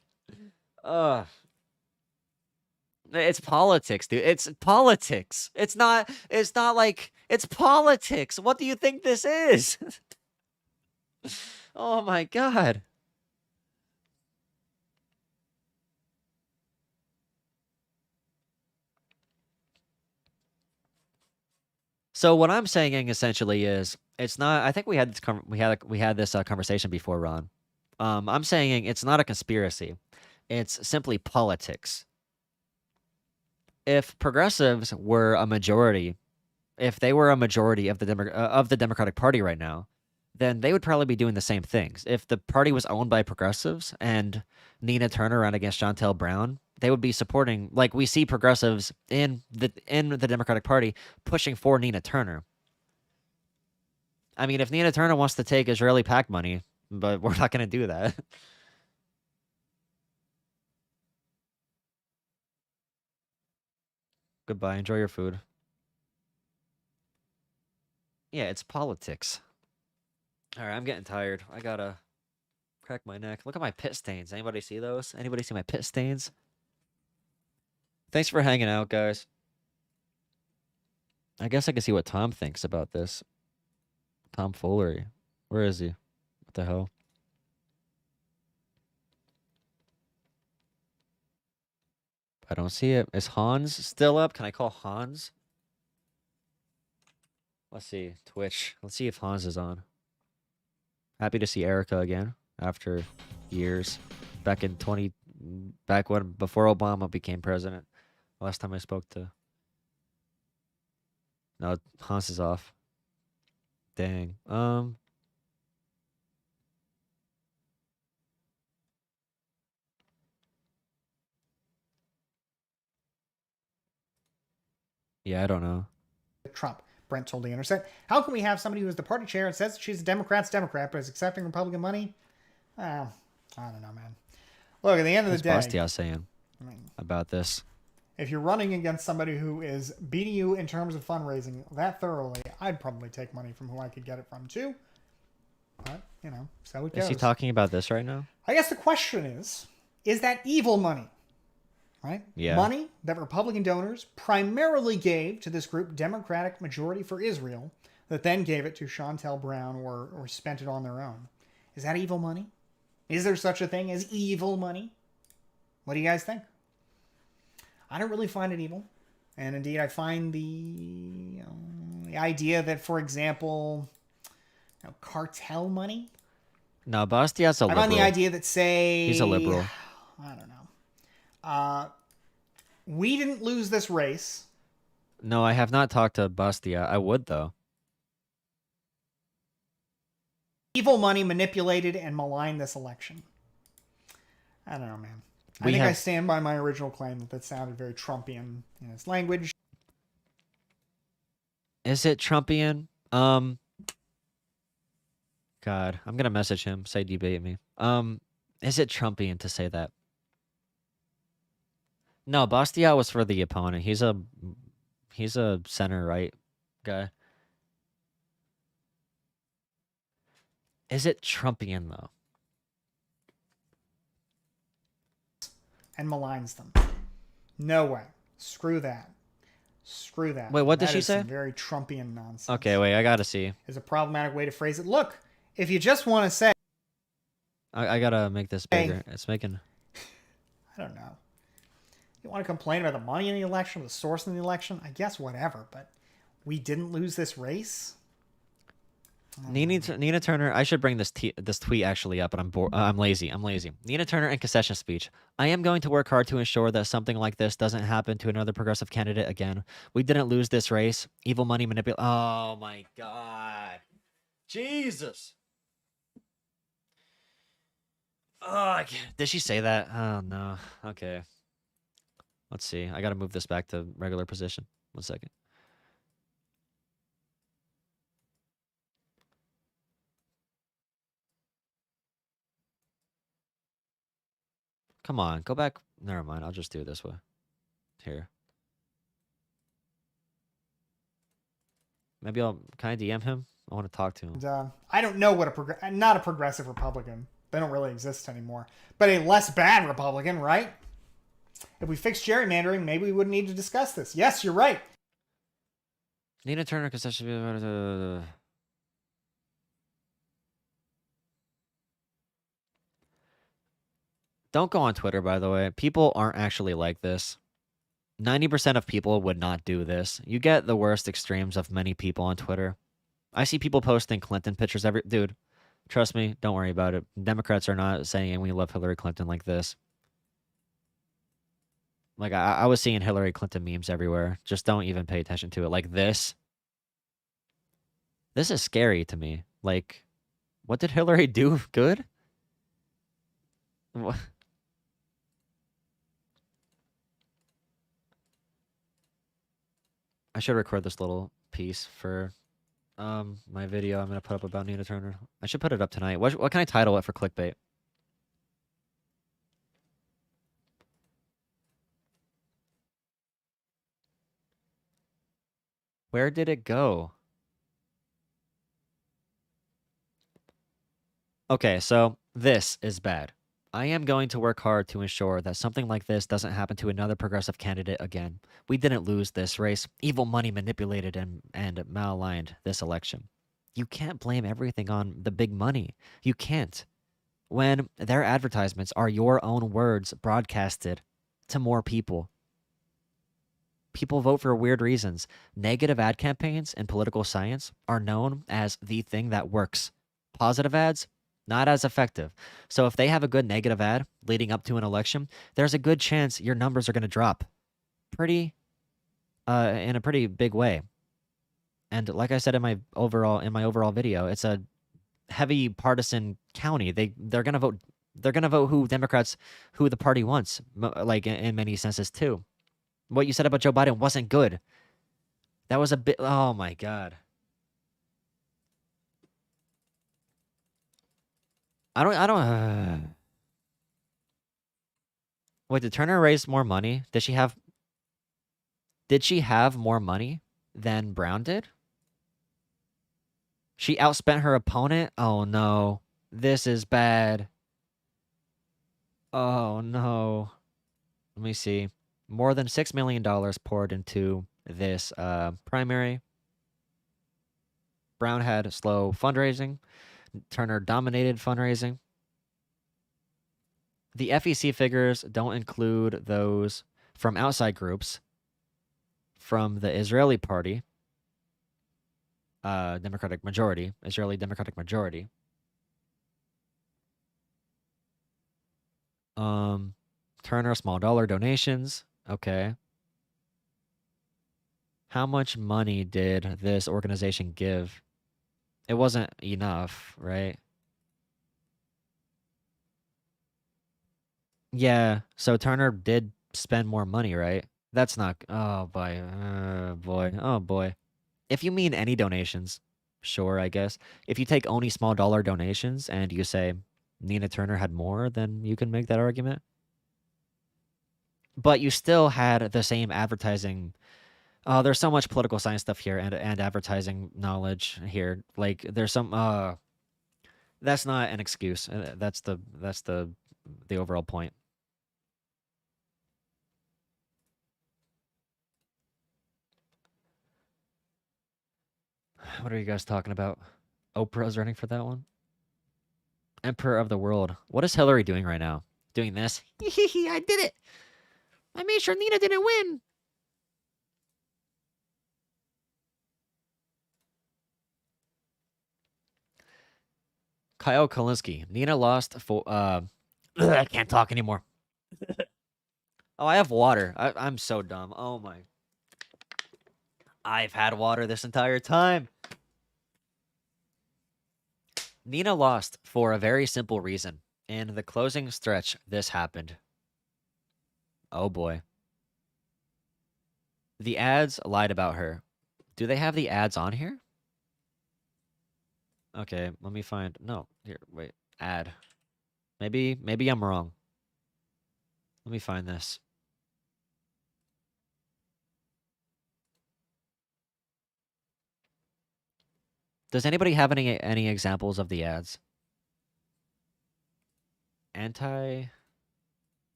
It's politics, dude. It's politics. It's not like it's politics. What do you think this is? Oh my god. So what I'm saying essentially is it's not. I think we had this conversation before, Ron. I'm saying it's not a conspiracy. It's simply politics. If progressives were a majority, if they were a majority of the Democratic Party right now, then they would probably be doing the same things. If the party was owned by progressives and Nina Turner ran against Shontel Brown, they would be supporting, like we see progressives in the Democratic Party pushing for Nina Turner. I mean, if Nina Turner wants to take Israeli PAC money, but we're not going to do that. Goodbye. Enjoy your food. Yeah, it's politics. All right, I'm getting tired. I gotta crack my neck. Look at my pit stains. Anybody see those? Anybody see my pit stains? Thanks for hanging out, guys. I guess I can see what Tom thinks about this. Tom Foolery. Where is he? What the hell? I don't see it. Is Hans still up? Can I call Hans? Let's see. Twitch. Let's see if Hans is on. Happy to see Erica again after years. Back when before Obama became president. Last time I spoke to. No, Hans is off. Dang. Yeah, I don't know. Trump. Brent told The Intercept. How can we have somebody who is the party chair and says she's a Democrat, but is accepting Republican money? I don't know, man. Look, at the end of the day, What's Bastia saying about this? If you're running against somebody who is beating you in terms of fundraising that thoroughly, I'd probably take money from who I could get it from too. But, you know, so it goes. Is he talking about this right now? I guess the question is that evil money? Right? Yeah. Money that Republican donors primarily gave to this group, Democratic Majority for Israel, that then gave it to Shontel Brown or spent it on their own. Is that evil money? Is there such a thing as evil money? What do you guys think? I don't really find it evil. And indeed, I find the idea that, for example, cartel money. No, Bastia's a liberal. I'm on the idea that, say... He's a liberal. I don't know. We didn't lose this race. No, I have not talked to Bastia. I would, though. Evil money manipulated and maligned this election. I don't know, man. I think I stand by my original claim that sounded very Trumpian in its language. Is it Trumpian? God, I'm gonna message him. Say debate me. Is it Trumpian to say that? No, Bastia was for the opponent. He's a center right guy. Is it Trumpian though? And maligns them. No way. Screw that. Screw that. Wait, what did That she is say? some very Trumpian nonsense. Okay, wait, I gotta see. Is a problematic way to phrase it. Look, if you just want to say, I gotta make this bigger. It's making. I don't know. You want to complain about the money in the election, the source in the election? I guess whatever, but we didn't lose this race. Nina Turner. I should bring this tweet actually up, but I'm lazy. Nina Turner and concession speech. I am going to work hard to ensure that something like this doesn't happen to another progressive candidate again. We didn't lose this race. Evil money manipulate. Oh my God, Jesus. Oh, did she say that? Oh no. Okay. Let's see. I gotta move this back to regular position. 1 second. Come on, go back. Never mind. I'll just do it this way. Here. Maybe can I DM him? I want to talk to him. And, I don't know what not a progressive Republican. They don't really exist anymore. But a less bad Republican, right? If we fixed gerrymandering, maybe we wouldn't need to discuss this. Yes, you're right. Nina Turner concession. Don't go on Twitter, by the way. People aren't actually like this. 90% of people would not do this. You get the worst extremes of many people on Twitter. I see people posting Clinton pictures every... Dude, trust me, don't worry about it. Democrats are not saying we love Hillary Clinton like this. Like, I was seeing Hillary Clinton memes everywhere. Just don't even pay attention to it. Like this. This is scary to me. Like, what did Hillary do good? What? I should record this little piece for my video I'm going to put up about Nina Turner. I should put it up tonight. What can I title it for clickbait? Where did it go? Okay, so this is bad. I am going to work hard to ensure that something like this doesn't happen to another progressive candidate again. We didn't lose this race. Evil money manipulated and malaligned this election. You can't blame everything on the big money. You can't. When their advertisements are your own words broadcasted to more people. People vote for weird reasons. Negative ad campaigns in political science are known as the thing that works. Positive ads, not as effective. So if they have a good negative ad leading up to an election, there's a good chance your numbers are going to drop in a pretty big way. And like I said in my overall video, it's a heavy partisan county. They're going to vote who the party wants, like in many senses too. What you said about Joe Biden wasn't good. That was a bit, oh my God. Wait, did Turner raise more money? Did she have more money than Brown did? She outspent her opponent? Oh no. This is bad. Oh no. Let me see. More than $6 million poured into this primary. Brown had slow fundraising. Turner dominated fundraising. The FEC figures don't include those from outside groups, from the Israeli party, Israeli Democratic Majority. Turner, small dollar donations. Okay. How much money did this organization give? It wasn't enough, right? Yeah, so Turner did spend more money, right? That's not... Oh, boy. Oh, boy. If you mean any donations, sure, I guess. If you take only small dollar donations and you say Nina Turner had more, then you can make that argument. But you still had the same advertising... Oh, there's so much political science stuff here and advertising knowledge here. Like, there's some... that's not an excuse. That's the overall point. What are you guys talking about? Oprah's running for that one? Emperor of the world. What is Hillary doing right now? Doing this? I did it! I made sure Nina didn't win! Kyle Kalinske. Nina lost for... I can't talk anymore. Oh, I have water. I'm so dumb. Oh, my... I've had water this entire time. Nina lost for a very simple reason. In the closing stretch, this happened. Oh, boy. The ads lied about her. Do they have the ads on here? Okay, let me find... No, here, wait. Ad. Maybe I'm wrong. Let me find this. Does anybody have any examples of the ads?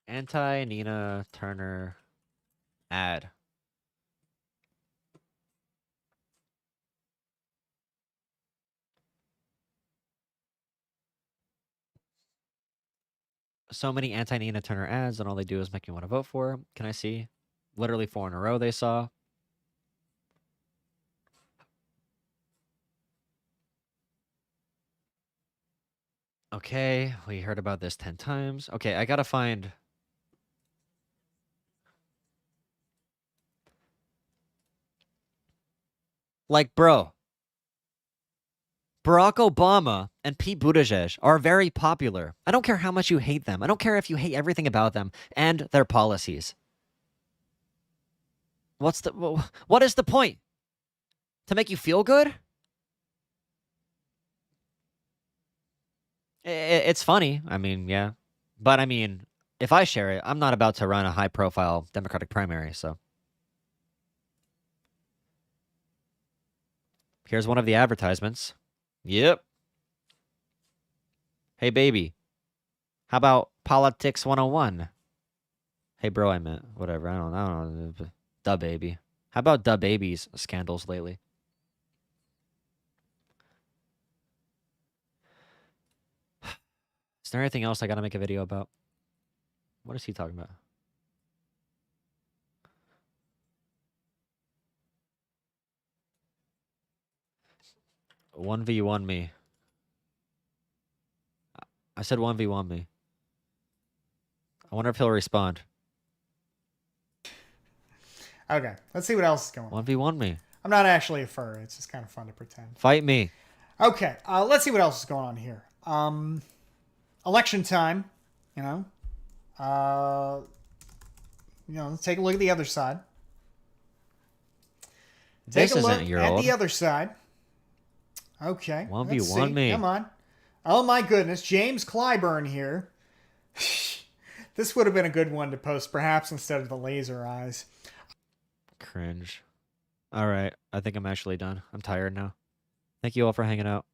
Anti-Nina Turner ad. So many anti-Nina Turner ads, and all they do is make me want to vote for her. Can I see? Literally 4 in a row they saw. Okay, we heard about this 10 times. Okay, I gotta find... Like, bro. Barack Obama and Pete Buttigieg are very popular. I don't care how much you hate them. I don't care if you hate everything about them and their policies. What is the point? To make you feel good? It's funny. I mean, yeah. But I mean, if I share it, I'm not about to run a high-profile Democratic primary, so. Here's one of the advertisements. Yep. Hey, baby. How about Politics 101? Hey, bro, I meant. Whatever. I don't know. Duh, baby. How about duh babies scandals lately? Is there anything else I gotta make a video about? What is he talking about? One v one me. I said 1v1 me. I wonder if he'll respond. Okay, let's see what else is going on. 1v1 me. I'm not actually a furry. It's just kind of fun to pretend. Fight me. Okay, let's see what else is going on here. Election time, you know. Let's take a look at the other side. Take a look at the other side. Okay. 1v1 me. Come on. Oh my goodness, James Clyburn here. This would have been a good one to post, perhaps instead of the laser eyes. Cringe. All right, I think I'm actually done. I'm tired now. Thank you all for hanging out.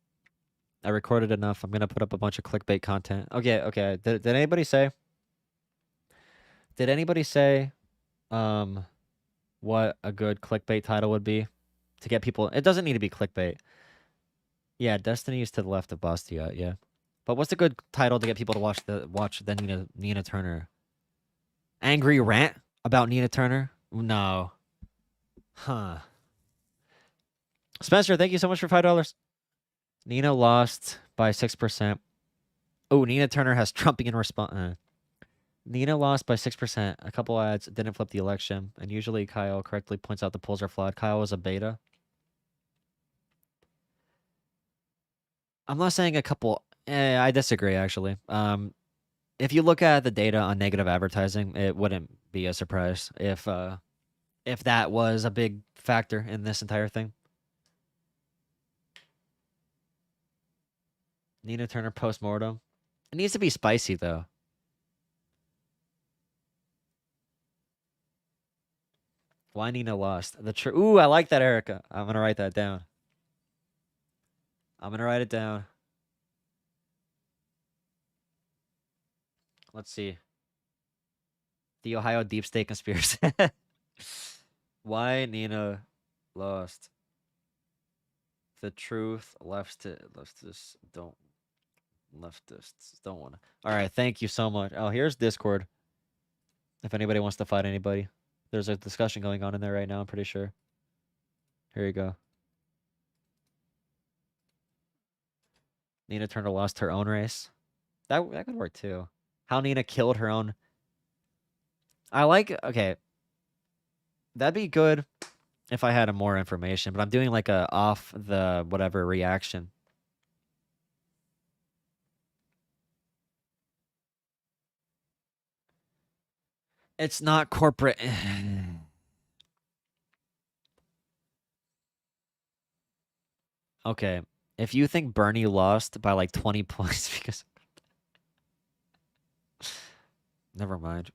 I recorded enough. I'm gonna put up a bunch of clickbait content. Okay. Did anybody say? Did anybody say, what a good clickbait title would be to get people? It doesn't need to be clickbait. Yeah, Destiny is to the left of Bastia. Yeah, but what's a good title to get people to watch the Nina Turner? Angry rant about Nina Turner? No. Huh. Spencer, thank you so much for $5. Nina lost by 6%. Oh, Nina Turner has trumping in response. Nina lost by 6%. A couple ads didn't flip the election. And usually Kyle correctly points out the polls are flawed. Kyle was a beta. I'm not saying a couple. I disagree, actually. If you look at the data on negative advertising, it wouldn't be a surprise if that was a big factor in this entire thing. Nina Turner postmortem. It needs to be spicy, though. Why Nina lost? Ooh, I like that, Erica. I'm going to write that down. I'm going to write it down. Let's see. The Ohio deep state conspiracy. Why Nina lost. The truth. Leftists don't want to. All right, thank you so much. Oh, here's Discord. If anybody wants to fight anybody. There's a discussion going on in there right now, I'm pretty sure. Here you go. Nina Turner lost her own race. That could work too. How Nina killed her own. Okay. That'd be good if I had more information, but I'm doing like a off the whatever reaction. It's not corporate. Okay. If you think Bernie lost by like 20 points because... Never mind.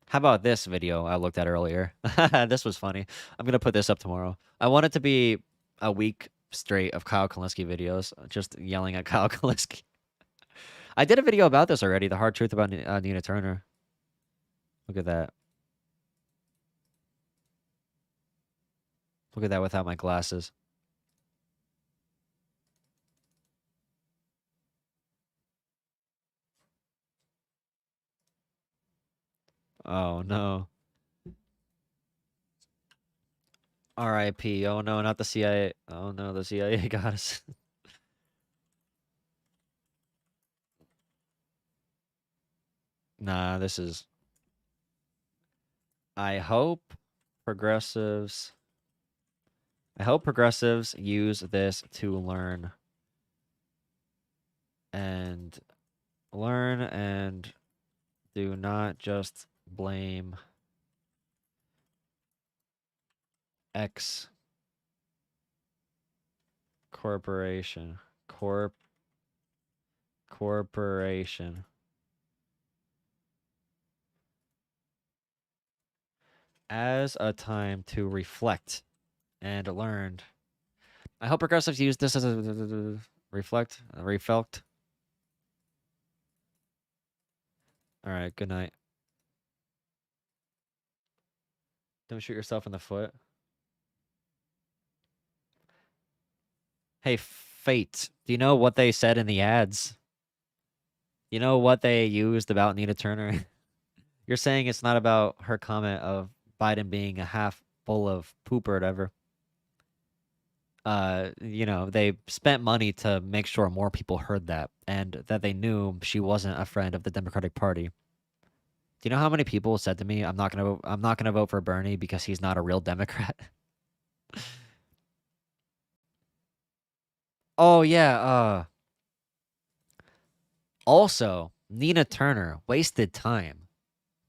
How about this video I looked at earlier? This was funny. I'm going to put this up tomorrow. I want it to be a week straight of Kyle Kalinske videos, just yelling at Kyle Kalinske. I did a video about this already. The hard truth about Nina Turner. Look at that. Look at that without my glasses. Oh no. R.I.P. Oh no, not the CIA. Oh no, the CIA got us. Nah, this is... I hope progressives use this to learn and do not just blame X corporation. Corporation. As a time to reflect and learn. I hope progressives use this as a reflect. All right, good night. Don't shoot yourself in the foot. Hey, Fate, do you know what they said in the ads? You know what they used about Nina Turner? You're saying it's not about her comment of Biden being a half full of poop or whatever. You know, they spent money to make sure more people heard that and that they knew she wasn't a friend of the Democratic Party. Do you know how many people said to me, I'm not gonna vote for Bernie because he's not a real Democrat? Oh yeah, also, Nina Turner wasted time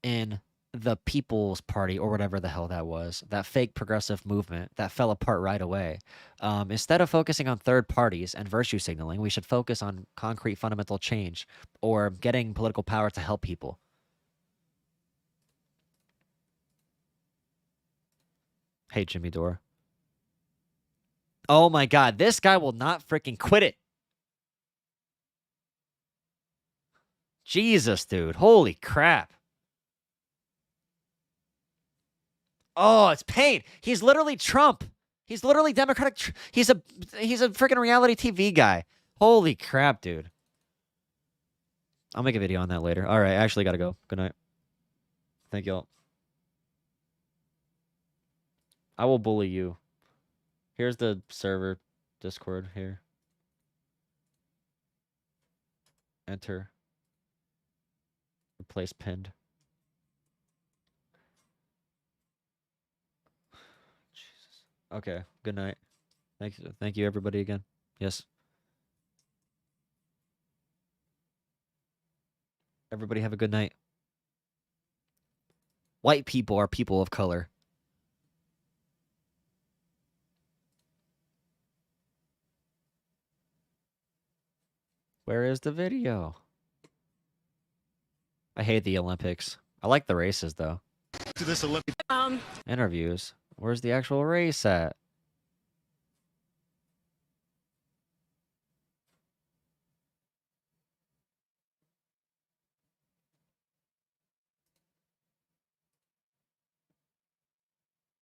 in the People's Party or whatever the hell that was, that fake progressive movement that fell apart right away. Instead of focusing on third parties and virtue signaling, we should focus on concrete fundamental change or getting political power to help people. Hey, Jimmy Dore. Oh my God, this guy will not freaking quit it. Jesus, dude. Holy crap. Oh, it's pain. He's literally Trump. He's literally Democratic. He's a freaking reality TV guy. Holy crap, dude. I'll make a video on that later. All right, I actually got to go. Good night. Thank y'all. I will bully you. Here's the server Discord here. Enter. Replace pinned. Jesus. Okay. Good night. Thank you everybody again. Yes. Everybody have a good night. White people are people of color. Where is the video? I hate the Olympics. I like the races though. To this Olympic Interviews. Where's the actual race at?